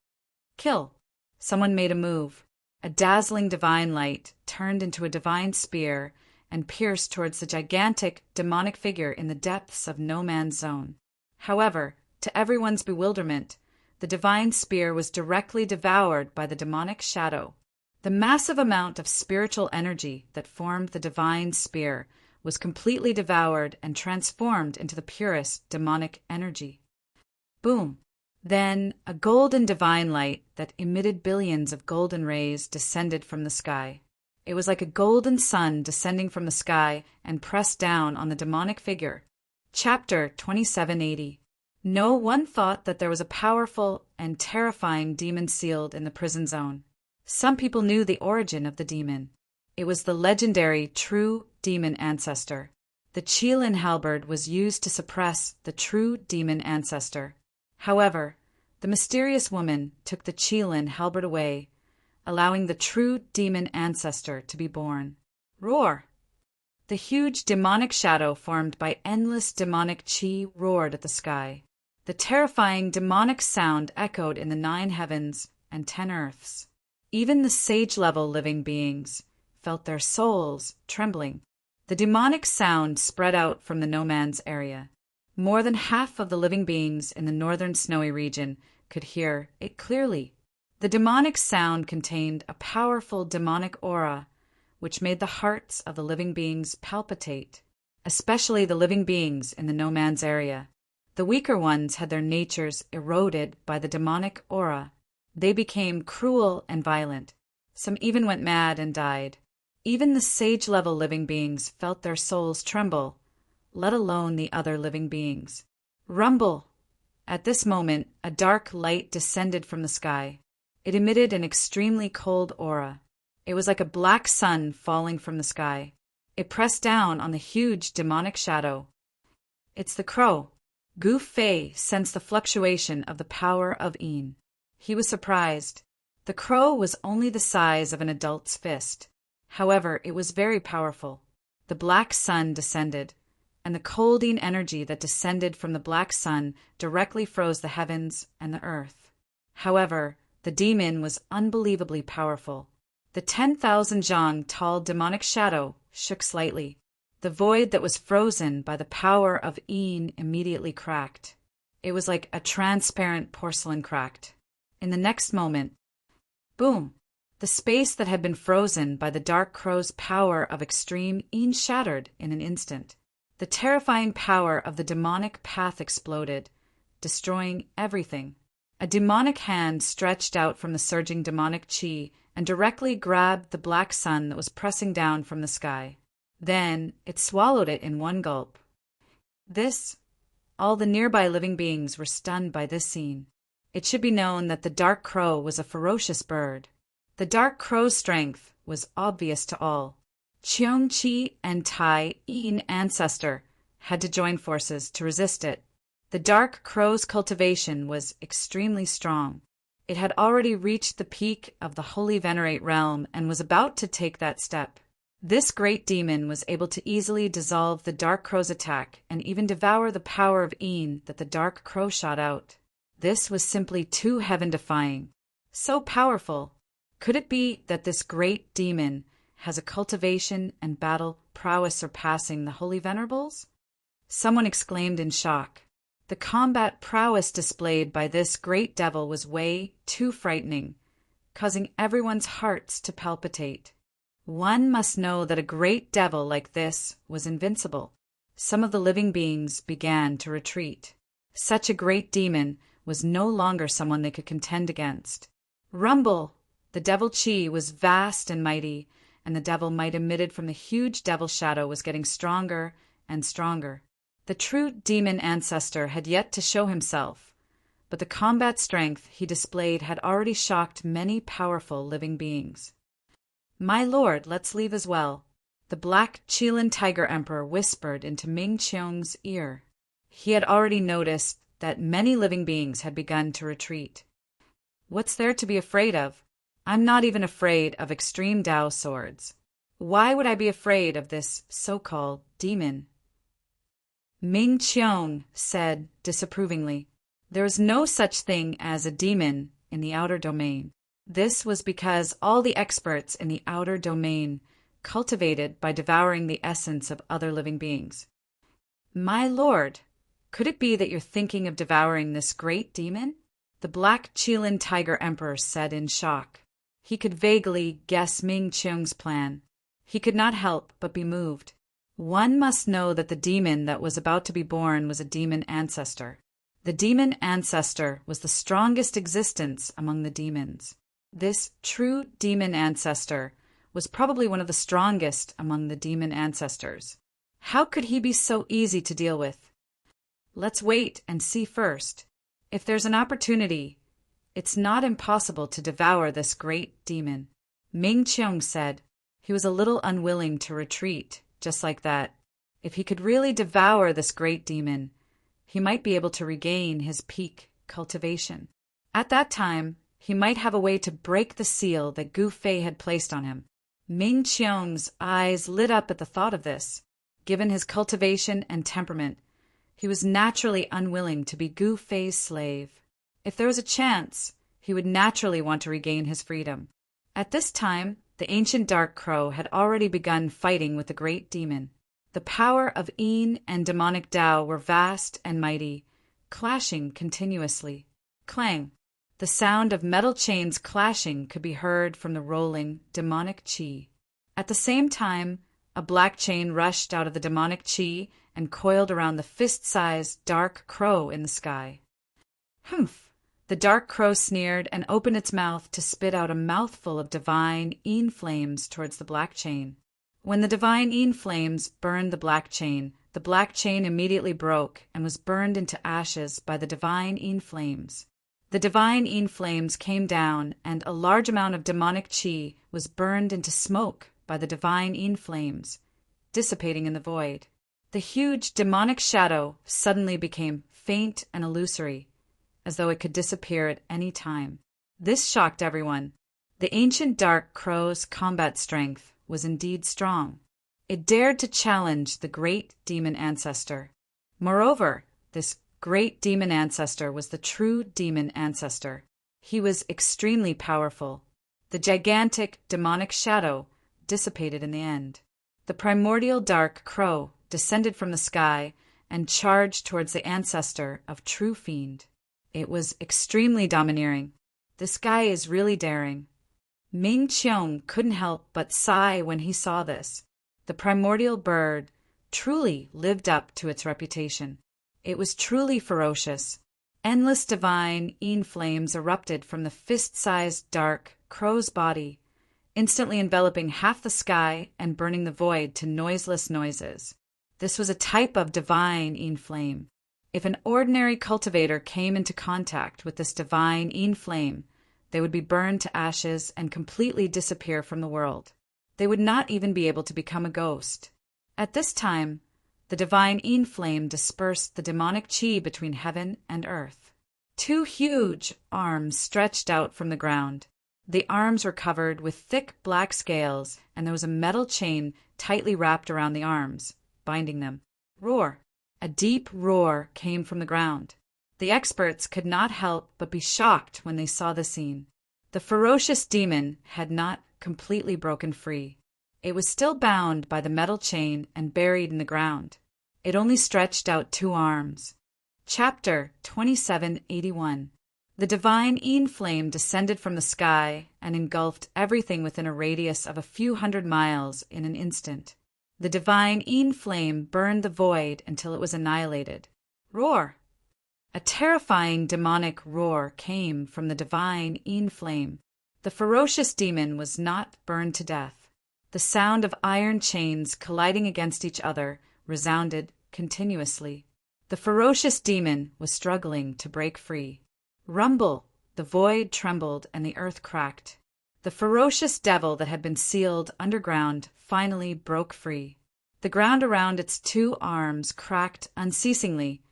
Kill. Someone made a move. A dazzling divine light turned into a divine spear and pierced towards the gigantic, demonic figure in the depths of no man's zone. However, to everyone's bewilderment, the divine spear was directly devoured by the demonic shadow. The massive amount of spiritual energy that formed the divine spear was completely devoured and transformed into the purest demonic energy. Boom! Then a golden divine light that emitted billions of golden rays descended from the sky. It was like a golden sun descending from the sky and pressed down on the demonic figure. Chapter 2780. No one thought that there was a powerful and terrifying demon sealed in the prison zone. Some people knew the origin of the demon. It was the legendary true demon ancestor. The Qilin halberd was used to suppress the true demon ancestor. However, the mysterious woman took the Qilin halberd away, allowing the true demon ancestor to be born. Roar! The huge demonic shadow formed by endless demonic qi roared at the sky. The terrifying demonic sound echoed in the 9 heavens and 10 earths. Even the sage-level living beings felt their souls trembling. The demonic sound spread out from the no-man's area. More than half of the living beings in the northern snowy region could hear it clearly. The demonic sound contained a powerful demonic aura, which made the hearts of the living beings palpitate, especially the living beings in the no-man's area. The weaker ones had their natures eroded by the demonic aura. They became cruel and violent. Some even went mad and died. Even the sage-level living beings felt their souls tremble, let alone the other living beings. Rumble! At this moment, a dark light descended from the sky. It emitted an extremely cold aura. It was like a black sun falling from the sky. It pressed down on the huge demonic shadow. It's the crow. Gu Fei sensed the fluctuation of the power of Yin. He was surprised. The crow was only the size of an adult's fist. However, it was very powerful. The black sun descended, and the cold Yin energy that descended from the black sun directly froze the heavens and the earth. However, the demon was unbelievably powerful. The 10,000 zhang tall demonic shadow shook slightly. The void that was frozen by the power of Yin immediately cracked. It was like a transparent porcelain cracked. In the next moment, boom! The space that had been frozen by the dark crow's power of extreme Yin shattered in an instant. The terrifying power of the demonic path exploded, destroying everything. A demonic hand stretched out from the surging demonic qi and directly grabbed the black sun that was pressing down from the sky. Then it swallowed it in one gulp. All the nearby living beings were stunned by this scene. It should be known that the dark crow was a ferocious bird. The dark crow's strength was obvious to all. Cheong Qi and Tai Yin ancestor had to join forces to resist it. The dark crow's cultivation was extremely strong. It had already reached the peak of the Holy Venerate realm and was about to take that step. This great demon was able to easily dissolve the dark crow's attack and even devour the power of Yin that the dark crow shot out. This was simply too heaven-defying. So powerful. Could it be that this great demon has a cultivation and battle prowess surpassing the Holy Venerables? Someone exclaimed in shock. The combat prowess displayed by this great devil was way too frightening, causing everyone's hearts to palpitate. One must know that a great devil like this was invincible. Some of the living beings began to retreat. Such a great demon was no longer someone they could contend against. Rumble! The devil Qi was vast and mighty, and the devil might emitted from the huge devil shadow was getting stronger and stronger. The true demon ancestor had yet to show himself, but the combat strength he displayed had already shocked many powerful living beings. "My lord, let's leave as well," the black Qilin tiger emperor whispered into Ming Qiong's ear. He had already noticed that many living beings had begun to retreat. "What's there to be afraid of?" I'm not even afraid of extreme Tao swords. Why would I be afraid of this so-called demon?" Ming Qiong said disapprovingly, "There is no such thing as a demon in the outer domain." This was because all the experts in the outer domain cultivated by devouring the essence of other living beings. "My lord, could it be that you're thinking of devouring this great demon?" the Black Qilin Tiger Emperor said in shock. He could vaguely guess Ming Qiong's plan. He could not help but be moved. One must know that the demon that was about to be born was a demon ancestor. The demon ancestor was the strongest existence among the demons. This true demon ancestor was probably one of the strongest among the demon ancestors. How could he be so easy to deal with? Let's wait and see first. If there's an opportunity, it's not impossible to devour this great demon. Ming Qiong said. He was a little unwilling to retreat, just like that. If he could really devour this great demon, he might be able to regain his peak cultivation. At that time, he might have a way to break the seal that Gu Fei had placed on him. Ming Qiong's eyes lit up at the thought of this. Given his cultivation and temperament, he was naturally unwilling to be Gu Fei's slave. If there was a chance, he would naturally want to regain his freedom. At this time, the ancient dark crow had already begun fighting with the great demon. The power of Yin and demonic Tao were vast and mighty, clashing continuously. Clang! The sound of metal chains clashing could be heard from the rolling demonic qi. At the same time, a black chain rushed out of the demonic qi and coiled around the fist-sized dark crow in the sky. Humph! The dark crow sneered and opened its mouth to spit out a mouthful of divine Yin flames towards the black chain. When the divine Yin flames burned the black chain immediately broke and was burned into ashes by the divine Yin flames. The divine Yin flames came down, and a large amount of demonic qi was burned into smoke by the divine Yin flames, dissipating in the void. The huge demonic shadow suddenly became faint and illusory, as though it could disappear at any time. This shocked everyone. The ancient dark crow's combat strength was indeed strong. It dared to challenge the great demon ancestor. Moreover, this great demon ancestor was the true demon ancestor. He was extremely powerful. The gigantic demonic shadow dissipated in the end. The primordial dark crow descended from the sky and charged towards the ancestor of True Fiend. It was extremely domineering. This guy is really daring. Ming Qiong couldn't help but sigh when he saw this. The primordial bird truly lived up to its reputation. It was truly ferocious. Endless divine Yin flames erupted from the fist-sized dark crow's body, instantly enveloping half the sky and burning the void to noiseless noises. This was a type of divine Yin flame. If an ordinary cultivator came into contact with this divine Yin flame, they would be burned to ashes and completely disappear from the world. They would not even be able to become a ghost. At this time, the divine Yin flame dispersed the demonic qi between heaven and earth. Two huge arms stretched out from the ground. The arms were covered with thick black scales, and there was a metal chain tightly wrapped around the arms, binding them. Roar! A deep roar came from the ground. The experts could not help but be shocked when they saw the scene. The ferocious demon had not completely broken free. It was still bound by the metal chain and buried in the ground. It only stretched out two arms. Chapter 2781. The divine Yin flame descended from the sky and engulfed everything within a radius of a few hundred miles in an instant. The divine Yin flame burned the void until it was annihilated. Roar! A terrifying demonic roar came from the divine Yin flame. The ferocious demon was not burned to death. The sound of iron chains colliding against each other resounded continuously. The ferocious demon was struggling to break free. Rumble! The void trembled and the earth cracked. The ferocious devil that had been sealed underground finally broke free. The ground around its two arms cracked unceasingly,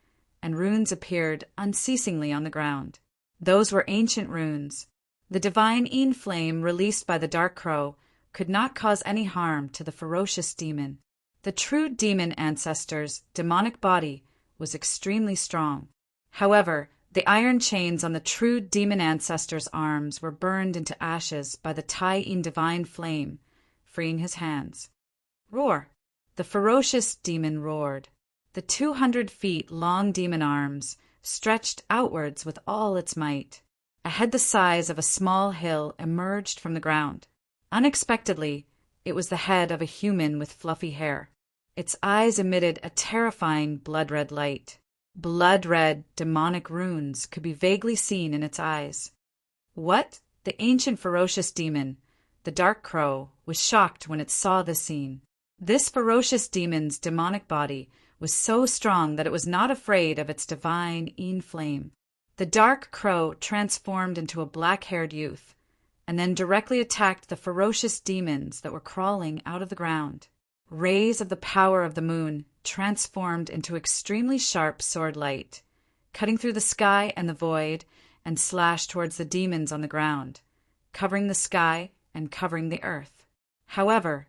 and runes appeared unceasingly on the ground. Those were ancient runes. The divine flame released by the dark crow could not cause any harm to the ferocious demon. The true demon ancestor's demonic body was extremely strong. However, the iron chains on the true demon ancestor's arms were burned into ashes by the divine flame, freeing his hands. Roar! The ferocious demon roared. The 200 feet long demon arms stretched outwards with all its might. A head the size of a small hill emerged from the ground. Unexpectedly, it was the head of a human with fluffy hair. Its eyes emitted a terrifying blood-red light. Blood-red demonic runes could be vaguely seen in its eyes. What? The ancient ferocious demon, the dark crow, was shocked when it saw this scene. This ferocious demon's demonic body was so strong that it was not afraid of its divine flame. The dark crow transformed into a black-haired youth, and then directly attacked the ferocious demons that were crawling out of the ground. Rays of the power of the moon transformed into extremely sharp sword light, cutting through the sky and the void, and slashed towards the demons on the ground, covering the sky and covering the earth. However,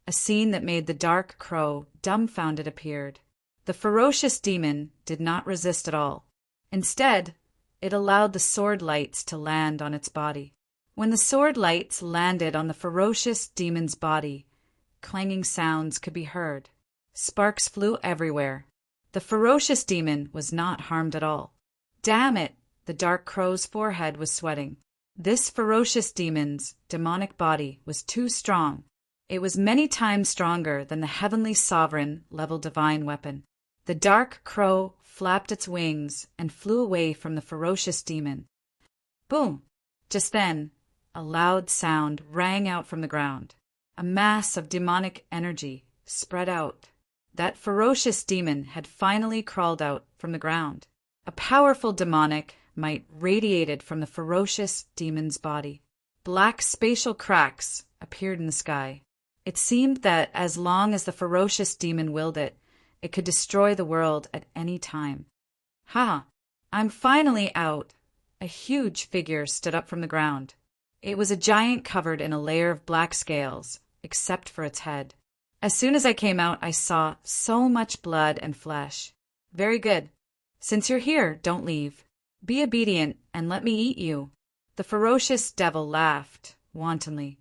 a scene that made the dark crow dumbfounded appeared. The ferocious demon did not resist at all. Instead, it allowed the sword lights to land on its body. When the sword lights landed on the ferocious demon's body, clanging sounds could be heard. Sparks flew everywhere. The ferocious demon was not harmed at all. Damn it! The dark crow's forehead was sweating. This ferocious demon's demonic body was too strong. It was many times stronger than the heavenly sovereign level divine weapon. The dark crow flapped its wings and flew away from the ferocious demon. Boom! Just then, a loud sound rang out from the ground. A mass of demonic energy spread out. That ferocious demon had finally crawled out from the ground. A powerful demonic might radiated from the ferocious demon's body. Black spatial cracks appeared in the sky. It seemed that as long as the ferocious demon willed it, it could destroy the world at any time. Ha! I'm finally out! A huge figure stood up from the ground. It was a giant covered in a layer of black scales, except for its head. As soon as I came out, I saw so much blood and flesh. Very good. Since you're here, don't leave. Be obedient and let me eat you. The ferocious devil laughed wantonly.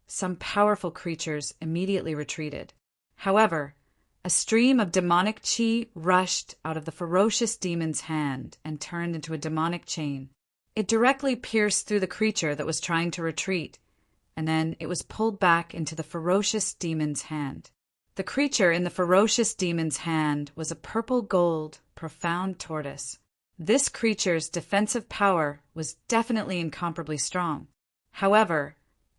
Some powerful creatures immediately retreated. However, a stream of demonic chi rushed out of the ferocious demon's hand and turned into a demonic chain. It directly pierced through the creature that was trying to retreat, and then it was pulled back into the ferocious demon's hand. The creature in the ferocious demon's hand was a purple gold, profound tortoise. This creature's defensive power was definitely incomparably strong. However,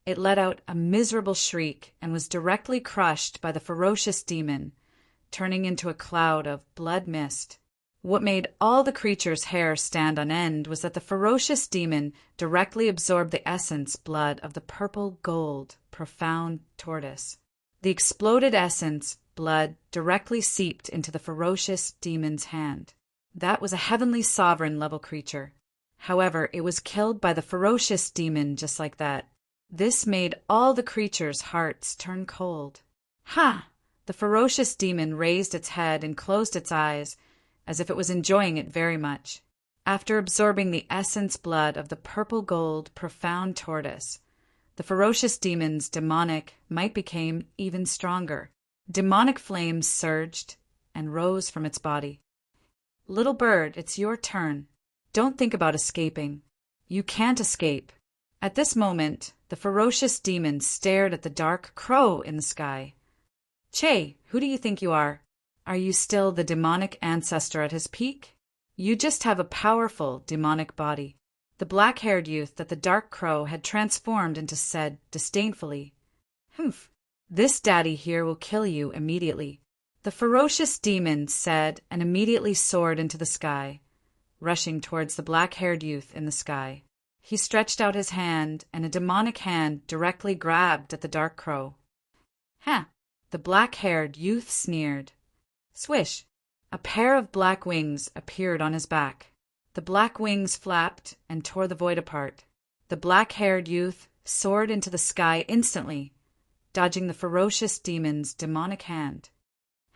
it let out a miserable shriek and was directly crushed by the ferocious demon, turning into a cloud of blood mist. What made all the creature's hair stand on end was that the ferocious demon directly absorbed the essence blood of the purple gold, profound tortoise. The exploded essence blood directly seeped into the ferocious demon's hand. That was a heavenly sovereign level creature. However, it was killed by the ferocious demon just like that. This made all the creature's hearts turn cold. Ha! The ferocious demon raised its head and closed its eyes, as if it was enjoying it very much. After absorbing the essence blood of the purple gold, profound tortoise, the ferocious demon's demonic might became even stronger. Demonic flames surged and rose from its body. Little bird, it's your turn. Don't think about escaping. You can't escape. At this moment, the ferocious demon stared at the dark crow in the sky. Che, who do you think you are? Are you still the demonic ancestor at his peak? You just have a powerful demonic body. The black-haired youth that the dark crow had transformed into said disdainfully, Humph, this daddy here will kill you immediately. The ferocious demon said and immediately soared into the sky, rushing towards the black-haired youth in the sky. He stretched out his hand, and a demonic hand directly grabbed at the dark crow. Ha! The black-haired youth sneered. Swish! A pair of black wings appeared on his back. The black wings flapped and tore the void apart. The black-haired youth soared into the sky instantly, dodging the ferocious demon's demonic hand.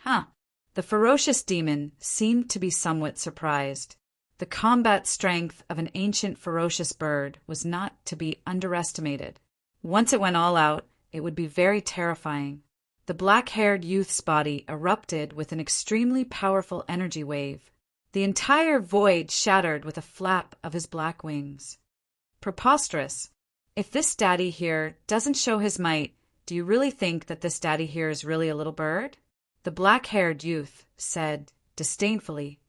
The ferocious demon seemed to be somewhat surprised. The combat strength of an ancient ferocious bird was not to be underestimated. Once it went all out, it would be very terrifying. The black-haired youth's body erupted with an extremely powerful energy wave. The entire void shattered with a flap of his black wings. Preposterous! If this daddy here doesn't show his might, do you really think that this daddy here is really a little bird? The black-haired youth said disdainfully.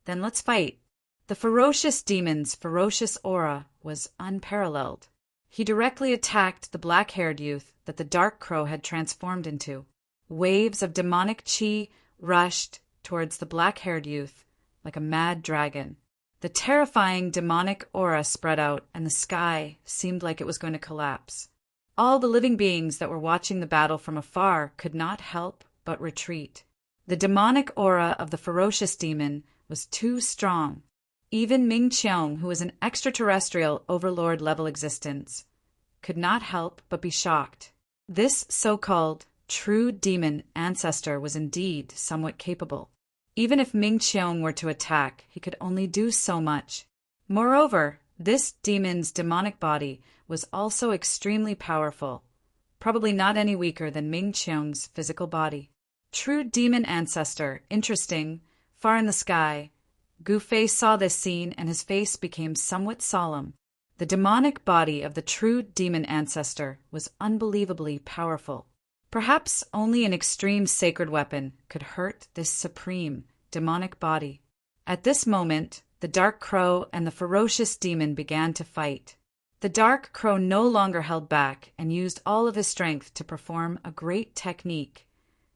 Then let's fight. The ferocious demon's ferocious aura was unparalleled. He directly attacked the black-haired youth that the dark crow had transformed into. Waves of demonic chi rushed towards the black-haired youth like a mad dragon. The terrifying demonic aura spread out, and the sky seemed like it was going to collapse. All the living beings that were watching the battle from afar could not help but retreat. The demonic aura of the ferocious demon was too strong. Even Ming Qiang, who was an extraterrestrial overlord-level existence, could not help but be shocked. This so-called true demon ancestor was indeed somewhat capable. Even if Ming Qiang were to attack, he could only do so much. Moreover, this demon's demonic body was also extremely powerful, probably not any weaker than Ming Qiang's physical body. True demon ancestor, interesting, far in the sky. Gu Fei saw this scene and his face became somewhat solemn. The demonic body of the true demon ancestor was unbelievably powerful. Perhaps only an extreme sacred weapon could hurt this supreme demonic body. At this moment, the dark crow and the ferocious demon began to fight. The dark crow no longer held back and used all of his strength to perform a great technique,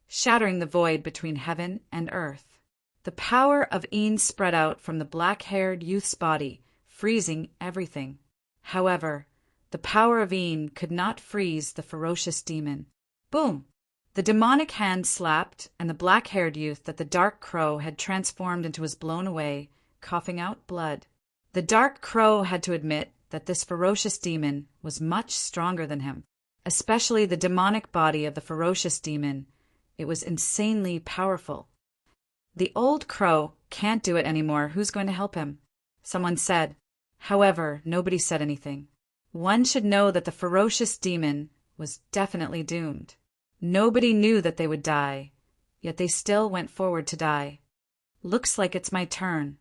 shattering the void between heaven and earth. The power of Yin spread out from the black-haired youth's body, freezing everything. However, the power of Yin could not freeze the ferocious demon. Boom! The demonic hand slapped, and the black-haired youth that the dark crow had transformed into was blown away, coughing out blood. The dark crow had to admit that this ferocious demon was much stronger than him, especially the demonic body of the ferocious demon. It was insanely powerful. The old crow can't do it anymore. Who's going to help him? Someone said. However, nobody said anything. One should know that the ferocious demon was definitely doomed. Nobody knew that they would die, yet they still went forward to die. Looks like it's my turn.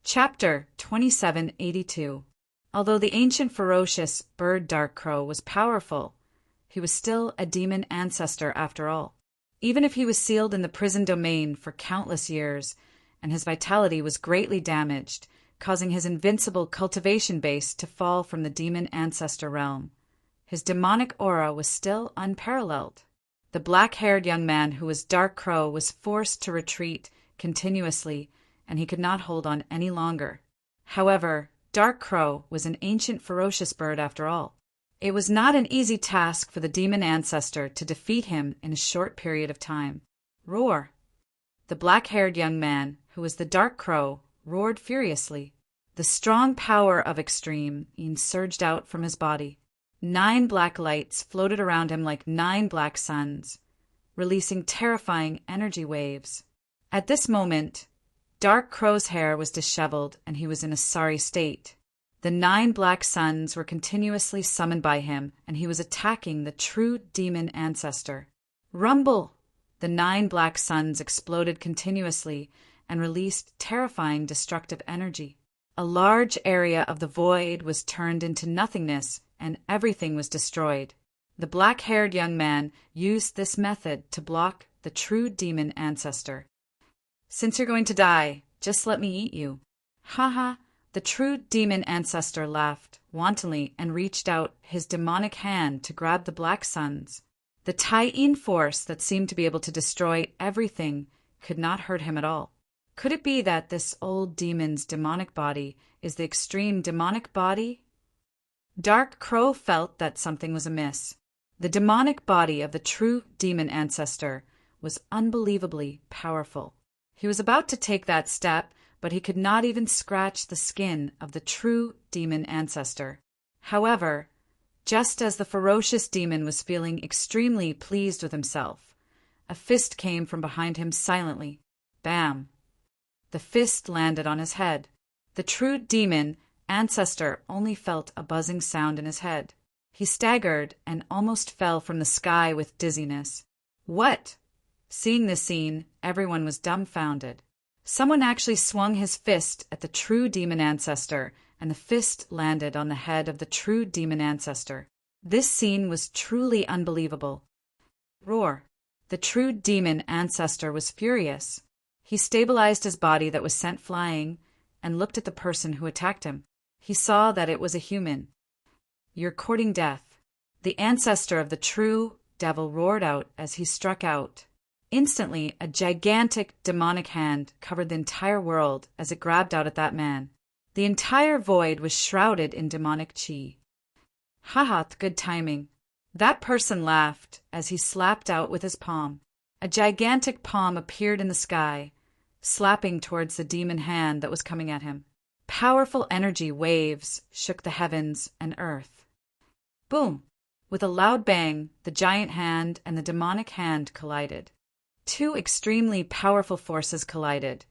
Chapter 2782. Although the ancient ferocious bird dark crow was powerful, he was still a demon ancestor after all. Even if he was sealed in the prison domain for countless years, and his vitality was greatly damaged, causing his invincible cultivation base to fall from the demon ancestor realm, his demonic aura was still unparalleled. The black-haired young man who was Dark Crow was forced to retreat continuously, and he could not hold on any longer. However, Dark Crow was an ancient ferocious bird after all. It was not an easy task for the demon ancestor to defeat him in a short period of time. Roar! The black-haired young man, who was the Dark Crow, roared furiously. The strong power of extreme Yin surged out from his body. 9 black lights floated around him like 9 black suns, releasing terrifying energy waves. At this moment, Dark Crow's hair was disheveled and he was in a sorry state. The 9 black suns were continuously summoned by him, and he was attacking the true demon ancestor. Rumble! The 9 black suns exploded continuously and released terrifying destructive energy. A large area of the void was turned into nothingness, and everything was destroyed. The black-haired young man used this method to block the true demon ancestor. Since you're going to die, just let me eat you. Ha! The true demon ancestor laughed wantonly and reached out his demonic hand to grab the black suns. The Tai-Yin force that seemed to be able to destroy everything could not hurt him at all. Could it be that this old demon's demonic body is the extreme demonic body? Dark Crow felt that something was amiss. The demonic body of the true demon ancestor was unbelievably powerful. He was about to take that step, but he could not even scratch the skin of the true demon ancestor. However, just as the ferocious demon was feeling extremely pleased with himself, a fist came from behind him silently. Bam! The fist landed on his head. The true demon ancestor only felt a buzzing sound in his head. He staggered and almost fell from the sky with dizziness. What? Seeing this scene, everyone was dumbfounded. Someone actually swung his fist at the true demon ancestor, and the fist landed on the head of the true demon ancestor. This scene was truly unbelievable. Roar! The true demon ancestor was furious. He stabilized his body that was sent flying and looked at the person who attacked him. He saw that it was a human. You're courting death. The ancestor of the true devil roared out as he struck out. Instantly, a gigantic demonic hand covered the entire world as it grabbed out at that man. The entire void was shrouded in demonic chi. Haha, good timing. That person laughed as he slapped out with his palm. A gigantic palm appeared in the sky, slapping towards the demon hand that was coming at him. Powerful energy waves shook the heavens and earth. Boom! With a loud bang, the giant hand and the demonic hand collided. Two extremely powerful forces collided,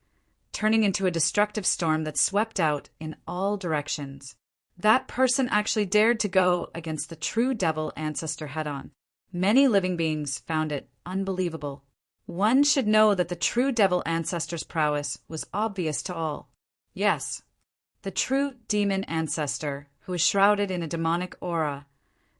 turning into a destructive storm that swept out in all directions. That person actually dared to go against the true devil ancestor head-on. Many living beings found it unbelievable. One should know that the true devil ancestor's prowess was obvious to all. Yes, the true demon ancestor, who was shrouded in a demonic aura,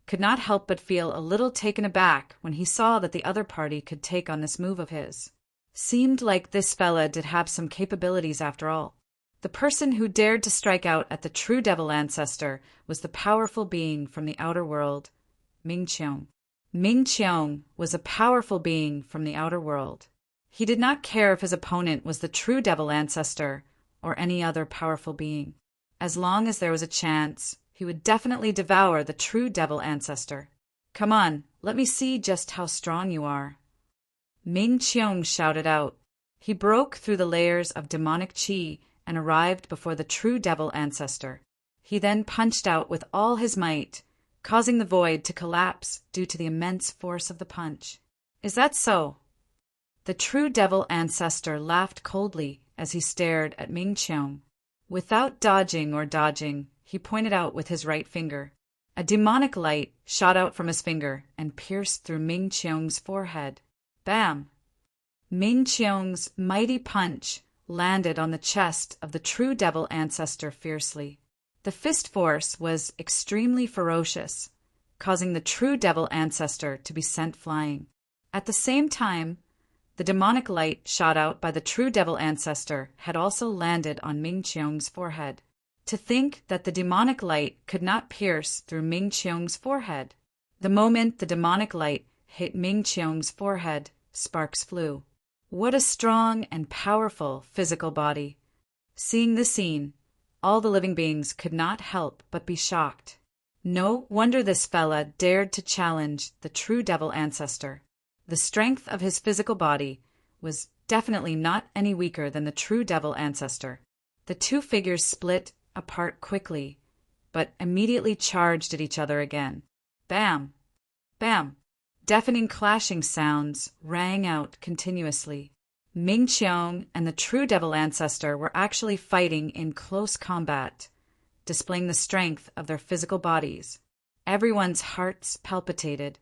could not help but feel a little taken aback when he saw that the other party could take on this move of his. Seemed like this fella did have some capabilities after all. The person who dared to strike out at the true devil ancestor was the powerful being from the outer world, Ming Qiong. Ming Qiong was a powerful being from the outer world. He did not care if his opponent was the true devil ancestor or any other powerful being. As long as there was a chance, he would definitely devour the true devil ancestor. Come on, let me see just how strong you are. Ming Qiong shouted out. He broke through the layers of demonic chi and arrived before the true devil ancestor. He then punched out with all his might, causing the void to collapse due to the immense force of the punch. Is that so? The true devil ancestor laughed coldly as he stared at Ming Qiong. Without dodging or dodging, he pointed out with his right finger. A demonic light shot out from his finger and pierced through Ming Qiong's forehead. Bam! Ming Qiong's mighty punch landed on the chest of the true devil ancestor fiercely. The fist force was extremely ferocious, causing the true devil ancestor to be sent flying. At the same time, the demonic light shot out by the true devil ancestor had also landed on Ming Qiong's forehead. To think that the demonic light could not pierce through Ming Qiong's forehead. The moment the demonic light hit Ming Qiong's forehead, sparks flew. What a strong and powerful physical body. Seeing the scene, all the living beings could not help but be shocked. No wonder this fella dared to challenge the true devil ancestor. The strength of his physical body was definitely not any weaker than the true devil ancestor. The two figures split apart quickly, but immediately charged at each other again. Bam! Bam! Deafening clashing sounds rang out continuously. Ming Qiong and the true devil ancestor were actually fighting in close combat, displaying the strength of their physical bodies. Everyone's hearts palpitated.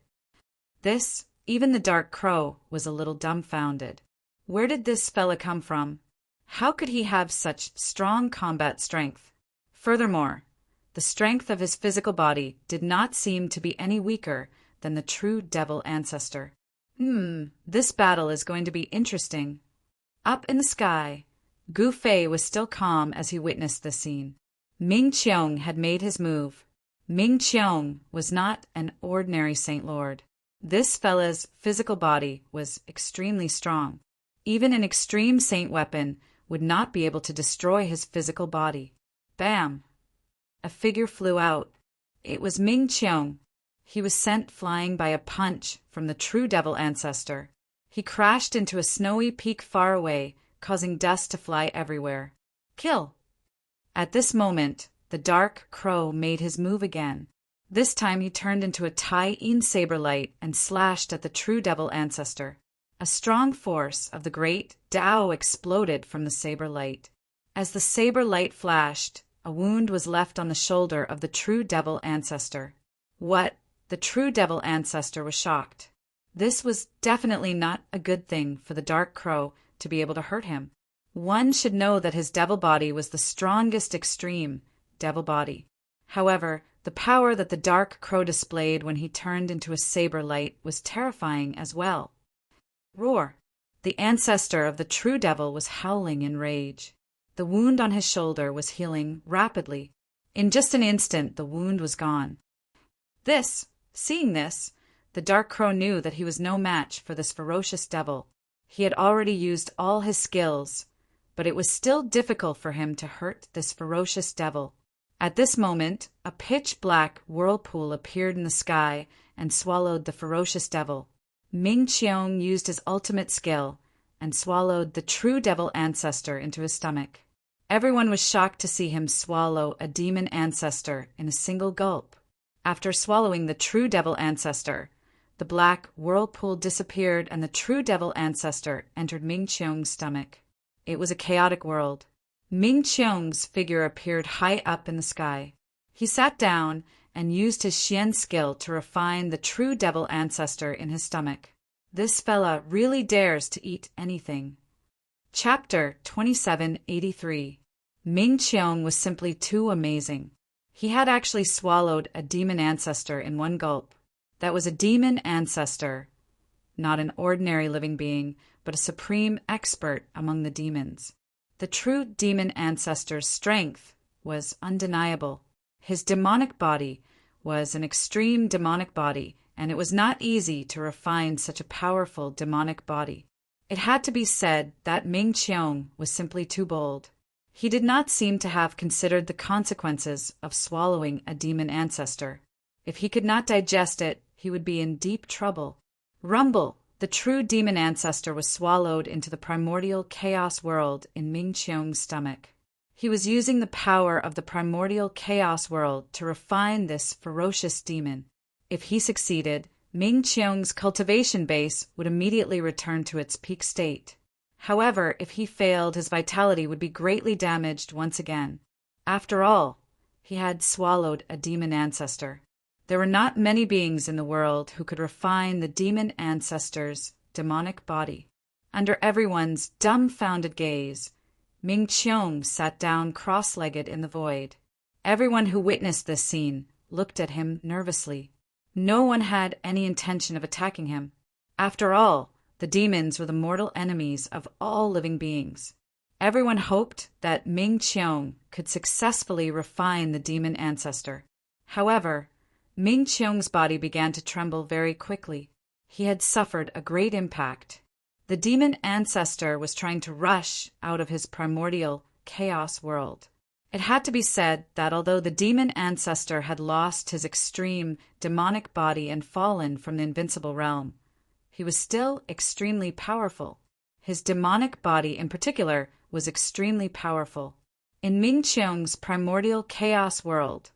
This, even the dark crow, was a little dumbfounded. Where did this fella come from? How could he have such strong combat strength? Furthermore, the strength of his physical body did not seem to be any weaker than the true devil ancestor. This battle is going to be interesting. Up in the sky, Gu Fei was still calm as he witnessed this scene. Ming Qiong had made his move. Ming Qiong was not an ordinary Saint Lord. This fella's physical body was extremely strong. Even an extreme saint weapon would not be able to destroy his physical body. Bam! A figure flew out. It was Ming Qiong. He was sent flying by a punch from the true devil ancestor. He crashed into a snowy peak far away, causing dust to fly everywhere. Kill! At this moment, the dark crow made his move again. This time he turned into a Tai-in saber light and slashed at the true devil ancestor. A strong force of the great Tao exploded from the saber light. As the saber light flashed, a wound was left on the shoulder of the true devil ancestor. What? The true devil ancestor was shocked. This was definitely not a good thing for the dark crow to be able to hurt him. One should know that his devil body was the strongest extreme devil body. However, the power that the dark crow displayed when he turned into a saber light was terrifying as well. Roar! The ancestor of the true devil was howling in rage. The wound on his shoulder was healing rapidly. In just an instant, the wound was gone. Seeing this, the dark crow knew that he was no match for this ferocious devil. He had already used all his skills, but it was still difficult for him to hurt this ferocious devil. At this moment, a pitch-black whirlpool appeared in the sky and swallowed the ferocious devil. Ming Qiong used his ultimate skill and swallowed the true devil ancestor into his stomach. Everyone was shocked to see him swallow a demon ancestor in a single gulp. After swallowing the true devil ancestor, the black whirlpool disappeared and the true devil ancestor entered Ming Qiong's stomach. It was a chaotic world. Ming Qiong's figure appeared high up in the sky. He sat down and used his Xian skill to refine the true devil ancestor in his stomach. This fella really dares to eat anything. Chapter 2783. Ming Qiong was simply too amazing. He had actually swallowed a demon ancestor in one gulp. That was a demon ancestor, not an ordinary living being, but a supreme expert among the demons. The true demon ancestor's strength was undeniable. His demonic body was an extreme demonic body, and it was not easy to refine such a powerful demonic body. It had to be said that Ming Qiong was simply too bold. He did not seem to have considered the consequences of swallowing a demon ancestor. If he could not digest it, he would be in deep trouble. Rumble, the true demon ancestor, was swallowed into the primordial chaos world in Ming Qiong's stomach. He was using the power of the primordial chaos world to refine this ferocious demon. If he succeeded, Ming Qiong's cultivation base would immediately return to its peak state. However, if he failed, his vitality would be greatly damaged once again. After all, he had swallowed a demon ancestor. There were not many beings in the world who could refine the demon ancestor's demonic body. Under everyone's dumbfounded gaze, Ming Qiong sat down cross-legged in the void. Everyone who witnessed this scene looked at him nervously. No one had any intention of attacking him. After all, the demons were the mortal enemies of all living beings. Everyone hoped that Ming Qiong could successfully refine the demon ancestor. However, Ming Qiong's body began to tremble very quickly. He had suffered a great impact. The demon ancestor was trying to rush out of his primordial chaos world. It had to be said that although the demon ancestor had lost his extreme demonic body and fallen from the invincible realm, he was still extremely powerful. His demonic body in particular was extremely powerful. In Ming Qiong's primordial chaos world,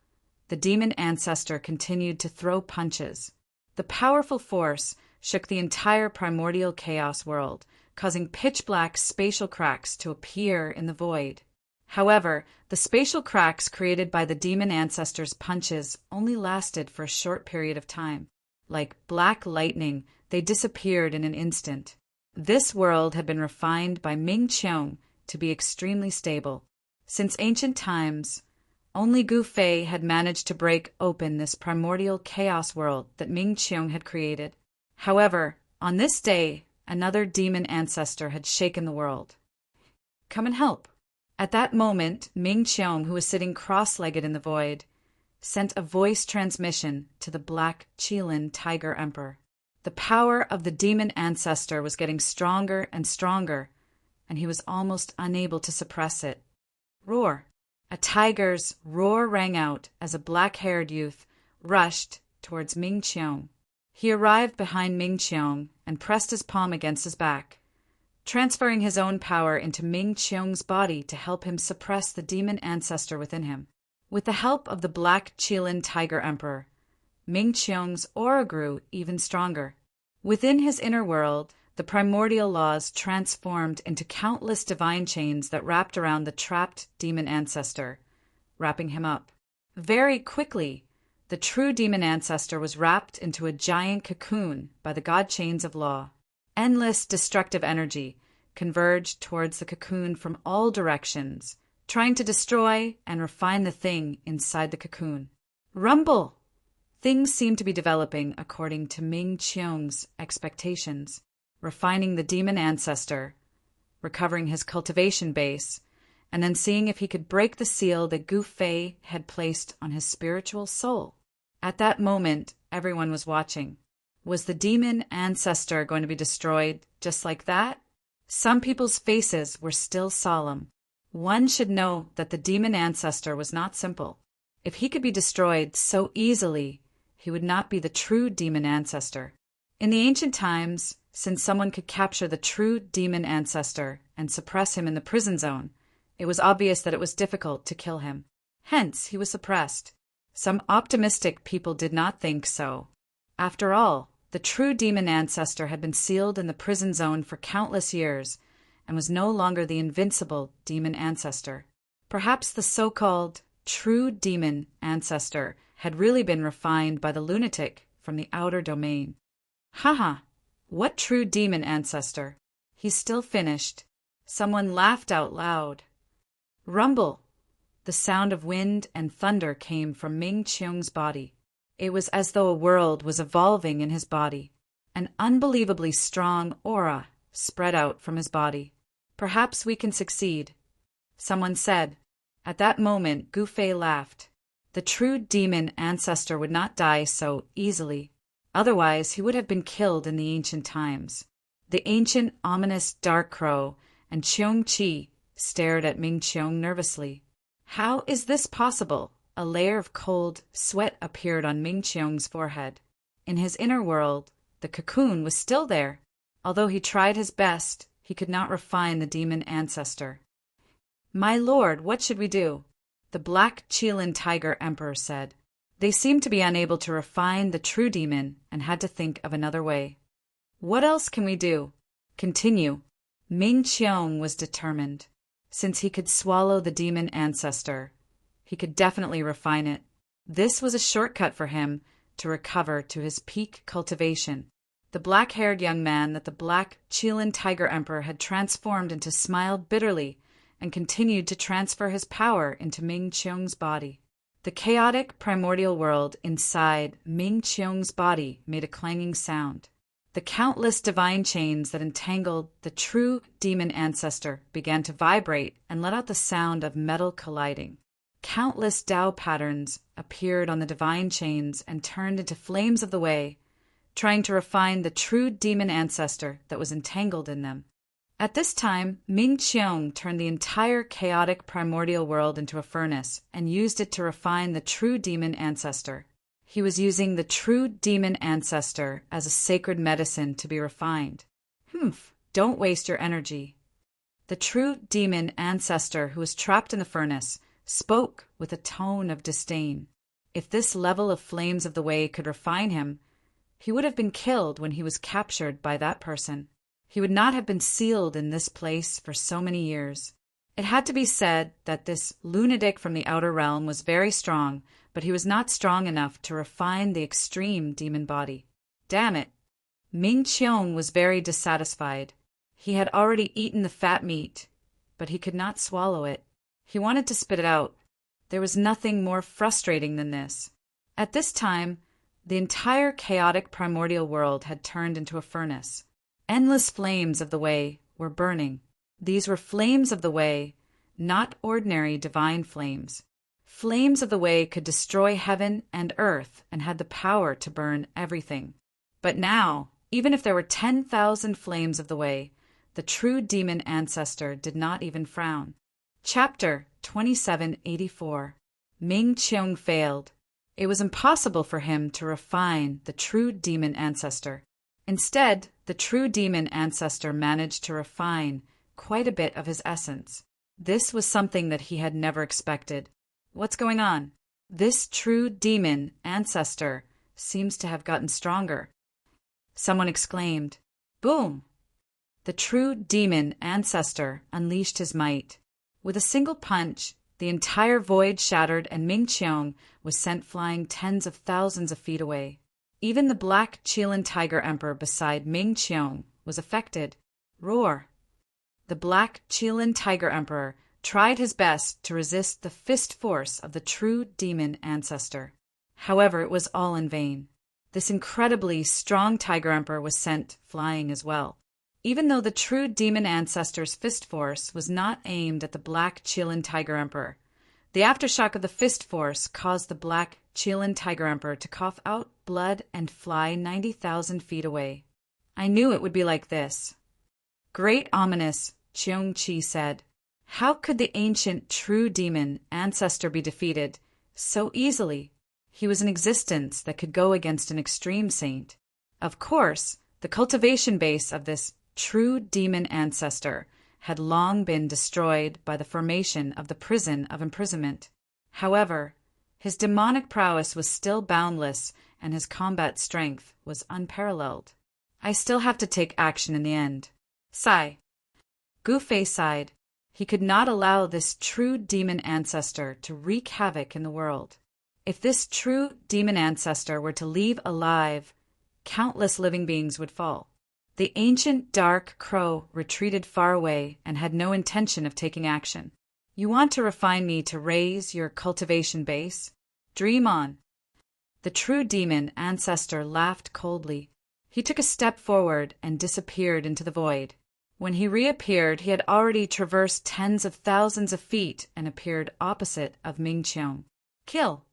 the demon ancestor continued to throw punches. The powerful force shook the entire primordial chaos world, causing pitch-black spatial cracks to appear in the void. However, the spatial cracks created by the demon ancestor's punches only lasted for a short period of time. Like black lightning, they disappeared in an instant. This world had been refined by Ming Qiong to be extremely stable. Since ancient times, only Gu Fei had managed to break open this primordial chaos world that Ming Qiong had created. However, on this day, another demon ancestor had shaken the world. Come and help. At that moment, Ming Qiong, who was sitting cross-legged in the void, sent a voice transmission to the Black Qilin Tiger Emperor. The power of the demon ancestor was getting stronger and stronger, and he was almost unable to suppress it. Roar! A tiger's roar rang out as a black-haired youth rushed towards Ming Qiong. He arrived behind Ming Qiong and pressed his palm against his back, transferring his own power into Ming Qiong's body to help him suppress the demon ancestor within him. With the help of the Black Qilin Tiger Emperor, Ming Qiong's aura grew even stronger. Within his inner world, the primordial laws transformed into countless divine chains that wrapped around the trapped demon ancestor, wrapping him up. Very quickly, the true demon ancestor was wrapped into a giant cocoon by the god chains of law. Endless destructive energy converged towards the cocoon from all directions, trying to destroy and refine the thing inside the cocoon. Rumble! Things seemed to be developing according to Ming Qiong's expectations, refining the demon ancestor, recovering his cultivation base, and then seeing if he could break the seal that Gu Fei had placed on his spiritual soul. At that moment, everyone was watching. Was the demon ancestor going to be destroyed just like that? Some people's faces were still solemn. One should know that the demon ancestor was not simple. If he could be destroyed so easily, he would not be the true demon ancestor. In the ancient times, since someone could capture the true demon ancestor and suppress him in the prison zone, it was obvious that it was difficult to kill him. Hence, he was suppressed. Some optimistic people did not think so. After all, the true demon ancestor had been sealed in the prison zone for countless years and was no longer the invincible demon ancestor. Perhaps the so-called true demon ancestor had really been refined by the lunatic from the outer domain. Haha, what true demon ancestor? He's still finished. Someone laughed out loud. Rumble! The sound of wind and thunder came from Ming Qiong's body. It was as though a world was evolving in his body. An unbelievably strong aura spread out from his body. Perhaps we can succeed, someone said. At that moment, Gu Fei laughed. The true demon ancestor would not die so easily. Otherwise, he would have been killed in the ancient times. The ancient, ominous dark crow and Qiong Qi stared at Ming Qiong nervously. How is this possible? A layer of cold sweat appeared on Ming Qiong's forehead. In his inner world, the cocoon was still there. Although he tried his best, he could not refine the demon ancestor. My lord, what should we do? The Black Qilin Tiger Emperor said. They seemed to be unable to refine the true demon and had to think of another way. What else can we do? Continue. Ming Qiong was determined. Since he could swallow the demon ancestor, he could definitely refine it. This was a shortcut for him to recover to his peak cultivation. The black-haired young man that the Black Qilin Tiger Emperor had transformed into smiled bitterly and continued to transfer his power into Ming Qiong's body. The chaotic primordial world inside Ming Qiong's body made a clanging sound. The countless divine chains that entangled the true demon ancestor began to vibrate and let out the sound of metal colliding. Countless Tao patterns appeared on the divine chains and turned into flames of the way, trying to refine the true demon ancestor that was entangled in them. At this time, Ming Qiong turned the entire chaotic primordial world into a furnace and used it to refine the true demon ancestor. He was using the true demon ancestor as a sacred medicine to be refined. Don't waste your energy. The true demon ancestor who was trapped in the furnace spoke with a tone of disdain. If this level of flames of the way could refine him, he would have been killed when he was captured by that person. He would not have been sealed in this place for so many years. It had to be said that this lunatic from the outer realm was very strong, but he was not strong enough to refine the extreme demon body. Damn it! Ming Qiong was very dissatisfied. He had already eaten the fat meat, but he could not swallow it. He wanted to spit it out. There was nothing more frustrating than this. At this time, the entire chaotic primordial world had turned into a furnace. Endless flames of the way were burning. These were flames of the way, not ordinary divine flames. Flames of the way could destroy heaven and earth and had the power to burn everything. But now, even if there were 10,000 flames of the way, the true demon ancestor did not even frown. Chapter 2784. Ming Qiong failed. It was impossible for him to refine the true demon ancestor. Instead, the true demon ancestor managed to refine quite a bit of his essence. This was something that he had never expected. What's going on? This true demon ancestor seems to have gotten stronger. Someone exclaimed. Boom! The true demon ancestor unleashed his might. With a single punch, the entire void shattered and Ming Qiong was sent flying tens of thousands of feet away. Even the black Qilin Tiger Emperor beside Ming Qiong was affected. Roar! The black Qilin Tiger Emperor tried his best to resist the fist force of the true demon ancestor. However, it was all in vain. This incredibly strong Tiger Emperor was sent flying as well. Even though the true demon ancestor's fist force was not aimed at the black Qilin Tiger Emperor, the aftershock of the fist force caused the black Qilin Tiger Emperor to cough out blood and fly 90,000 feet away. I knew it would be like this. Great ominous, Qiong Qi said. How could the ancient true demon ancestor be defeated so easily? He was an existence that could go against an extreme saint. Of course, the cultivation base of this true demon ancestor had long been destroyed by the formation of the prison of imprisonment. However, his demonic prowess was still boundless and his combat strength was unparalleled. I still have to take action in the end. Sigh. Gu Fei sighed. He could not allow this true demon ancestor to wreak havoc in the world. If this true demon ancestor were to leave alive, countless living beings would fall. The ancient dark crow retreated far away and had no intention of taking action. You want to refine me to raise your cultivation base? Dream on. The true demon ancestor laughed coldly. He took a step forward and disappeared into the void. When he reappeared, he had already traversed tens of thousands of feet and appeared opposite of Ming Qiong. Kill!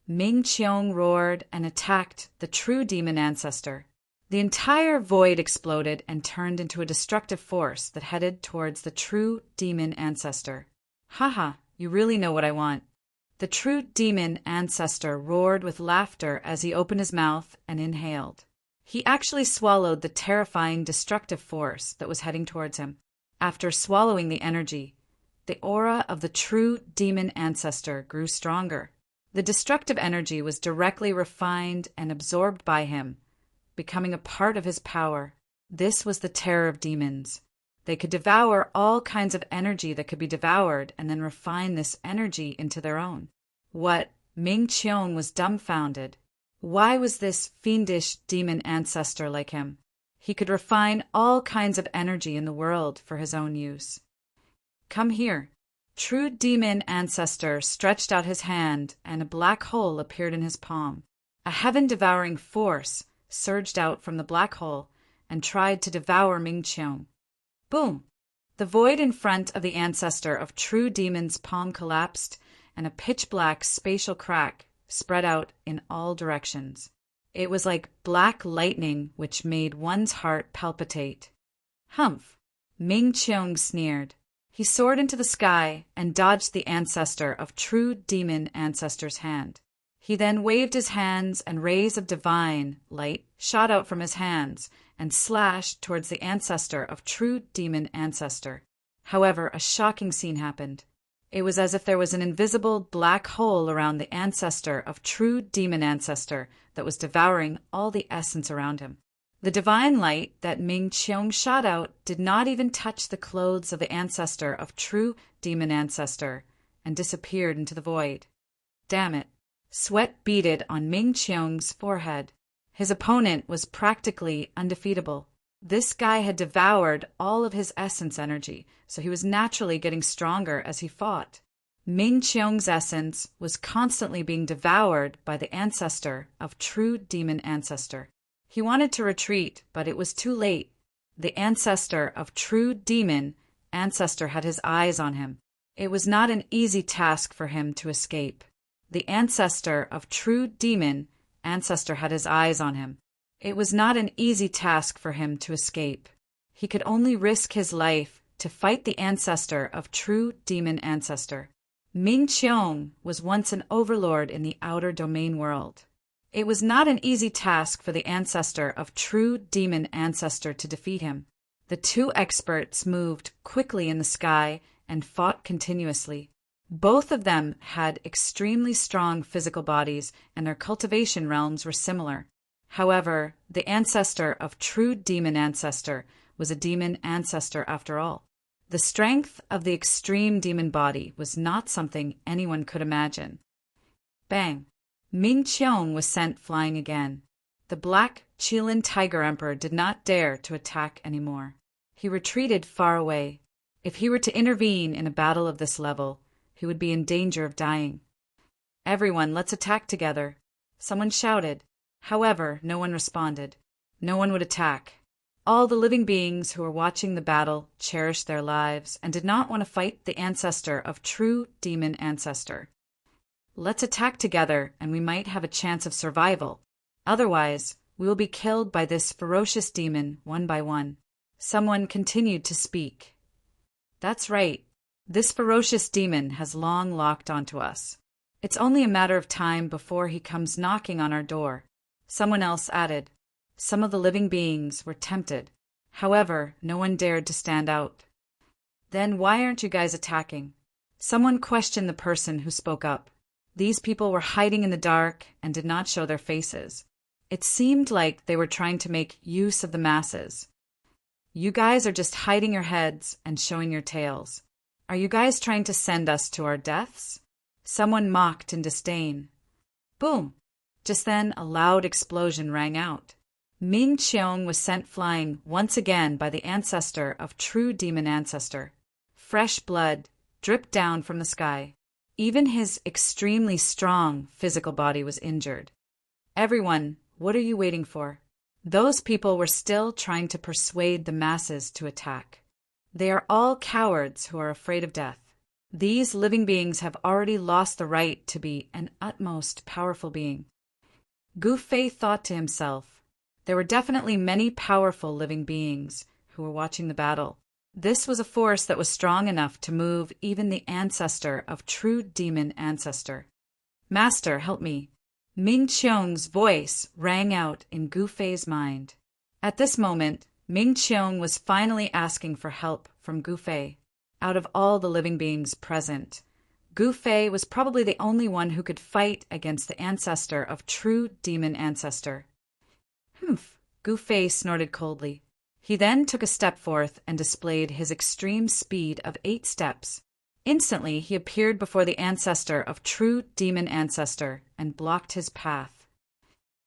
Ming Qiong roared and attacked the true demon ancestor. The entire void exploded and turned into a destructive force that headed towards the true demon ancestor. Haha, you really know what I want. The true demon ancestor roared with laughter as he opened his mouth and inhaled. He actually swallowed the terrifying destructive force that was heading towards him. After swallowing the energy, the aura of the true demon ancestor grew stronger. The destructive energy was directly refined and absorbed by him, becoming a part of his power. This was the terror of demons. They could devour all kinds of energy that could be devoured and then refine this energy into their own. What? Ming Qiong was dumbfounded. Why was this fiendish demon ancestor like him? He could refine all kinds of energy in the world for his own use. Come here. True demon ancestor stretched out his hand and a black hole appeared in his palm. A heaven-devouring force surged out from the black hole and tried to devour Ming Qiong. Boom! The void in front of the ancestor of true demon's palm collapsed and a pitch-black spatial crack spread out in all directions. It was like black lightning which made one's heart palpitate. Humph! Ming Qiong sneered. He soared into the sky and dodged the ancestor of true demon ancestor's hand. He then waved his hands and rays of divine light shot out from his hands and slashed towards the ancestor of true demon ancestor. However, a shocking scene happened. It was as if there was an invisible black hole around the ancestor of true demon ancestor that was devouring all the essence around him. The divine light that Ming Qiong shot out did not even touch the clothes of the ancestor of true demon ancestor and disappeared into the void. Damn it. Sweat beaded on Ming Qiong's forehead. His opponent was practically undefeatable. This guy had devoured all of his essence energy, so he was naturally getting stronger as he fought. Ming Qiong's essence was constantly being devoured by the ancestor of true demon ancestor. He wanted to retreat, but it was too late. The ancestor of true demon ancestor had his eyes on him. It was not an easy task for him to escape. The ancestor of true demon ancestor had his eyes on him. It was not an easy task for him to escape. He could only risk his life to fight the ancestor of true demon ancestor. Ming Qiong was once an overlord in the outer domain world. It was not an easy task for the ancestor of true demon ancestor to defeat him. The two experts moved quickly in the sky and fought continuously. Both of them had extremely strong physical bodies, and their cultivation realms were similar. However, the ancestor of true demon ancestor was a demon ancestor after all. The strength of the extreme demon body was not something anyone could imagine. Bang! Ming Qiong was sent flying again. The black Qilin Tiger Emperor did not dare to attack anymore. He retreated far away. If he were to intervene in a battle of this level, he would be in danger of dying. Everyone, let's attack together, someone shouted. However, no one responded. No one would attack. All the living beings who were watching the battle cherished their lives and did not want to fight the ancestor of true demon ancestor. Let's attack together and we might have a chance of survival. Otherwise, we will be killed by this ferocious demon one by one. Someone continued to speak. That's right. This ferocious demon has long locked onto us. It's only a matter of time before he comes knocking on our door. Someone else added. Some of the living beings were tempted. However, no one dared to stand out. Then why aren't you guys attacking? Someone questioned the person who spoke up. These people were hiding in the dark and did not show their faces. It seemed like they were trying to make use of the masses. You guys are just hiding your heads and showing your tails. Are you guys trying to send us to our deaths? Someone mocked in disdain. Boom! Just then a loud explosion rang out. Ming Qiong was sent flying once again by the ancestor of true demon ancestor. Fresh blood dripped down from the sky. Even his extremely strong physical body was injured. Everyone, what are you waiting for? Those people were still trying to persuade the masses to attack. They are all cowards who are afraid of death. These living beings have already lost the right to be an utmost powerful being. Gu Fei thought to himself, there were definitely many powerful living beings who were watching the battle. This was a force that was strong enough to move even the ancestor of true demon ancestor. Master, help me. Ming Qiong's voice rang out in Gu Fei's mind. At this moment, Ming Qiong was finally asking for help from Gu Fei. Out of all the living beings present, Gu Fei was probably the only one who could fight against the ancestor of true demon ancestor. Humph, Gu Fei snorted coldly. He then took a step forth and displayed his extreme speed of 8 steps. Instantly, he appeared before the ancestor of true demon ancestor and blocked his path.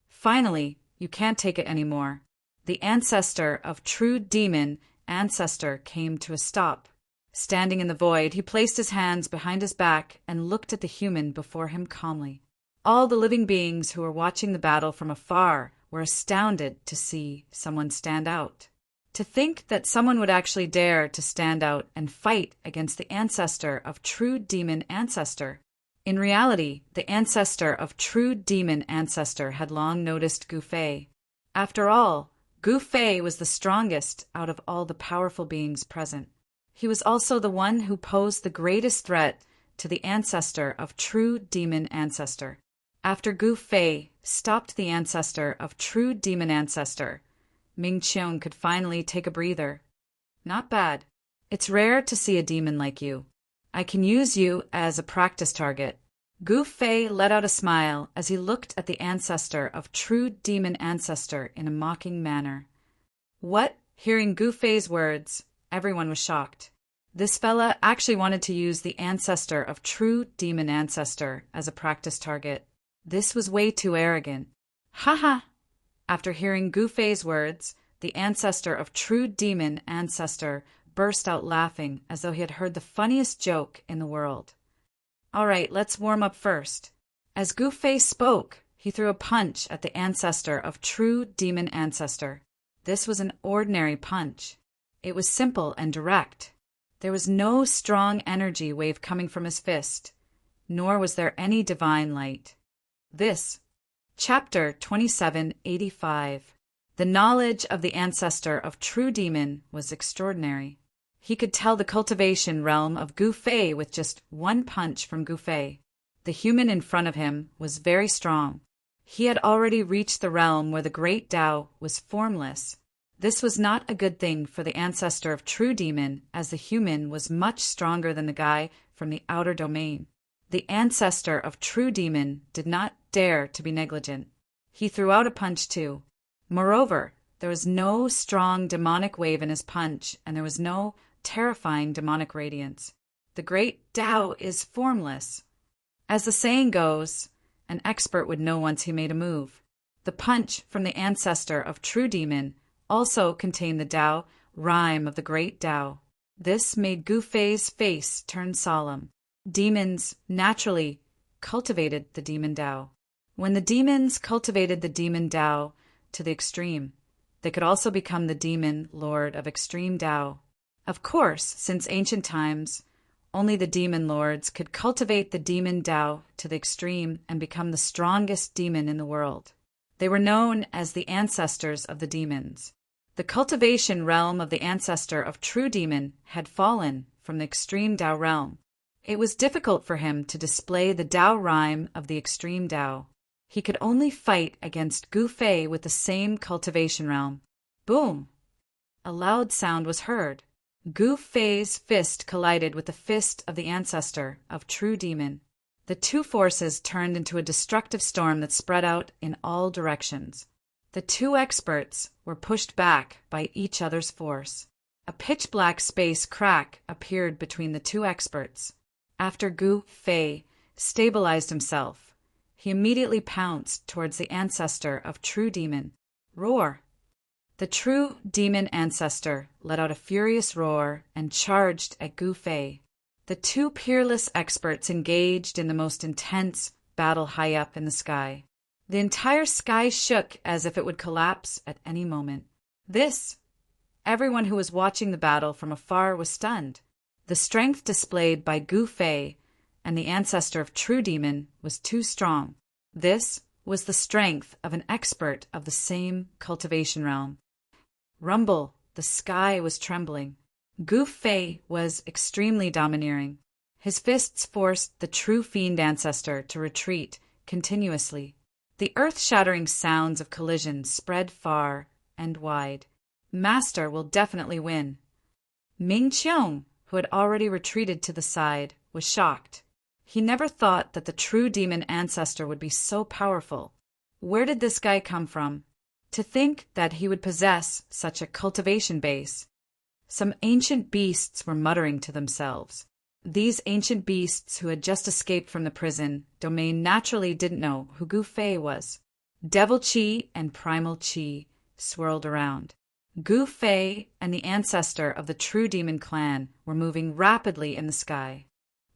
Finally, you can't take it anymore. The ancestor of true demon ancestor came to a stop. Standing in the void, he placed his hands behind his back and looked at the human before him calmly. All the living beings who were watching the battle from afar were astounded to see someone stand out. To think that someone would actually dare to stand out and fight against the ancestor of true demon ancestor. In reality, the ancestor of true demon ancestor had long noticed Gu Fei. After all, Gu Fei was the strongest out of all the powerful beings present. He was also the one who posed the greatest threat to the ancestor of true demon ancestor. After Gu Fei stopped the ancestor of true demon ancestor, Ming Qiong could finally take a breather. Not bad. It's rare to see a demon like you. I can use you as a practice target. Gu Fei let out a smile as he looked at the ancestor of true demon ancestor in a mocking manner. What? Hearing Gu Fei's words, everyone was shocked. This fella actually wanted to use the ancestor of true demon ancestor as a practice target. This was way too arrogant. Haha! After hearing Gu Fei's words, the ancestor of true demon ancestor burst out laughing as though he had heard the funniest joke in the world. All right, let's warm up first. As Gu Fei spoke, he threw a punch at the ancestor of true demon ancestor. This was an ordinary punch. It was simple and direct. There was no strong energy wave coming from his fist, nor was there any divine light. This Chapter 2785. The knowledge of the ancestor of true demon was extraordinary. He could tell the cultivation realm of Gu Fei with just one punch from Gu Fei. The human in front of him was very strong. He had already reached the realm where the great Tao was formless. This was not a good thing for the ancestor of True Demon, as the human was much stronger than the guy from the outer domain. The ancestor of True Demon did not dare to be negligent. He threw out a punch too. Moreover, there was no strong demonic wave in his punch, and there was no terrifying demonic radiance. The great Tao is formless. As the saying goes, an expert would know once he made a move. The punch from the ancestor of True Demon also contained the Tao rhyme of the great Tao. This made Gu Fei's face turn solemn. Demons naturally cultivated the demon Tao. When the demons cultivated the demon Tao to the extreme, they could also become the demon lord of extreme Tao. Of course, since ancient times, only the demon lords could cultivate the demon Tao to the extreme and become the strongest demon in the world. They were known as the ancestors of the demons. The cultivation realm of the ancestor of True Demon had fallen from the extreme Tao realm. It was difficult for him to display the Tao rhyme of the extreme Tao. He could only fight against Gu Fei with the same cultivation realm. Boom! A loud sound was heard. Gu Fei's fist collided with the fist of the ancestor of True Demon. The two forces turned into a destructive storm that spread out in all directions. The two experts were pushed back by each other's force. A pitch-black space crack appeared between the two experts. After Gu Fei stabilized himself, he immediately pounced towards the ancestor of True Demon. Roar! The True Demon ancestor let out a furious roar and charged at Gu Fei. The two peerless experts engaged in the most intense battle high up in the sky. The entire sky shook as if it would collapse at any moment. Everyone who was watching the battle from afar was stunned. The strength displayed by Gu Fei and the ancestor of True Demon was too strong. This was the strength of an expert of the same cultivation realm. Rumble! The sky was trembling. Gu Fei was extremely domineering. His fists forced the True Fiend ancestor to retreat continuously. The earth-shattering sounds of collision spread far and wide. Master will definitely win. Ming Qiong, who had already retreated to the side, was shocked. He never thought that the True Demon ancestor would be so powerful. Where did this guy come from? To think that he would possess such a cultivation base. Some ancient beasts were muttering to themselves. These ancient beasts who had just escaped from the prison domain naturally didn't know who Gu Fei was. Devil Qi and Primal Qi swirled around. Gu Fei and the ancestor of the True Demon clan were moving rapidly in the sky.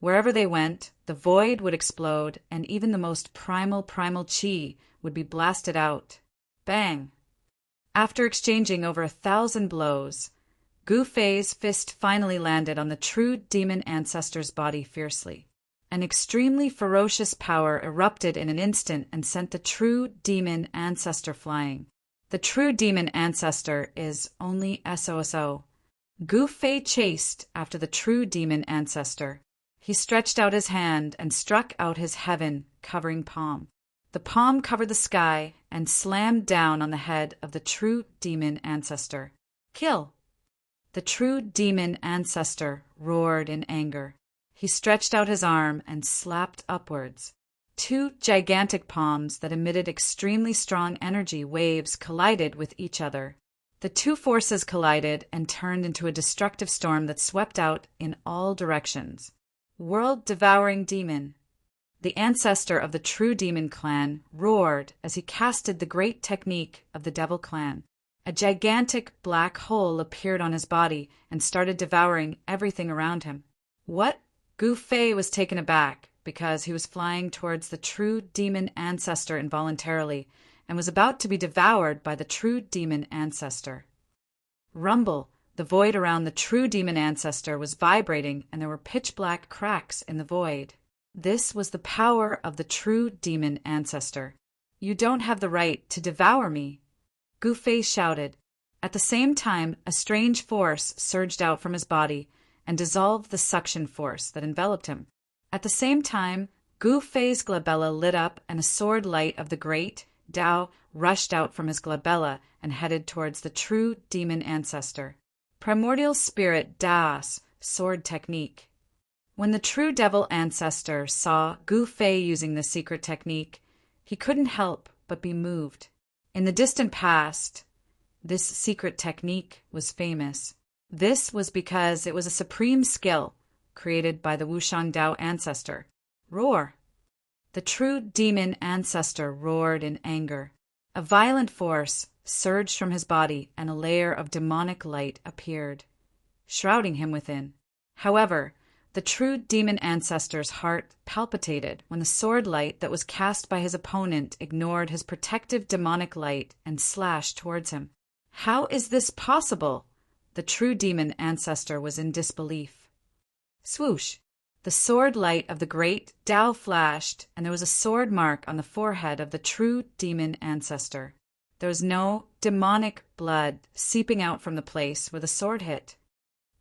Wherever they went, the void would explode and even the most primal Qi would be blasted out. Bang! After exchanging over 1,000 blows, Gu Fei's fist finally landed on the True Demon ancestor's body fiercely. An extremely ferocious power erupted in an instant and sent the True Demon ancestor flying. The True Demon ancestor is only SOSO. Gu Fei chased after the True Demon ancestor. He stretched out his hand and struck out his heaven-covering palm. The palm covered the sky and slammed down on the head of the True Demon ancestor. Kill! The True Demon ancestor roared in anger. He stretched out his arm and slapped upwards. Two gigantic palms that emitted extremely strong energy waves collided with each other. The two forces collided and turned into a destructive storm that swept out in all directions. World-devouring demon. The ancestor of the True Demon clan roared as he casted the great technique of the Devil clan. A gigantic black hole appeared on his body and started devouring everything around him. What? Gu Fei was taken aback because he was flying towards the True Demon ancestor involuntarily and was about to be devoured by the True Demon ancestor. Rumble! The void around the True Demon ancestor was vibrating and there were pitch-black cracks in the void. This was the power of the True Demon ancestor. You don't have the right to devour me, Gu Fei shouted. At the same time, a strange force surged out from his body and dissolved the suction force that enveloped him. At the same time, Gu Fei's glabella lit up and a sword light of the great Tao rushed out from his glabella and headed towards the true demon ancestor. Primordial spirit Da's sword technique. When the true devil ancestor saw Gu Fei using the secret technique, he couldn't help but be moved. In the distant past, this secret technique was famous. This was because it was a supreme skill created by the Wushang Dao ancestor. Roar! The true demon ancestor roared in anger. A violent force surged from his body and a layer of demonic light appeared, shrouding him within. However, the true demon ancestor's heart palpitated when the sword light that was cast by his opponent ignored his protective demonic light and slashed towards him. How is this possible? The true demon ancestor was in disbelief. Swoosh! The sword light of the great Tao flashed, and there was a sword mark on the forehead of the true demon ancestor. There was no demonic blood seeping out from the place where the sword hit.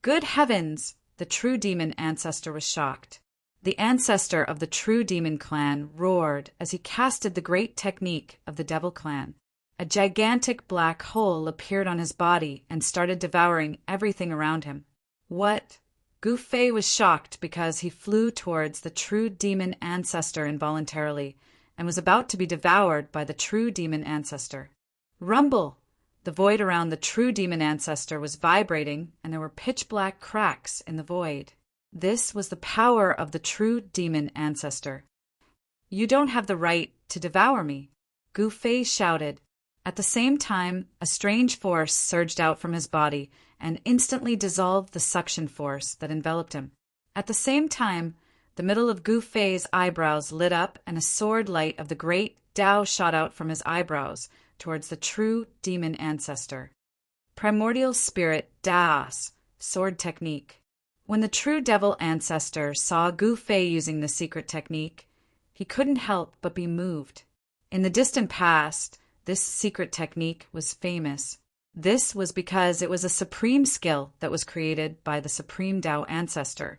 Good heavens! The true demon ancestor was shocked. The ancestor of the true demon clan roared as he casted the great technique of the devil clan. A gigantic black hole appeared on his body and started devouring everything around him. What? Gu Fei was shocked because he flew towards the true demon ancestor involuntarily and was about to be devoured by the true demon ancestor. Rumble! The void around the true demon ancestor was vibrating, and there were pitch-black cracks in the void. This was the power of the true demon ancestor. You don't have the right to devour me, Gu Fei shouted. At the same time, a strange force surged out from his body and instantly dissolved the suction force that enveloped him. At the same time, the middle of Gu Fei's eyebrows lit up and a sword light of the great Tao shot out from his eyebrows towards the true demon ancestor. Primordial spirit Da's sword technique. When the true devil ancestor saw Gu Fei using the secret technique, he couldn't help but be moved. In the distant past, this secret technique was famous. This was because it was a supreme skill that was created by the supreme Tao ancestor.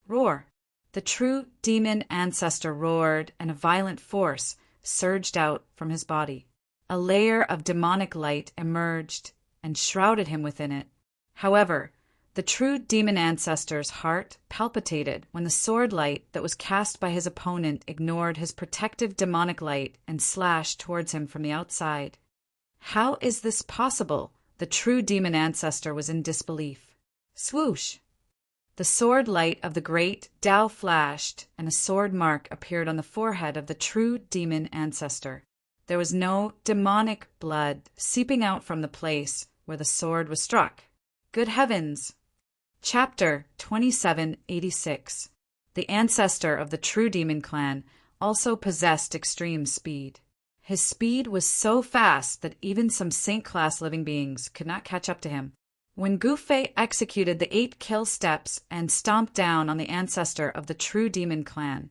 Roar! The true demon ancestor roared, and a violent force surged out from his body. A layer of demonic light emerged and shrouded him within it. However, the true demon ancestor's heart palpitated when the sword light that was cast by his opponent ignored his protective demonic light and slashed towards him from the outside. How is this possible? The true demon ancestor was in disbelief. Swoosh! The sword light of the great Tao flashed, and a sword mark appeared on the forehead of the true demon ancestor. There was no demonic blood seeping out from the place where the sword was struck. Good heavens! Chapter 2786. The ancestor of the true demon clan also possessed extreme speed. His speed was so fast that even some saint-class living beings could not catch up to him. When Gu Fei executed the 8 kill steps and stomped down on the ancestor of the true demon clan,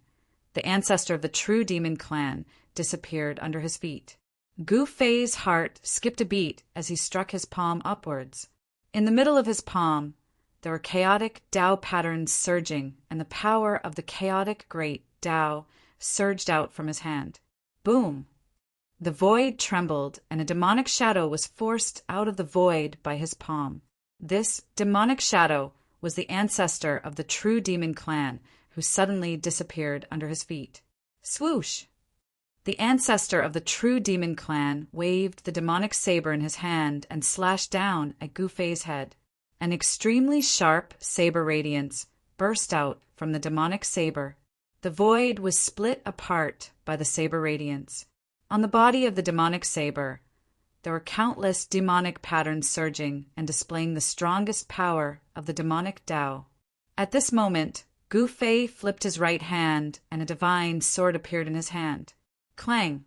the ancestor of the true demon clan disappeared under his feet. Gu Fei's heart skipped a beat as he struck his palm upwards. In the middle of his palm, there were chaotic Tao patterns surging, and the power of the chaotic great Tao surged out from his hand. Boom! The void trembled, and a demonic shadow was forced out of the void by his palm. This demonic shadow was the ancestor of the true demon clan, who suddenly disappeared under his feet. Swoosh! The ancestor of the true demon clan waved the demonic saber in his hand and slashed down at Gu Fei's head. An extremely sharp saber radiance burst out from the demonic saber. The void was split apart by the saber radiance. On the body of the demonic saber, there were countless demonic patterns surging and displaying the strongest power of the demonic Tao. At this moment, Gu Fei flipped his right hand, and a divine sword appeared in his hand. Clang!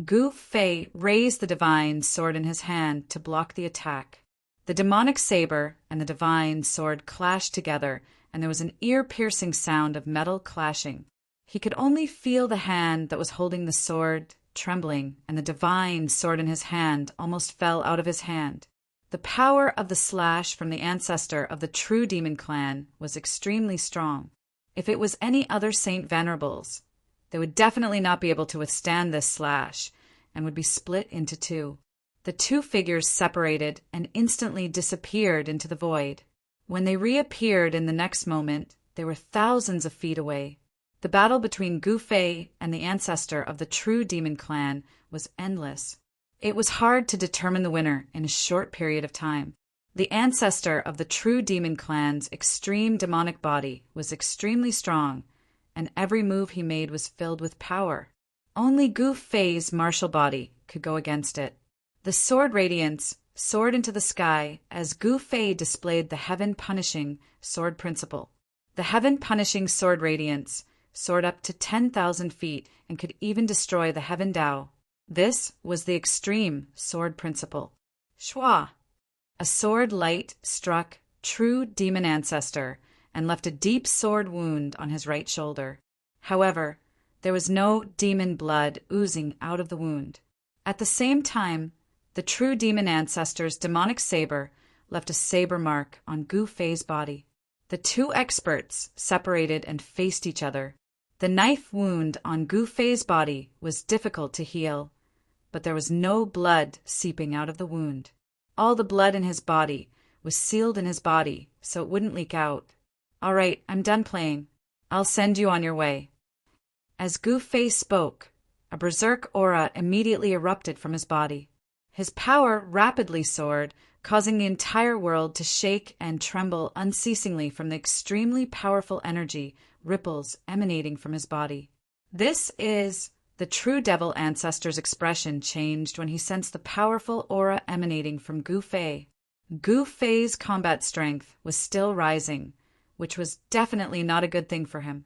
Gu Fei raised the divine sword in his hand to block the attack. The demonic saber and the divine sword clashed together, and there was an ear-piercing sound of metal clashing. He could only feel the hand that was holding the sword trembling, and the divine sword in his hand almost fell out of his hand. The power of the slash from the ancestor of the true demon clan was extremely strong. If it was any other Saint Venerables, they would definitely not be able to withstand this slash, and would be split into two. The two figures separated and instantly disappeared into the void. When they reappeared in the next moment, they were thousands of feet away. The battle between Gu Fei and the ancestor of the true demon clan was endless. It was hard to determine the winner in a short period of time. The ancestor of the true demon clan's extreme demonic body was extremely strong, and every move he made was filled with power. Only Gu Fei's martial body could go against it. The sword radiance soared into the sky as Gu Fei displayed the heaven-punishing sword principle. The heaven-punishing sword radiance soared up to 10,000 feet and could even destroy the heaven Dao. This was the extreme sword principle. Shua! A sword light struck true demon ancestor and left a deep sword wound on his right shoulder. However, there was no demon blood oozing out of the wound. At the same time, the true demon ancestor's demonic saber left a saber mark on Gu Fei's body. The two experts separated and faced each other. The knife wound on Gu Fei's body was difficult to heal, but there was no blood seeping out of the wound. All the blood in his body was sealed in his body so it wouldn't leak out. "All right, I'm done playing. I'll send you on your way." As Gu Fei spoke, a berserk aura immediately erupted from his body. His power rapidly soared, causing the entire world to shake and tremble unceasingly from the extremely powerful energy ripples emanating from his body. This is the true devil ancestor's expression changed when he sensed the powerful aura emanating from Gu Fei. Gu Fei's combat strength was still rising, which was definitely not a good thing for him.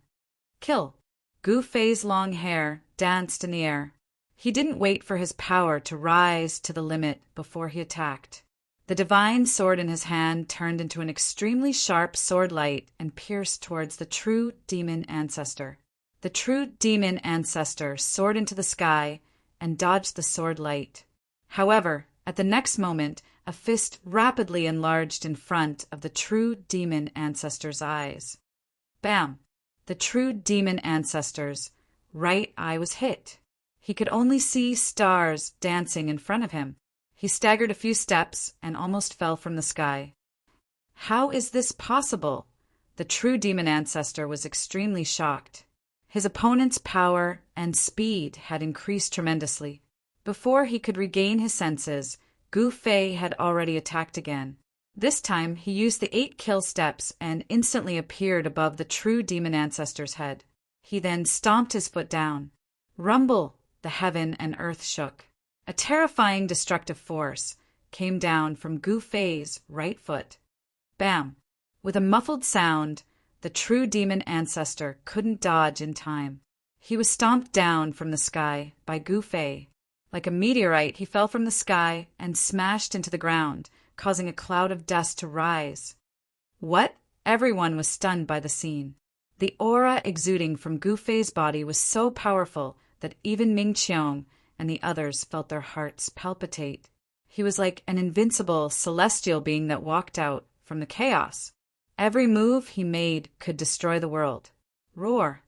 Kill! Gu Fei's long hair danced in the air. He didn't wait for his power to rise to the limit before he attacked. The divine sword in his hand turned into an extremely sharp sword light and pierced towards the true demon ancestor. The true demon ancestor soared into the sky and dodged the sword light. However, at the next moment, a fist rapidly enlarged in front of the true demon ancestor's eyes. Bam! The true demon ancestor's right eye was hit. He could only see stars dancing in front of him. He staggered a few steps and almost fell from the sky. How is this possible? The true demon ancestor was extremely shocked. His opponent's power and speed had increased tremendously. Before he could regain his senses, Gu Fei had already attacked again. This time he used the 8 kill steps and instantly appeared above the true demon ancestor's head. He then stomped his foot down. Rumble! The heaven and earth shook. A terrifying destructive force came down from Gu Fei's right foot. Bam! With a muffled sound, the true demon ancestor couldn't dodge in time. He was stomped down from the sky by Gu Fei. Like a meteorite, he fell from the sky and smashed into the ground, causing a cloud of dust to rise. What? Everyone was stunned by the scene. The aura exuding from Gu Fei's body was so powerful that even Ming Qiong and the others felt their hearts palpitate. He was like an invincible celestial being that walked out from the chaos. Every move he made could destroy the world. Roar!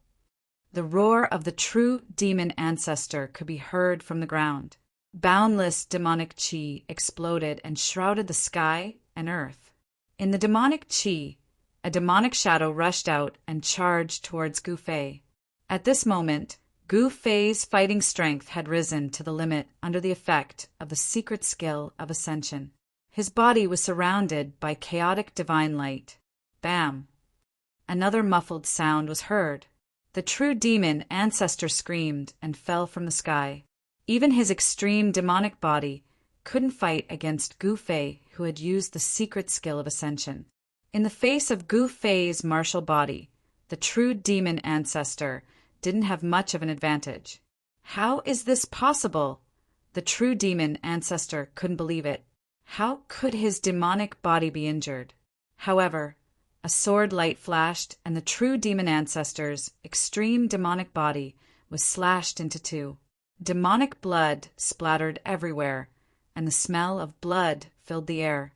The roar of the true demon ancestor could be heard from the ground. Boundless demonic qi exploded and shrouded the sky and earth. In the demonic qi, a demonic shadow rushed out and charged towards Gu Fei. At this moment, Gu Fei's fighting strength had risen to the limit under the effect of the secret skill of ascension. His body was surrounded by chaotic divine light. Bam! Another muffled sound was heard. The true demon ancestor screamed and fell from the sky. Even his extreme demonic body couldn't fight against Gu Fei, who had used the secret skill of ascension. In the face of Gu Fei's martial body, the true demon ancestor didn't have much of an advantage. How is this possible? The true demon ancestor couldn't believe it. How could his demonic body be injured? However, a sword light flashed, and the true demon ancestor's extreme demonic body was slashed into two. Demonic blood splattered everywhere, and the smell of blood filled the air.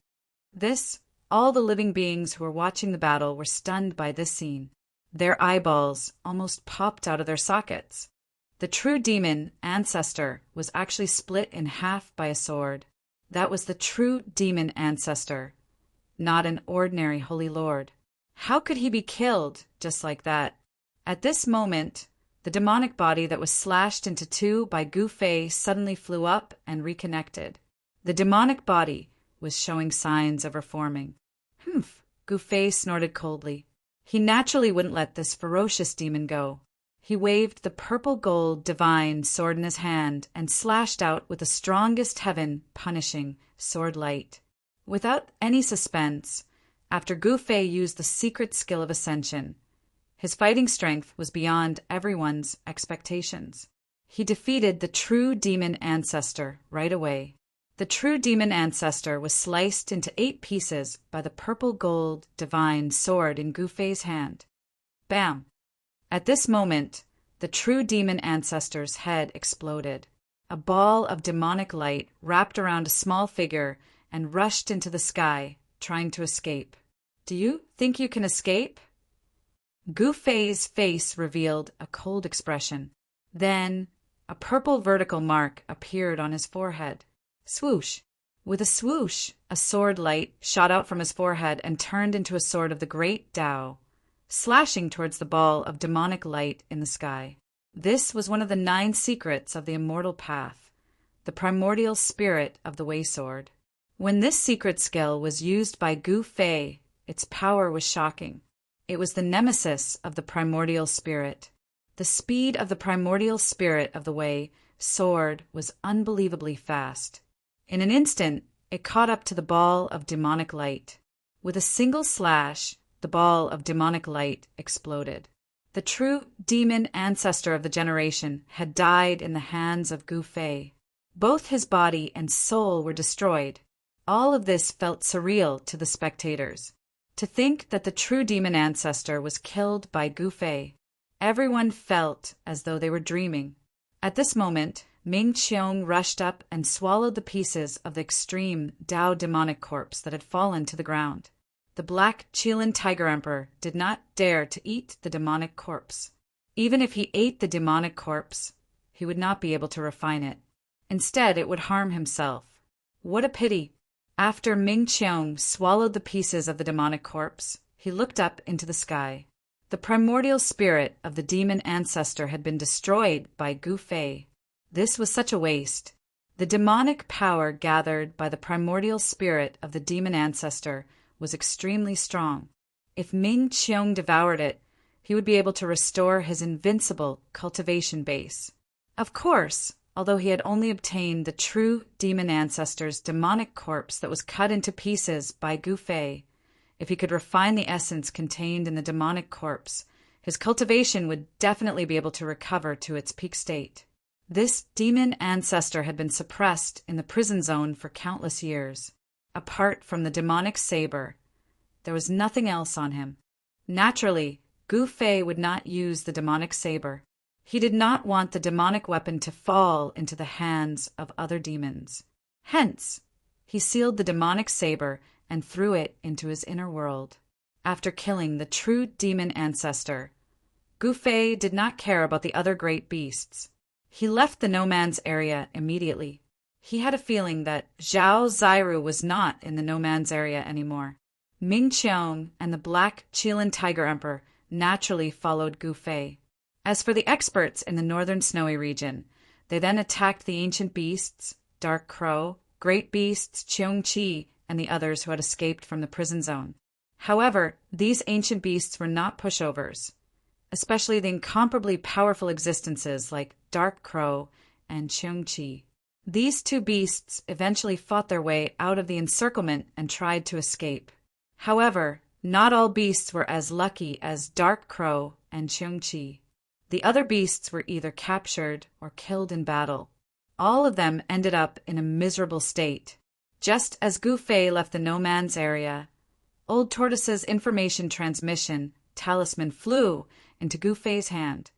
All the living beings who were watching the battle were stunned by this scene. Their eyeballs almost popped out of their sockets. The true demon ancestor was actually split in half by a sword. That was the true demon ancestor, not an ordinary holy lord. How could he be killed just like that? At this moment, the demonic body that was slashed into two by Gu Fei suddenly flew up and reconnected. The demonic body was showing signs of reforming. Humph, Gu Fei snorted coldly. He naturally wouldn't let this ferocious demon go. He waved the purple-gold divine sword in his hand and slashed out with the strongest heaven-punishing sword light. Without any suspense, after Gu Fei used the secret skill of ascension, his fighting strength was beyond everyone's expectations. He defeated the true demon ancestor right away. The true demon ancestor was sliced into 8 pieces by the purple-gold divine sword in Gu Fei's hand. Bam! At this moment, the true demon ancestor's head exploded. A ball of demonic light wrapped around a small figure and rushed into the sky, trying to escape. Do you think you can escape? Gu Fei's face revealed a cold expression. Then, a purple vertical mark appeared on his forehead. Swoosh! With a swoosh, a sword light shot out from his forehead and turned into a sword of the great Tao, slashing towards the ball of demonic light in the sky. This was one of the 9 secrets of the immortal path, the primordial spirit of the Way Sword. When this secret skill was used by Gu Fei, its power was shocking. It was the nemesis of the primordial spirit. The speed of the primordial spirit of the Way Sword was unbelievably fast. In an instant, it caught up to the ball of demonic light. With a single slash, the ball of demonic light exploded. The true demon ancestor of the generation had died in the hands of Gu Fei. Both his body and soul were destroyed. All of this felt surreal to the spectators. To think that the true demon ancestor was killed by Gu Fei. Everyone felt as though they were dreaming. At this moment, Ming Qiong rushed up and swallowed the pieces of the extreme Tao demonic corpse that had fallen to the ground. The black Qilin Tiger Emperor did not dare to eat the demonic corpse. Even if he ate the demonic corpse, he would not be able to refine it. Instead, it would harm himself. What a pity! After Ming Qiong swallowed the pieces of the demonic corpse, he looked up into the sky. The primordial spirit of the demon ancestor had been destroyed by Gu Fei. This was such a waste. The demonic power gathered by the primordial spirit of the demon ancestor was extremely strong. If Ming Qiong devoured it, he would be able to restore his invincible cultivation base. Of course, although he had only obtained the true demon ancestor's demonic corpse that was cut into pieces by Gu Fei, if he could refine the essence contained in the demonic corpse, his cultivation would definitely be able to recover to its peak state. This demon ancestor had been suppressed in the prison zone for countless years. Apart from the demonic saber, there was nothing else on him. Naturally, Gu Fei would not use the demonic saber. He did not want the demonic weapon to fall into the hands of other demons. Hence, he sealed the demonic saber and threw it into his inner world. After killing the true demon ancestor, Gu Fei did not care about the other great beasts. He left the no man's area immediately. He had a feeling that Zhao Zairu was not in the no man's area anymore. Ming Qiong and the black Qilin Tiger Emperor naturally followed Gu Fei. As for the experts in the northern snowy region, they then attacked the ancient beasts, Dark Crow, great beasts, Qiongqi, and the others who had escaped from the prison zone. However, these ancient beasts were not pushovers, especially the incomparably powerful existences like Dark Crow and Qiongqi. These 2 beasts eventually fought their way out of the encirclement and tried to escape. However, not all beasts were as lucky as Dark Crow and Qiongqi. The other beasts were either captured or killed in battle. All of them ended up in a miserable state. Just as Gu Fei left the no man's area, Old Tortoise's information transmission talisman flew into Gu Fei's hand.